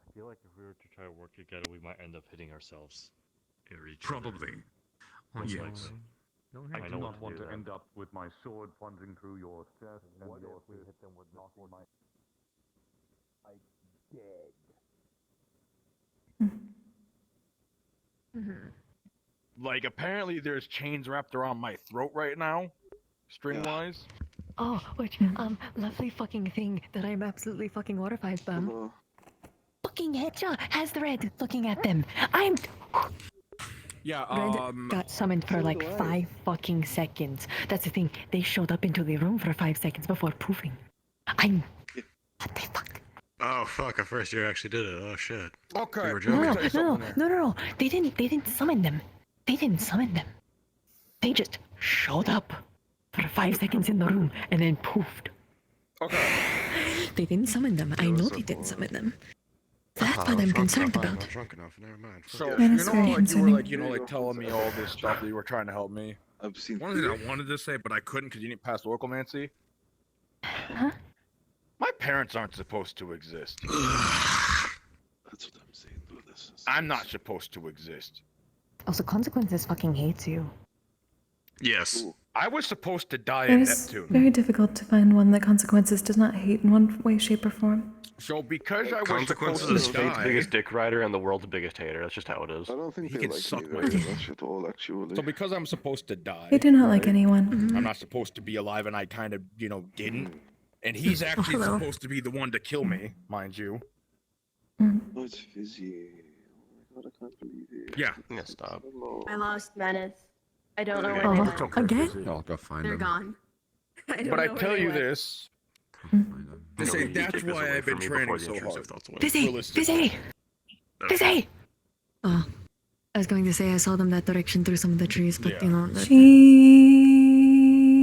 I feel like if we were to try to work together, we might end up hitting ourselves. Probably. Most Yes. likely. I know do what not to want do to then. end up with my sword plunging through your chest and your we hit them with knocking my... Like, apparently there's chains wrapped around my throat right now, string-wise. Oh, which, lovely fucking thing that I'm absolutely fucking horrified by. Fucking headshot has the red looking at them. I'm... Yeah, Red got summoned for like 5 fucking seconds. That's the thing, they showed up into the room for 5 seconds before poofing. Oh fuck! At first you actually did it. Oh shit. Okay. You were joking. No. They didn't summon them. They didn't summon them. They just showed up for 5 seconds in the room and then poofed. Okay. They didn't summon them. I know they didn't summon them. That's what I'm concerned about. Not drunk enough. Never mind. So, That you is know very how, like, you were, concerning. like, telling me all this stuff that you were trying to help me? I've seen... One thing I wanted to say, but I couldn't because you didn't pass Orcomancy. Huh? My parents aren't supposed to exist. That's what I'm saying, dude. I'm not supposed to exist. Also, Consequences fucking hates you. Yes. I was supposed to die It in is Neptune. very difficult to find one that Consequences does not hate in one way, shape, or form. So because I was Consequences supposed is to fate's die, biggest dick rider and the world's biggest hater. That's just how it is. I don't think he they can like suck me my very dick. much at all, actually. So because I'm supposed to die, They do not like right? anyone. I'm not supposed to be alive, and I kind of, didn't. And he's actually Hello. supposed to be the one to kill me, mind you. Oh, it's Fizzy. Oh my god, I can't believe it. Yeah. Yeah, stop. I lost Menace. I don't know where Oh, they It's went. okay, again? Fizzy. I'll go find They're him. gone. I don't But I know where tell they you went. this. You Say need to that's take this why away I've been from me training before the so intrusive hard. thoughts away. Fizzy! Realistically. Fizzy! Oh, I was going to say I saw them that direction through some of the trees, but Yeah. you know. That,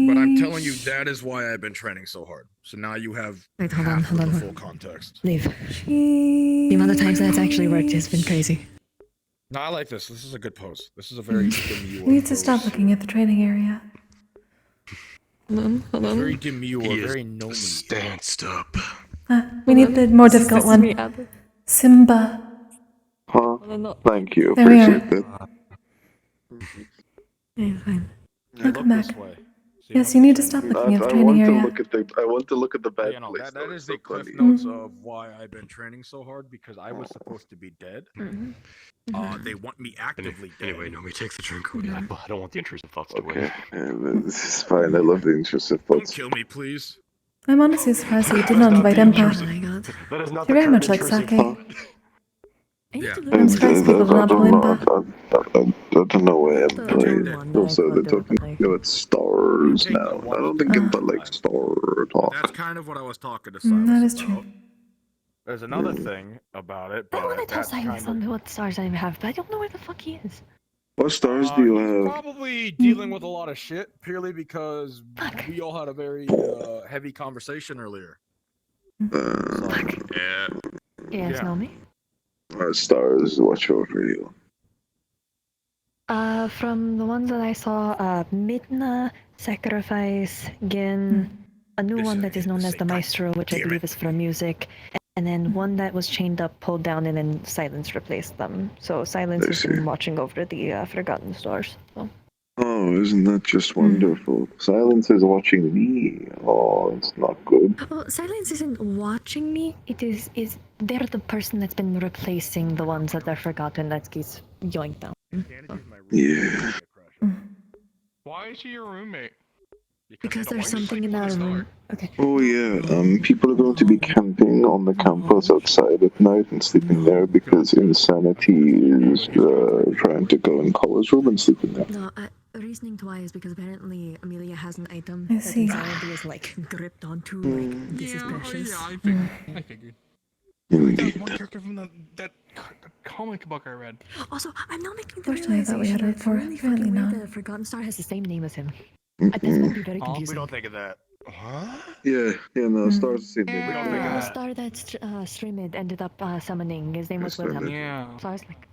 But I'm telling you, that is why I've been training so hard. So now you have Wait, hold half on, of hold the on. full context. Leave. The amount of times that's actually worked has been crazy. No, I like this. This is a good pose. This is a very demure You need to pose. stop looking at the training area. Hold on. Very demure, He is very no stanced up. We need the more difficult one. Simba. Huh? No. Thank you, There we are. appreciate that. Yeah, fine. Welcome back. This way. So Yes, you need to stop I looking at the want training to area. look at the. I want to look at the bad Yeah, no, place. that though, is it's the so cliff funny. notes of why I've been training so hard, because I was supposed to be dead. They want me actively dead. Anyway, Nomi, take the drink. I don't want the intrusive thoughts to Okay, win. this is fine. I love the intrusive Don't thoughts. kill me, please. I'm honestly surprised that you did not invite Empa. Oh my god. That is not You're the very current much like intrusive Sake. thought. Yeah. I'm surprised people did not pull Empa. I don't know where The Empa one is. that I Also, they're could talking about stars now. I don't think Empa likes star talk. That's kind of what I was talking to That Silas is about. true. There's another thing about it, I want to but tell that's Silence kind of... on what stars I have, but I don't know where the fuck he is. What stars do you have? Probably dealing with a lot of shit, purely because we all had a very heavy conversation earlier. Yeah. Yes, Yeah. know me? Stars watch over you. From the ones that I saw, Midna, Sacrifice, Gin, a new one that is known as the Maestro, which I believe is for music, and then one that was chained up, pulled down, and then Silence replaced them. So Silence has been watching over the Forgotten Stars. So. Oh, isn't that just wonderful? Silence is watching me. Oh, it's not good. Well, Silence isn't watching me. It is they're the person that's been replacing the ones that are forgotten that gets yoinked down. So. Yeah. Why is she your roommate? Because there's something in that room. Okay. Oh yeah, people are going to be camping on the campus outside at night and sleeping there because Insanity is trying to go in Cole's room and sleep in there. No, reasoning to why is because apparently Amelia has an item I that see. Insanity is like gripped onto, like this is precious. I figured. Indeed. One character from that comic book I read. Also, I'm now making the Fortunately, I thought we had realization her that for really apparently fucking not. weird the Forgotten Star has the same name as him. That's gonna be very We confusing. don't think of that. Huh? Yeah, no, Stars the same name. We don't think of The that. star that Streamid ended up summoning, his name was Yes, Wilhelm. Yeah. So I was like,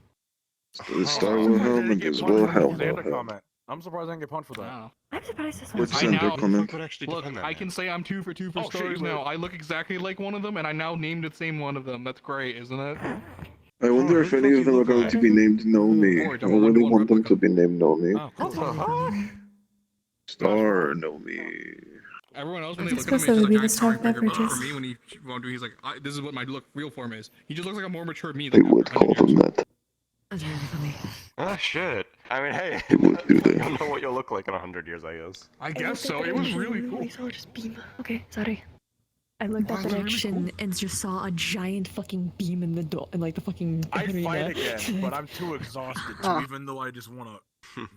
The Star Wilhelm and his Wilhelm. I'm surprised I didn't get punched for that. I'm surprised this Which one. center comment? Look, I can say I'm 2 for 2 for Oh, shit, stars you now. would. I look exactly like one of them, and I now named the same one of them. That's great, isn't it? I wonder if any of them are going to be named Nomi. I really want them to be named Nomi. Star Nomi. Everyone else, when It's they look at him, supposed he's to just be a the giant Stark power figure, but beverages. for me, when he won't do, he's like, this is what my real form is. He just looks like a more mature me. They Like, would call them that. That's really funny. Ah, shit. I mean, hey. They would do You that. don't know what you'll look like in 100 years, I guess. I guess so. It was really cool. I saw just beam. Okay, sorry. I looked that direction and just saw a giant fucking beam in the door, in like the fucking I'd arena. fight again, but I'm too exhausted to, even though I just want to...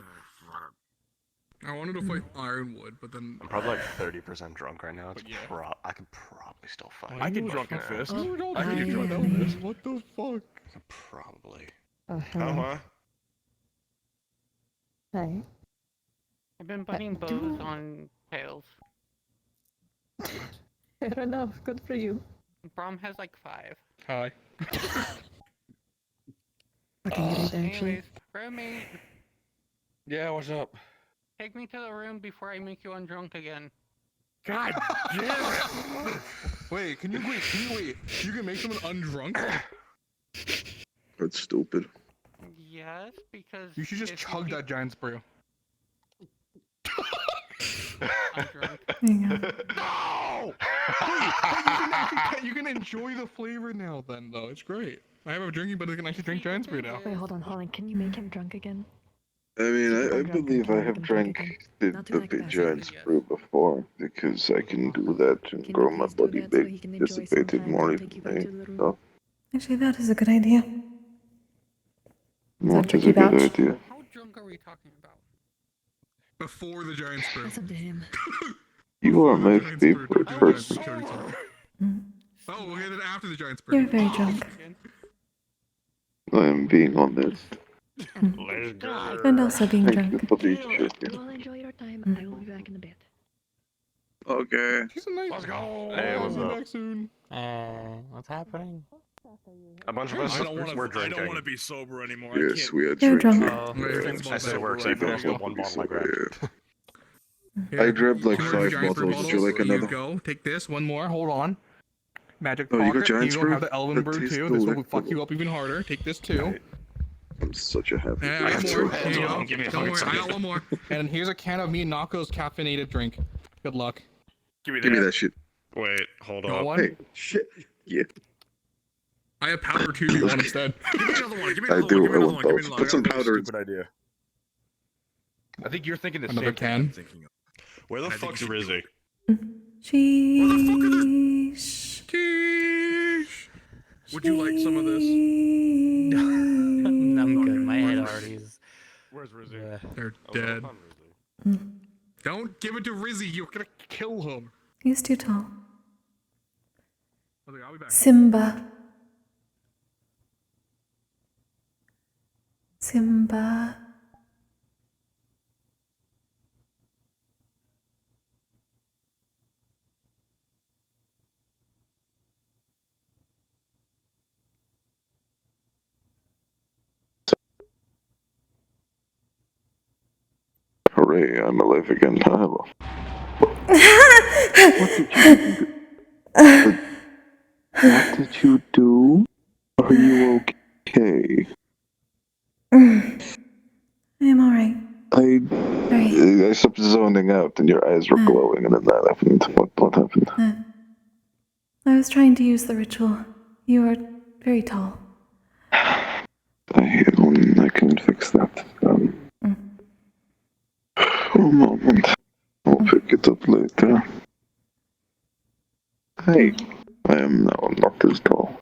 I wanted to fight Ironwood, but then I'm probably like 30% drunk right now. It's But yeah. I could probably still fight. I get drunk and fist. Oh, no, I can I get drunk know and this. fist. What the fuck? Probably. Uh-huh. Hi. I've been putting bows on tails. Fair enough. Good for you. Brom has like 5. Hi. Fucking great, actually. Anyways, roommate, Yeah, what's up? take me to the room before I make you undrunk again. God damn it! Wait, can you wait? You can make someone undrunk? That's stupid. Yes, because You should just chug that giant brew. I'm drunk. There you go. No! You can enjoy the flavor now. Then though, it's great. I have a drinking, but I can actually drink giant brew now. Wait, hold on. Can you make him drunk again? I mean, Keep I him drunk believe and I make have him drunk drank again. the Not to that big capacity. giant brew before because I can do that and Can you grow my please do body that so big, he can enjoy dissipate it sometimes more and take you back to the evenly. room? So, Actually, that is a good idea. what is tricky a good batch? idea? How drunk are we talking about? Before the giant brew. That's up to him. You are my Giant brew, favorite giant person. brew, Curiosum. Oh, okay, then after the giant brew. You're very drunk. I am being honest. Let's go. And also being Thank you drunk. for the You chicken. all enjoy your time. I will be back in a bit. Okay. She's a nice. Let's go. Hey, I'll what's be up? back soon. What's happening? A bunch of us. I don't wanna- We're I don't drinking. wanna be sober anymore. Yes, we are You're drinking. drunk. I said it works. I finished the one bottle I grabbed. I grabbed like Two more 5 giant brew bottles. Would you like Here you another? go. Take this. One more. Hold on. Magic Oh, you got pocket. giant You brew? have the elven That brew tastes too. This will delectable. fuck you up even harder. Take this too. I'm such a happy And I got person. more. Here you go. Give me a Don't fucking worry, I second. got one more. And here's a can of me and Nako's caffeinated drink. Good luck. Give me Give me that shit. Wait, hold You want up. one? Hey, shit. Yeah. I have powder too if you want instead. Give me another one. Give me I another do. one. Give me I another want one. Give me both. another one. Put some I got a powder in. stupid idea. I think you're thinking the Another same thing I'm can? thinking of. Where the fuck's Rizzy? Sheesh. Sheesh. Would you like some of this? I'm good. My head already is. Where's Rizzy? They're Oh, dead. well, I found Rizzy. Don't give it to Rizzy. You're gonna kill him. He's too tall. I'll be back. Simba. Simba. Hooray, I'm alive again. Hello. What did you do? Are you okay? I am alright. I stopped zoning out and your eyes were glowing and then that happened. What happened? I was trying to use the ritual. You are very tall. I can fix that. One moment. I'll pick it up later. Hey, I am now not as tall.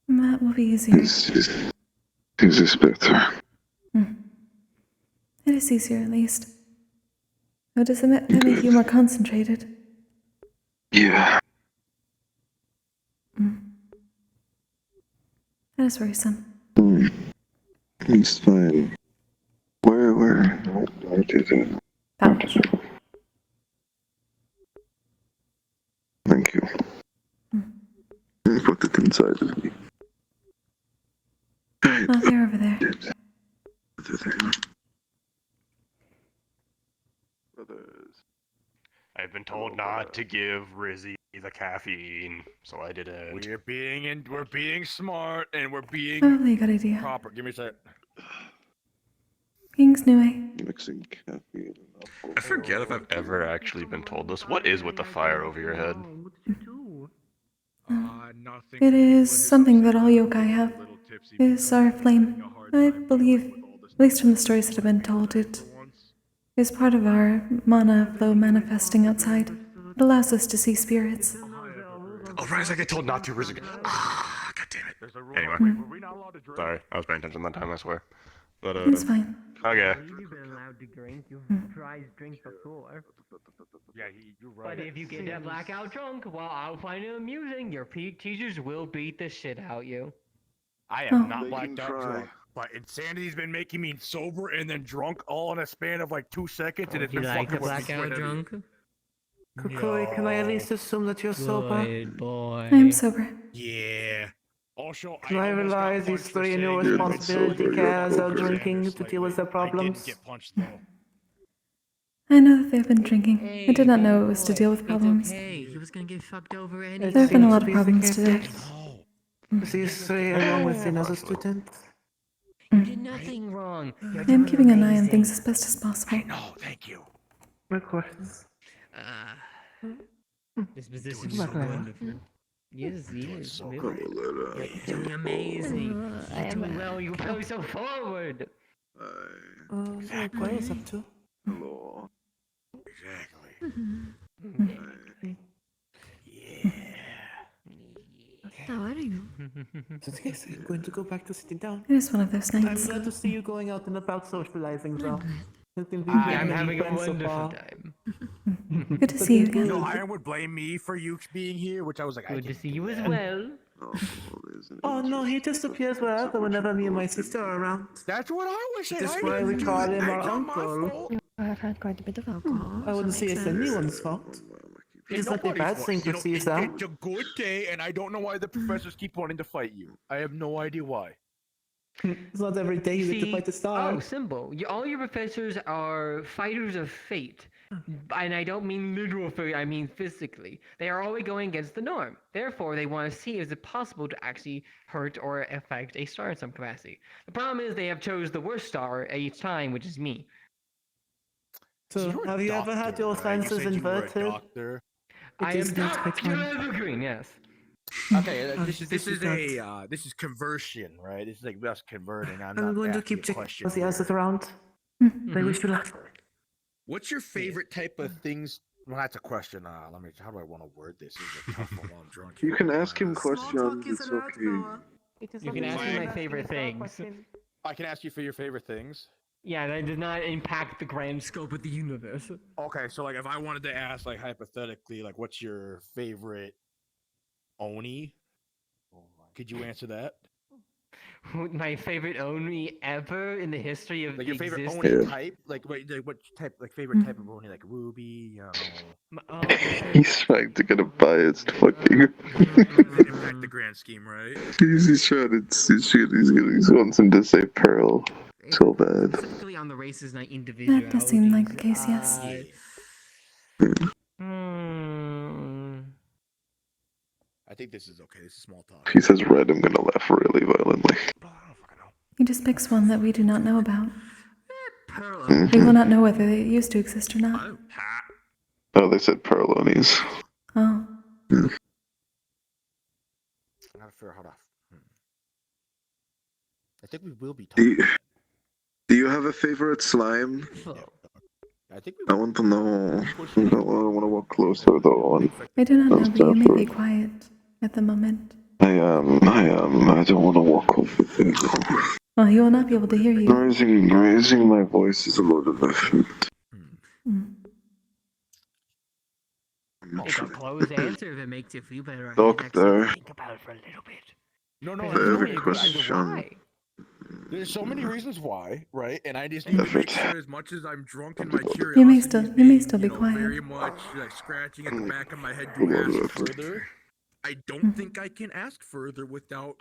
That will be easier. Is this better? It is easier, at least. Oh, does it that make you more concentrated? Yeah. That is worrisome. It's fine. Where did it? Pouch. Thank you. Put it inside of me. Oh, they're over there. I've been told not to give Rizzy the caffeine, so I didn't. We're being smart and we're being Probably a good idea. proper. Give me a sec. King's New Mixing caffeine. I forget if I've ever actually been told this. What is with the fire over your head? It is something that all yokai have. It is our flame. I believe, at least from the stories that have been told, it is part of our mana flow manifesting outside. It allows us to see spirits. Oh, right, I get told not to, Rizzy. Ah, god damn it. Anyway. Sorry, I was paying attention that time, I swear. But, It's fine. Okay. You've been allowed to drink. You've tried drink before. Yeah, you're right. But if you get that blackout drunk, well, I'll find it amusing. Your PE teachers will beat the shit out you. I am not blacked out drunk, but Insanity's been making me sober and then drunk all in a span of like 2 seconds, and it's You been like fucking to with me blackout quite drunk? Kokkuri, can I at least assume that you're sober? Good boy. I am sober. Yeah. Also, Can I realize it's three new responsibility carries out drinking to deal with their problems? I know that they've been drinking. I did not know it was to deal with problems. Hey, he was gonna get fucked over anyway. There have been a lot of problems today. These three, along with another student. You did nothing wrong. I am keeping an eye on things as best as possible. No, thank you. My questions. This position is wonderful. Yes, yes, really. You're doing amazing. You're doing well. You're going so forward. What is up to? Hello. Exactly. How are you? So yes, I'm going to go back to sitting down. It is one of those I'm nights. glad to see you going out and about socializing, though. It's been I'm very having a fun so wonderful far. time. Good to see you again. No, Iron would blame me for you being here, which I was like, Good to see you as well. Oh no, he just appears wherever whenever me and my sister are around. That's what I was saying. That's why we call him our uncle. I've had quite a bit of alcohol. I wouldn't say it's anyone's fault. It's not a bad thing to see them. It's a good day, and I don't know why the professors keep wanting to fight you. I have no idea why. It's not every day you get to fight the star. Oh, Symbol. All your professors are fighters of fate. And I don't mean literal fate, I mean physically. They are always going against the norm. Therefore, they want to see is it possible to actually hurt or affect a star in some capacity. The problem is they have chose the worst star each time, which is me. So, have you ever had your senses inverted? I am Dr. Evergreen, yes. Okay, this is conversion, right? This is like us converting. I'm going to keep checking the answers around. I wish you luck. What's your favorite type of things? Well, that's a question. How do I want to word this? This is a tough one while I'm drunk. You can ask him questions. It's okay. You can ask me my favorite things. I can ask you for your favorite things. Yeah, that does not impact the grand scope of the universe. Okay, so like if I wanted to ask like hypothetically, like what's your favorite Oni? Could you answer that? My favorite Oni ever in the history of like your favorite existence? Oni type? Like what type? Like favorite type of Oni? Like Ruby? He's trying to get a biased fucking. Didn't impact the grand scheme, right? He's trying to. He wants him to say Pearl. So bad. Specifically on the races, not individual. That does seem like the case, yes. I think this is okay. This is small talk. If he says red, I'm gonna laugh really violently. He just picks one that we do not know about. Mhm. We will not know whether they used to exist or not. Oh, they said Pearlonies. Oh. Hmm. I gotta figure out how to. I think we will be Do talking. do you have a favorite slime? I think I want to know. I want to walk closer though. I do not know, but you may be quiet at the moment. I don't want to walk over there. Well, he will not be able to hear you. Raising my voice is a load of effort. It's a closed answer if it makes you feel better. I Doctor. think about it for a little bit. No, I have a question. There's so many reasons why, right? And I just need to make sure, as much as I'm drunk in my curiosity, You may still be quiet. very much like scratching at the back of my head to ask further. I don't think I can ask further without,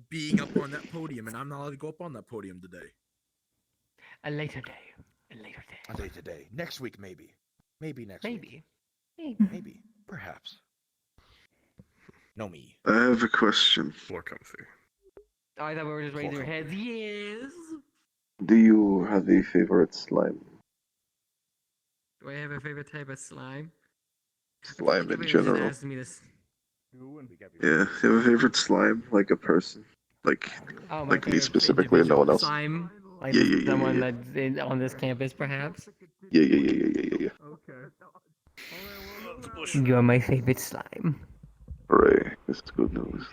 being up on that podium, and I'm not allowed to go up on that podium today. A later day. A later day. A later day. Next week, maybe. Maybe next week. Maybe. Maybe. Perhaps. No me. I have a question. More comfy. Oh, I thought we were just raising our heads. Yes. Do you have a favorite slime? Do I have a favorite type of slime? Slime in general. Asked me this. Yeah, you have a favorite slime, like a person, like me specifically, and no one else. Slime, like Yeah. someone that's on this campus, perhaps. Yeah. You're my favorite slime. Hooray! This is good news.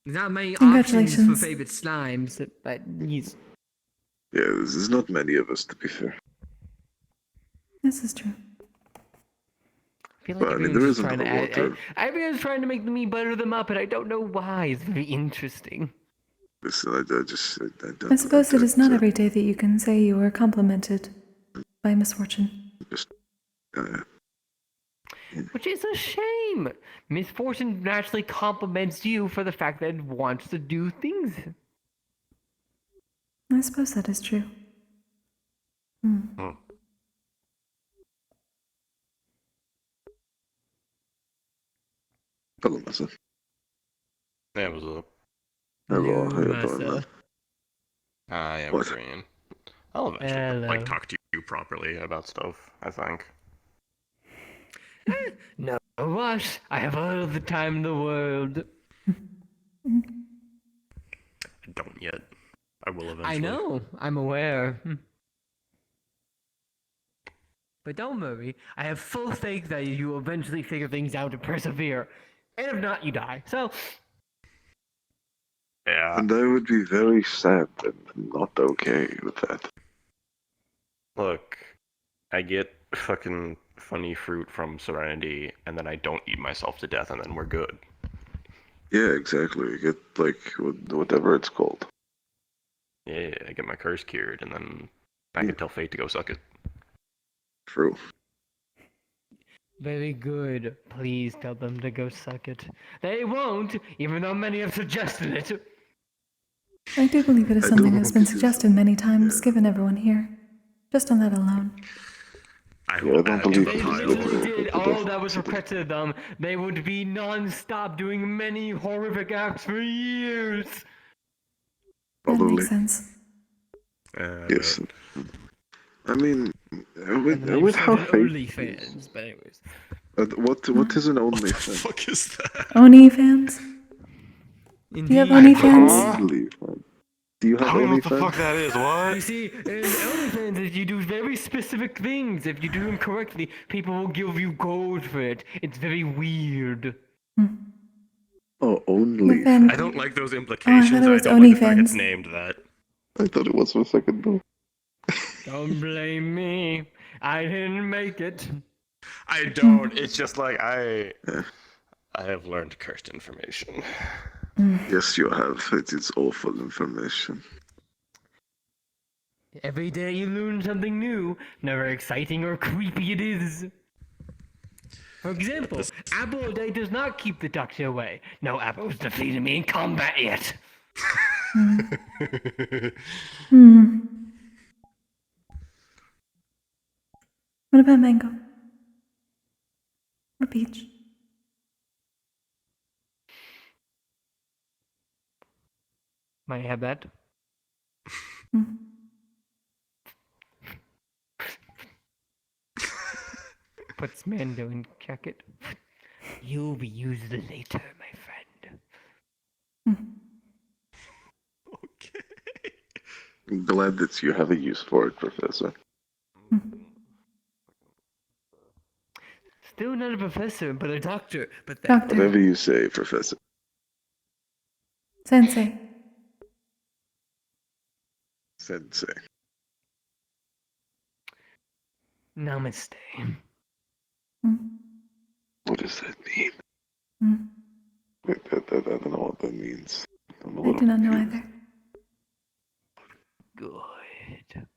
There's not many options Congratulations. for favorite slimes, but he's. Yeah, there's not many of us, to be fair. This is true. I feel like But, I mean, everyone's there just is trying another to. water. Everyone's trying to make me butter them up, and I don't know why. It's very interesting. Listen, I suppose it is not every day that you can say you were complimented by misfortune. Which is a shame. Misfortune naturally compliments you for the fact that it wants to do things. I suppose that is true. Hello, Massa. Hey, what's up? Hello, how you Massa. doing, man? I am What? green. I'll eventually Hello. like talk to you properly about stuff. I think. No rush. I have all the time in the world. I don't yet. I will eventually. I know. I'm aware. But don't worry. I have full faith that you will eventually figure things out and persevere. And if not, you die. So. Yeah. And I would be very sad and not okay with that. Look, I get fucking funny fruit from Serenity, and then I don't eat myself to death, and then we're good. Yeah, exactly. You get, like, whatever it's called. Yeah, I get my curse cured, and then I can tell Fate to go suck it. True. Very good. Please tell them to go suck it. They won't, even though many have suggested it. I do believe it is something that's been suggested many times, given everyone here. Just on that alone. I don't believe If they literally did all that was requested of them, they would be non-stop doing many horrific acts for years. That makes sense. Yes. I mean, And with how Fate... OnlyFans, but anyways. What is an OnlyFans? What the fuck is that? OnlyFans? Do you have OnlyFans? OnlyFans. Do you have I don't know what OnlyFans? the fuck that is, what? You see, in OnlyFans, if you do very specific things, if you do them correctly, people will give you gold for it. It's very weird. Oh, only. Then- I don't like those Oh, I implications. thought it was don't like the fact OnlyFans. it's named that. I thought it was for a second though. Don't blame me. I didn't make it. I don't. It's just like I have learned cursed information. Yes, you have. It's awful information. Every day you learn something new, never exciting or creepy it is. For example, Apple a day does not keep the doctor away. No Apple has defeated me in combat yet. What about Mango? Or Peach? Might I have that? Puts Mando in jacket. You'll be used later, my friend. I'm glad that you have a use for it, Professor. Still not a professor, but a doctor. But that Doctor. Whatever you say, Professor. Sensei. Sensei. Namaste. What does that mean? Wait, I don't know what that means. I'm a I little do not know confused. either. Good.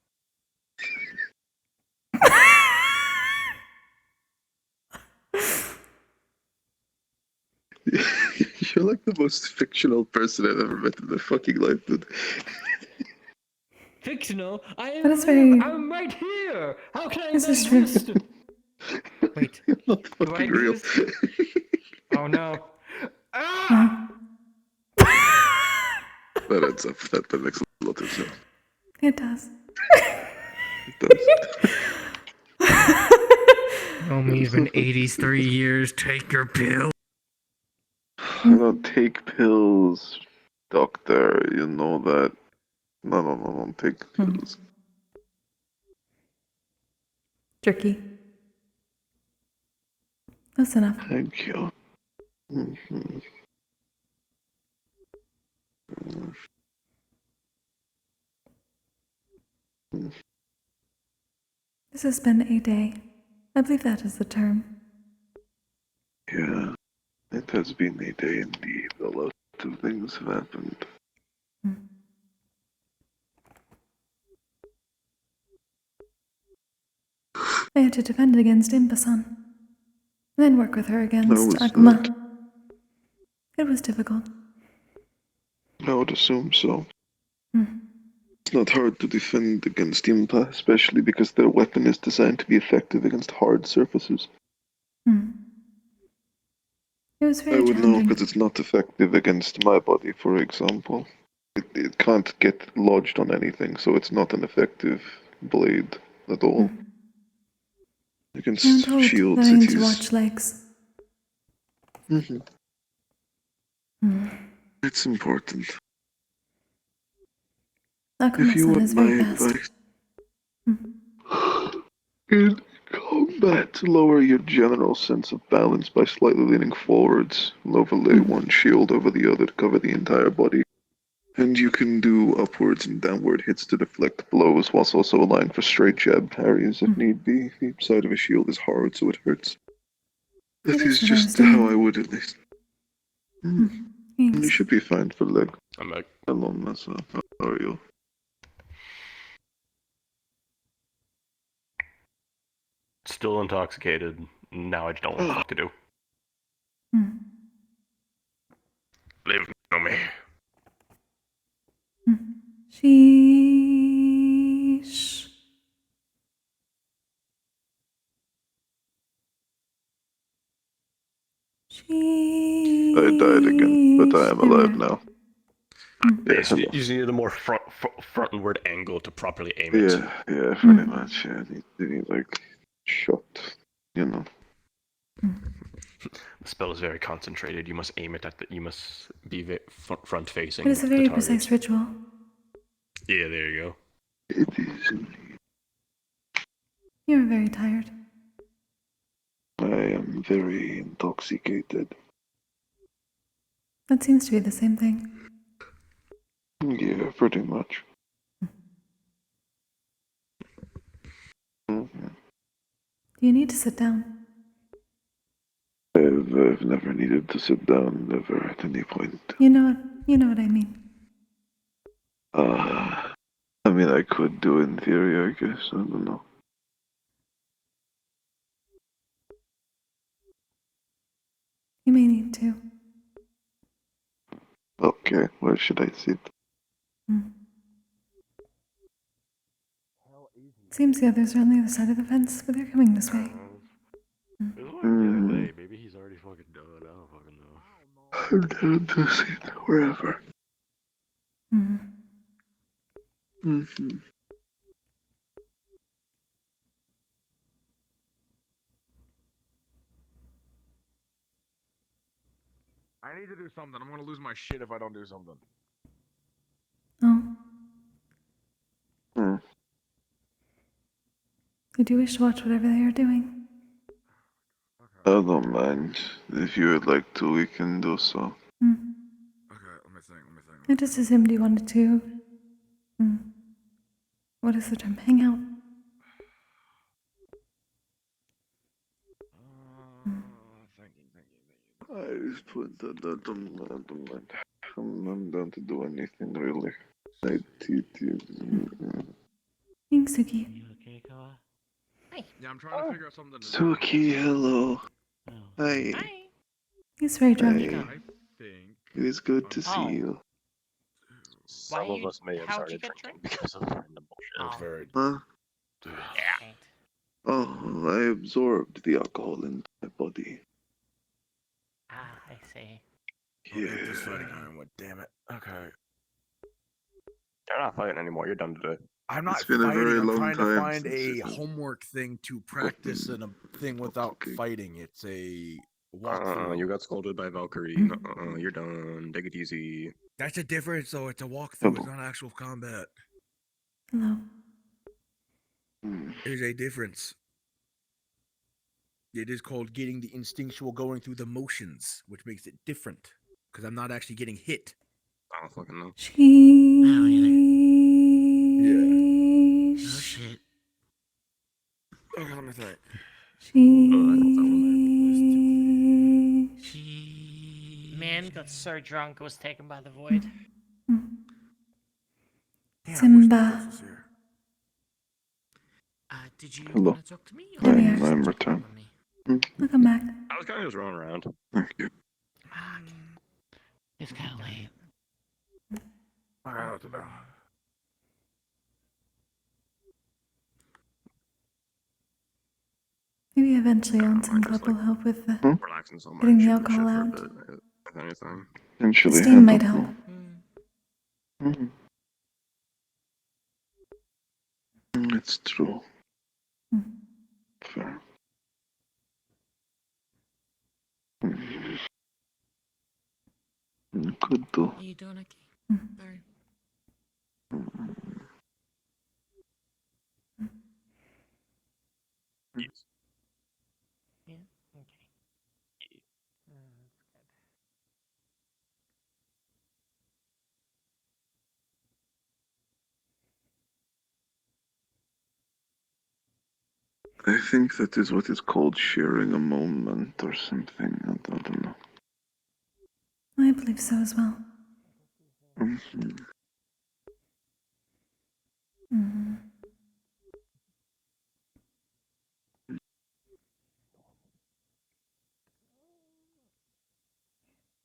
You're like the most fictional person I've ever met in my fucking life, dude. Fictional? I That is very- I'm right here! How can I This not is true. exist? Wait. You're not Do I fucking real. exist? Oh no. Ah! That adds up. That makes a lot of sense. It does. It does. Homie's been 83 years. Take your pill. I don't take pills, doctor. You know that. No, don't take pills. Jerky. That's enough. Thank you. This has been a day. I believe that is the term. Yeah, it has been a day indeed. A lot of things have happened. I had to defend against Impa-san. Then work with her against was Akuma. good. It was difficult. I would assume so. It's not hard to defend against Impa, especially because their weapon is designed to be effective against hard surfaces. It was very I would know challenging. because it's not effective against my body, for example. it can't get lodged on anything, so it's not an effective blade at all. Against I'm told shields, that I it need to is. watch legs. It's important. If you Akuma-san want is my very fast. advice, in combat, lower your general sense of balance by slightly leaning forwards and overlay one shield over the other to cover the entire body. And you can do upwards and downward hits to deflect blows, whilst also allowing for straight jab parries if need be. The side of a shield is hard, so it hurts. That is what I was just how doing. I would at least. You should be fine for leg. I'm back. Hello, myself. How are you? Still intoxicated. Now I just don't know what to do. Leave me. Sheesh. I died again, but I am alive now. Yeah, so you just needed a more frontward angle to properly aim it. Yeah, pretty much. Yeah, you need like shot, you know. The spell is very concentrated. You must aim it at the. You must be front facing. It is a very precise ritual. Yeah, there you go. It is. You're very tired. I am very intoxicated. That seems to be the same thing. Yeah, pretty much. Do you need to sit down? I've never needed to sit down, never at any point. You know what I mean. I mean, I could do it in theory, I guess. I don't know. You may need to. Okay, where should I sit? Seems the others are on the other side of the fence, but they're coming this way. Maybe he's already fucking done. I don't fucking know. I'm down to sit wherever. I need to do something. I'm gonna lose my shit if I don't do something. Oh. I do wish to watch whatever they are doing. I don't mind. If you would like to, we can do so. Okay, let me think. I just assumed you wanted to. What is the term? Hang out. I just put that. I don't mind. I'm down to do anything really. Thanks, Suki. Yeah, I'm trying to figure out something to do. Suki, hello. Hi. He's very drunk. Hi. It is good to see you. Some of us may have started drinking because of random bullshit. Huh? Yeah. Oh, I absorbed the alcohol in my body. Ah, I see. Yeah. This fighting iron, what? Damn it. Okay. You're not fighting anymore. You're done today. I'm not It's been a fighting. very I'm long trying to time find since a it has homework thing to practice and a thing without fighting. It's a walkthrough. You got scolded by Valkyrie. You're done. Take it easy. That's a difference, though. It's a walkthrough. It's not actual combat. Hello. There's a difference. It is called getting the instinctual going through the motions, which makes it different. Because I'm not actually getting hit. I don't fucking know. Yeah. Oh shit. Okay, let me think. Man got so drunk was taken by the void. Simba. Did you Hello. want to talk to me? I'm returned. Welcome back. I was kind of just rolling around. Thank you. It's kind of late. I don't know what to do. Maybe eventually Onsen Club will help with the Relaxing so much. getting the alcohol out. If anything. Eventually, Steam might help. Mm. It's true. Fair. Good though. How you doing, Aki? Sorry. Yes. Yeah. Okay. I think that is what is called sharing a moment or something. I don't know. I believe so as well. Mhm. Mm.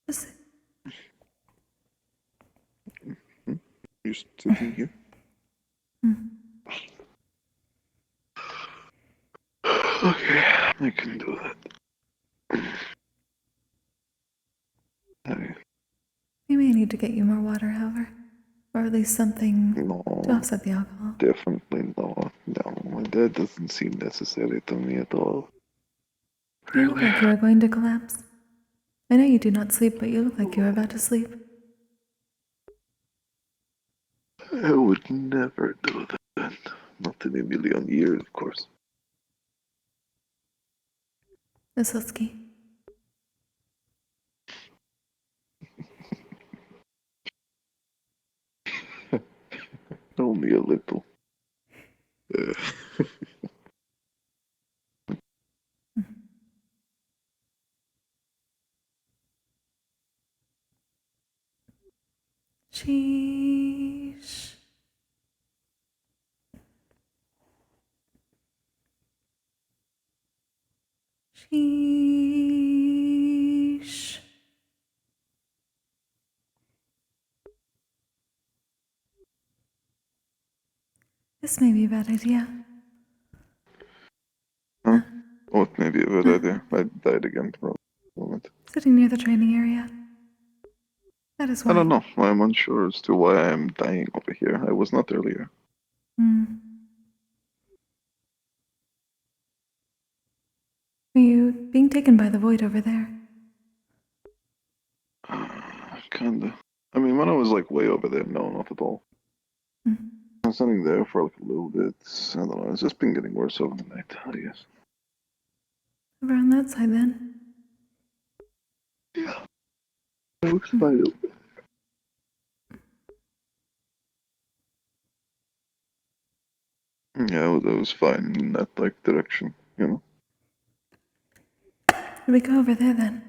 Listen. Just sitting here. Okay, I can do that. Hey, We may need to get you more water, however. Or at least something no, to offset the alcohol. definitely not. No, that doesn't seem necessary to me at all. You look like you are going to collapse. I know you do not sleep, but you look like you are about to sleep. I would never do that. Not in a million years, of course. Isotski. Only a little. Sheesh. Sheesh. This may be a bad idea. Huh? What may be a bad idea? I died again for a moment. Sitting near the training area. That is why. I don't know. I'm unsure as to why I'm dying over here. I was not earlier. Are you being taken by the void over there? Kinda. I mean, when I was like way over there, no, not at all. I was sitting there for like a little bit. I don't know. It's just been getting worse over the night, I guess. Over on that side then? Yeah. I was fine. Yeah, I was fine in that like direction, you know. We go over there then.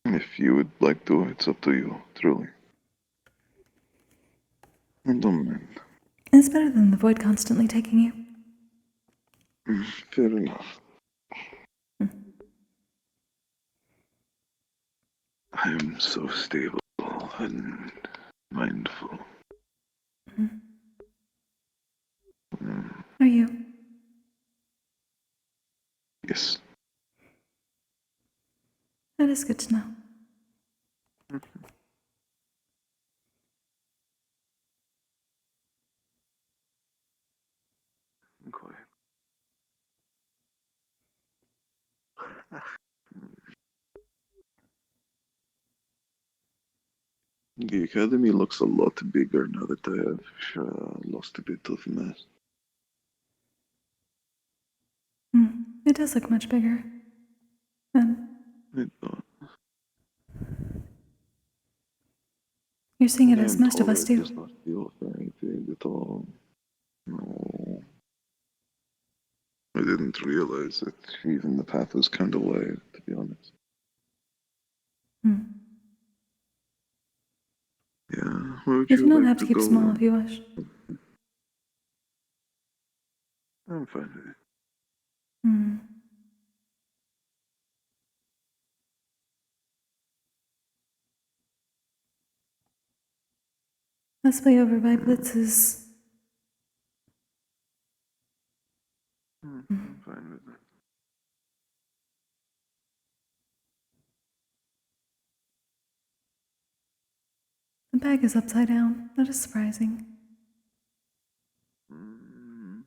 If you would like to, it's up to you, truly. I don't mind. It's better than the void constantly taking you. Fair enough. I am so stable and mindful. Are you? Yes. That is good to know. Quiet. The academy looks a lot bigger now that I have lost a bit of mass. It does look much bigger. And you're seeing it I as am most of us taller, it do. does not feel very big at all. No. I didn't realize that even the path was kind of wide, to be honest. Yeah, where would You do you not like have to keep go? small if you wish. I'm fine with it. That's way over by Blitz's. I'm fine with it. bag is upside down. That is surprising. Hmm.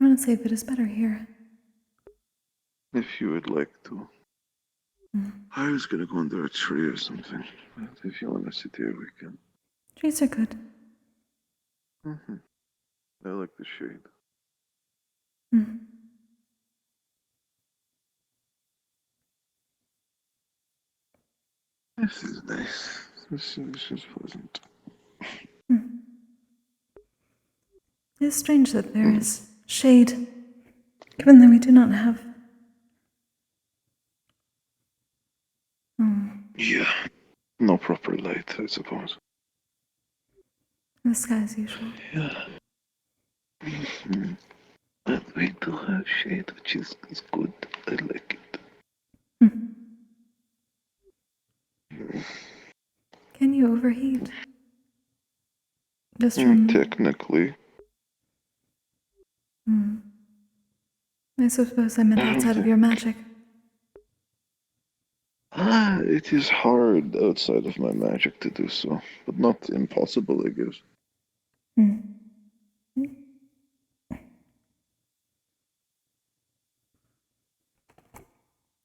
Honestly, if it is better here. If you would like to. I was gonna go under a tree or something, but if you want to sit here, we can. Trees are good. I like the shade. Hmm. This is nice. This is pleasant. It is strange that there is shade, given that we do not have. Yeah. No proper light, I suppose. The sky as usual. Yeah. But we do have shade, which is good. I like it. Can you overheat? Just from. Technically. I suppose I meant outside of your magic. It is hard outside of my magic to do so, but not impossible, I guess.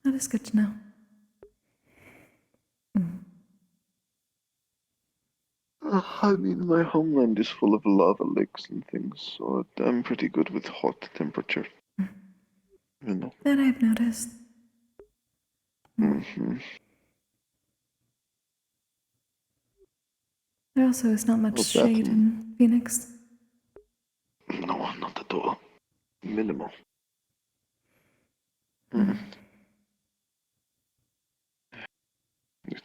That is good to know. I mean, my homeland is full of lava lakes and things, so I'm pretty good with hot temperature. You know. That I've noticed. There also is not much shade in Phoenix. No, not at all. Minimal. It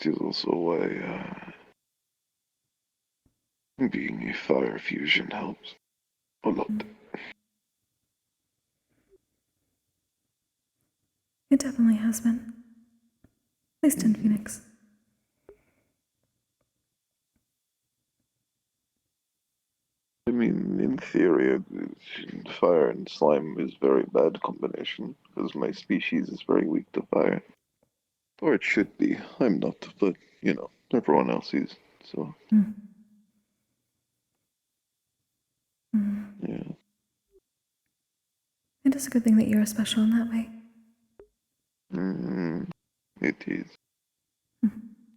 is also why being a fire fusion helps a lot. It definitely has been. At least in Phoenix. I mean, in theory, fire and slime is a very bad combination, because my species is very weak to fire. Or it should be. I'm not, but, you know, everyone else is, so. Yeah. It is a good thing that you are special in that way. It is.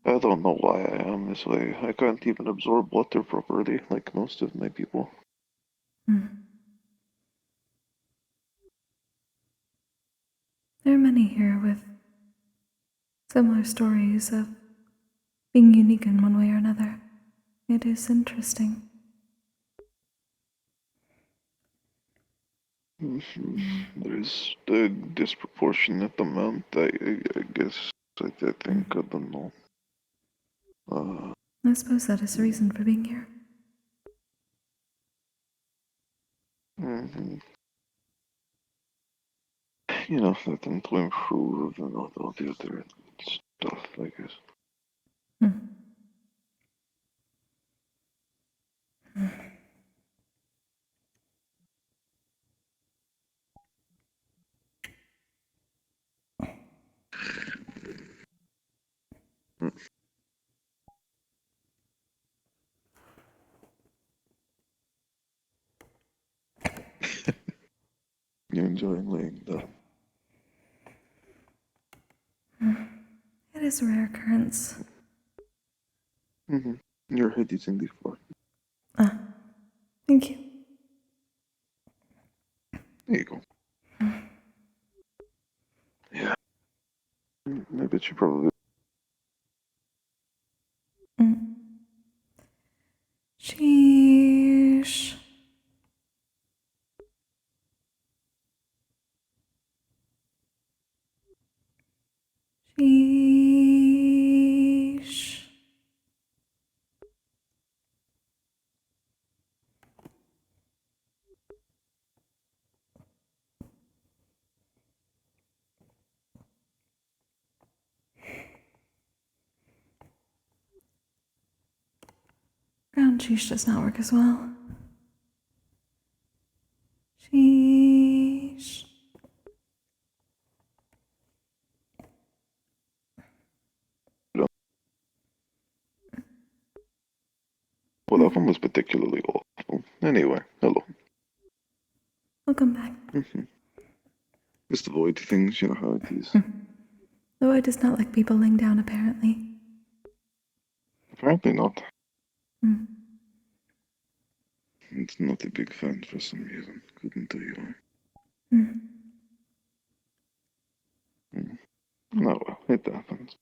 I don't know why I am this way. I can't even absorb water properly, like most of my people. There are many here with similar stories of being unique in one way or another. It is interesting. There's a disproportionate amount, I guess. I think, I don't know. I suppose that is the reason for being here. You know, nothing to improve and all the other stuff, I guess. You're enjoying laying down. It is a rare occurrence. Your head is in the floor. Thank you. There you go. Yeah. I bet you probably. Sheesh. Sheesh. Ground sheesh does not work as well. Sheesh. Well, that one was particularly awful. Anyway, hello. Welcome back. Just avoid things, you know how it is. The Void does not like people laying down, apparently. Apparently not. Hmm. It's not a big fan for some reason. Couldn't tell you why. Oh well, it happens.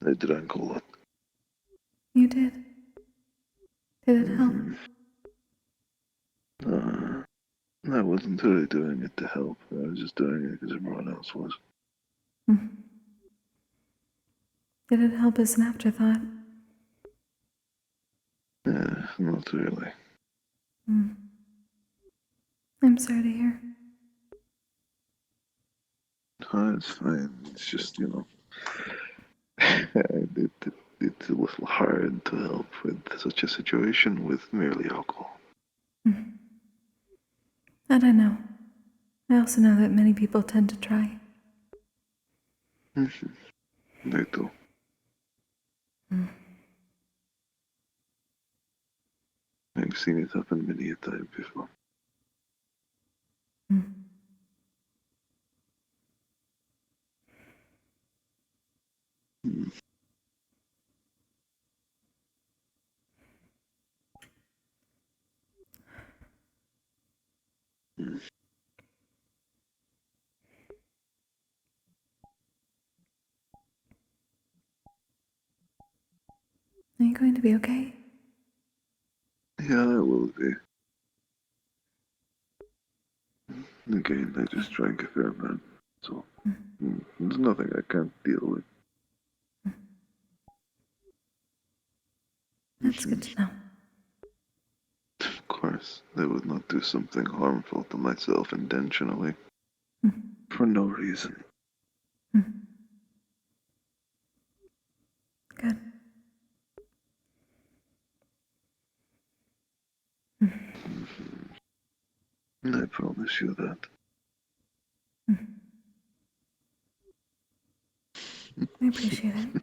I drank a lot. You did. Did it help? I wasn't really doing it to help. I was just doing it because everyone else was. Did it help as an afterthought? Not really. I'm sorry to hear. Oh, it's fine. It's just, you know, it's a little hard to help with such a situation with merely alcohol. I don't know. I also know that many people tend to try. They do. I've seen it happen many a time before. Are you going to be okay? Yeah, I will be. Again, I just drank a fair amount, so there's nothing I can't deal with. That's good to know. Of course, I would not do something harmful to myself intentionally. For no reason. Good. I promise you that. I appreciate it.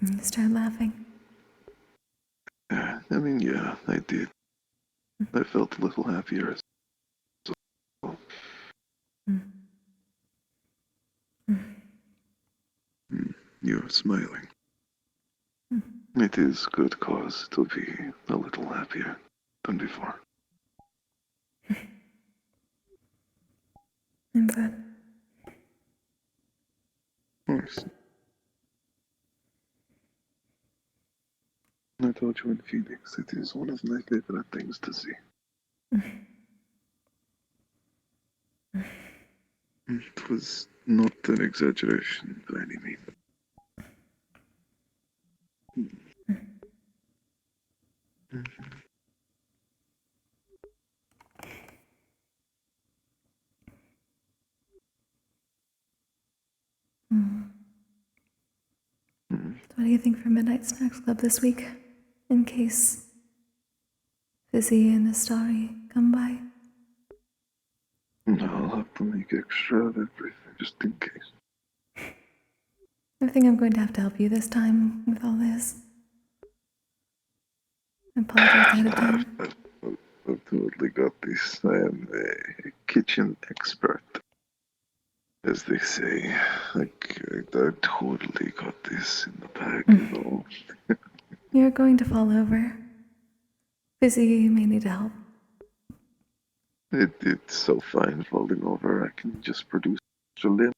You start laughing. I mean, yeah, I did. I felt a little happier. You're smiling. It is good cause to be a little happier than before. I'm glad. Of course. I told you in Phoenix, it is one of my favorite things to see. It was not an exaggeration by any means. So what do you think for Midnight Snacks Club this week? In case Fizzy and Astari come by. I'll have to make extra of everything, just in case. I think I'm going to have to help you this time with all this. I apologize ahead of time. I've totally got this. I am a kitchen expert, as they say. Like, I totally got this in the bag, you know. You're going to fall over. Fizzy may need help. It's so fine falling over. I can just produce a limb.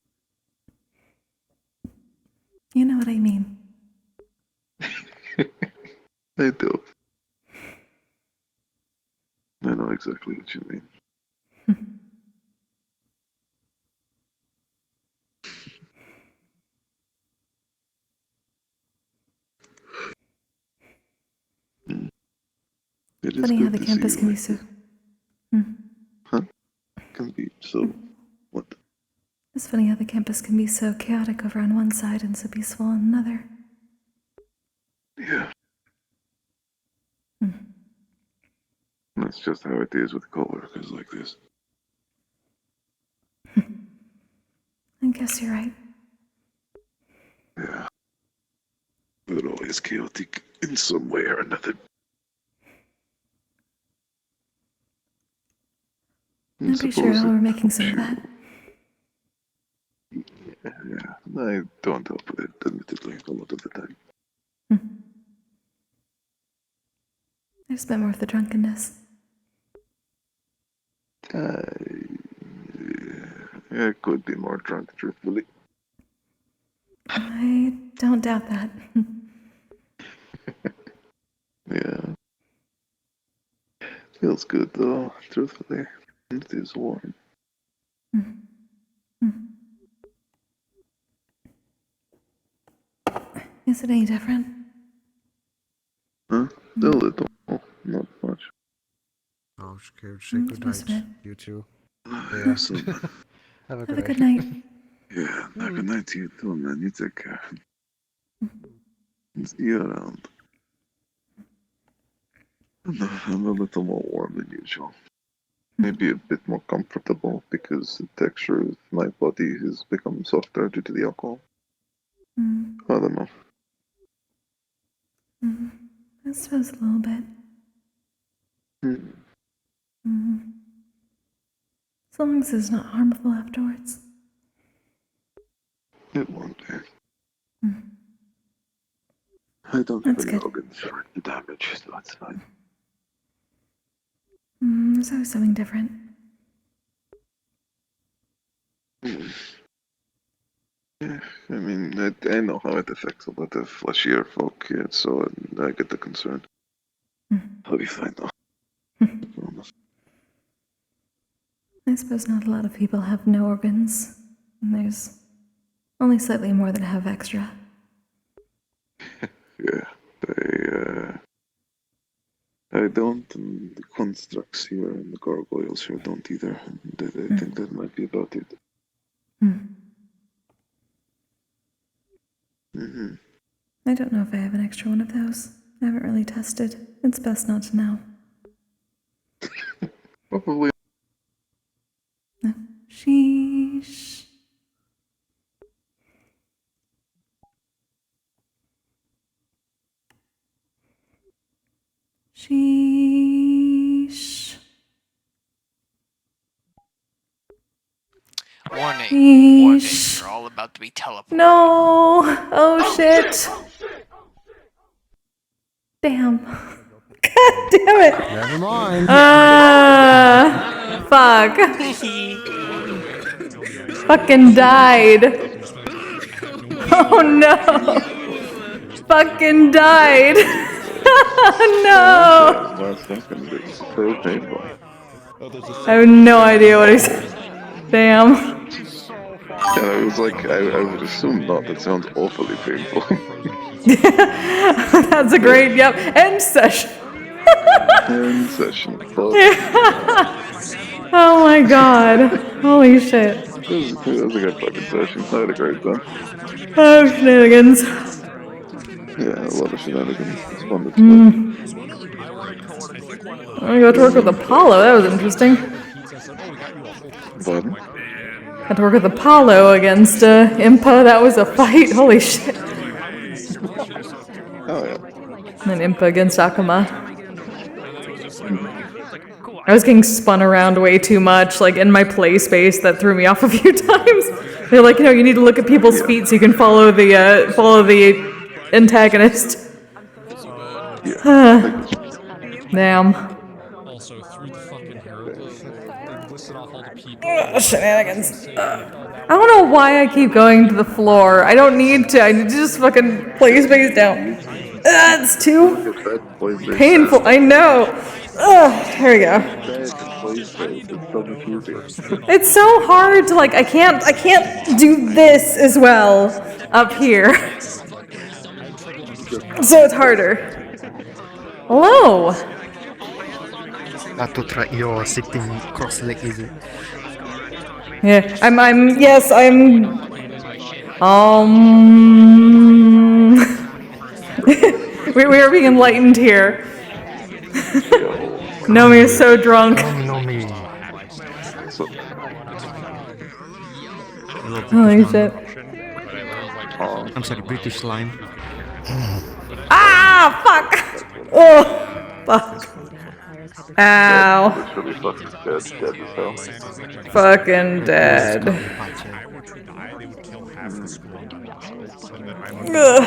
You know what I mean. I do. I know exactly what you mean. It is Funny how good the to campus see can you be so. Huh? Can be so. What? It's funny how the campus can be so chaotic over on one side and so peaceful on another. Yeah. That's just how it is with coworkers like this. I guess you're right. Yeah. We're always chaotic in some way or another. I'm pretty sure we're making some of that. Yeah, I don't help with it, admittedly, a lot of the time. I just meant more with the drunkenness. I could be more drunk, truthfully. I don't doubt that. Yeah. Feels good though, truthfully. It is warm. Is it any different? Huh? A little, not much. Oh, scared. Say good Just a night. bit. You too. Yeah. Have a Have a good night. Yeah, good night to you too, man. You take care. See you around. I'm a little more warm than usual. Maybe a bit more comfortable because the texture of my body has become softer due to the alcohol. I don't know. I suppose a little bit. As long as it's not harmful afterwards. It won't be. I don't have any organs for the damage, so it's fine. There's always something different. Yeah, I mean, I know how it affects a lot of fleshier folk, yeah, so I get the concern. I'll be fine though. I suppose not a lot of people have no organs. And there's only slightly more that have extra. Yeah, I don't, and the constructs here and the gargoyles here don't either. And I think that might be about it. I don't know if I have an extra one of those. I haven't really tested. It's best not to know. Probably. No. Sheesh. Sheesh. Warning. Sheesh. Warning. You're all about to be teleported. No! Oh shit! Damn. God damn it! Never mind. Fuck. Fucking died. Oh no! Fucking died. No! Last second, it's so painful. I have no idea what he's. Damn. And I was like, I would assume not. That sounds awfully painful. That's a great, yep, end session. End session. Oh my god. Holy shit. That was a good fucking session. I had a great time. Oh, shenanigans. Yeah, a lot of shenanigans. It's fun to I'm gonna go to work with Apollo. That was interesting. Pardon? Had to work with Apollo against Impa. That was a fight. Holy shit. Oh, yeah. And Impa against Akuma. I was getting spun around way too much, like in my play space. That threw me off a few times. They're like, you need to look at people's feet so you can follow the antagonist. Damn. Also, through the fucking hieroglyphs, they listed off all the people. Shenanigans. I don't know why I keep going to the floor. I don't need to. I need to just fucking play space down. It's too painful. I know. Here we go. It's so hard to I can't do this as well up here. So it's harder. Hello. To try your sitting cross-legged. Yeah, I'm we are being enlightened here. Nomi is so drunk. Holy shit. I'm sorry, British slime. Ah, fuck! Oh, fuck. Ow. Fucking dead. Ugh.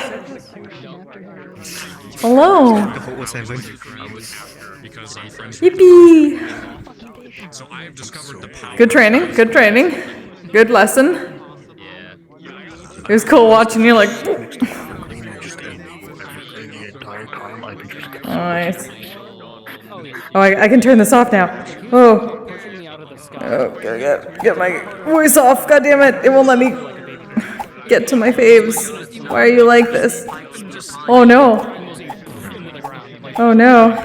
Hello. Yippee. Good training, good training. Good lesson. It was cool watching you like... Nice. Oh, I can turn this off now. Oh. Oh, gotta get my voice off. God damn it. It won't let me get to my faves. Why are you like this? Oh no. Oh no.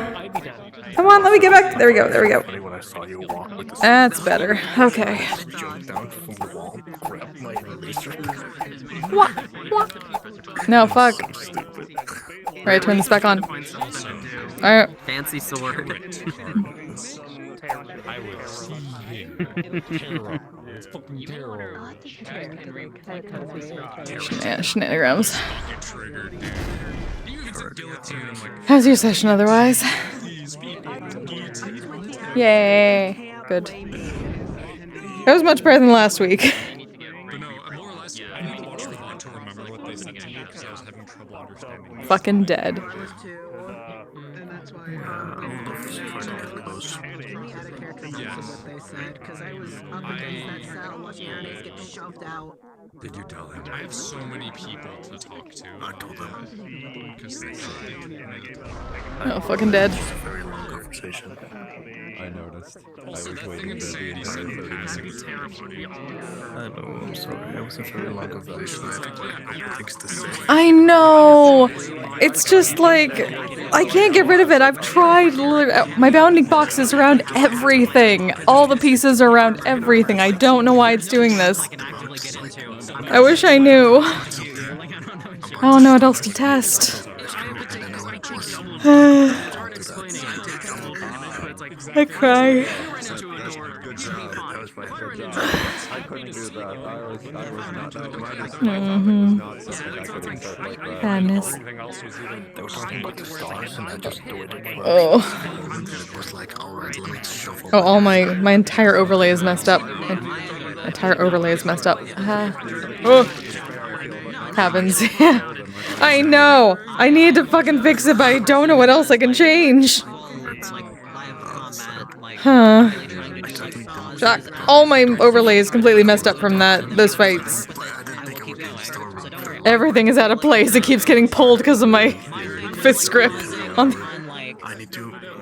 Come on, let me get back. There we go, there we go. That's better. Okay. What? No, fuck. Alright, turn this back on. Alright. Fancy sword. I would see him. It's fucking terror. Shenanigans. How's your session otherwise? Yay. Good. That was much better than last week. Fucking dead. Did you tell him? I have so many people to talk to. I told them. Oh, fucking dead. Very long conversation. I noticed. I was waiting for the entire 30 minutes. I know, I'm sorry. It was a very long conversation. I know! It's just like, I can't get rid of it. I've tried, my bounding box is around everything. All the pieces are around everything. I don't know why it's doing this. I wish I knew. I don't know what else to test. I cry. Sadness. Oh. Oh, all my entire overlay is messed up. My entire overlay is messed up. Oh. Happens. I know. I need to fucking fix it, but I don't know what else I can change. Huh. Shock. All my overlay is completely messed up from those fights. Everything is out of place. It keeps getting pulled because of my fist grip.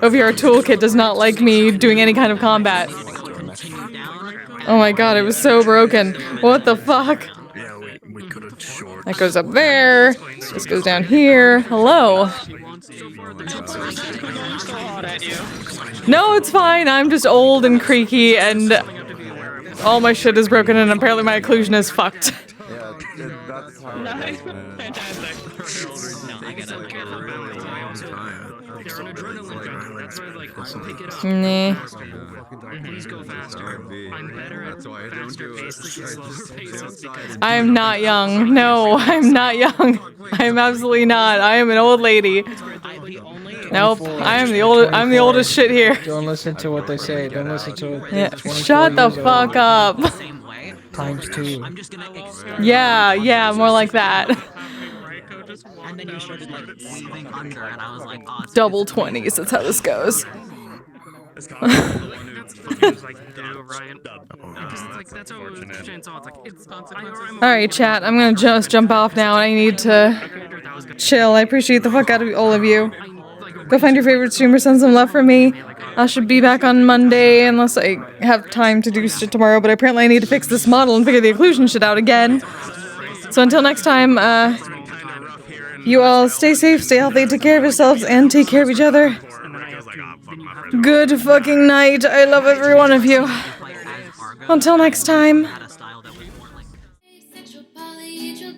OVR toolkit does not like me doing any kind of combat. Oh my god, it was so broken. What the fuck? That goes up there. This goes down here. Hello. No, it's fine. I'm just old and creaky and all my shit is broken and apparently my occlusion is fucked. Nice. Fantastic. Nah. I am not young. No, I'm not young. I am absolutely not. I am an old lady. Nope, I'm the oldest shit here. Don't listen to what they say. Don't listen to it. Yeah. Shut the fuck up. Times 2. Yeah, more like that. And then you started like weaving under, and I was like, oh, Double 20s, that's how this goes. Alright, chat, I'm gonna just jump off now. I need to chill. I appreciate the fuck out of all of you. Go find your favorite streamer, send some love from me. I should be back on Monday unless I have time to do shit tomorrow, but apparently I need to fix this model and figure the occlusion shit out again. So until next time, you all stay safe, stay healthy, take care of yourselves, and take care of each other. Good fucking night. I love every one of you. Until next time.